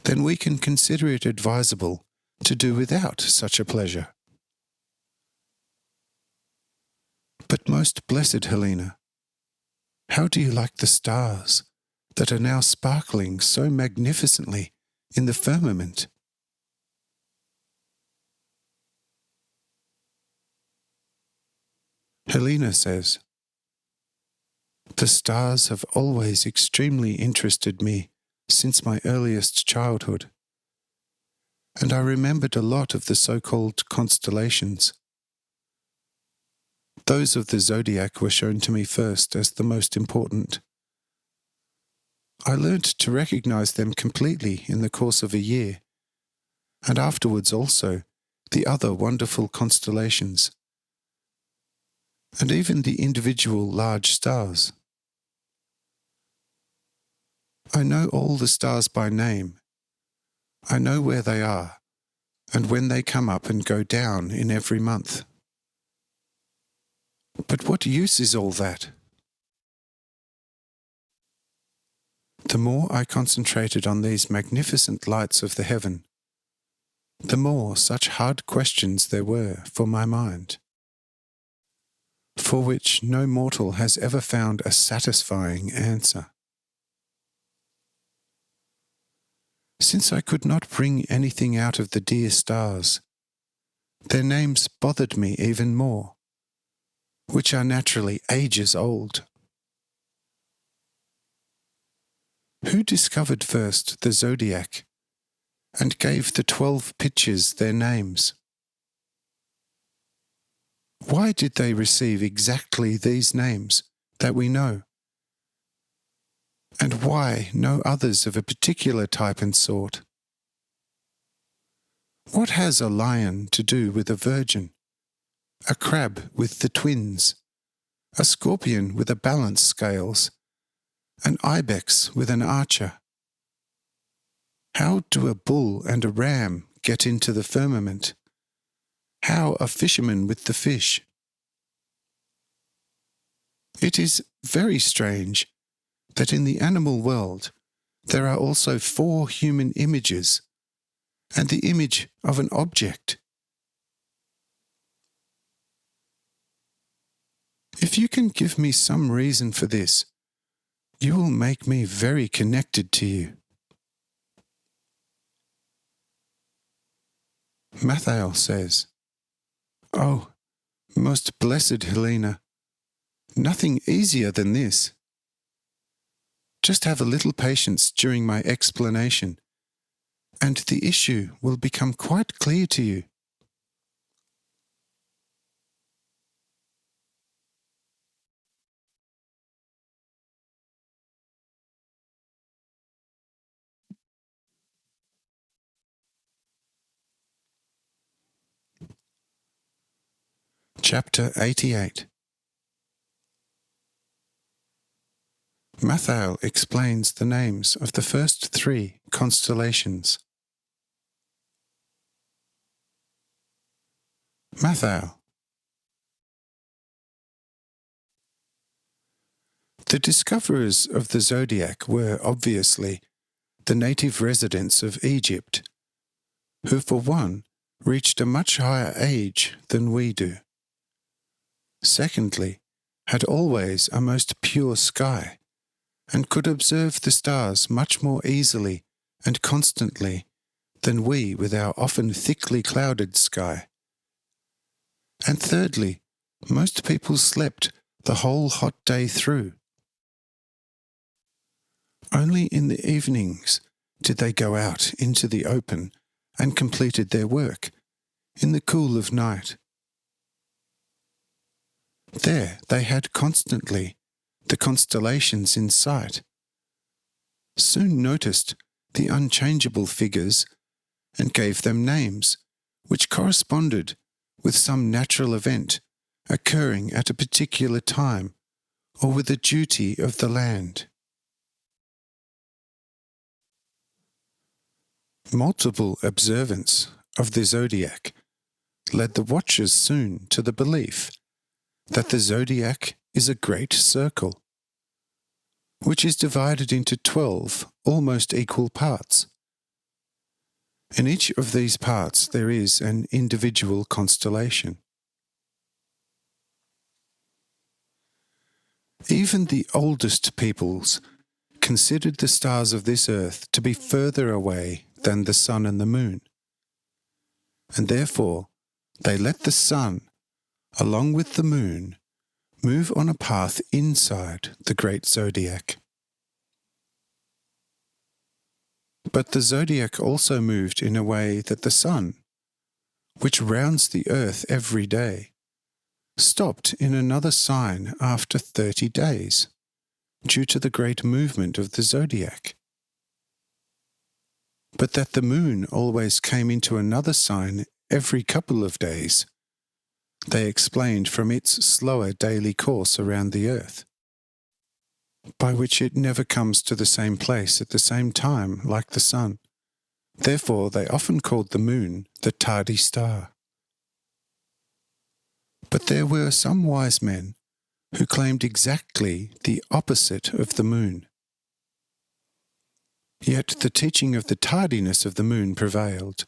then we can consider it advisable to do without such a pleasure. But most blessed Helena, how do you like the stars that are now sparkling so magnificently in the firmament? Helena says, "The stars have always extremely interested me since my earliest childhood, and I remembered a lot of the so-called constellations. Those of the zodiac were shown to me first as the most important. I learnt to recognize them completely in the course of a year, and afterwards also the other wonderful constellations, and even the individual large stars. I know all the stars by name. I know where they are, and when they come up and go down in every month. But what use is all that? The more I concentrated on these magnificent lights of the heaven, the more such hard questions there were for my mind, for which no mortal has ever found a satisfying answer. Since I could not bring anything out of the dear stars, their names bothered me even more, which are naturally ages old. Who discovered first the zodiac and gave the 12 pictures their names? Why did they receive exactly these names that we know? And why no others of a particular type and sort? What has a lion to do with a virgin, a crab with the twins, a scorpion with a balance scales, an ibex with an archer? How do a bull and a ram get into the firmament? How a fisherman with the fish? It is very strange that in the animal world there are also 4 human images and the image of an object. If you can give me some reason for this, you will make me very connected to you." Mathael says, "Oh, most blessed Helena, nothing easier than this. Just have a little patience during my explanation, and the issue will become quite clear to you." Chapter 88. Mathael explains the names of the first 3 constellations. Matthau. The discoverers of the zodiac were obviously the native residents of Egypt, who for one reached a much higher age than we do. Secondly, had always a most pure sky, and could observe the stars much more easily and constantly than we with our often thickly clouded sky. And thirdly, most people slept the whole hot day through. Only in the evenings did they go out into the open and completed their work in the cool of night. There they had constantly the constellations in sight, soon noticed the unchangeable figures and gave them names which corresponded with some natural event occurring at a particular time or with a duty of the land. Multiple observance of the zodiac led the watchers soon to the belief that the zodiac is a great circle, which is divided into 12 almost equal parts. In each of these parts there is an individual constellation. Even the oldest peoples considered the stars of this earth to be further away than the sun and the moon, and therefore they let the sun, along with the moon, move on a path inside the great zodiac. But the zodiac also moved in a way that the sun, which rounds the earth every day, stopped in another sign after 30 days, due to the great movement of the zodiac. But that the moon always came into another sign every couple of days, they explained from its slower daily course around the earth, by which it never comes to the same place at the same time like the sun. Therefore they often called the moon the tardy star. But there were some wise men who claimed exactly the opposite of the moon. Yet the teaching of the tardiness of the moon prevailed.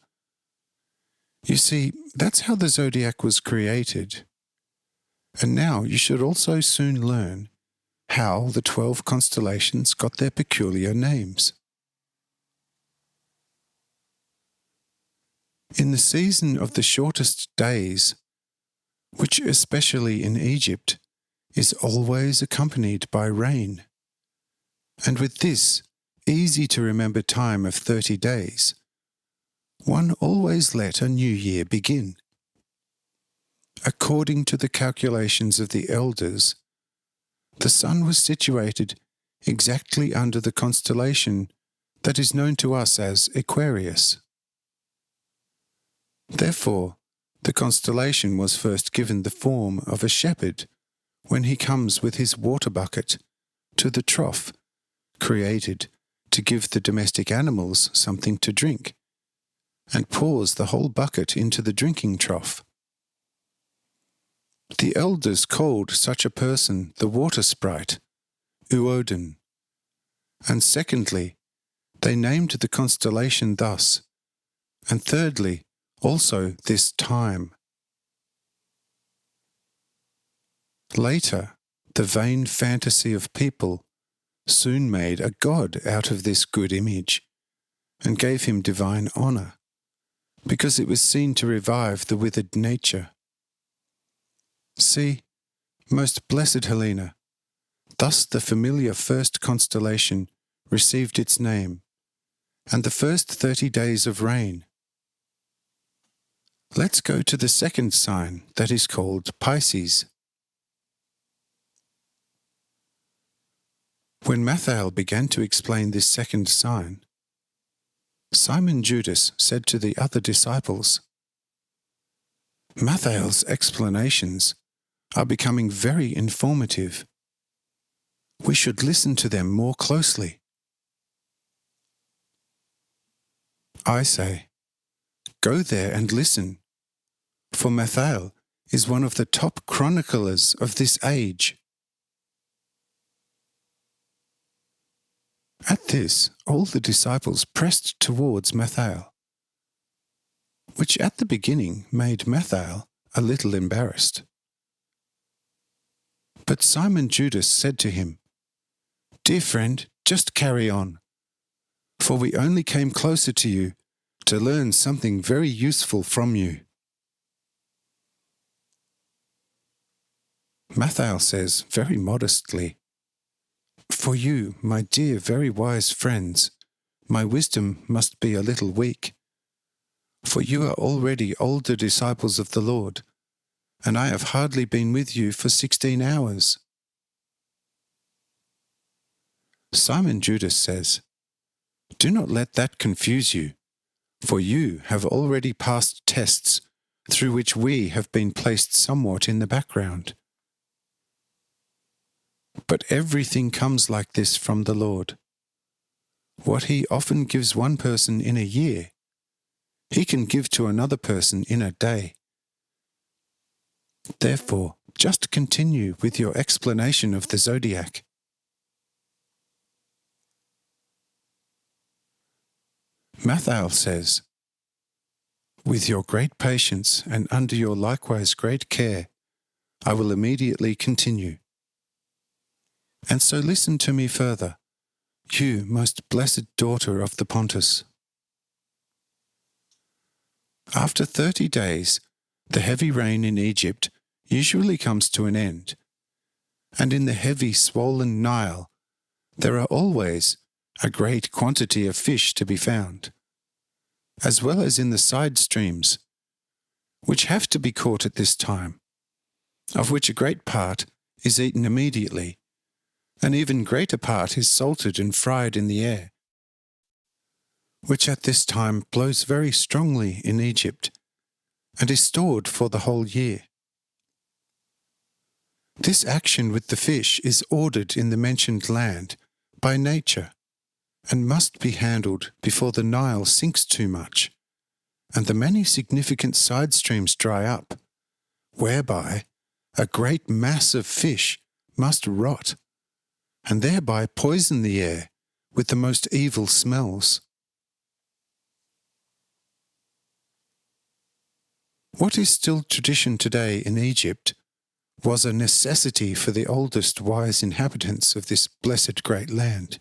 You see, that's how the zodiac was created. And now you should also soon learn how the 12 constellations got their peculiar names. In the season of the shortest days, which especially in Egypt is always accompanied by rain, and with this easy-to-remember time of 30 days, one always let a new year begin. According to the calculations of the elders, the sun was situated exactly under the constellation that is known to us as Aquarius. Therefore, the constellation was first given the form of a shepherd when he comes with his water bucket to the trough, created to give the domestic animals something to drink, and pours the whole bucket into the drinking trough. The elders called such a person the water sprite, Uodin, and secondly, they named the constellation thus, and thirdly, also this time. Later, the vain fantasy of people soon made a god out of this good image, and gave him divine honour, because it was seen to revive the withered nature. See, most blessed Helena, thus the familiar first constellation received its name, and the first 30 days of rain. Let's go to the second sign that is called Pisces. When Matthau began to explain this second sign, Simon Judas said to the other disciples, "Matthau's explanations are becoming very informative. We should listen to them more closely." I say, go there and listen, for Mathael is one of the top chroniclers of this age. At this, all the disciples pressed towards Mathael, which at the beginning made Mathael a little embarrassed. But Simon Judas said to him, "Dear friend, just carry on, for we only came closer to you to learn something very useful from you." Mathael says very modestly, "For you, my dear, very wise friends, my wisdom must be a little weak. For you are already older disciples of the Lord, and I have hardly been with you for 16 hours. Simon Judas says, "Do not let that confuse you, for you have already passed tests through which we have been placed somewhat in the background. But everything comes like this from the Lord. What He often gives one person in a year, He can give to another person in a day. Therefore, just continue with your explanation of the zodiac." Mathael says, "With your great patience and under your likewise great care, I will immediately continue. And so listen to me further, you most blessed daughter of the Pontus. After 30 days, the heavy rain in Egypt usually comes to an end, and in the heavy swollen Nile there are always a great quantity of fish to be found, as well as in the side streams, which have to be caught at this time, of which a great part is eaten immediately, an even greater part is salted and fried in the air, which at this time blows very strongly in Egypt, and is stored for the whole year. This action with the fish is ordered in the mentioned land by nature, and must be handled before the Nile sinks too much, and the many significant side streams dry up, whereby a great mass of fish must rot, and thereby poison the air with the most evil smells. What is still tradition today in Egypt was a necessity for the oldest wise inhabitants of this blessed great land.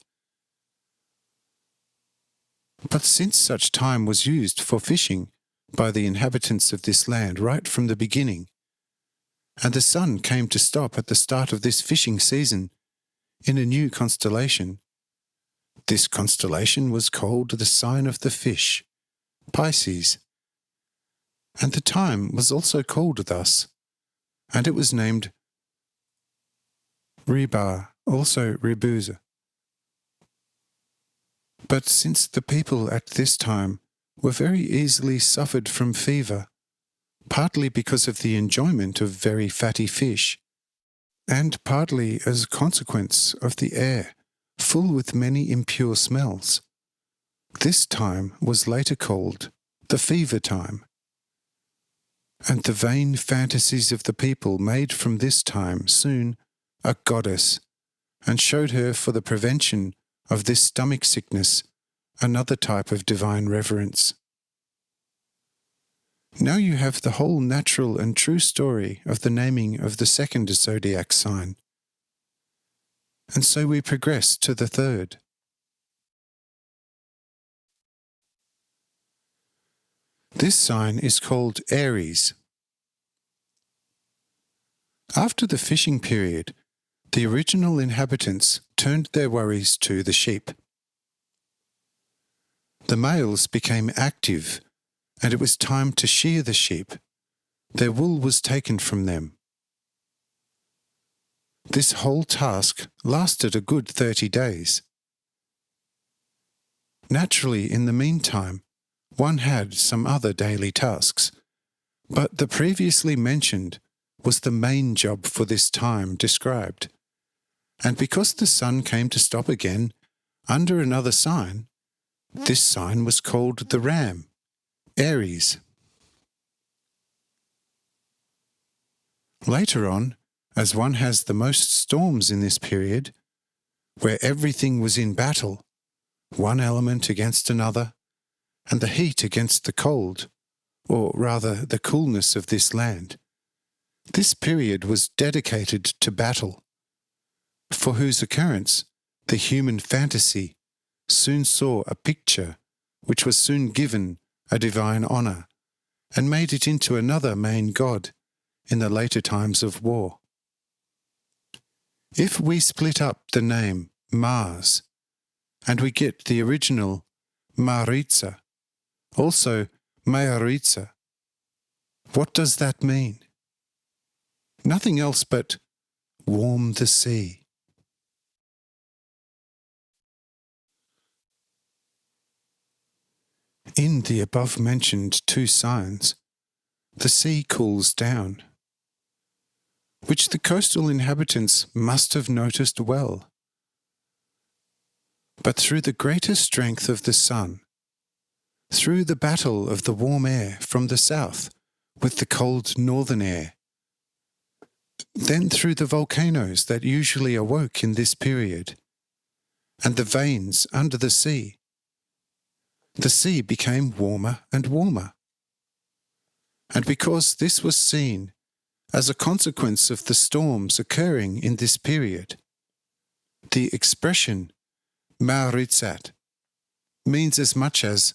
But since such time was used for fishing by the inhabitants of this land right from the beginning, and the sun came to stop at the start of this fishing season in a new constellation, this constellation was called the sign of the fish, Pisces, and the time was also called thus, and it was named Rebar, also Rebuza. But since the people at this time were very easily suffered from fever, partly because of the enjoyment of very fatty fish, and partly as a consequence of the air full with many impure smells, this time was later called the fever time. And the vain fantasies of the people made from this time soon a goddess, and showed her for the prevention of this stomach sickness another type of divine reverence. Now you have the whole natural and true story of the naming of the second zodiac sign. And so we progress to the third. This sign is called Aries. After the fishing period, the original inhabitants turned their worries to the sheep. The males became active, and it was time to shear the sheep. Their wool was taken from them. This whole task lasted a good 30 days. Naturally, in the meantime, one had some other daily tasks, but the previously mentioned was the main job for this time described. And because the sun came to stop again under another sign, this sign was called the ram, Aries. Later on, as one has the most storms in this period, where everything was in battle, one element against another, and the heat against the cold, or rather the coolness of this land, this period was dedicated to battle, for whose occurrence the human fantasy soon saw a picture which was soon given a divine honour, and made it into another main god in the later times of war. If we split up the name Mars, and we get the original Maritza, also Mayaritza, what does that mean? Nothing else but warm the sea. In the above-mentioned two signs, the sea cools down, which the coastal inhabitants must have noticed well. But through the greater strength of the sun, through the battle of the warm air from the south with the cold northern air, then through the volcanoes that usually awoke in this period, and the veins under the sea became warmer and warmer. And because this was seen as a consequence of the storms occurring in this period, the expression Mauritzat means as much as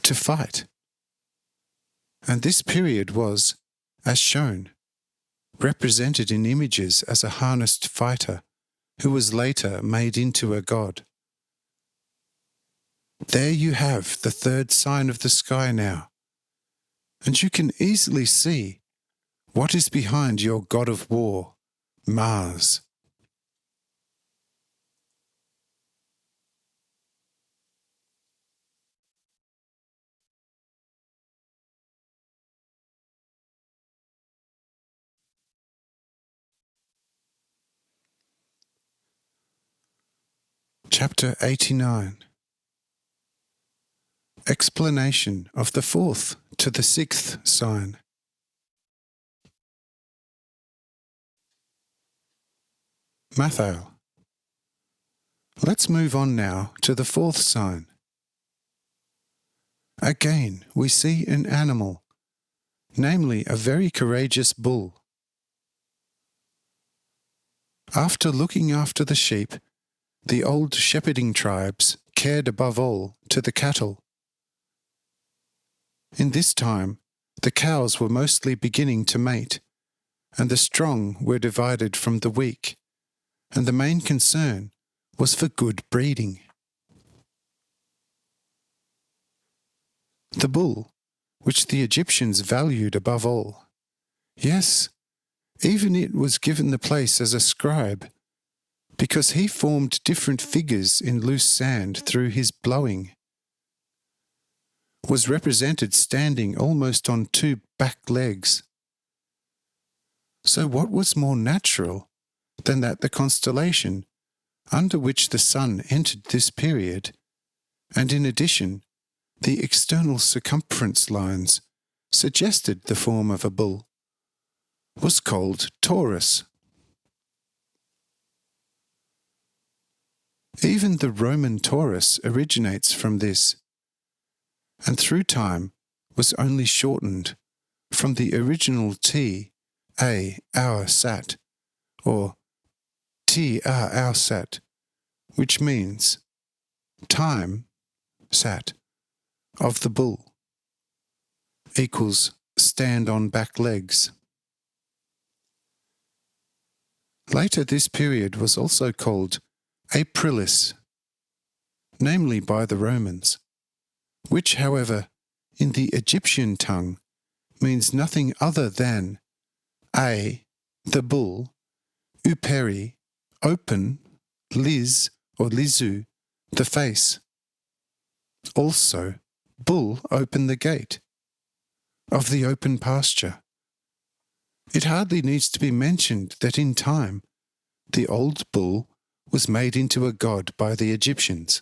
to fight. And this period was, as shown, represented in images as a harnessed fighter who was later made into a god. There you have the third sign of the sky now, and you can easily see what is behind your god of war, Mars. Chapter 89. Explanation of the fourth to the sixth sign. Mathael. Let's move on now to the fourth sign. Again, we see an animal, namely a very courageous bull. After looking after the sheep, the old shepherding tribes cared above all to the cattle. In this time, the cows were mostly beginning to mate, and the strong were divided from the weak, and the main concern was for good breeding. The bull, which the Egyptians valued above all, yes, even it was given the place as a scribe, because he formed different figures in loose sand through his blowing, was represented standing almost on two back legs. So what was more natural than that the constellation, under which the sun entered this period, and in addition, the external circumference lines suggested the form of a bull, was called Taurus. Even the Roman Taurus originates from this, and through time was only shortened from the original T, A, our sat, or T, our sat, which means time, sat, of the bull, equals stand on back legs. Later this period was also called Aprilis, namely by the Romans, which, however, in the Egyptian tongue means nothing other than A, the bull, uperi, open, liz or lizu, the face. Also, bull open the gate, of the open pasture. It hardly needs to be mentioned that in time, the old bull was made into a god by the Egyptians.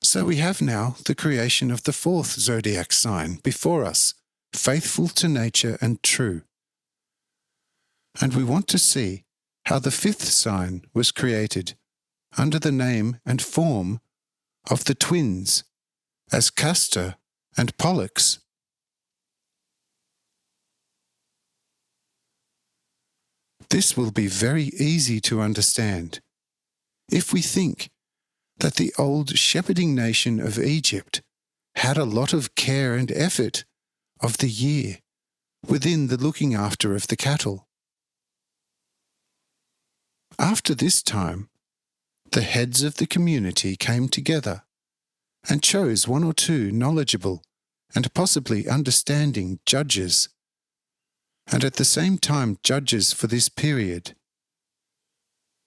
So we have now the creation of the fourth zodiac sign before us faithful to nature and true. And we want to see how the fifth sign was created under the name and form of the twins as Castor and Pollux. This will be very easy to understand if we think that the old shepherding nation of Egypt had a lot of care and effort of the year within the looking after of the cattle. After this time, the heads of the community came together and chose one or two knowledgeable and possibly understanding judges, and at the same time judges for this period,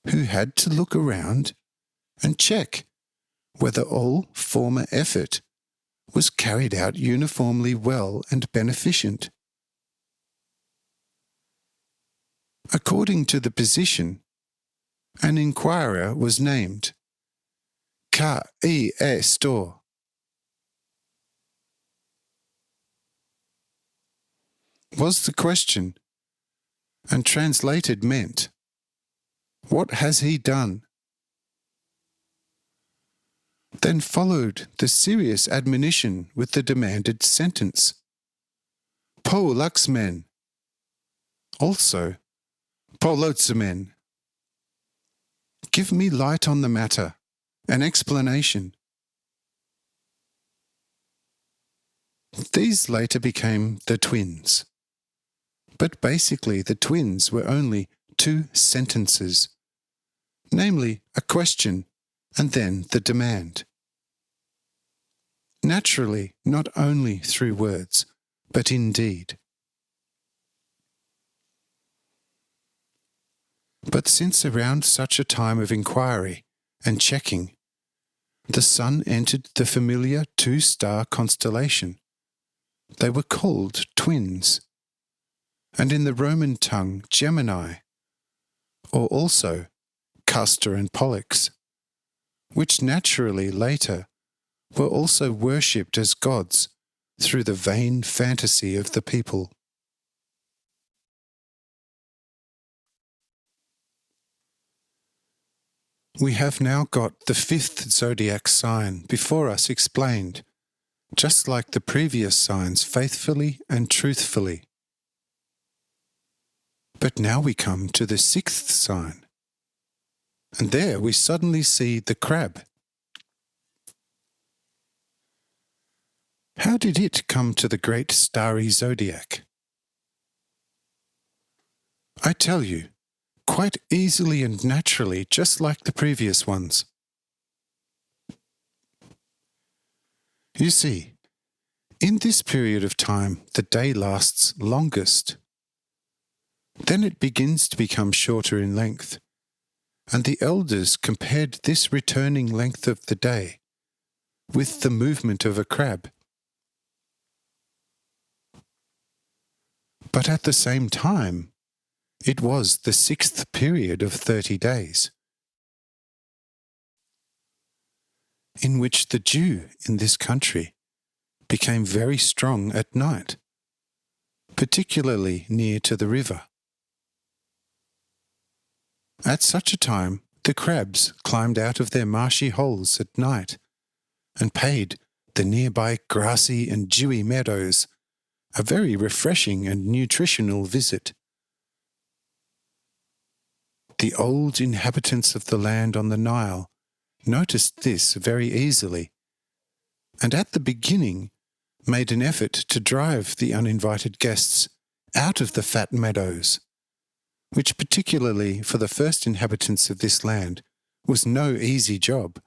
who had to look around and check whether all former effort was carried out uniformly well and beneficent. According to the position, an inquirer was named. Ka-i-e-stor. Was the question, and translated meant, what has he done? Then followed the serious admonition with the demanded sentence. Po luxmen. Also, po lotsumen. Give me light on the matter, an explanation. These later became the twins. But basically the twins were only two sentences, namely a question and then the demand. Naturally, not only through words, but in deed. But since around such a time of inquiry and checking, the sun entered the familiar two-star constellation, they were called twins, and in the Roman tongue Gemini, or also Castor and Pollux, which naturally later were also worshipped as gods through the vain fantasy of the people. We have now got the fifth zodiac sign before us explained, just like the previous signs faithfully and truthfully. But now we come to the sixth sign, and there we suddenly see the crab. How did it come to the great starry zodiac? I tell you, quite easily and naturally, just like the previous ones. You see, in this period of time, the day lasts longest. Then it begins to become shorter in length, and the elders compared this returning length of the day with the movement of a crab. But at the same time, it was the sixth period of 30 days, in which the dew in this country became very strong at night, particularly near to the river. At such a time, the crabs climbed out of their marshy holes at night and paid the nearby grassy and dewy meadows a very refreshing and nutritional visit. The old inhabitants of the land on the Nile noticed this very easily, and at the beginning made an effort to drive the uninvited guests out of the fat meadows, which particularly for the first inhabitants of this land was no easy job,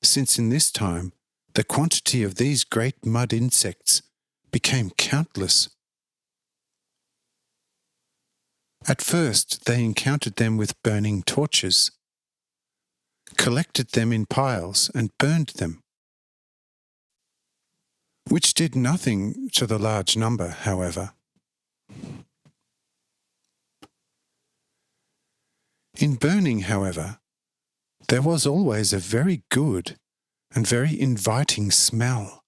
since in this time the quantity of these great mud insects became countless. At first they encountered them with burning torches, collected them in piles and burned them, which did nothing to the large number, however. In burning, however, there was always a very good and very inviting smell.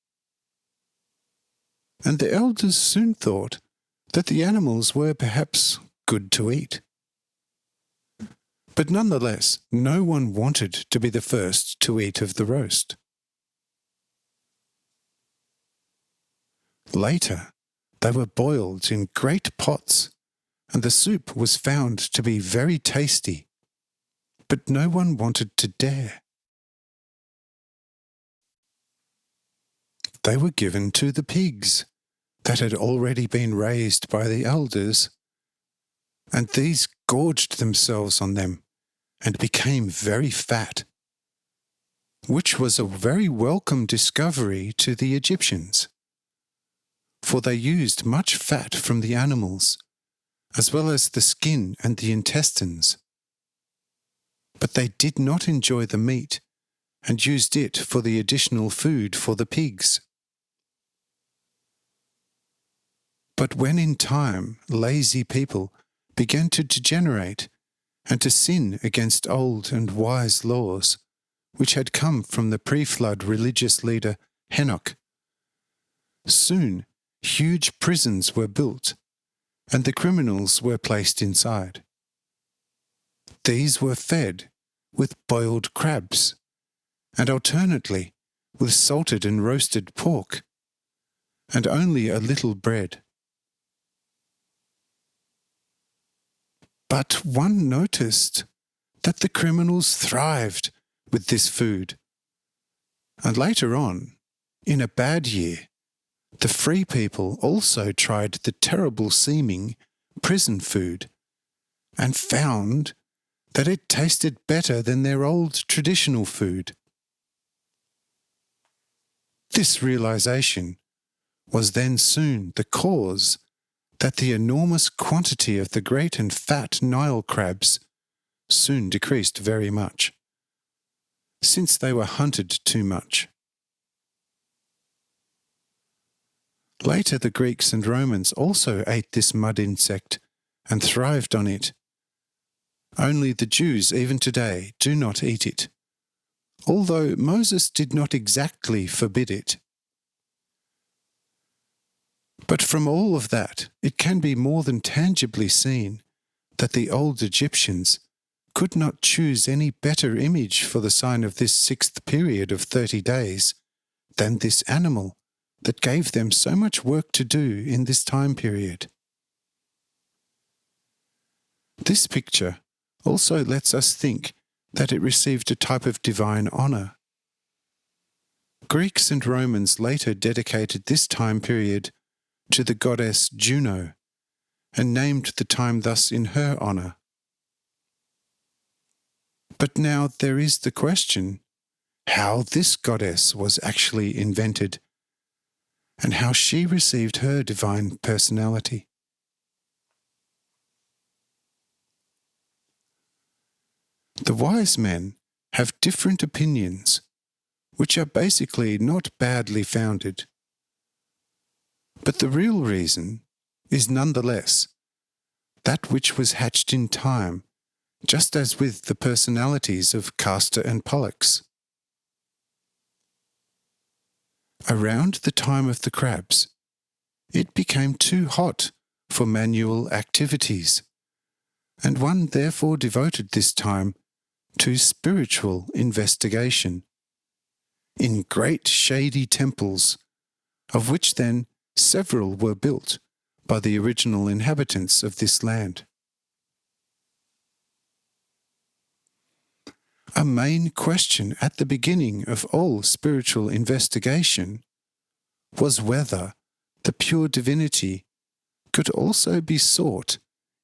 and the elders soon thought that the animals were perhaps good to eat. But nonetheless, no one wanted to be the first to eat of the roast. Later, they were boiled in great pots, and the soup was found to be very tasty, but no one wanted to dare. They were given to the pigs that had already been raised by the elders, and these gorged themselves on them and became very fat, which was a very welcome discovery to the Egyptians, for they used much fat from the animals, as well as the skin and the intestines. But they did not enjoy the meat and used it for the additional food for the pigs. But when in time lazy people began to degenerate and to sin against old and wise laws, which had come from the pre-flood religious leader Enoch, soon huge prisons were built, and the criminals were placed inside. These were fed with boiled crabs, and alternately with salted and roasted pork, and only a little bread. But one noticed that the criminals thrived with this food, and later on, in a bad year, the free people also tried the terrible-seeming prison food and found that it tasted better than their old traditional food. This realization was then soon the cause that the enormous quantity of the great and fat Nile crabs soon decreased very much, since they were hunted too much. Later the Greeks and Romans also ate this mud insect and thrived on it. Only the Jews even today do not eat it, although Moses did not exactly forbid it. But from all of that, it can be more than tangibly seen that the old Egyptians could not choose any better image for the sign of this sixth period of 30 days than this animal that gave them so much work to do in this time period. This picture also lets us think that it received a type of divine honour. Greeks and Romans later dedicated this time period to the goddess Juno, and named the time thus in her honour. But now there is the question how this goddess was actually invented, and how she received her divine personality. The wise men have different opinions, which are basically not badly founded. But the real reason is nonetheless that which was hatched in time, just as with the personalities of Castor and Pollux. Around the time of the crabs, it became too hot for manual activities, and one therefore devoted this time to spiritual investigation in great shady temples, of which then several were built by the original inhabitants of this land. A main question at the beginning of all spiritual investigation was whether the pure divinity could also be sought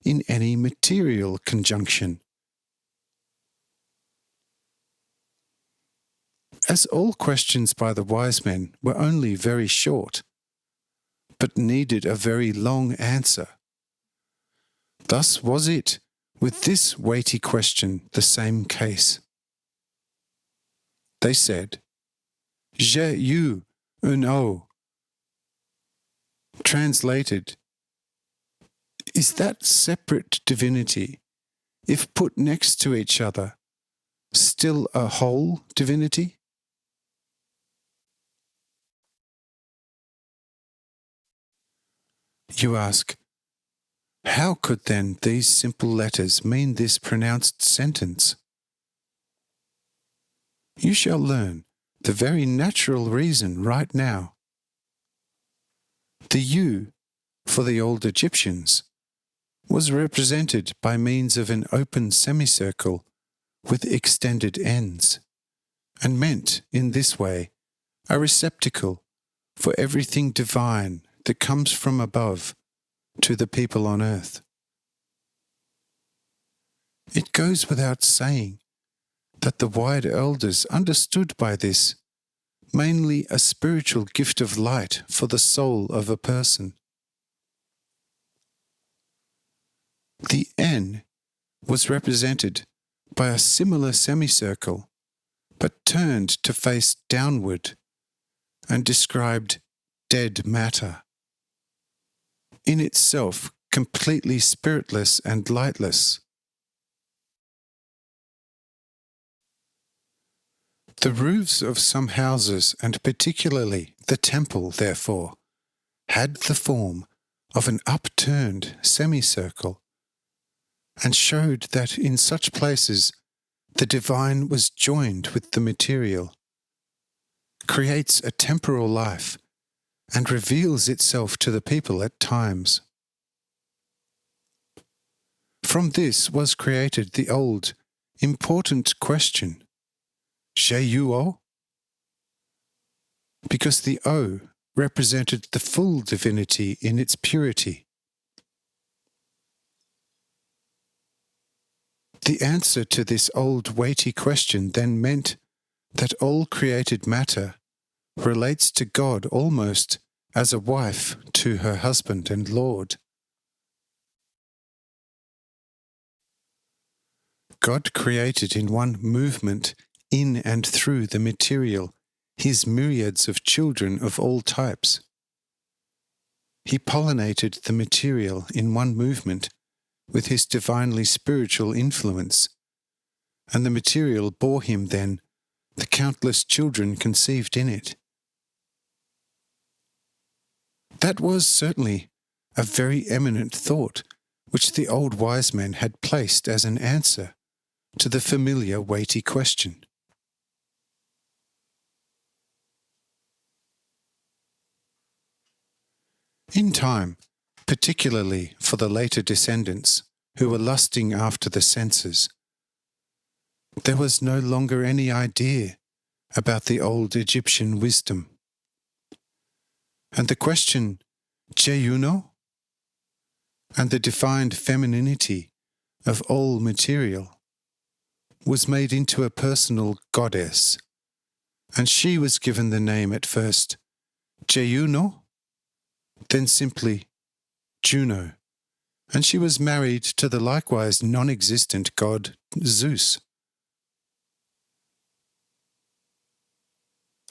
in any material conjunction. As all questions by the wise men were only very short, but needed a very long answer, thus was it with this weighty question the same case. They said, J'ai eu un eau. Translated, is that separate divinity, if put next to each other, still a whole divinity? You ask, how could then these simple letters mean this pronounced sentence? You shall learn the very natural reason right now. The U for the old Egyptians was represented by means of an open semicircle with extended ends, and meant in this way a receptacle for everything divine that comes from above to the people on earth. It goes without saying that the wide elders understood by this mainly a spiritual gift of light for the soul of a person. The N was represented by a similar semicircle, but turned to face downward, and described dead matter, in itself completely spiritless and lightless. The roofs of some houses, and particularly the temple, therefore, had the form of an upturned semicircle, and showed that in such places the divine was joined with the material, creates a temporal life, and reveals itself to the people at times. From this was created the old, important question, J-U-O? Because the O represented the full divinity in its purity. The answer to this old weighty question then meant that all created matter relates to God almost as a wife to her husband and Lord. God created in one movement, in and through the material, his myriads of children of all types. He pollinated the material in one movement with his divinely spiritual influence, and the material bore him then the countless children conceived in it. That was certainly a very eminent thought which the old wise men had placed as an answer to the familiar weighty question. In time, particularly for the later descendants who were lusting after the senses, there was no longer any idea about the old Egyptian wisdom. And the question, Jeyuno, and the defined femininity of all material was made into a personal goddess, and she was given the name at first Jeyuno, then simply Juno, and she was married to the likewise non-existent god Zeus.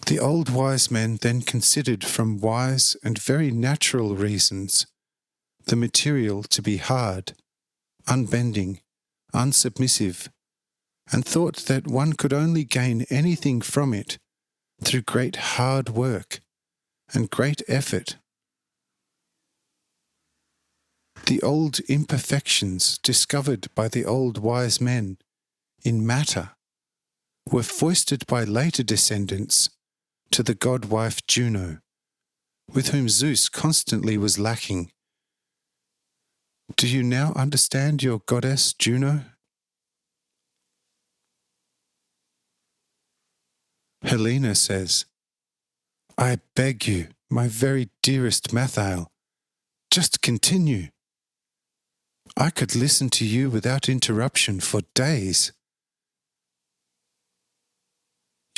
The old wise men then considered from wise and very natural reasons the material to be hard, unbending, unsubmissive, and thought that one could only gain anything from it through great hard work and great effort. The old imperfections discovered by the old wise men in matter were foisted by later descendants to the god-wife Juno, with whom Zeus constantly was lacking. Do you now understand your goddess Juno? Helena says, I beg you, my very dearest Mathael, just continue. I could listen to you without interruption for days.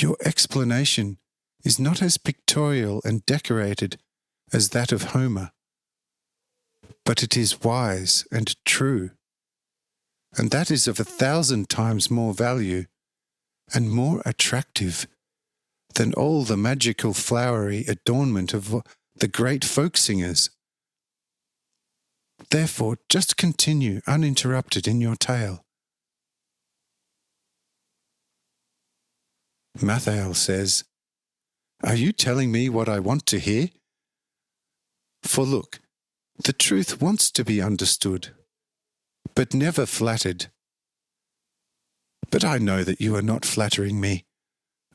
Your explanation is not as pictorial and decorated as that of Homer, but it is wise and true, and that is of 1,000 times more value and more attractive than all the magical flowery adornment of the great folk singers. Therefore, just continue uninterrupted in your tale. Mathael says, Are you telling me what I want to hear? For look, The truth wants to be understood, but never flattered. But I know that you are not flattering me,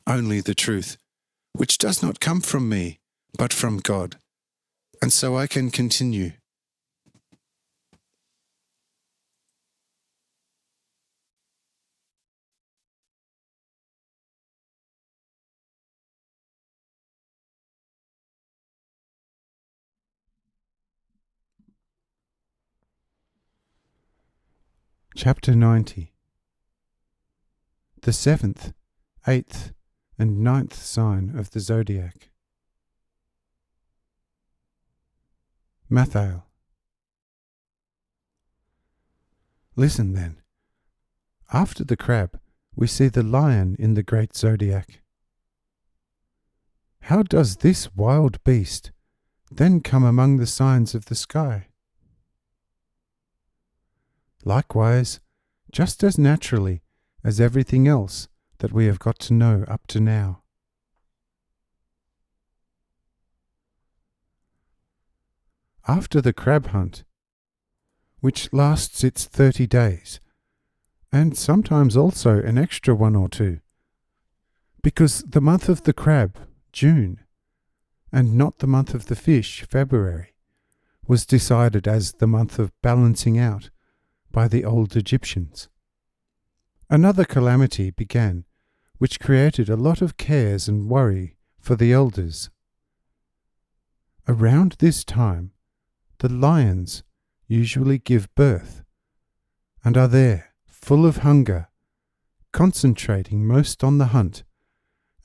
only the truth, which does not come from me, but from God. And so I can continue. Chapter 90. The 7th, 8th, and 9th sign of the zodiac. Mathael. Listen then. After the crab, we see the lion in the great zodiac. How does this wild beast then come among the signs of the sky? Likewise, just as naturally as everything else that we have got to know up to now. After the crab hunt, which lasts its 30 days, and sometimes also an extra 1 or 2, because the month of the crab, June, and not the month of the fish, February, was decided as the month of balancing out by the old Egyptians. Another calamity began, which created a lot of cares and worry for the elders. Around this time, the lions usually give birth, and are there, full of hunger, concentrating most on the hunt,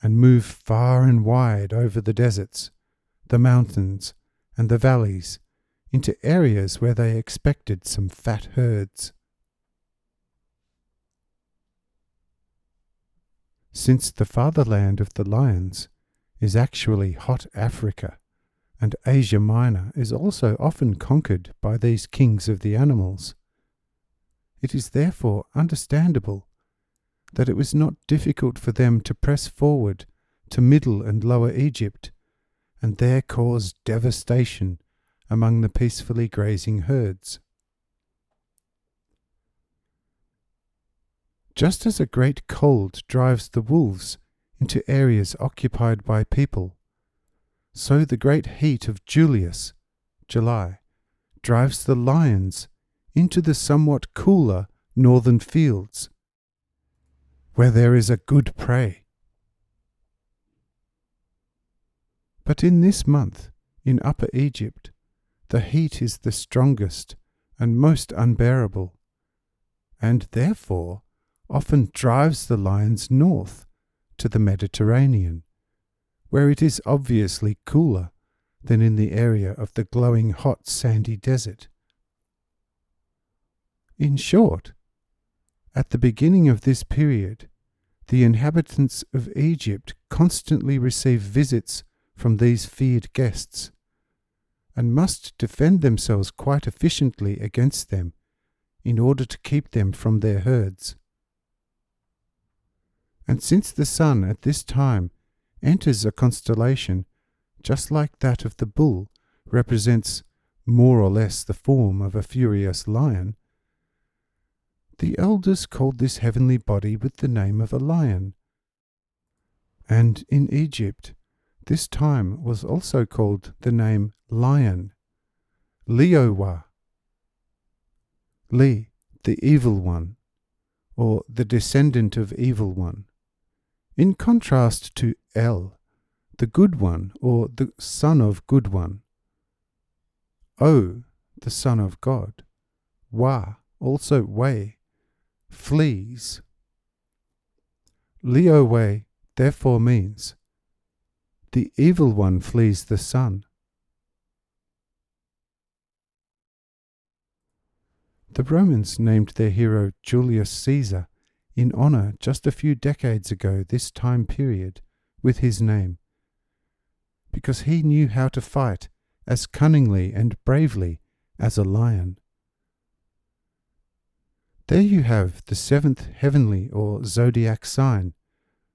and move far and wide over the deserts, the mountains, and the valleys, into areas where they expected some fat herds. Since the fatherland of the lions is actually hot Africa, and Asia Minor is also often conquered by these kings of the animals, it is therefore understandable that it was not difficult for them to press forward to Middle and Lower Egypt, and there cause devastation among the peacefully grazing herds. Just as a great cold drives the wolves into areas occupied by people, so the great heat of Julius, July, drives the lions into the somewhat cooler northern fields, where there is a good prey. But in this month, in Upper Egypt, the heat is the strongest and most unbearable, and therefore often drives the lions north to the Mediterranean, where it is obviously cooler than in the area of the glowing hot sandy desert. In short, at the beginning of this period, the inhabitants of Egypt constantly receive visits from these feared guests, and must defend themselves quite efficiently against them in order to keep them from their herds. And since the sun at this time enters a constellation just like that of the bull represents more or less the form of a furious lion, the elders called this heavenly body with the name of a lion. And in Egypt, this time was also called the name lion, Leowa, Li, the evil one, or the descendant of evil one, in contrast to El, the good one, or the son of good one, O, the son of God, Wa, also way, flees. Leowe therefore means the evil one flees the sun. The Romans named their hero Julius Caesar in honor just a few decades ago this time period with his name, because he knew how to fight as cunningly and bravely as a lion. There you have the 7th heavenly or zodiac sign,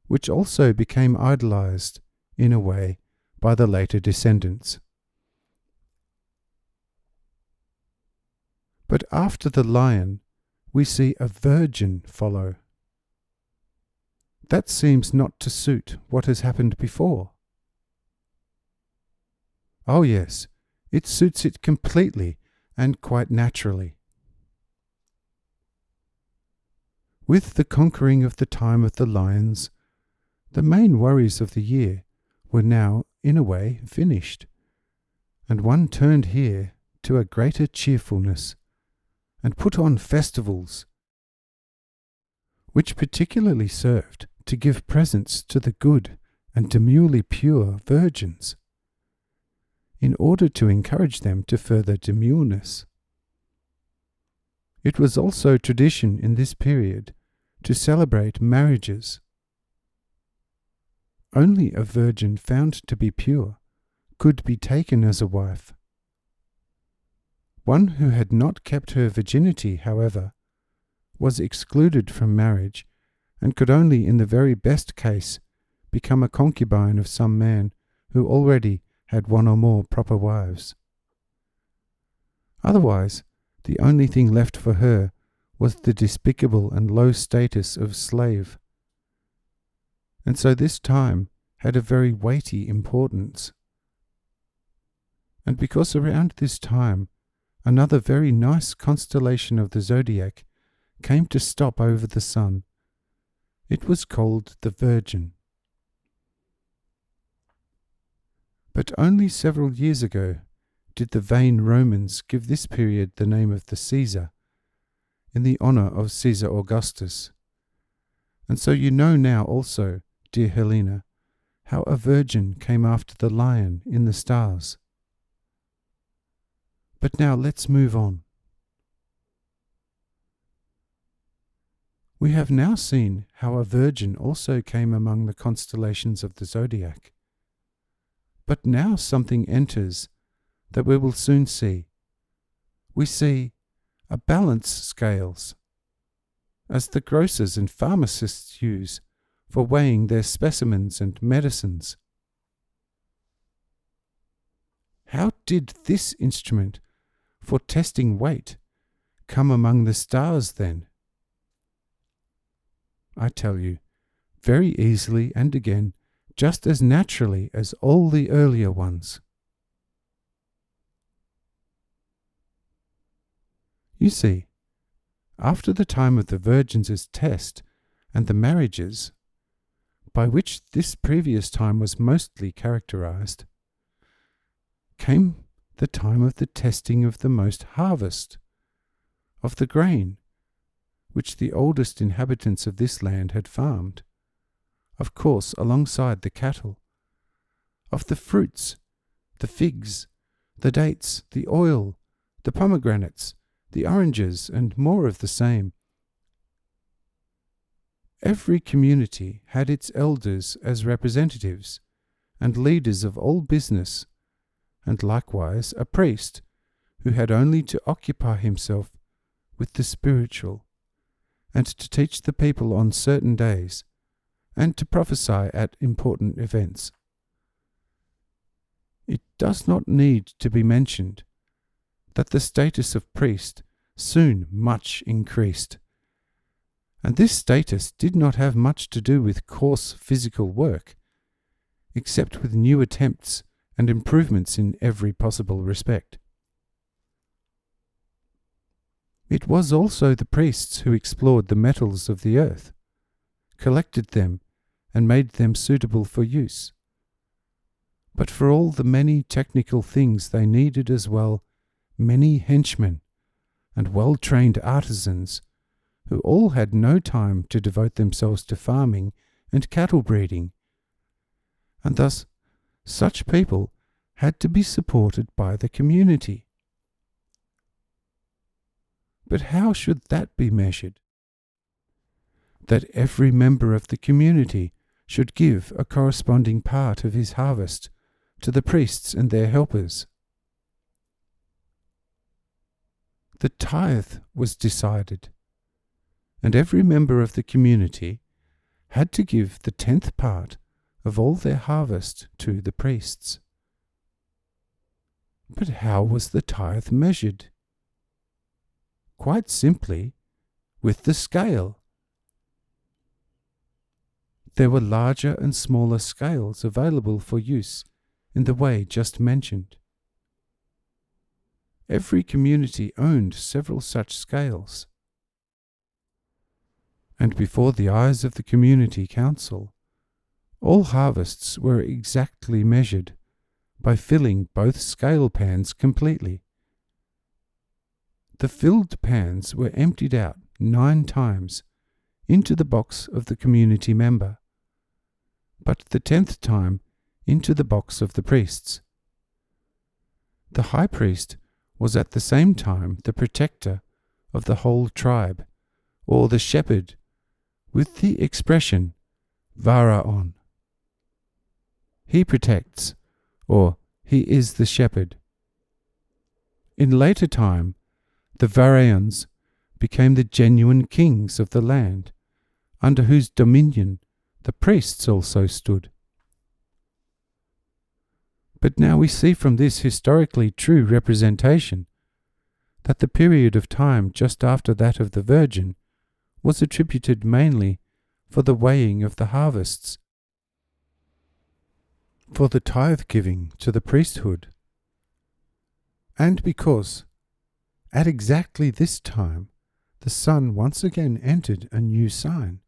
which also became idolized, in a way, by the later descendants. But after the lion, we see a virgin follow. That seems not to suit what has happened before. Oh yes, it suits it completely and quite naturally. With the conquering of the time of the lions, the main worries of the year were now, in a way, finished, and one turned here to a greater cheerfulness, and put on festivals, which particularly served to give presents to the good and demurely pure virgins, in order to encourage them to further demureness. It was also tradition in this period to celebrate marriages. Only a virgin found to be pure could be taken as a wife. One who had not kept her virginity, however, was excluded from marriage and could only in the very best case become a concubine of some man who already had one or more proper wives. Otherwise, the only thing left for her was the despicable and low status of slave. And so this time had a very weighty importance. And because around this time another very nice constellation of the zodiac came to stop over the sun, it was called the Virgin. But only several years ago did the vain Romans give this period the name of the Caesar, in the honour of Caesar Augustus. And so you know now also, dear Helena, how a virgin came after the lion in the stars. But now let's move on. We have now seen how a virgin also came among the constellations of the zodiac. But now something enters that we will soon see. We see a balance scales, as the grocers and pharmacists use for weighing their specimens and medicines. How did this instrument for testing weight come among the stars then? I tell you, very easily and again, just as naturally as all the earlier ones. You see, after the time of the virgins' test and the marriages, by which this previous time was mostly characterized, came the time of the testing of the most harvest, of the grain, which the oldest inhabitants of this land had farmed, of course alongside the cattle, of the fruits, the figs, the dates, the oil, the pomegranates, the oranges, and more of the same. Every community had its elders as representatives, and leaders of all business, and likewise a priest, who had only to occupy himself with the spiritual, and to teach the people on certain days, and to prophesy at important events. It does not need to be mentioned that the status of priest soon much increased, and this status did not have much to do with coarse physical work, except with new attempts and improvements in every possible respect. It was also the priests who explored the metals of the earth, collected them, and made them suitable for use. But for all the many technical things they needed as well many henchmen and well-trained artisans, who all had no time to devote themselves to farming and cattle breeding, and thus such people had to be supported by the community. But how should that be measured? That every member of the community should give a corresponding part of his harvest to the priests and their helpers. The tithe was decided, and every member of the community had to give the 10th part of all their harvest to the priests. But how was the tithe measured? quite simply with the scale. There were larger and smaller scales available for use in the way just mentioned. Every community owned several such scales. And before the eyes of the community council, all harvests were exactly measured by filling both scale pans completely. The filled pans were emptied out 9 times into the box of the community member, but the 10th time into the box of the priests. The high priest was at the same time the protector of the whole tribe, or the shepherd, with the expression varaon. He protects, or he is the shepherd. In later time, the varaons became the genuine kings of the land, under whose dominion the priests also stood. But now we see from this historically true representation that the period of time just after that of the Virgin was attributed mainly for the weighing of the harvests, for the tithe giving to the priesthood, and because at exactly this time the sun once again entered a new sign.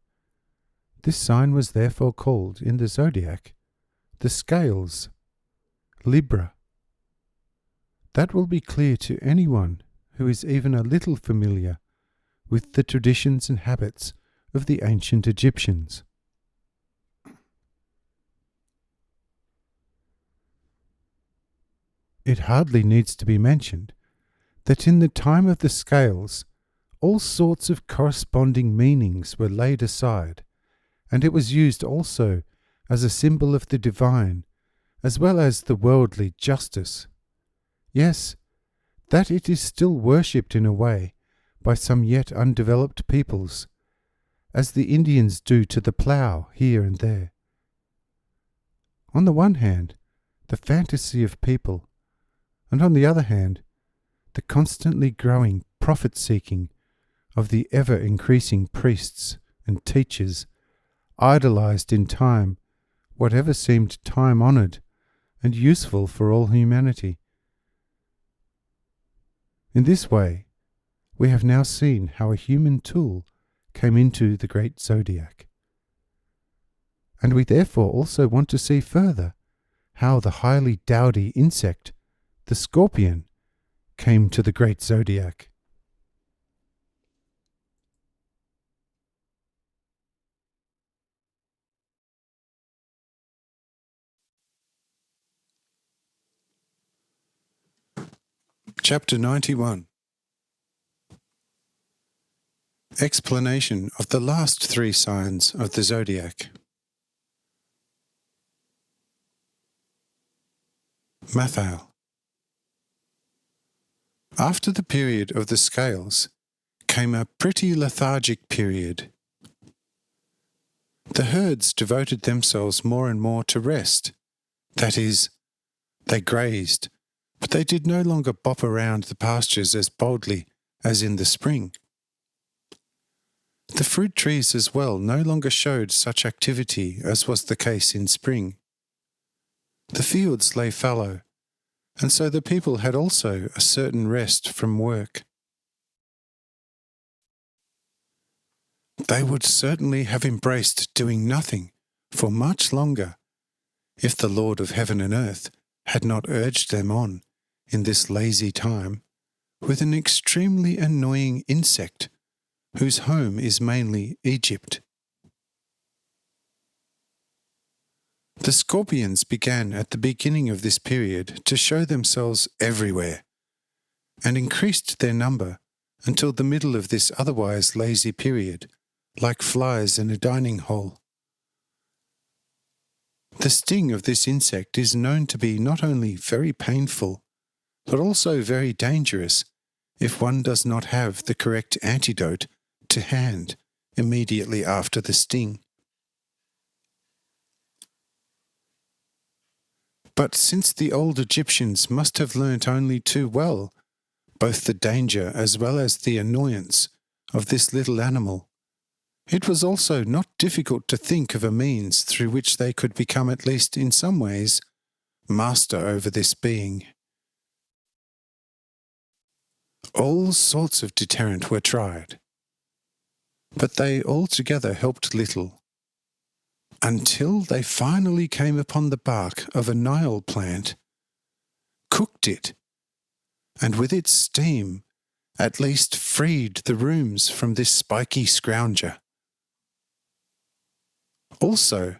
This sign was therefore called in the zodiac the scales, Libra. That will be clear to anyone who is even a little familiar with the traditions and habits of the ancient Egyptians. It hardly needs to be mentioned that in the time of the scales, all sorts of corresponding meanings were laid aside, and it was used also as a symbol of the divine, as well as the worldly justice. Yes, that it is still worshipped in a way by some yet undeveloped peoples, as the Indians do to the plough here and there. On the one hand, the fantasy of people, and on the other hand, the constantly growing profit-seeking of the ever-increasing priests and teachers idolized in time whatever seemed time-honored and useful for all humanity. In this way, we have now seen how a human tool came into the great zodiac. And we therefore also want to see further how the highly dowdy insect, the scorpion, came to the great zodiac. Chapter 91. Explanation of the last 3 signs of the zodiac. Mathael. After the period of the scales came a pretty lethargic period. The herds devoted themselves more and more to rest. That is, they grazed, but they did no longer bop around the pastures as boldly as in the spring. The fruit trees as well no longer showed such activity as was the case in spring. The fields lay fallow, and so the people had also a certain rest from work. They would certainly have embraced doing nothing for much longer if the Lord of heaven and earth had not urged them on in this lazy time with an extremely annoying insect whose home is mainly Egypt. The scorpions began at the beginning of this period to show themselves everywhere, and increased their number until the middle of this otherwise lazy period, like flies in a dining hall. The sting of this insect is known to be not only very painful, but also very dangerous if one does not have the correct antidote to hand immediately after the sting. But since the old Egyptians must have learnt only too well both the danger as well as the annoyance of this little animal, it was also not difficult to think of a means through which they could become, at least in some ways, master over this being. All sorts of deterrent were tried, but they altogether helped little, until they finally came upon the bark of a Nile plant, cooked it, and with its steam at least freed the rooms from this spiky scrounger. Also,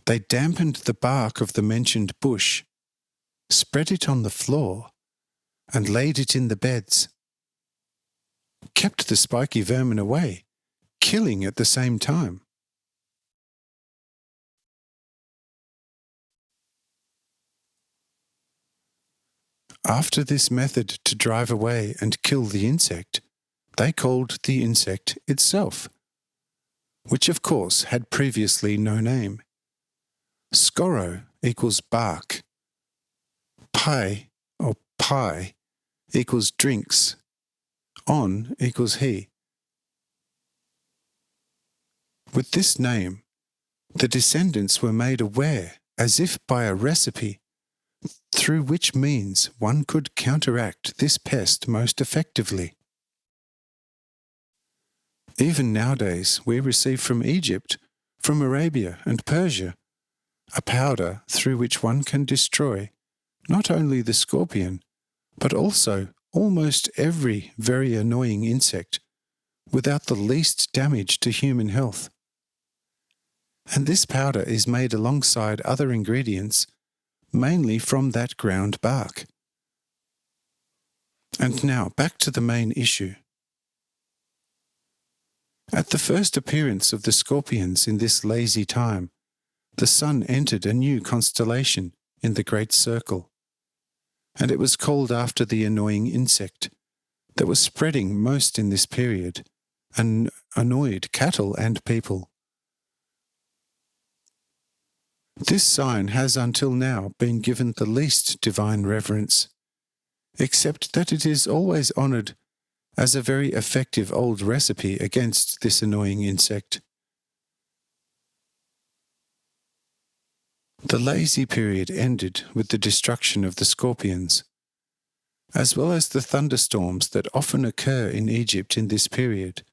they dampened the bark of the mentioned bush, spread it on the floor, and laid it in the beds, kept the spiky vermin away, killing at the same time. After this method to drive away and kill the insect, they called the insect itself, which of course had previously no name. Scoro equals bark. Pi, or pie, equals drinks. On equals he. With this name, the descendants were made aware, as if by a recipe, through which means one could counteract this pest most effectively. Even nowadays we receive from Egypt, from Arabia and Persia, a powder through which one can destroy not only the scorpion, but also almost every very annoying insect without the least damage to human health. And this powder is made alongside other ingredients, mainly from that ground bark. And now back to the main issue. At the first appearance of the scorpions in this lazy time, the sun entered a new constellation in the great circle, and it was called after the annoying insect that was spreading most in this period and annoyed cattle and people. This sign has until now been given the least divine reverence, except that it is always honoured as a very effective old recipe against this annoying insect. The lazy period ended with the destruction of the scorpions, as well as the thunderstorms that often occur in Egypt in this period,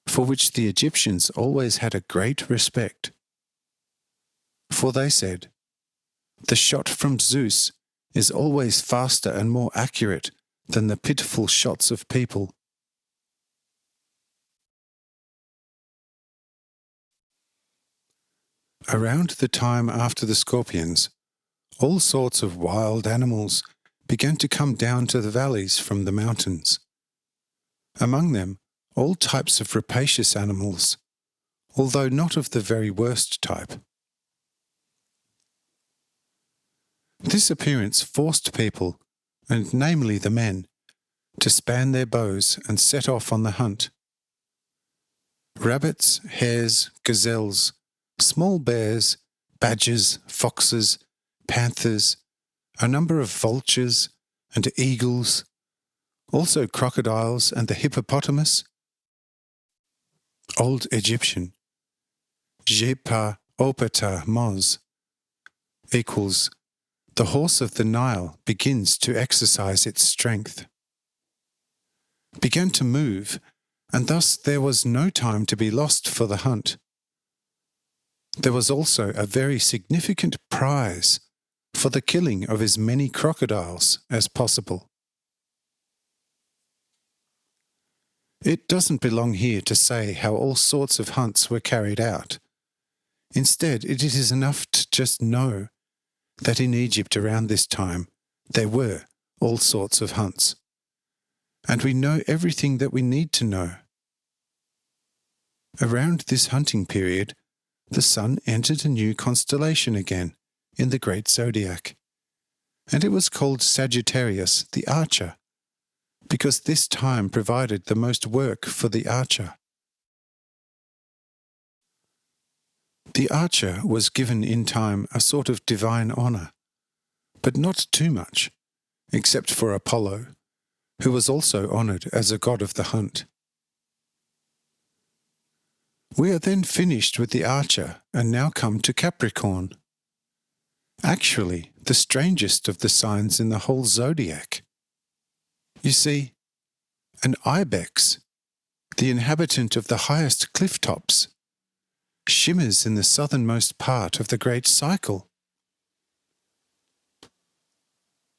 for which the Egyptians always had a great respect. For they said, "The shot from Zeus is always faster and more accurate than the pitiful shots of people." Around the time after the scorpions, all sorts of wild animals began to come down to the valleys from the mountains. Among them, all types of rapacious animals, although not of the very worst type. This appearance forced people, and namely the men, to span their bows and set off on the hunt. Rabbits, hares, gazelles, small bears, badgers, foxes, panthers, a number of vultures and eagles, also crocodiles and the hippopotamus. Old Egyptian, Jepa opata moz, equals the horse of the Nile begins to exercise its strength, began to move, and thus there was no time to be lost for the hunt. There was also a very significant prize for the killing of as many crocodiles as possible. It doesn't belong here to say how all sorts of hunts were carried out. Instead, it is enough to just know that in Egypt around this time there were all sorts of hunts, and we know everything that we need to know. Around this hunting period, the sun entered a new constellation again in the great zodiac, and it was called Sagittarius the Archer, because this time provided the most work for the archer. The archer was given in time a sort of divine honour, but not too much, except for Apollo, who was also honoured as a god of the hunt. We are then finished with the Archer and now come to Capricorn. Actually, the strangest of the signs in the whole zodiac. You see, an ibex, the inhabitant of the highest cliff tops, shimmers in the southernmost part of the great cycle.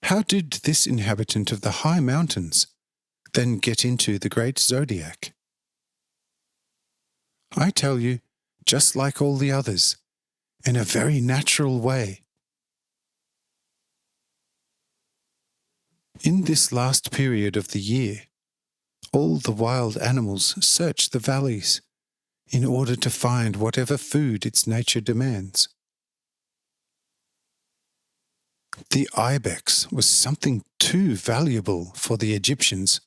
How did this inhabitant of the high mountains then get into the great zodiac? I tell you, just like all the others, in a very natural way. In this last period of the year, all the wild animals search the valleys in order to find whatever food its nature demands. The ibex was something too valuable for the Egyptians,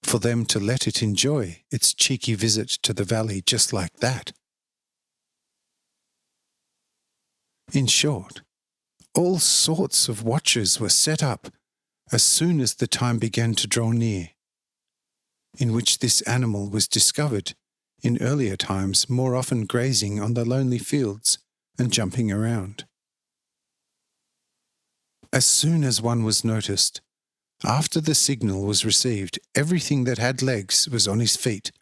for them to let it enjoy its cheeky visit to the valley just like that. In short, all sorts of watches were set up as soon as the time began to draw near, in which this animal was discovered in earlier times more often grazing on the lonely fields and jumping around. As soon as one was noticed, after the signal was received, everything that had legs was on his feet.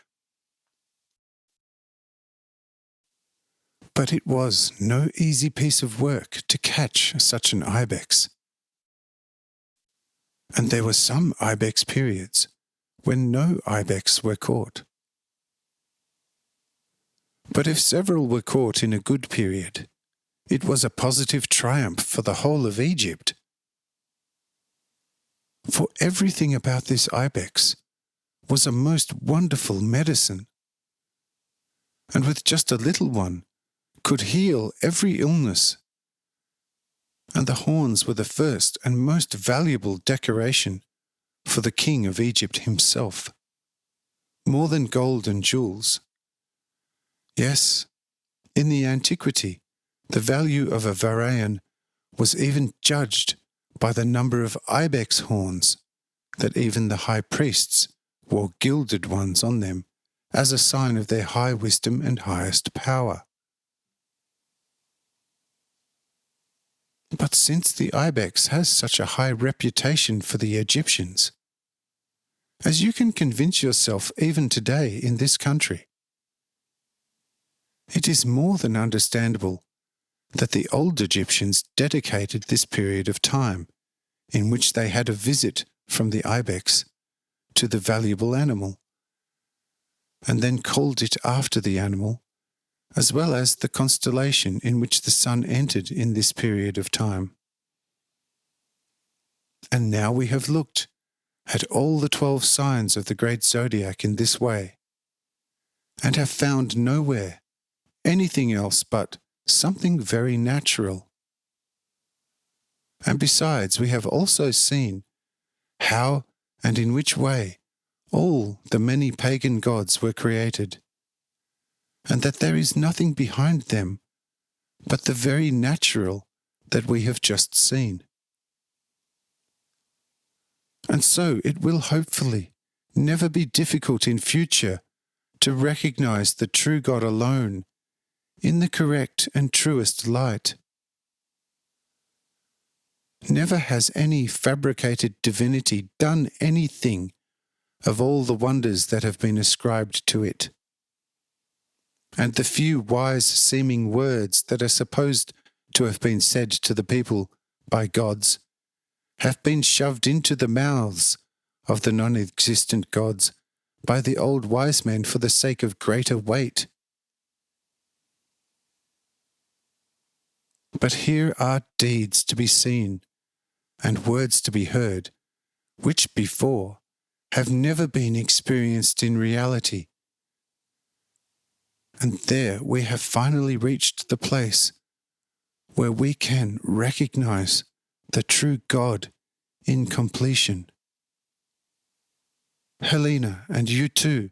But it was no easy piece of work to catch such an ibex. And there were some ibex periods when no ibex were caught. But if several were caught in a good period, it was a positive triumph for the whole of Egypt. For everything about this ibex was a most wonderful medicine, and with just a little one could heal every illness. And the horns were the first and most valuable decoration for the king of Egypt himself, more than gold and jewels. Yes, in the antiquity, the value of a varayan was even judged by the number of ibex horns, that even the high priests wore gilded ones on them as a sign of their high wisdom and highest power. But since the ibex has such a high reputation for the Egyptians, as you can convince yourself even today in this country, it is more than understandable that the old Egyptians dedicated this period of time in which they had a visit from the ibex to the valuable animal, and then called it after the animal, as well as the constellation in which the sun entered in this period of time. And now we have looked at all the 12 signs of the great zodiac in this way, and have found nowhere anything else but something very natural. And besides, we have also seen how and in which way all the many pagan gods were created, and that there is nothing behind them but the very natural that we have just seen. And so it will hopefully never be difficult in future to recognize the true God alone in the correct and truest light. Never has any fabricated divinity done anything of all the wonders that have been ascribed to it. And the few wise-seeming words that are supposed to have been said to the people by gods have been shoved into the mouths of the non-existent gods by the old wise men for the sake of greater weight. But here are deeds to be seen and words to be heard, which before have never been experienced in reality. And there we have finally reached the place where we can recognize the true God in completion. Helena, and you too,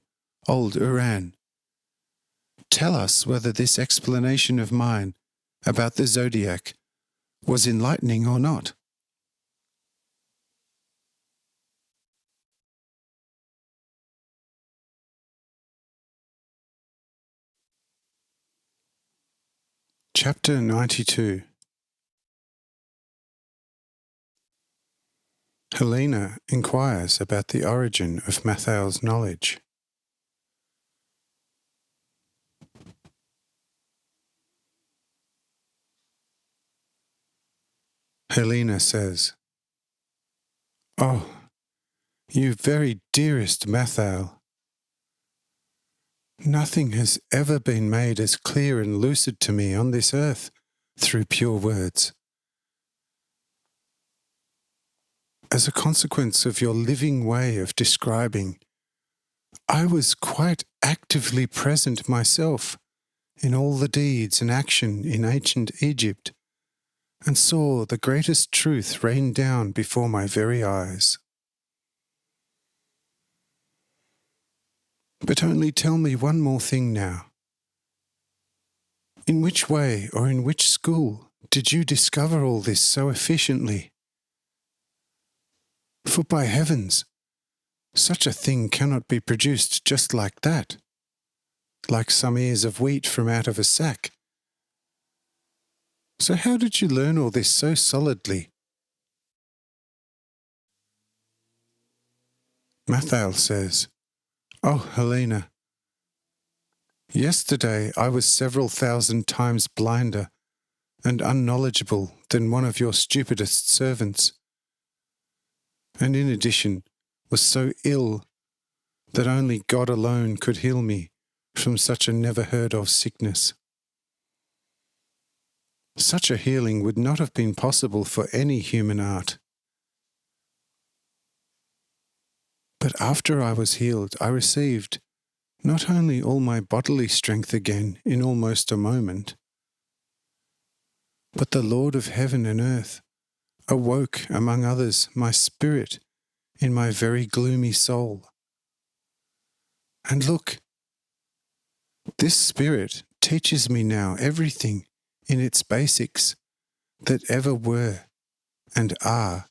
old Uran, tell us whether this explanation of mine about the zodiac was enlightening or not. Chapter 92. Helena inquires about the origin of Mathal's knowledge. Helena says, "Oh, you very dearest Mathal, nothing has ever been made as clear and lucid to me on this earth through pure words. As a consequence of your living way of describing, I was quite actively present myself in all the deeds and action in ancient Egypt, and saw the greatest truth rain down before my very eyes. But only tell me one more thing now. In which way or in which school did you discover all this so efficiently? For by heavens, such a thing cannot be produced just like that, like some ears of wheat from out of a sack. So how did you learn all this so solidly?" Mathal says, "Oh, Helena, yesterday I was several thousand times blinder and unknowledgeable than one of your stupidest servants, and in addition was so ill that only God alone could heal me from such a never-heard-of sickness. Such a healing would not have been possible for any human art. But after I was healed, I received not only all my bodily strength again in almost a moment, but the Lord of heaven and earth awoke, among others, my spirit in my very gloomy soul. And look, this spirit teaches me now everything in its basics that ever were and are,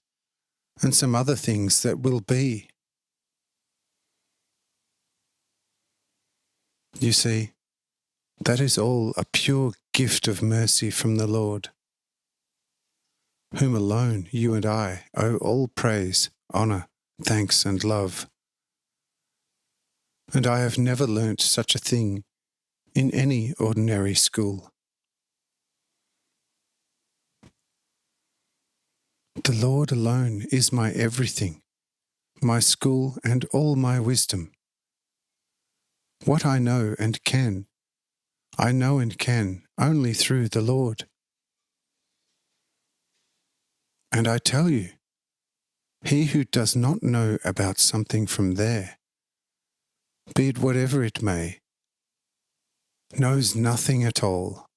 and some other things that will be. You see, that is all a pure gift of mercy from the Lord, whom alone you and I owe all praise, honour, thanks and love. And I have never learnt such a thing in any ordinary school. The Lord alone is my everything, my school and all my wisdom. What I know and can, I know and can only through the Lord. And I tell you, he who does not know about something from there, be it whatever it may, knows nothing at all.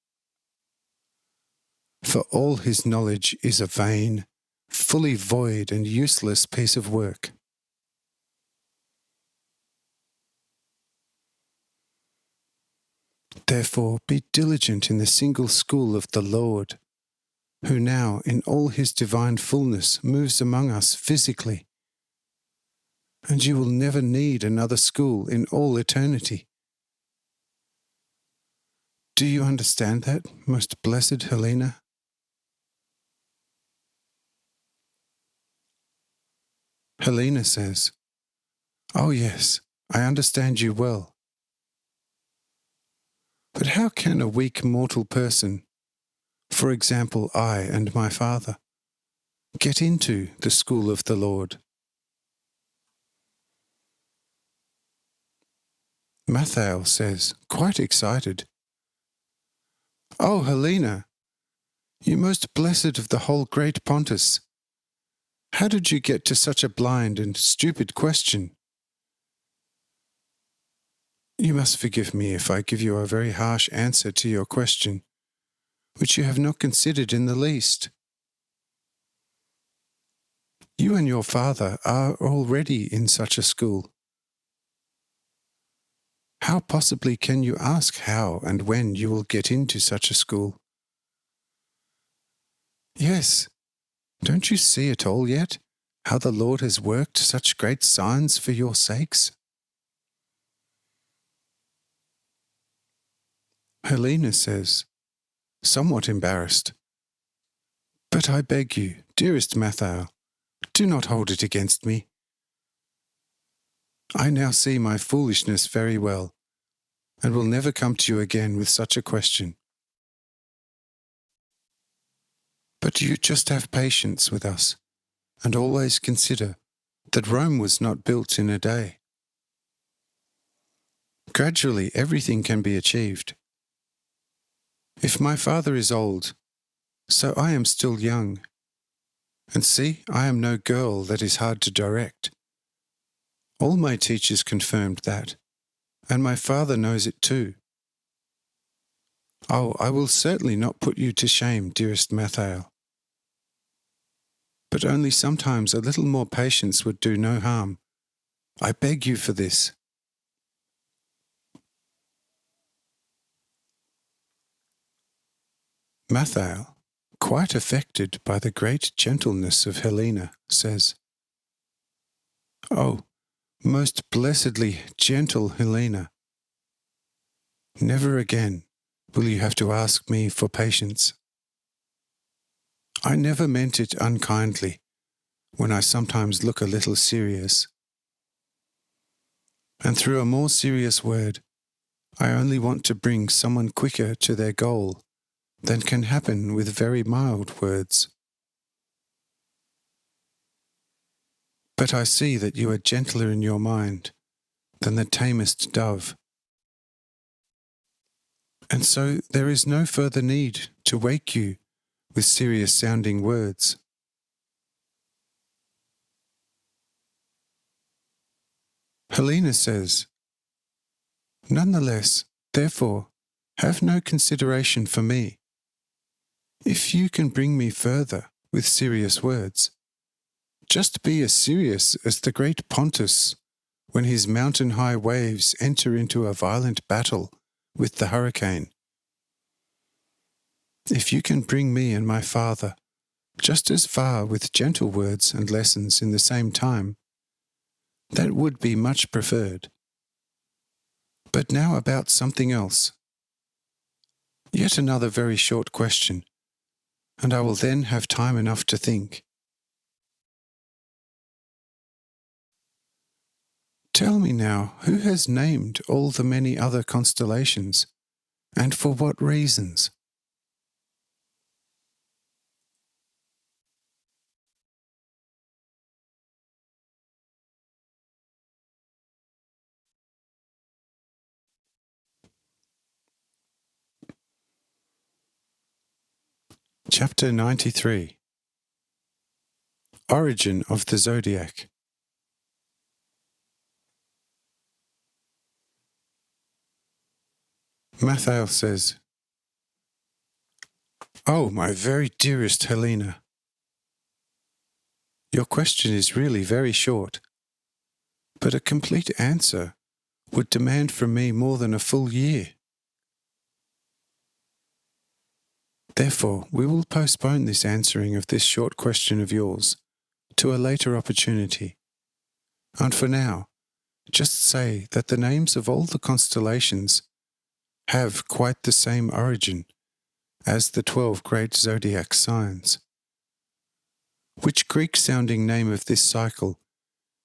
For all his knowledge is a vain, fully void and useless piece of work. Therefore be diligent in the single school of the Lord, who now in all his divine fullness moves among us physically, and you will never need another school in all eternity. Do you understand that, most blessed Helena?" Helena says, "Oh yes, I understand you well. But how can a weak mortal person, for example I and my father, get into the school of the Lord?" Mathal says, quite excited, "Oh, Helena, you most blessed of the whole great Pontus, how did you get to such a blind and stupid question? You must forgive me if I give you a very harsh answer to your question, which you have not considered in the least. You and your father are already in such a school. How possibly can you ask how and when you will get into such a school? Yes, don't you see it all yet, how the Lord has worked such great signs for your sakes?" Helena says, somewhat embarrassed. But I beg you, dearest Mathael, do not hold it against me. I now see my foolishness very well, and will never come to you again with such a question. But you just have patience with us, and always consider that Rome was not built in a day. Gradually everything can be achieved. If my father is old, so I am still young. And see, I am no girl that is hard to direct. All my teachers confirmed that, and my father knows it too. Oh, I will certainly not put you to shame, dearest Mathael. But only sometimes a little more patience would do no harm. I beg you for this. Mathael, quite affected by the great gentleness of Helena, says, "Oh, most blessedly gentle Helena, never again will you have to ask me for patience. I never meant it unkindly when I sometimes look a little serious. And through a more serious word, I only want to bring someone quicker to their goal than can happen with very mild words. But I see that you are gentler in your mind than the tamest dove. And so there is no further need to wake you with serious-sounding words. Helena says, "Nonetheless, therefore, have no consideration for me. If you can bring me further with serious words, just be as serious as the great Pontus when his mountain-high waves enter into a violent battle with the hurricane. If you can bring me and my father just as far with gentle words and lessons in the same time, that would be much preferred. But now about something else. Yet another very short question, and I will then have time enough to think. Tell me now, who has named all the many other constellations, and for what reasons?" Chapter 93. Origin of the Zodiac. Mathael says, "Oh, my very dearest Helena, your question is really very short, but a complete answer would demand from me more than a full year. Therefore, we will postpone this answering of this short question of yours to a later opportunity, and for now, just say that the names of all the constellations have quite the same origin as the 12 great zodiac signs, which Greek-sounding name of this cycle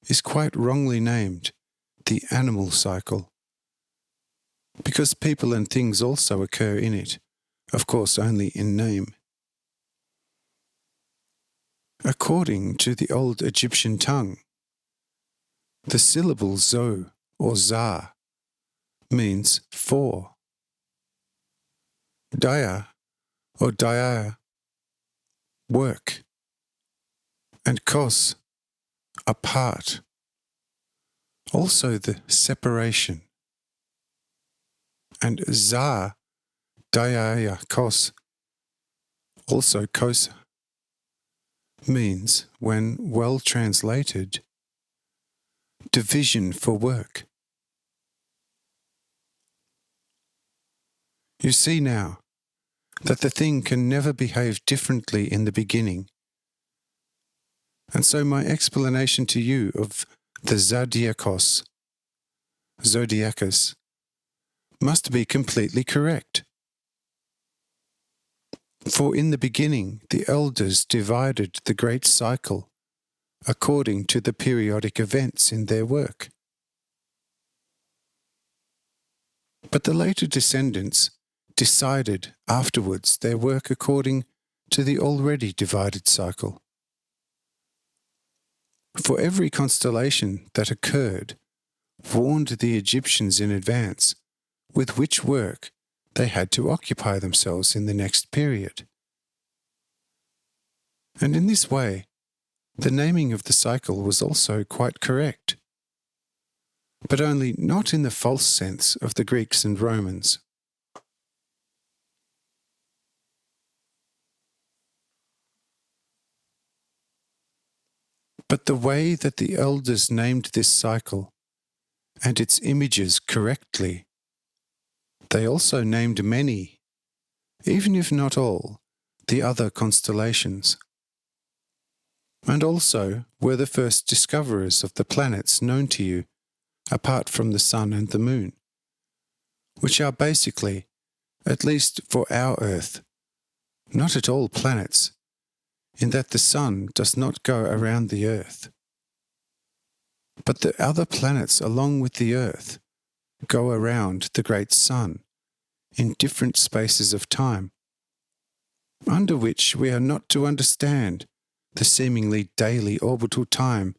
is quite wrongly named the animal cycle, because people and things also occur in it, of course only in name. According to the old Egyptian tongue, the syllable zo or za means four. Daya or daya, work, and kos, apart, also the separation, and za, daya kos, also kos, means, when well translated, division for work. You see now that the thing can never behave differently in the beginning. And so my explanation to you of the zodiacus, must be completely correct. For in the beginning the elders divided the great cycle according to the periodic events in their work. But the later descendants decided afterwards their work according to the already divided cycle. For every constellation that occurred warned the Egyptians in advance with which work they had to occupy themselves in the next period. And in this way, the naming of the cycle was also quite correct, but only not in the false sense of the Greeks and Romans. But the way that the elders named this cycle and its images correctly, they also named many, even if not all, the other constellations, and also were the first discoverers of the planets known to you, apart from the sun and the moon, which are basically, at least for our Earth, not at all planets, in that the sun does not go around the Earth. But the other planets along with the Earth go around the great sun in different spaces of time, under which we are not to understand the seemingly daily orbital time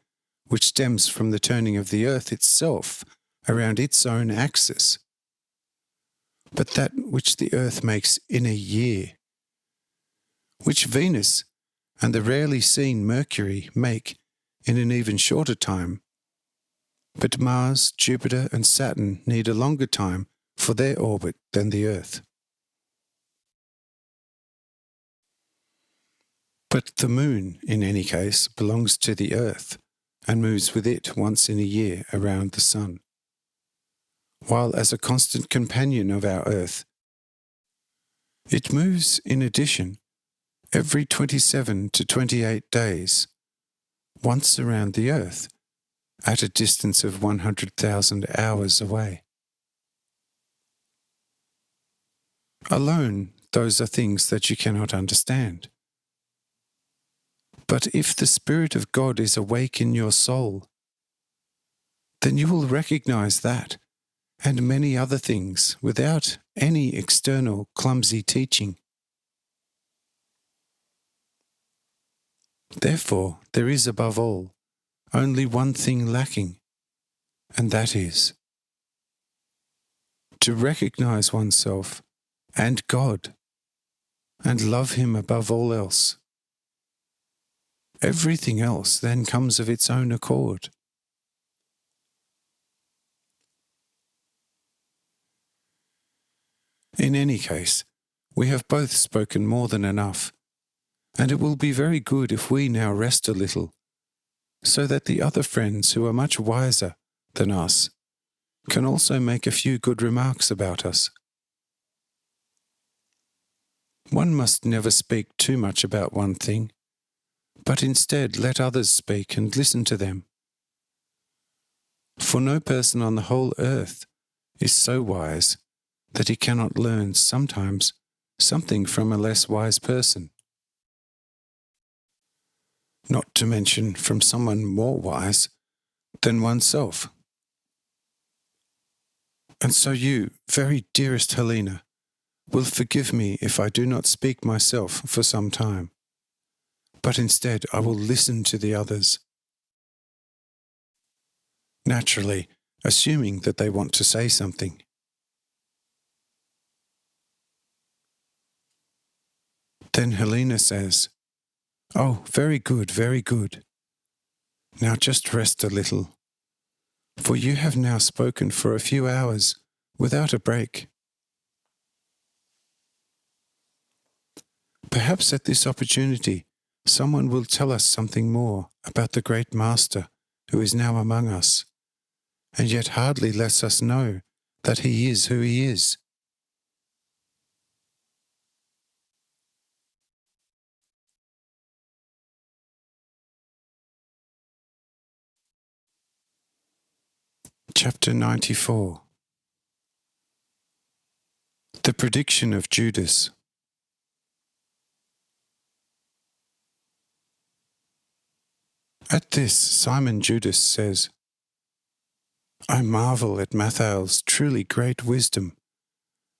which stems from the turning of the Earth itself around its own axis, but that which the Earth makes in a year, which Venus and the rarely seen Mercury make in an even shorter time, but Mars, Jupiter and Saturn need a longer time for their orbit than the Earth. But the Moon, in any case, belongs to the Earth and moves with it once in a year around the Sun, while as a constant companion of our Earth, it moves in addition every 27 to 28 days, once around the Earth, at a distance of 100,000 hours away. Alone, those are things that you cannot understand. But if the Spirit of God is awake in your soul, then you will recognize that and many other things without any external clumsy teaching. Therefore, there is above all only one thing lacking, and that is to recognize oneself and God and love Him above all else. Everything else then comes of its own accord. In any case, we have both spoken more than enough, and it will be very good if we now rest a little, so that the other friends who are much wiser than us can also make a few good remarks about us. One must never speak too much about one thing, but instead let others speak and listen to them. For no person on the whole earth is so wise that he cannot learn sometimes something from a less wise person, not to mention from someone more wise than oneself. And so you, very dearest Helena, will forgive me if I do not speak myself for some time, but instead I will listen to the others. Naturally, assuming that they want to say something. Then Helena says, "Oh, very good, very good. Now just rest a little, for you have now spoken for a few hours without a break. Perhaps at this opportunity someone will tell us something more about the great Master who is now among us, and yet hardly lets us know that he is who he is." Chapter 94. The prediction of Judas. At this, Simon Judas says, I marvel at Mattheil's truly great wisdom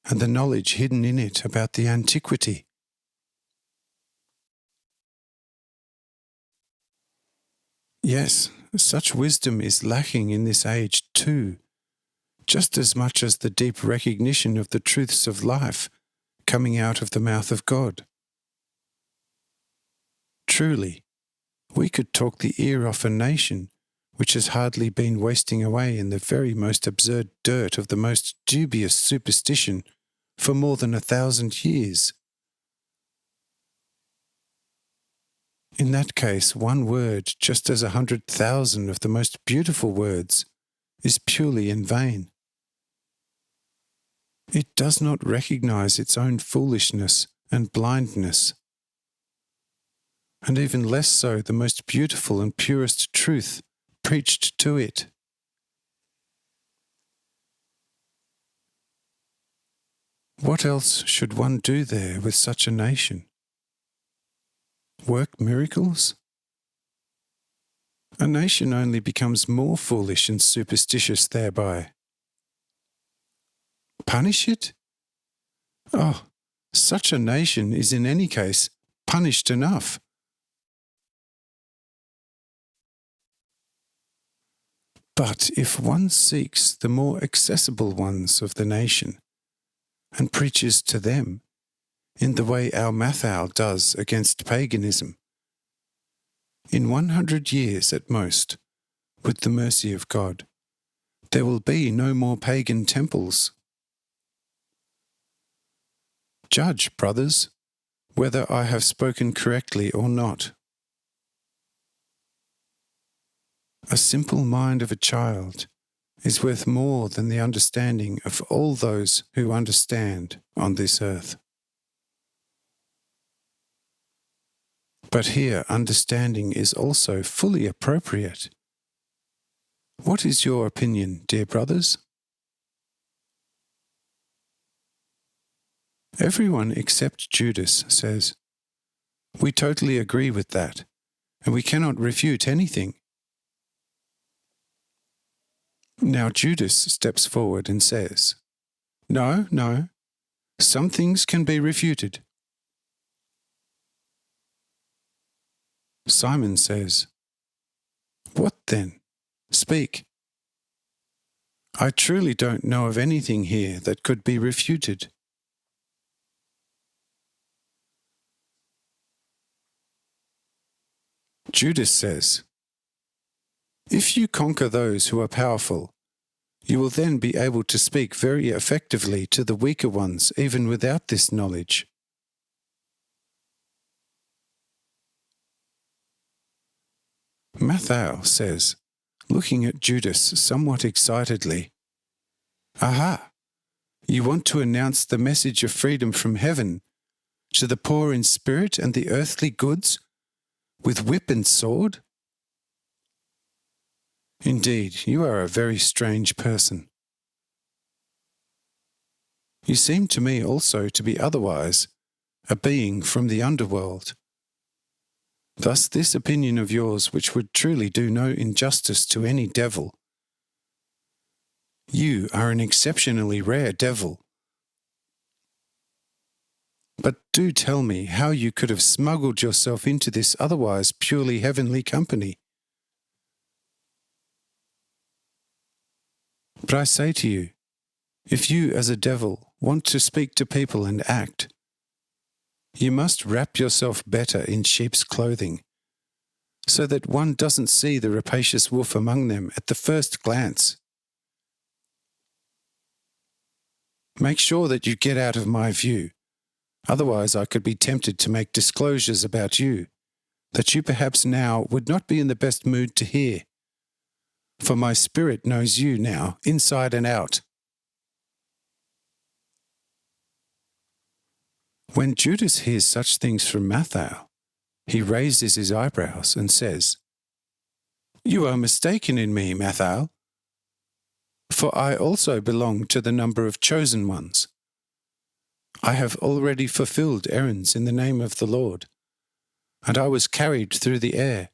and the knowledge hidden in it about the antiquity. Yes, such wisdom is lacking in this age too, just as much as the deep recognition of the truths of life coming out of the mouth of God. Truly, we could talk the ear off a nation which has hardly been wasting away in the very most absurd dirt of the most dubious superstition for more than 1,000 years. In that case, one word, just as 100,000 of the most beautiful words, is purely in vain. It does not recognize its own foolishness and blindness, and even less so the most beautiful and purest truth preached to it. What else should one do there with such a nation? Work miracles? A nation only becomes more foolish and superstitious thereby. Punish it? Oh, such a nation is in any case punished enough. But if one seeks the more accessible ones of the nation and preaches to them in the way our Mattheil does against paganism, in 100 years at most, with the mercy of God, there will be no more pagan temples. Judge, brothers, whether I have spoken correctly or not. A simple mind of a child is worth more than the understanding of all those who understand on this earth. But here understanding is also fully appropriate. What is your opinion, dear brothers? Everyone except Judas says, we totally agree with that, and we cannot refute anything. Now Judas steps forward and says, No, some things can be refuted. Simon says, What then? Speak. I truly don't know of anything here that could be refuted. Judas says, If you conquer those who are powerful, you will then be able to speak very effectively to the weaker ones even without this knowledge. Mattheil says, looking at Judas somewhat excitedly, Aha! You want to announce the message of freedom from heaven to the poor in spirit and the earthly goods with whip and sword? Indeed, you are a very strange person. You seem to me also to be otherwise, a being from the underworld. Thus this opinion of yours, which would truly do no injustice to any devil. You are an exceptionally rare devil. But do tell me how you could have smuggled yourself into this otherwise purely heavenly company. But I say to you, if you as a devil want to speak to people and act, you must wrap yourself better in sheep's clothing, so that one doesn't see the rapacious wolf among them at the first glance. Make sure that you get out of my view, otherwise I could be tempted to make disclosures about you that you perhaps now would not be in the best mood to hear. For my spirit knows you now, inside and out. When Judas hears such things from Mattheil, he raises his eyebrows and says, You are mistaken in me, Mattheil, for I also belong to the number of chosen ones. I have already fulfilled errands in the name of the Lord, and I was carried through the air,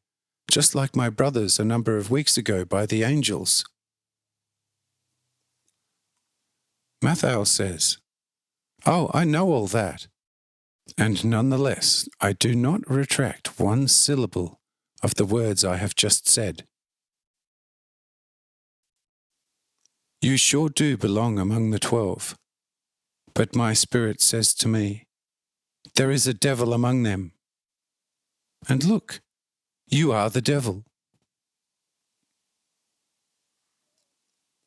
just like my brothers a number of weeks ago by the angels. Mathael says, "Oh, I know all that. And nonetheless, I do not retract one syllable of the words I have just said. You sure do belong among the 12. But my spirit says to me, there is a devil among them. And look, you are the devil."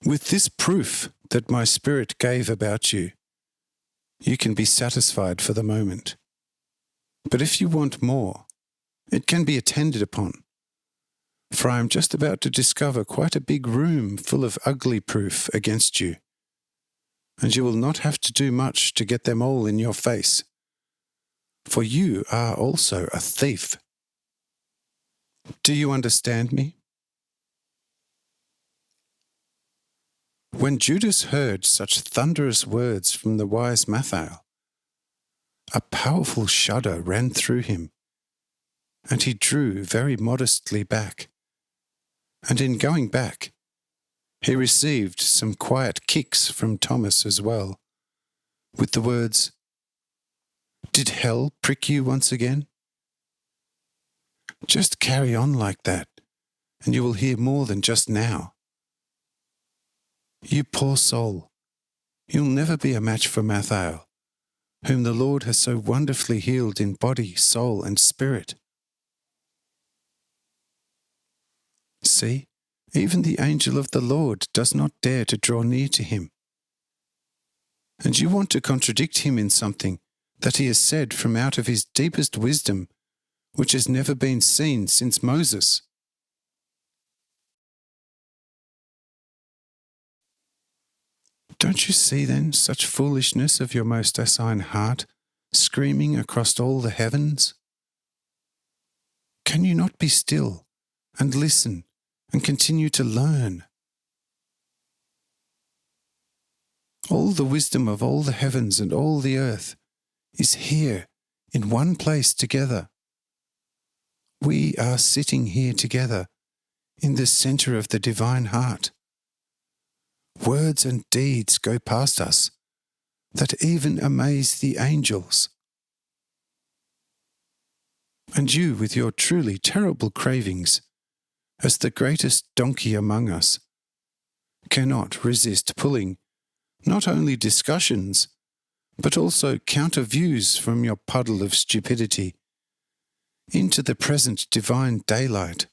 With this proof that my spirit gave about you, you can be satisfied for the moment. But if you want more, it can be attended upon. For I am just about to discover quite a big room full of ugly proof against you, and you will not have to do much to get them all in your face. For you are also a thief. Do you understand me? When Judas heard such thunderous words from the wise Mathael, a powerful shudder ran through him, and he drew very modestly back. And in going back, he received some quiet kicks from Thomas as well, with the words, "Did hell prick you once again? Just carry on like that, and you will hear more than just now. You poor soul, you'll never be a match for Mathael, whom the Lord has so wonderfully healed in body, soul, and spirit. See, even the angel of the Lord does not dare to draw near to him. And you want to contradict him in something that he has said from out of his deepest wisdom, which has never been seen since Moses." Don't you see then such foolishness of your most asinine heart screaming across all the heavens? Can you not be still and listen and continue to learn? All the wisdom of all the heavens and all the earth is here in one place together. We are sitting here together in the center of the divine heart. Words and deeds go past us that even amaze the angels. And you, with your truly terrible cravings, as the greatest donkey among us, cannot resist pulling not only discussions, but also counter views from your puddle of stupidity into the present divine daylight.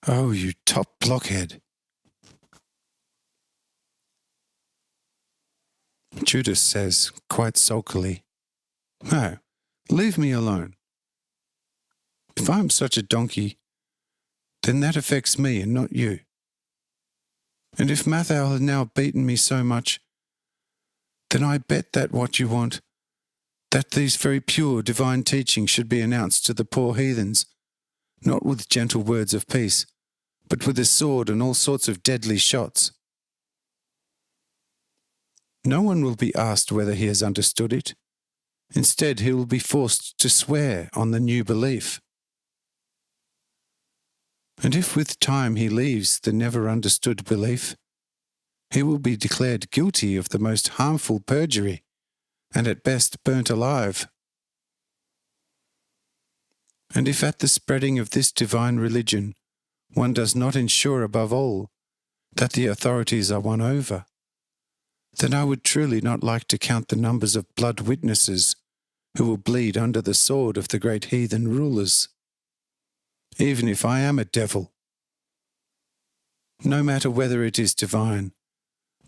Oh, you top blockhead! Judas says, quite sulkily, "No, leave me alone. If I'm such a donkey, then that affects me and not you. And if Mathael has now beaten me so much, then I bet that what you want, that these very pure divine teachings should be announced to the poor heathens, not with gentle words of peace, but with a sword and all sorts of deadly shots. No one will be asked whether he has understood it. Instead, he will be forced to swear on the new belief. And if with time he leaves the never understood belief, he will be declared guilty of the most harmful perjury, and at best burnt alive. And if at the spreading of this divine religion one does not ensure above all that the authorities are won over, then I would truly not like to count the numbers of blood witnesses who will bleed under the sword of the great heathen rulers, even if I am a devil. No matter whether it is divine,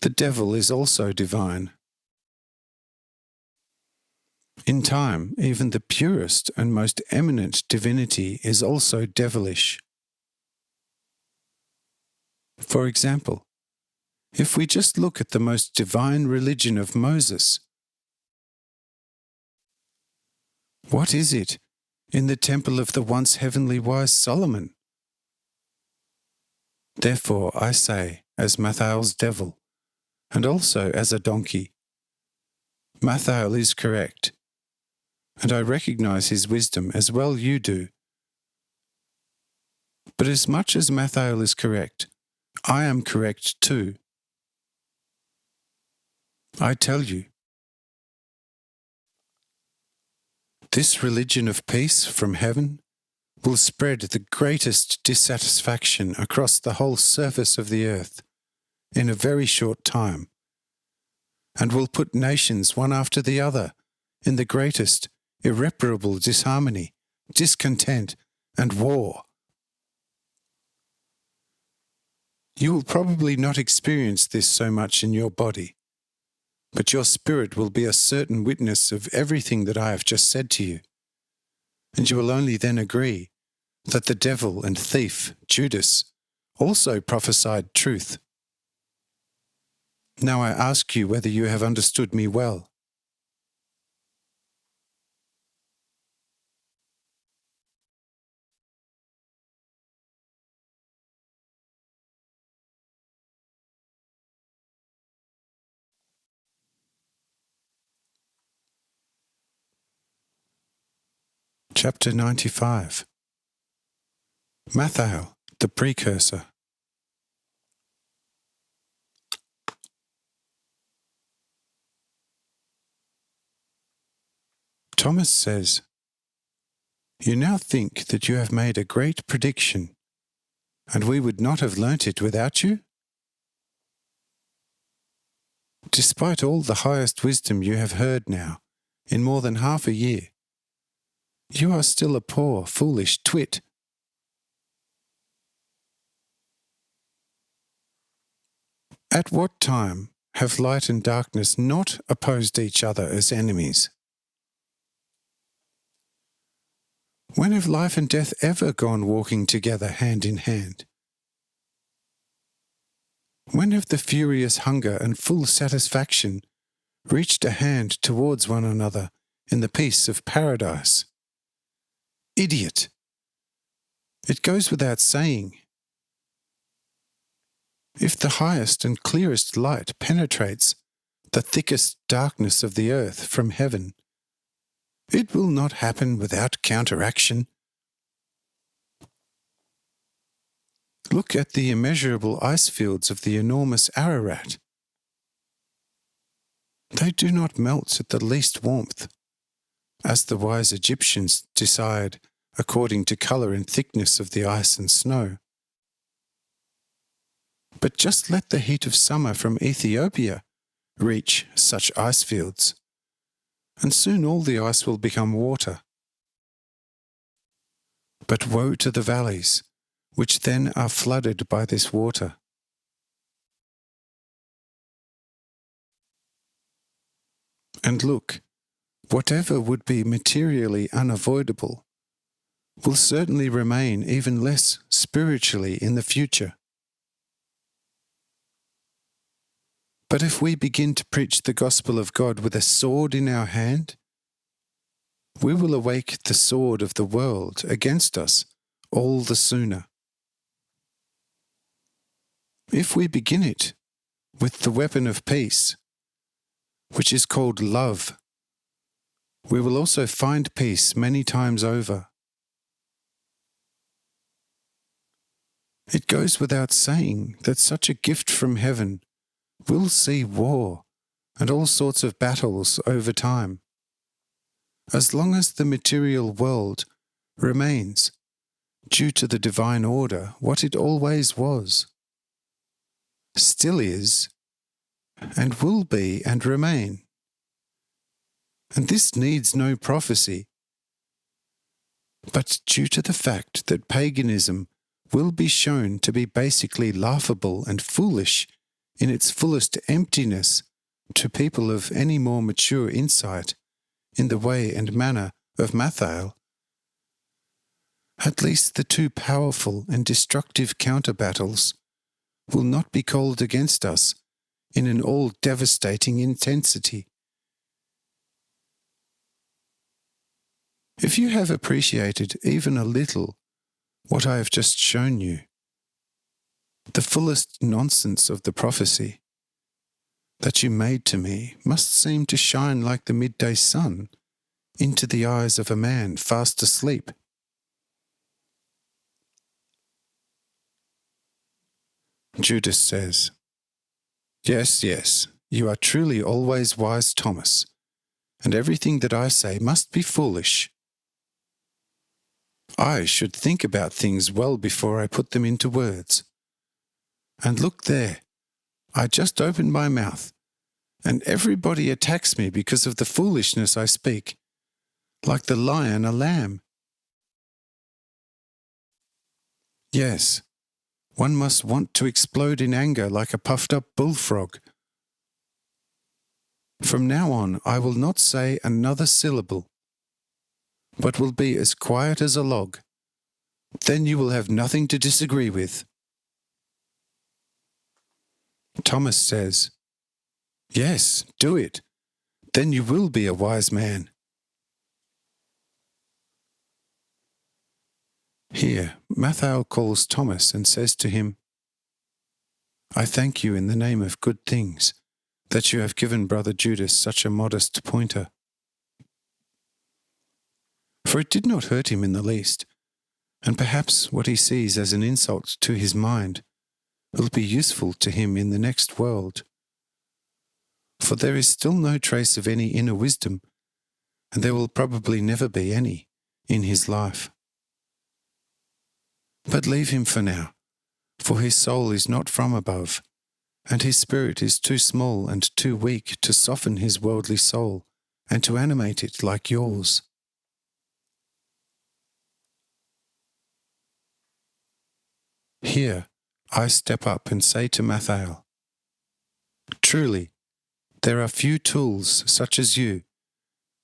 the devil is also divine. In time, even the purest and most eminent divinity is also devilish. For example, if we just look at the most divine religion of Moses, what is it in the temple of the once heavenly wise Solomon? Therefore I say, as Mathael's devil, and also as a donkey, Mathael is correct, and I recognize his wisdom as well you do, But as much as Mathael is correct, I am correct too. I tell you, this religion of peace from heaven will spread the greatest dissatisfaction across the whole surface of the earth in a very short time, and will put nations one after the other in the greatest irreparable disharmony, discontent, and war. You will probably not experience this so much in your body, but your spirit will be a certain witness of everything that I have just said to you, and you will only then agree that the devil and thief, Judas, also prophesied truth. Now I ask you whether you have understood me well. Chapter 95. Mathael, the precursor. Thomas says, "You now think that you have made a great prediction, and we would not have learnt it without you? Despite all the highest wisdom you have heard now, in more than half a year, you are still a poor, foolish twit. At what time have light and darkness not opposed each other as enemies? When have life and death ever gone walking together hand in hand? When have the furious hunger and full satisfaction reached a hand towards one another in the peace of paradise? Idiot! It goes without saying. If the highest and clearest light penetrates the thickest darkness of the earth from heaven, it will not happen without counteraction. Look at the immeasurable ice fields of the enormous Ararat. They do not melt at the least warmth, as the wise Egyptians decide according to colour and thickness of the ice and snow. But just let the heat of summer from Ethiopia reach such ice fields, and soon all the ice will become water. But woe to the valleys, which then are flooded by this water. And look, whatever would be materially unavoidable will certainly remain even less spiritually in the future. But if we begin to preach the gospel of God with a sword in our hand, we will awake the sword of the world against us all the sooner. If we begin it with the weapon of peace, which is called love, we will also find peace many times over. It goes without saying that such a gift from heaven will see war and all sorts of battles over time, as long as the material world remains, due to the divine order, what it always was, still is, and will be and remain. And this needs no prophecy, but due to the fact that paganism will be shown to be basically laughable and foolish in its fullest emptiness to people of any more mature insight in the way and manner of Mathael, at least the two powerful and destructive counter-battles will not be called against us in an all-devastating intensity. If you have appreciated even a little what I have just shown you, the fullest nonsense of the prophecy that you made to me must seem to shine like the midday sun into the eyes of a man fast asleep. Judas says, "Yes, yes, you are truly always wise, Thomas, and everything that I say must be foolish. I should think about things well before I put them into words. And look there, I just opened my mouth, and everybody attacks me because of the foolishness I speak, like the lion a lamb. Yes, one must want to explode in anger like a puffed-up bullfrog. From now on, I will not say another syllable, but will be as quiet as a log. Then you will have nothing to disagree with." Thomas says, "Yes, do it. Then you will be a wise man." Here, Matthew calls Thomas and says to him, "I thank you in the name of good things, that you have given brother Judas such a modest pointer." For it did not hurt him in the least, and perhaps what he sees as an insult to his mind will be useful to him in the next world. For there is still no trace of any inner wisdom, and there will probably never be any in his life. But leave him for now, for his soul is not from above, and his spirit is too small and too weak to soften his worldly soul and to animate it like yours. Here I step up and say to Matthew, "Truly, there are few tools such as you,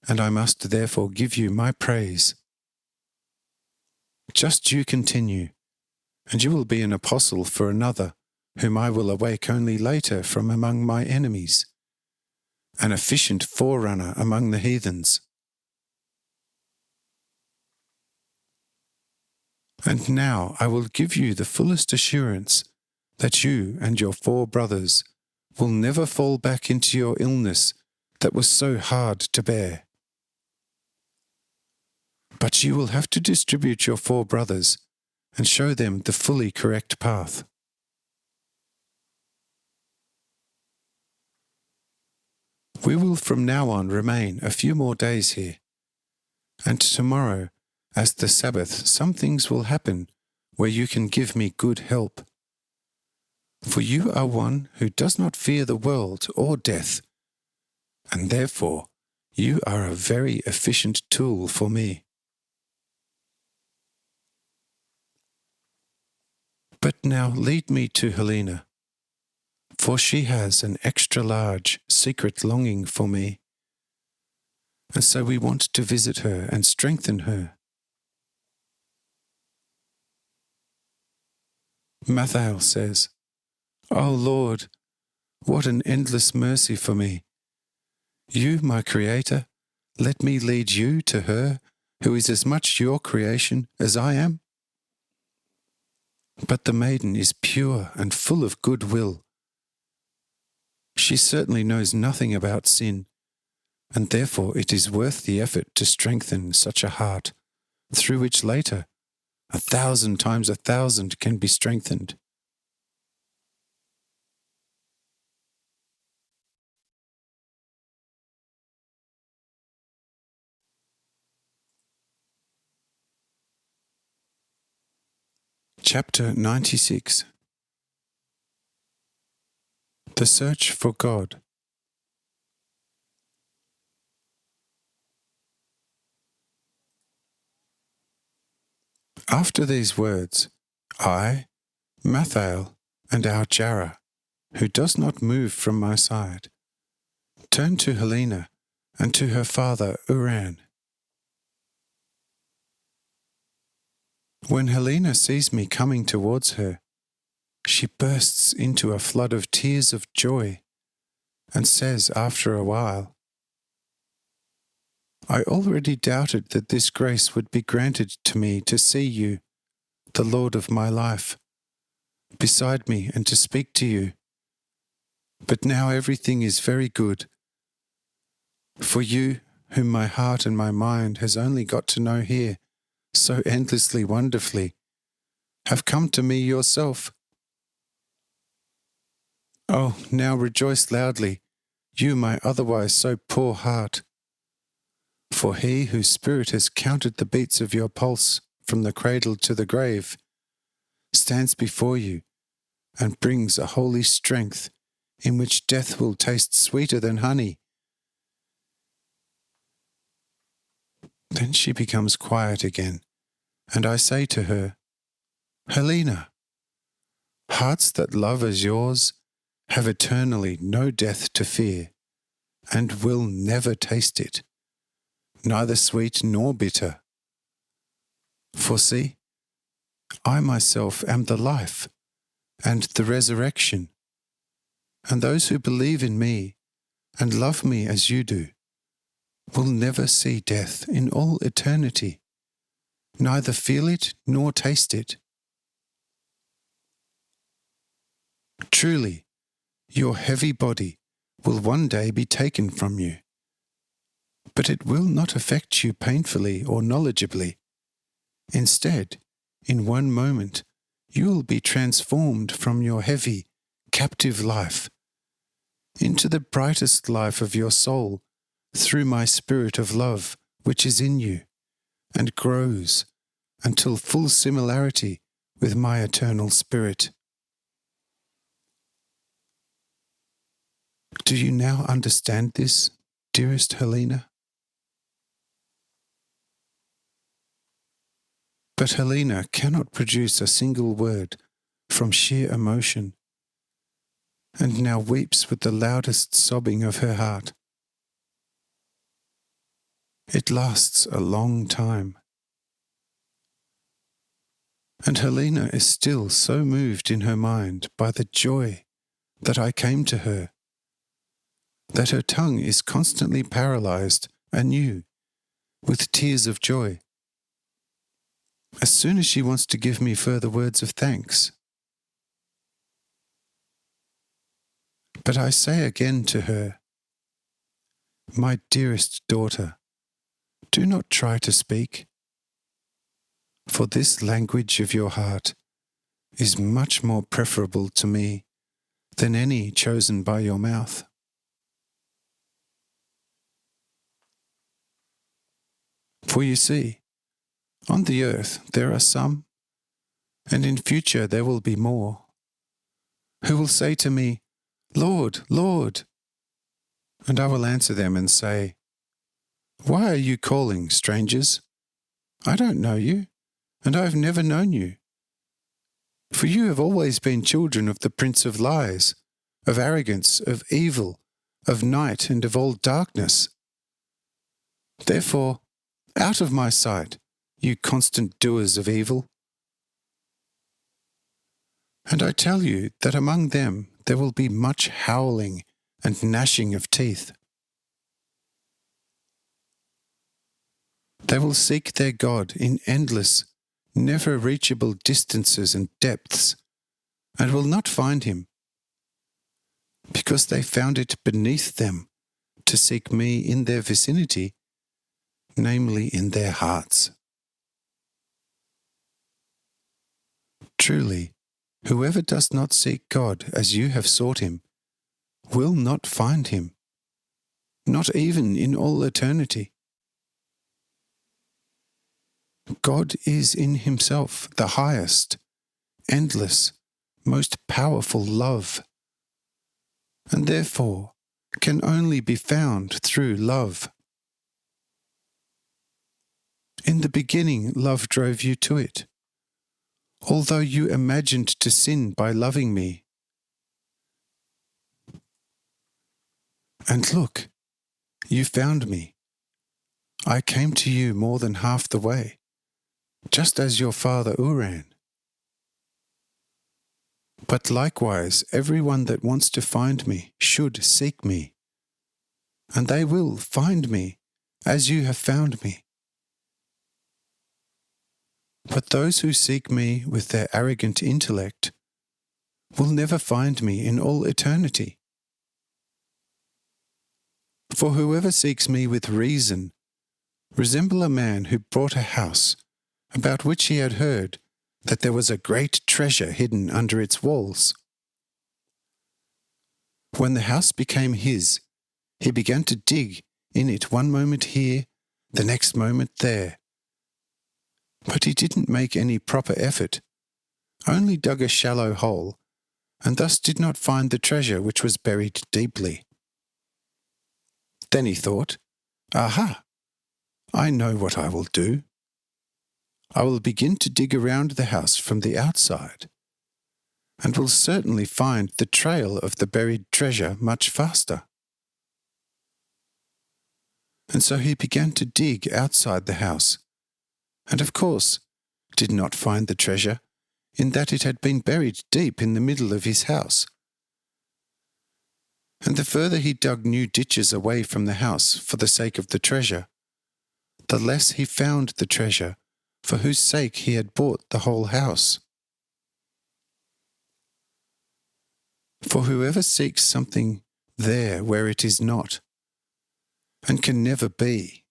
and I must therefore give you my praise. Just you continue, and you will be an apostle for another, whom I will awake only later from among my enemies, an efficient forerunner among the heathens. And now I will give you the fullest assurance that you and your 4 brothers will never fall back into your illness that was so hard to bear. But you will have to distribute your 4 brothers and show them the fully correct path. We will from now on remain a few more days here, and tomorrow, as the Sabbath, some things will happen where you can give me good help. For you are one who does not fear the world or death, and therefore you are a very efficient tool for me. But now lead me to Helena, for she has an extra large, secret longing for me, and so we want to visit her and strengthen her." Matthew says, "O Lord, what an endless mercy for me. You, my Creator, let me lead you to her who is as much your creation as I am. But the maiden is pure and full of good will. She certainly knows nothing about sin, and therefore it is worth the effort to strengthen such a heart, through which later 1,000 times 1,000 can be strengthened." Chapter 96. The Search for God. After these words, I, Mathael, and our Jarrah, who does not move from my side, turn to Helena and to her father Uran. When Helena sees me coming towards her, she bursts into a flood of tears of joy and says after a while, "I already doubted that this grace would be granted to me to see you, the Lord of my life, beside me and to speak to you. But now everything is very good. For you, whom my heart and my mind has only got to know here, so endlessly wonderfully, have come to me yourself. Oh, now rejoice loudly, you my otherwise so poor heart. For he whose spirit has counted the beats of your pulse from the cradle to the grave stands before you and brings a holy strength in which death will taste sweeter than honey. Then she becomes quiet again, and I say to her, Helena, hearts that love as yours have eternally no death to fear, and will never taste it, neither sweet nor bitter. For see, I myself am the life and the resurrection, and those who believe in me and love me as you do will never see death in all eternity, neither feel it nor taste it. Truly, your heavy body will one day be taken from you, but it will not affect you painfully or knowledgeably. Instead, in one moment, you will be transformed from your heavy, captive life into the brightest life of your soul through my spirit of love which is in you and grows until full similarity with my eternal spirit. Do you now understand this, dearest Helena? But Helena cannot produce a single word from sheer emotion, and now weeps with the loudest sobbing of her heart. It lasts a long time. And Helena is still so moved in her mind by the joy that I came to her, that her tongue is constantly paralyzed anew with tears of joy, as soon as she wants to give me further words of thanks. But I say again to her, my dearest daughter, do not try to speak, for this language of your heart is much more preferable to me than any chosen by your mouth. For you see, on the earth there are some, and in future there will be more, who will say to me, Lord, Lord. And I will answer them and say, why are you calling, strangers? I don't know you, and I have never known you. For you have always been children of the Prince of Lies, of arrogance, of evil, of night, and of all darkness. Therefore, out of my sight, you constant doers of evil. And I tell you that among them there will be much howling and gnashing of teeth. They will seek their God in endless, never reachable distances and depths, and will not find him, because they found it beneath them to seek me in their vicinity, namely in their hearts. Truly, whoever does not seek God as you have sought him will not find him, not even in all eternity. God is in himself the highest, endless, most powerful love, and therefore can only be found through love. In the beginning, love drove you to it, although you imagined to sin by loving me. And look, you found me. I came to you more than half the way, just as your father Uran. But likewise, everyone that wants to find me should seek me, and they will find me as you have found me. But those who seek me with their arrogant intellect will never find me in all eternity. For whoever seeks me with reason resemble a man who bought a house about which he had heard that there was a great treasure hidden under its walls. When the house became his, he began to dig in it one moment here, the next moment there. But he didn't make any proper effort, only dug a shallow hole, and thus did not find the treasure which was buried deeply. Then he thought, "Aha! I know what I will do. I will begin to dig around the house from the outside, and will certainly find the trail of the buried treasure much faster." And so he began to dig outside the house, and of course did not find the treasure, in that it had been buried deep in the middle of his house. And the further he dug new ditches away from the house for the sake of the treasure, the less he found the treasure for whose sake he had bought the whole house. For whoever seeks something there where it is not, and can never be,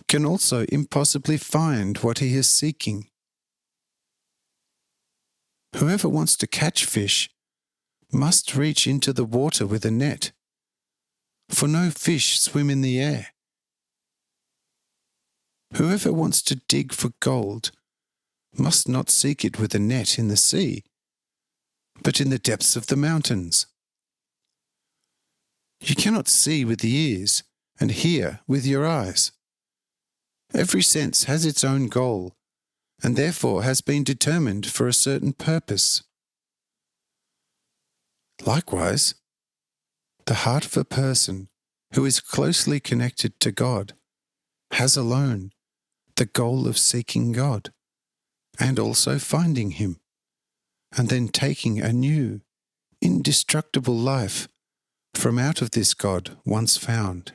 can also impossibly find what he is seeking. Whoever wants to catch fish must reach into the water with a net, for no fish swim in the air. Whoever wants to dig for gold must not seek it with a net in the sea, but in the depths of the mountains. You cannot see with the ears and hear with your eyes. Every sense has its own goal, and therefore has been determined for a certain purpose. Likewise, the heart of a person who is closely connected to God has alone the goal of seeking God, and also finding Him, and then taking a new, indestructible life from out of this God once found.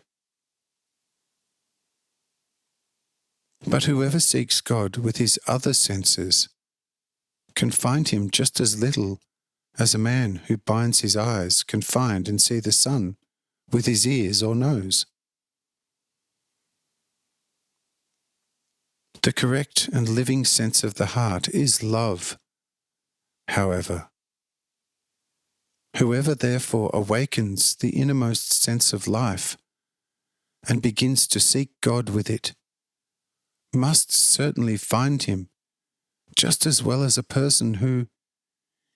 But whoever seeks God with his other senses can find Him just as little as a man who binds his eyes can find and see the sun with his ears or nose. The correct and living sense of the heart is love, however. Whoever therefore awakens the innermost sense of life and begins to seek God with it must certainly find Him, just as well as a person who,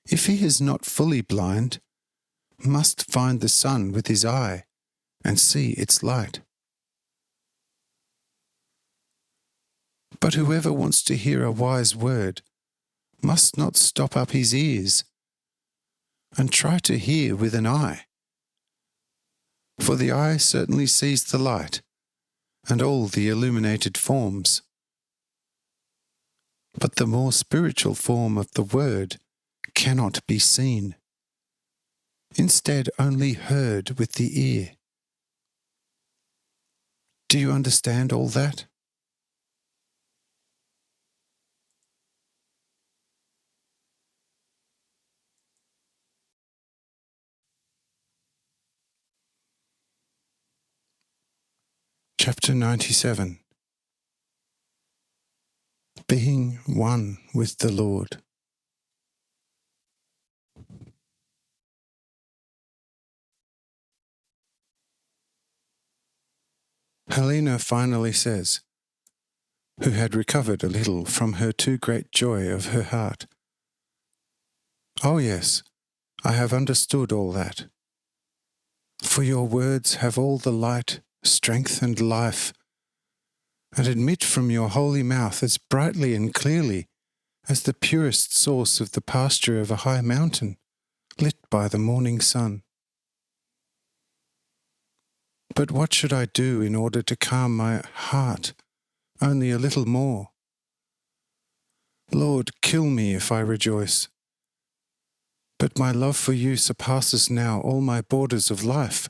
if he is not fully blind, must find the sun with his eye and see its light. But whoever wants to hear a wise word must not stop up his ears and try to hear with an eye, for the eye certainly sees the light and all the illuminated forms. But the more spiritual form of the word cannot be seen, instead only heard with the ear. Do you understand all that? Chapter 97. Being one with the Lord. Helena finally says, who had recovered a little from her too great joy of her heart, "Oh yes, I have understood all that. For your words have all the light, strength and life, and admit from your holy mouth as brightly and clearly as the purest source of the pasture of a high mountain, lit by the morning sun. But what should I do in order to calm my heart only a little more? Lord, kill me if I rejoice. But my love for you surpasses now all my borders of life.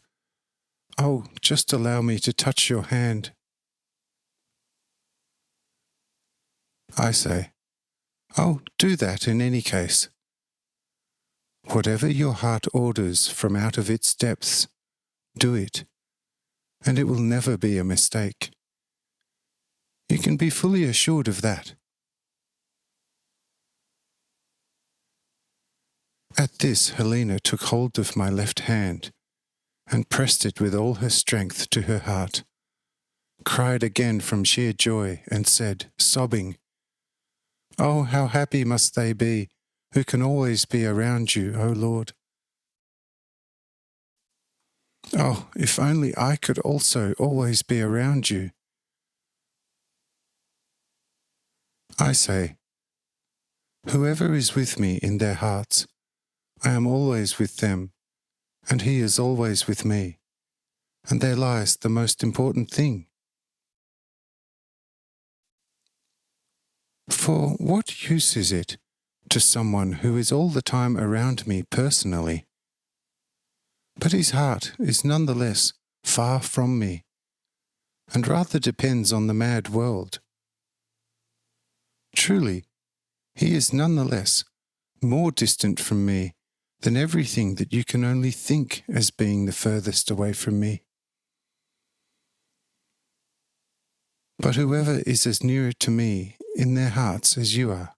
Oh, just allow me to touch your hand." I say, "Oh, do that in any case. Whatever your heart orders from out of its depths, do it, and it will never be a mistake. You can be fully assured of that. At this, Helena took hold of my left hand and pressed it with all her strength to her heart, cried again from sheer joy, and said, sobbing, "Oh, how happy must they be who can always be around you, O Lord! Oh, if only I could also always be around you." I say, whoever is with me in their hearts, I am always with them, and he is always with me, and there lies the most important thing. For what use is it to someone who is all the time around me personally, but his heart is nonetheless far from me, and rather depends on the mad world? Truly, he is nonetheless more distant from me than everything that you can only think as being the furthest away from me. But whoever is as near to me in their hearts as you are,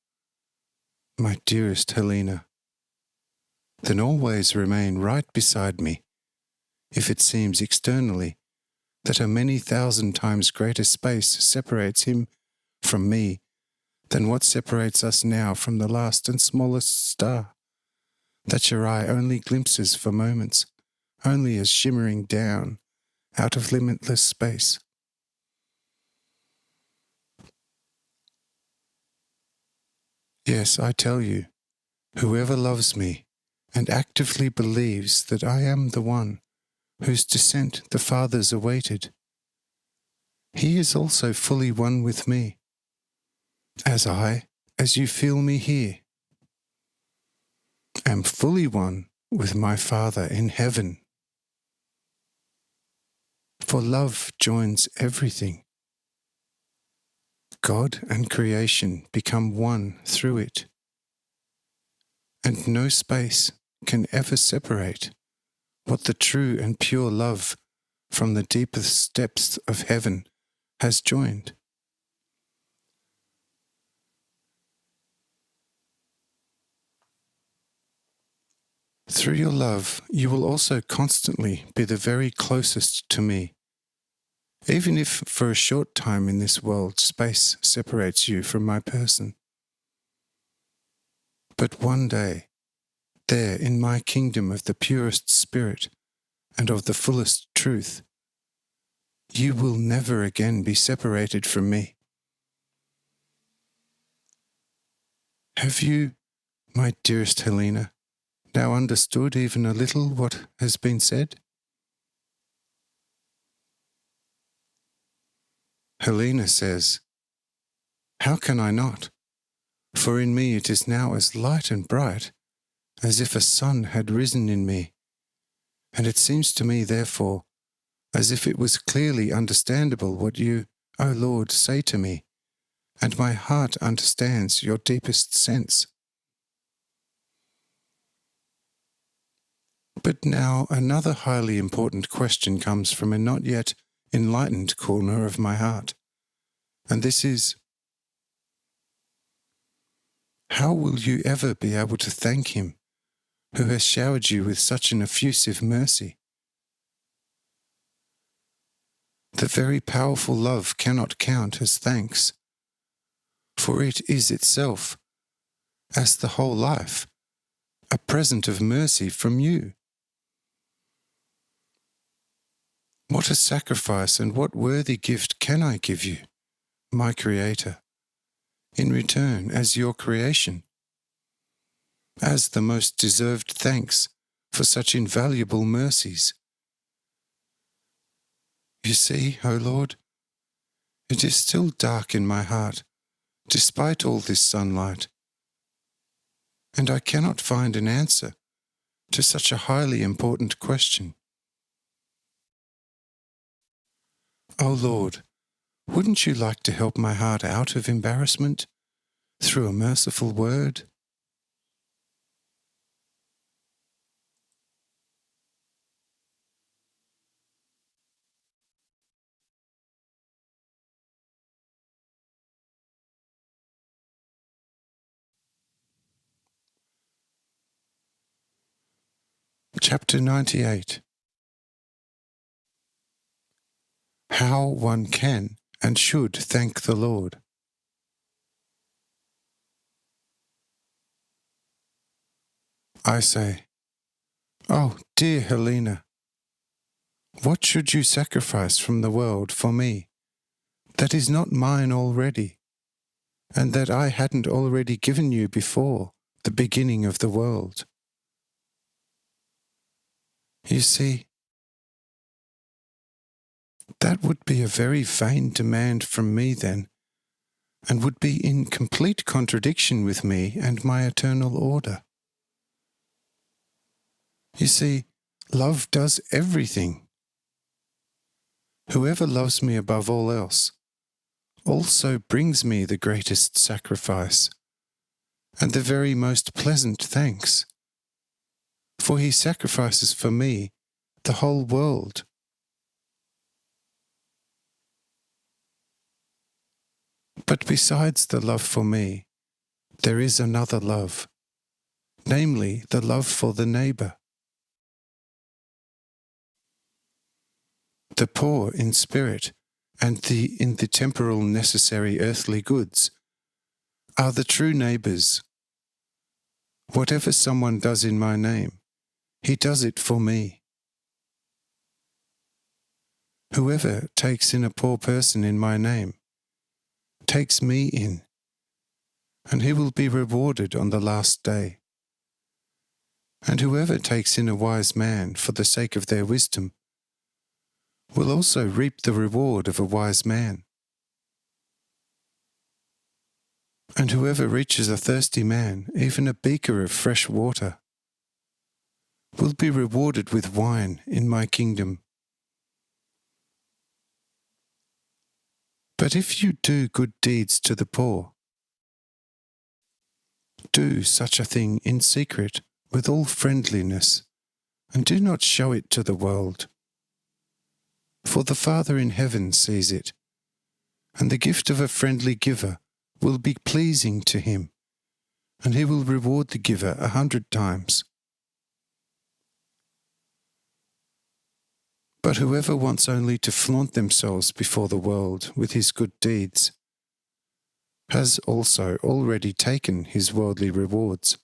my dearest Helena, then always remain right beside me, if it seems externally that a many thousand times greater space separates him from me than what separates us now from the last and smallest star, that your eye only glimpses for moments, only as shimmering down out of limitless space. Yes, I tell you, whoever loves me and actively believes that I am the one whose descent the fathers awaited, he is also fully one with me, as you feel me here, am fully one with my Father in heaven. For love joins everything. God and creation become one through it, and no space can ever separate what the true and pure love from the deepest depths of heaven has joined. Through your love, you will also constantly be the very closest to me, even if for a short time in this world space separates you from my person. But one day, there in my kingdom of the purest spirit and of the fullest truth, you will never again be separated from me. Have you, my dearest Helena, now understood even a little what has been said? Helena says, "How can I not? For in me it is now as light and bright as if a sun had risen in me, and it seems to me, therefore, as if it was clearly understandable what you, O Lord, say to me, and my heart understands your deepest sense." But now another highly important question comes from a not yet enlightened corner of my heart, and this is, how will you ever be able to thank him who has showered you with such an effusive mercy? The very powerful love cannot count as thanks, for it is itself, as the whole life, a present of mercy from you. What a sacrifice and what worthy gift can I give you, my Creator, in return as your creation, as the most deserved thanks for such invaluable mercies? You see, O Lord, it is still dark in my heart, despite all this sunlight, and I cannot find an answer to such a highly important question. O Lord, wouldn't you like to help my heart out of embarrassment through a merciful word? Chapter 98. How one can and should thank the Lord. I say, "Oh, dear Helena, what should you sacrifice from the world for me that is not mine already, and that I hadn't already given you before the beginning of the world?" You see, that would be a very vain demand from me then, and would be in complete contradiction with me and my eternal order. You see, love does everything. Whoever loves me above all else also brings me the greatest sacrifice and the very most pleasant thanks, for he sacrifices for me the whole world. But besides the love for me, there is another love, namely the love for the neighbour. The poor in spirit and in the temporal necessary earthly goods are the true neighbours. Whatever someone does in my name, he does it for me. Whoever takes in a poor person in my name takes me in, and he will be rewarded on the last day. And whoever takes in a wise man for the sake of their wisdom will also reap the reward of a wise man. And whoever reaches a thirsty man, even a beaker of fresh water, will be rewarded with wine in my kingdom. But if you do good deeds to the poor, do such a thing in secret with all friendliness, and do not show it to the world. For the Father in heaven sees it, and the gift of a friendly giver will be pleasing to him, and he will reward the giver 100 times. But whoever wants only to flaunt themselves before the world with his good deeds has also already taken his worldly rewards,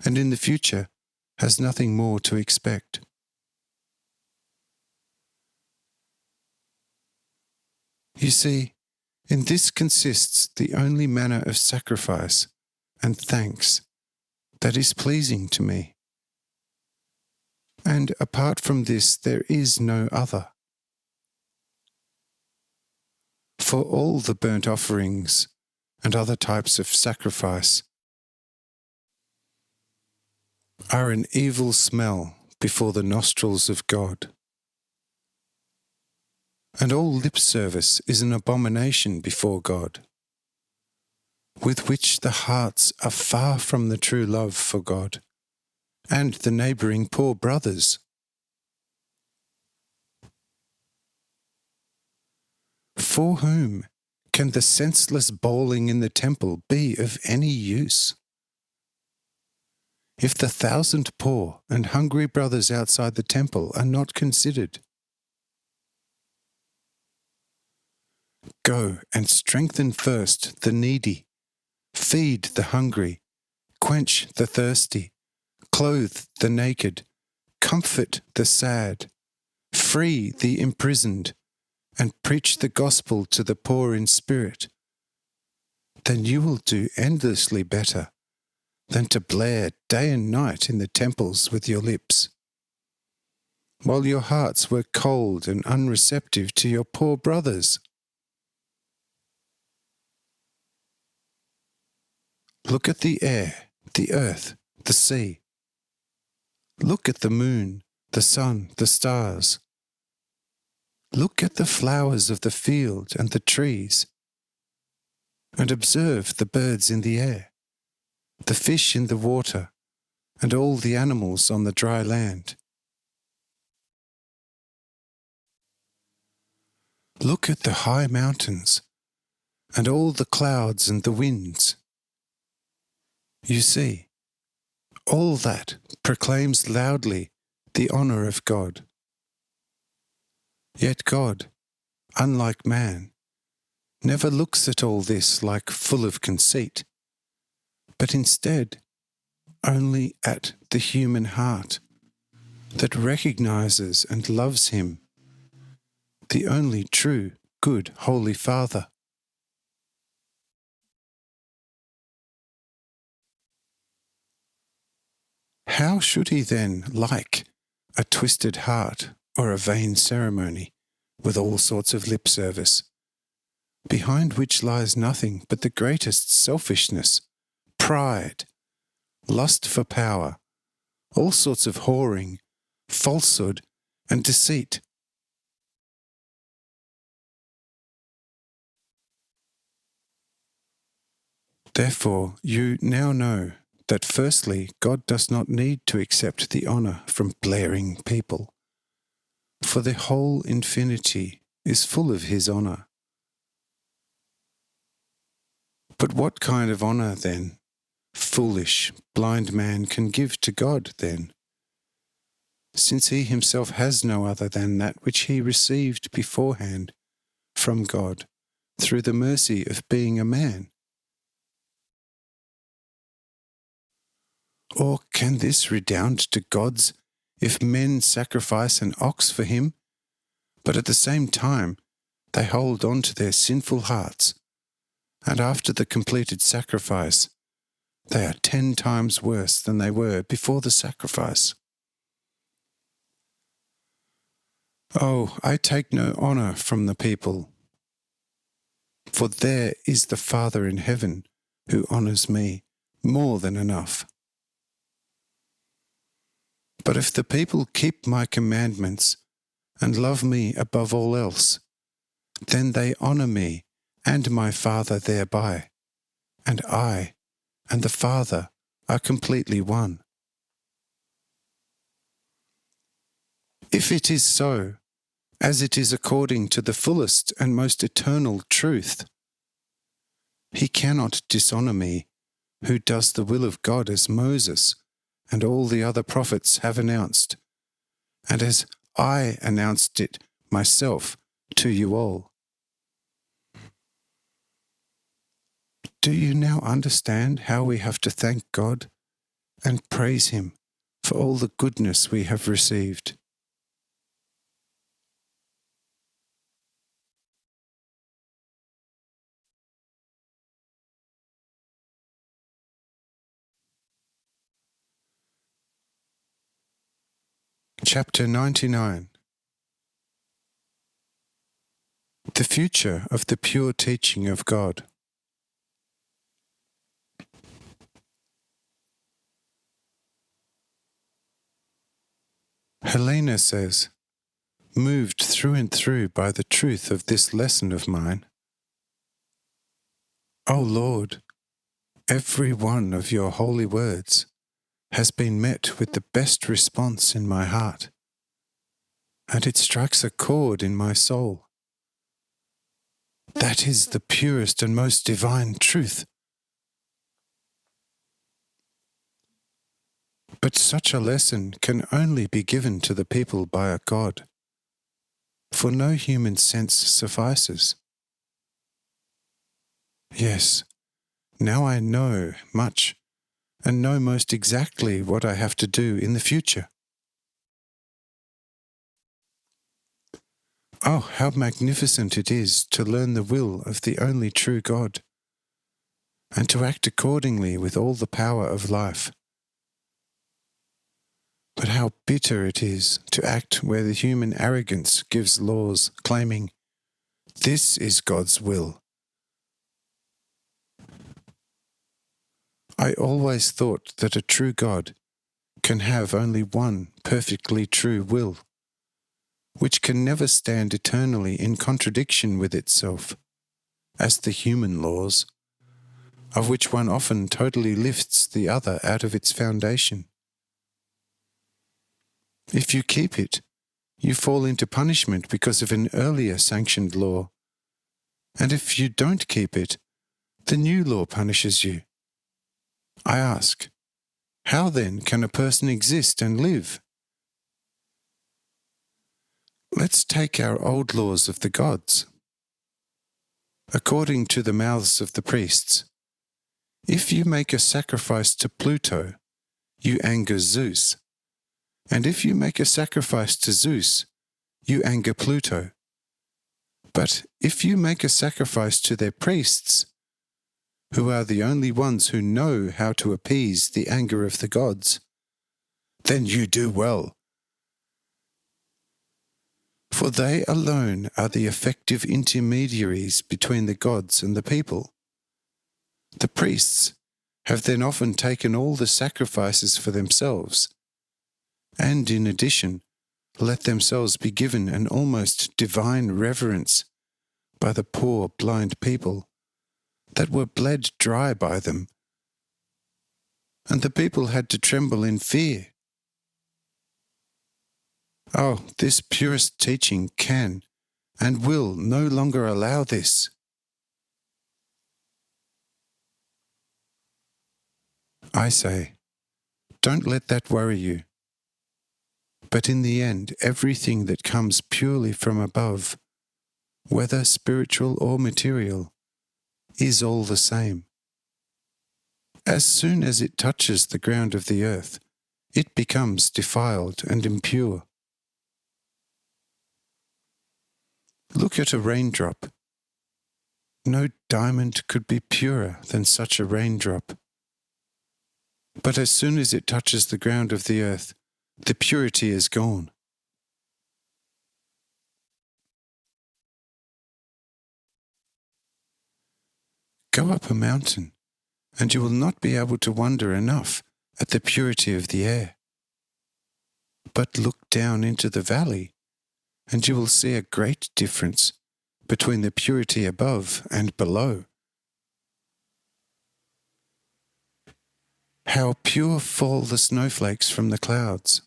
and in the future has nothing more to expect. You see, in this consists the only manner of sacrifice and thanks that is pleasing to me. And apart from this, there is no other. For all the burnt offerings and other types of sacrifice are an evil smell before the nostrils of God. And all lip service is an abomination before God, with which the hearts are far from the true love for God and the neighbouring poor brothers. For whom can the senseless bawling in the temple be of any use? If the 1,000 poor and hungry brothers outside the temple are not considered, go and strengthen first the needy, feed the hungry, quench the thirsty, clothe the naked, comfort the sad, free the imprisoned, and preach the gospel to the poor in spirit. Then you will do endlessly better than to blare day and night in the temples with your lips, while your hearts were cold and unreceptive to your poor brothers. Look at the air, the earth, the sea. Look at the moon, the sun, the stars. Look at the flowers of the field and the trees, and observe the birds in the air, the fish in the water, and all the animals on the dry land. Look at the high mountains, and all the clouds and the winds. You see, All that proclaims loudly the honour of God. Yet God, unlike man, never looks at all this like full of conceit, but instead only at the human heart that recognises and loves him, the only true, good, Holy Father. How should he then like a twisted heart or a vain ceremony with all sorts of lip service, behind which lies nothing but the greatest selfishness, pride, lust for power, all sorts of whoring, falsehood, and deceit? Therefore, you now know that firstly, God does not need to accept the honour from blaring people, for the whole infinity is full of his honour. But what kind of honour, then, foolish, blind man can give to God, then, since he himself has no other than that which he received beforehand from God through the mercy of being a man? Or can this redound to gods if men sacrifice an ox for him, but at the same time they hold on to their sinful hearts, and after the completed sacrifice they are 10 times worse than they were before the sacrifice? Oh, I take no honour from the people, for there is the Father in heaven who honours me more than enough. But if the people keep my commandments and love me above all else, then they honour me and my Father thereby, and I and the Father are completely one. If it is so, as it is according to the fullest and most eternal truth, he cannot dishonour me who does the will of God as Moses and all the other prophets have announced, and as I announced it myself to you all. Do you now understand how we have to thank God and praise him for all the goodness we have received? Chapter 99. The future of the pure teaching of God. Helena says, moved through and through by the truth of this lesson of mine, O Lord, every one of your holy words has been met with the best response in my heart, and it strikes a chord in my soul. That is the purest and most divine truth. But such a lesson can only be given to the people by a God, for no human sense suffices. Yes, now I know much, and know most exactly what I have to do in the future. Oh, how magnificent it is to learn the will of the only true God, and to act accordingly with all the power of life. But how bitter it is to act where the human arrogance gives laws, claiming, "This is God's will." I always thought that a true God can have only one perfectly true will, which can never stand eternally in contradiction with itself, as the human laws, of which one often totally lifts the other out of its foundation. If you keep it, you fall into punishment because of an earlier sanctioned law, and if you don't keep it, the new law punishes you. I ask, How then can a person exist and live? Let's take our old laws of the gods. According to the mouths of the priests, if you make a sacrifice to Pluto, you anger Zeus, and if you make a sacrifice to Zeus, you anger Pluto. But if you make a sacrifice to their priests, who are the only ones who know how to appease the anger of the gods, then you do well. For they alone are the effective intermediaries between the gods and the people. The priests have then often taken all the sacrifices for themselves, and in addition, let themselves be given an almost divine reverence by the poor blind people that were bled dry by them, and the people had to tremble in fear. Oh, this purest teaching can and will no longer allow this. I say, don't let that worry you. But in the end, everything that comes purely from above, whether spiritual or material, is all the same. As soon as it touches the ground of the earth, it becomes defiled and impure. Look at a raindrop. No diamond could be purer than such a raindrop. But as soon as it touches the ground of the earth, the purity is gone. Go up a mountain, and you will not be able to wonder enough at the purity of the air. But look down into the valley, and you will see a great difference between the purity above and below. How pure fall the snowflakes from the clouds.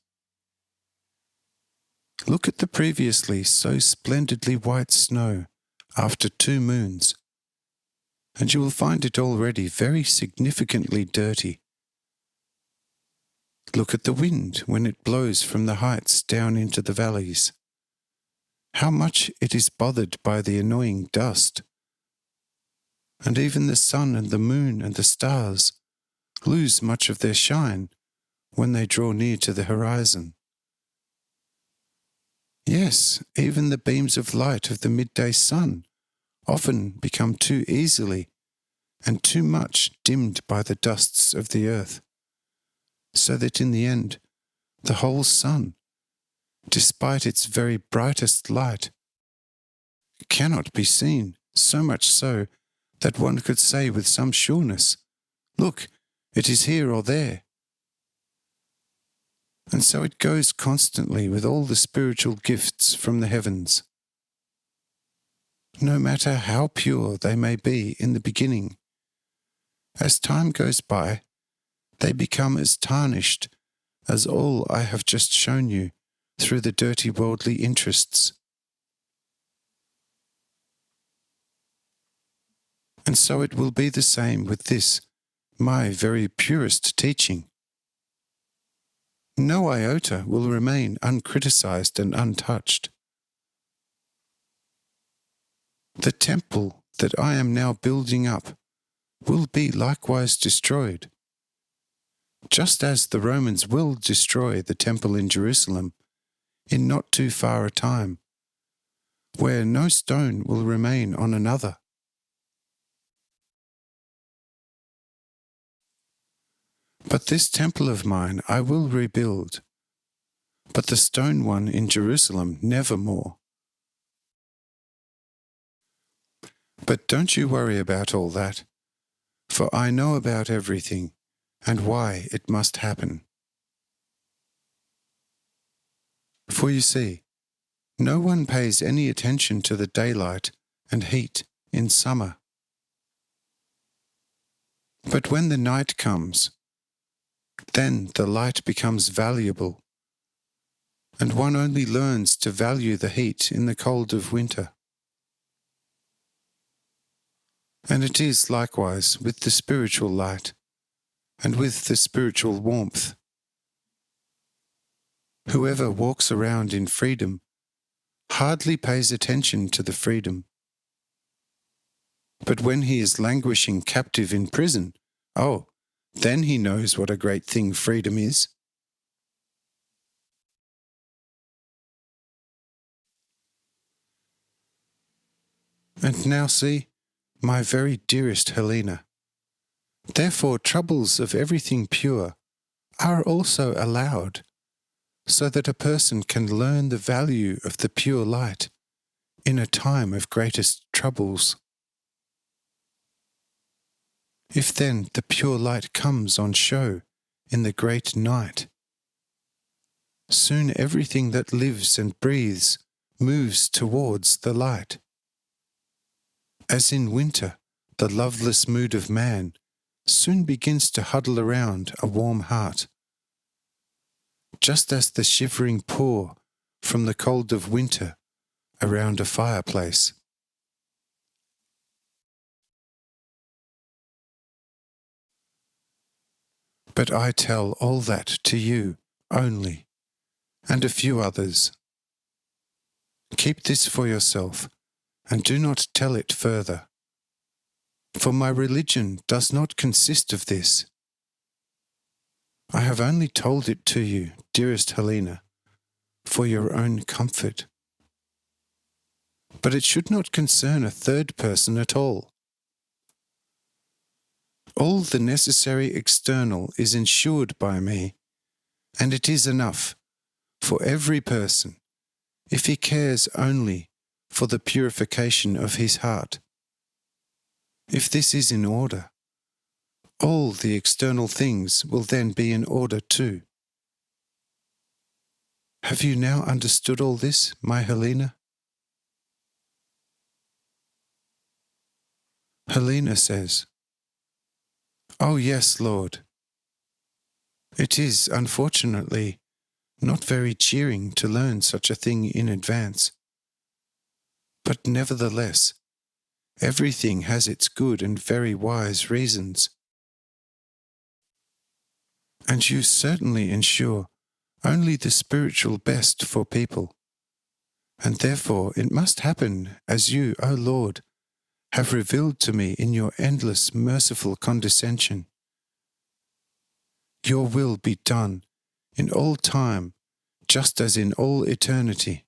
Look at the previously so splendidly white snow after 2 moons, and you will find it already very significantly dirty. Look at the wind when it blows from the heights down into the valleys. How much it is bothered by the annoying dust. And even the sun and the moon and the stars lose much of their shine when they draw near to the horizon. Yes, even the beams of light of the midday sun often become too easily and too much dimmed by the dusts of the earth, so that in the end the whole sun, despite its very brightest light, cannot be seen, so much so that one could say with some sureness, "Look, it is here or there." And so it goes constantly with all the spiritual gifts from the heavens. No matter how pure they may be in the beginning, as time goes by, they become as tarnished as all I have just shown you through the dirty worldly interests. And so it will be the same with this, my very purest teaching. No iota will remain uncriticized and untouched. The temple that I am now building up will be likewise destroyed, just as the Romans will destroy the temple in Jerusalem in not too far a time, where no stone will remain on another. But this temple of mine I will rebuild, but the stone one in Jerusalem nevermore. But don't you worry about all that, for I know about everything and why it must happen. For you see, no one pays any attention to the daylight and heat in summer. But when the night comes, then the light becomes valuable, and one only learns to value the heat in the cold of winter. And it is likewise with the spiritual light, and with the spiritual warmth. Whoever walks around in freedom hardly pays attention to the freedom. But when he is languishing captive in prison, then he knows what a great thing freedom is. And now see, my very dearest Helena, therefore troubles of everything pure are also allowed, so that a person can learn the value of the pure light in a time of greatest troubles. If then the pure light comes on show in the great night, soon everything that lives and breathes moves towards the light. As in winter, the loveless mood of man soon begins to huddle around a warm heart, just as the shivering pour from the cold of winter around a fireplace. But I tell all that to you only, and a few others. Keep this for yourself, and do not tell it further. For my religion does not consist of this. I have only told it to you, dearest Helena, for your own comfort. But it should not concern a third person at all. All the necessary external is ensured by me, and it is enough for every person if he cares only for the purification of his heart. If this is in order, all the external things will then be in order too. Have you now understood all this, my Helena? Helena says, "Oh yes, Lord." It is, unfortunately, not very cheering to learn such a thing in advance. But nevertheless, everything has its good and very wise reasons. And you certainly ensure only the spiritual best for people, and therefore it must happen as you, O Lord, have revealed to me in your endless merciful condescension. Your will be done in all time, just as in all eternity.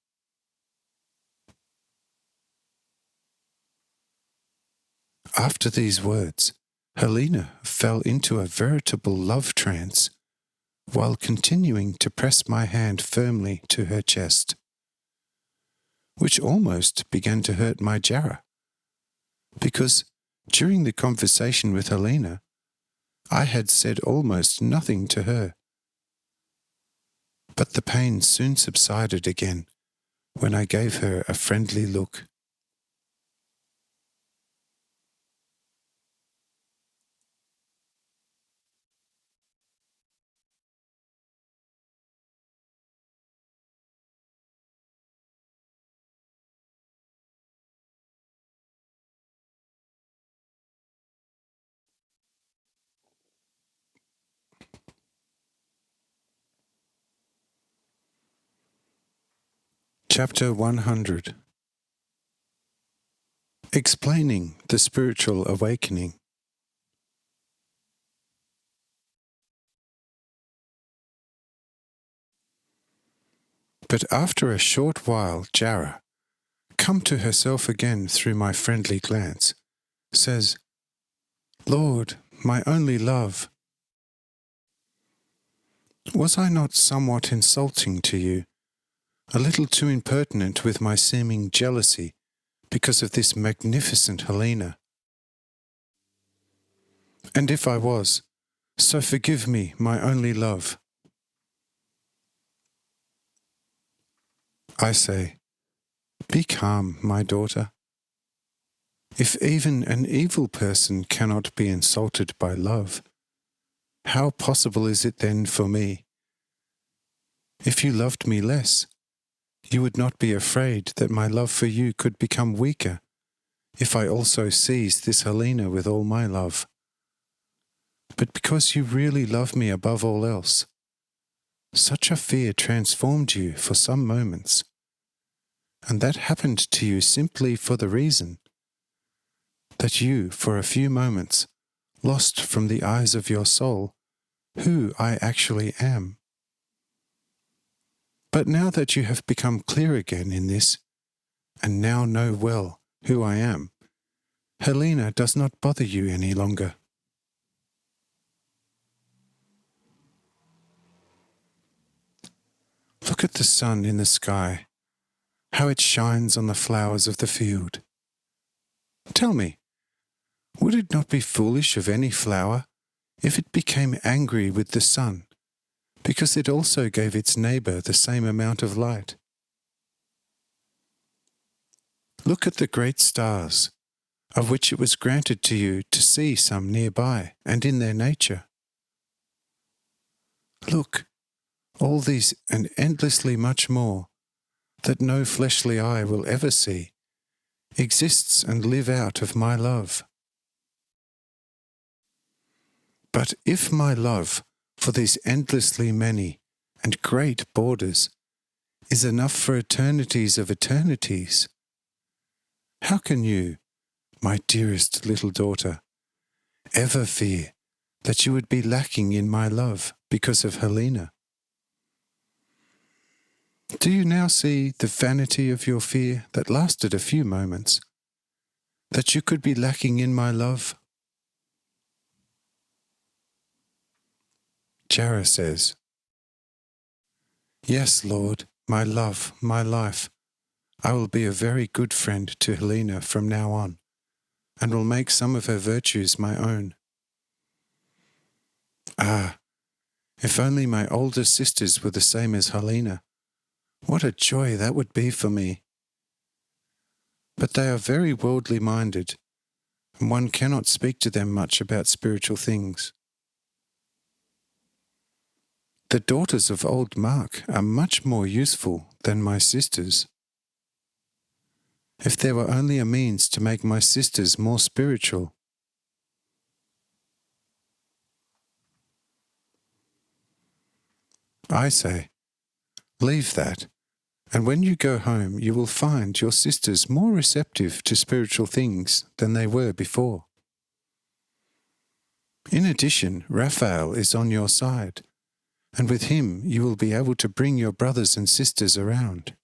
After these words, Helena fell into a veritable love trance, while continuing to press my hand firmly to her chest, which almost began to hurt my Jara, because during the conversation with Helena, I had said almost nothing to her. But the pain soon subsided again when I gave her a friendly look. Chapter 100. Explaining the spiritual awakening. But after a short while, Jara, come to herself again through my friendly glance, says, "Lord, my only love, was I not somewhat insulting to you, a little too impertinent with my seeming jealousy because of this magnificent Helena? And if I was, so forgive me, my only love." I say, "Be calm, my daughter. If even an evil person cannot be insulted by love, how possible is it then for me? If you loved me less, you would not be afraid that my love for you could become weaker if I also seized this Helena with all my love. but because you really love me above all else. Such a fear transformed you for some moments, and that happened to you simply for the reason that you, for a few moments, lost from the eyes of your soul who I actually am. But now that you have become clear again in this, and now know well who I am, Helena does not bother you any longer. Look at the sun in the sky, how it shines on the flowers of the field. Tell me, would it not be foolish of any flower if it became angry with the sun, because it also gave its neighbour the same amount of light? Look at the great stars, of which it was granted to you to see some nearby and in their nature. Look, all these and endlessly much more, that no fleshly eye will ever see, exists and live out of my love. But if my love for these endlessly many and great borders is enough for eternities of eternities, how can you, my dearest little daughter, ever fear that you would be lacking in my love because of Helena? Do you now see the vanity of your fear that lasted a few moments, that you could be lacking in my love? Jara says, "Yes, Lord, my love, my life, I will be a very good friend to Helena from now on, and will make some of her virtues my own. Ah, if only my older sisters were the same as Helena, what a joy that would be for me. But they are very worldly minded, and one cannot speak to them much about spiritual things. The daughters of old Mark are much more useful than my sisters. If there were only a means to make my sisters more spiritual." I say, leave that, and when you go home you will find your sisters more receptive to spiritual things than they were before. In addition, Raphael is on your side, and with him you will be able to bring your brothers and sisters around.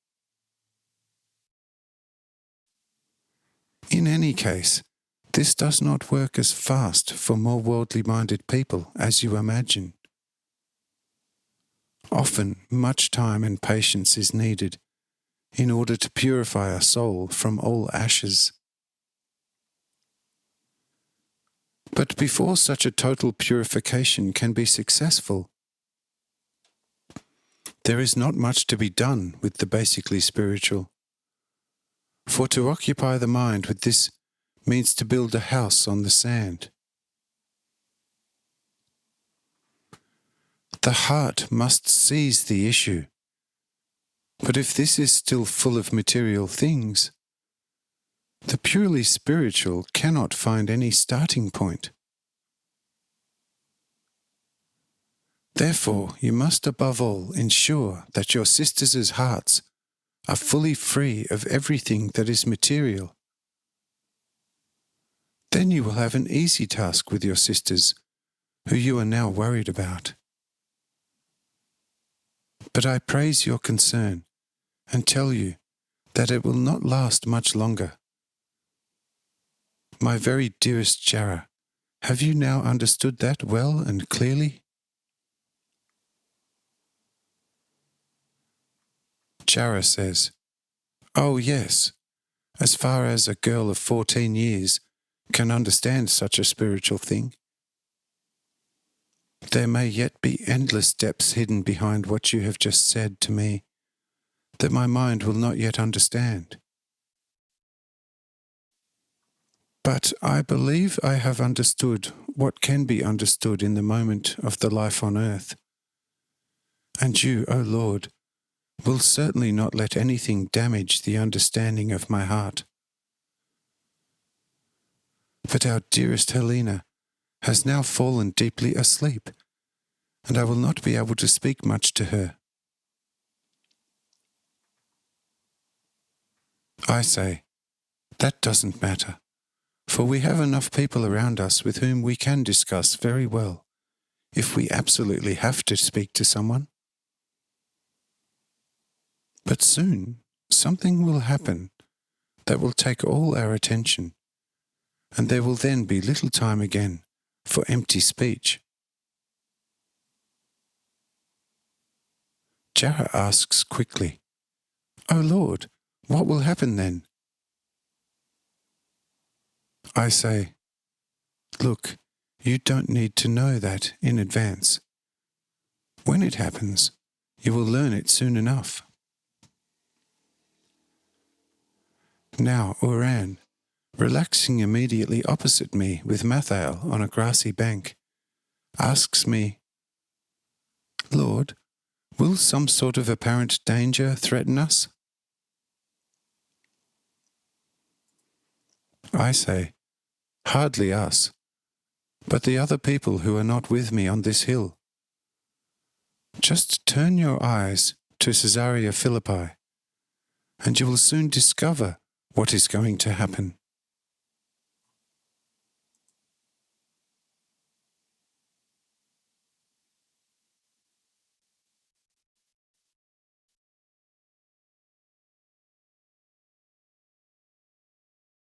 In any case, this does not work as fast for more worldly-minded people as you imagine. Often, much time and patience is needed in order to purify a soul from all ashes. But before such a total purification can be successful, there is not much to be done with the basically spiritual. For to occupy the mind with this means to build a house on the sand. The heart must seize the issue. But if this is still full of material things, the purely spiritual cannot find any starting point. Therefore, you must above all ensure that your sisters' hearts are fully free of everything that is material. Then you will have an easy task with your sisters, who you are now worried about. But I praise your concern and tell you that it will not last much longer. My very dearest Jara, have you now understood that well and clearly?" Jara says, "Oh yes, as far as a girl of 14 years can understand such a spiritual thing. There may yet be endless depths hidden behind what you have just said to me that my mind will not yet understand. But I believe I have understood what can be understood in the moment of the life on earth. And you, O Lord, will certainly not let anything damage the understanding of my heart. But our dearest Helena has now fallen deeply asleep, and I will not be able to speak much to her. I say, that doesn't matter, for we have enough people around us with whom we can discuss very well, if we absolutely have to speak to someone. But soon something will happen that will take all our attention, and there will then be little time again for empty speech. Jarrah asks quickly, "O Lord, what will happen then?" I say, "Look, you don't need to know that in advance. When it happens, you will learn it soon enough." Now Uran, relaxing immediately opposite me with Mathael on a grassy bank, asks me, "Lord, will some sort of apparent danger threaten us?" I say, "Hardly us, but the other people who are not with me on this hill. Just turn your eyes to Caesarea Philippi, and you will soon discover what is going to happen."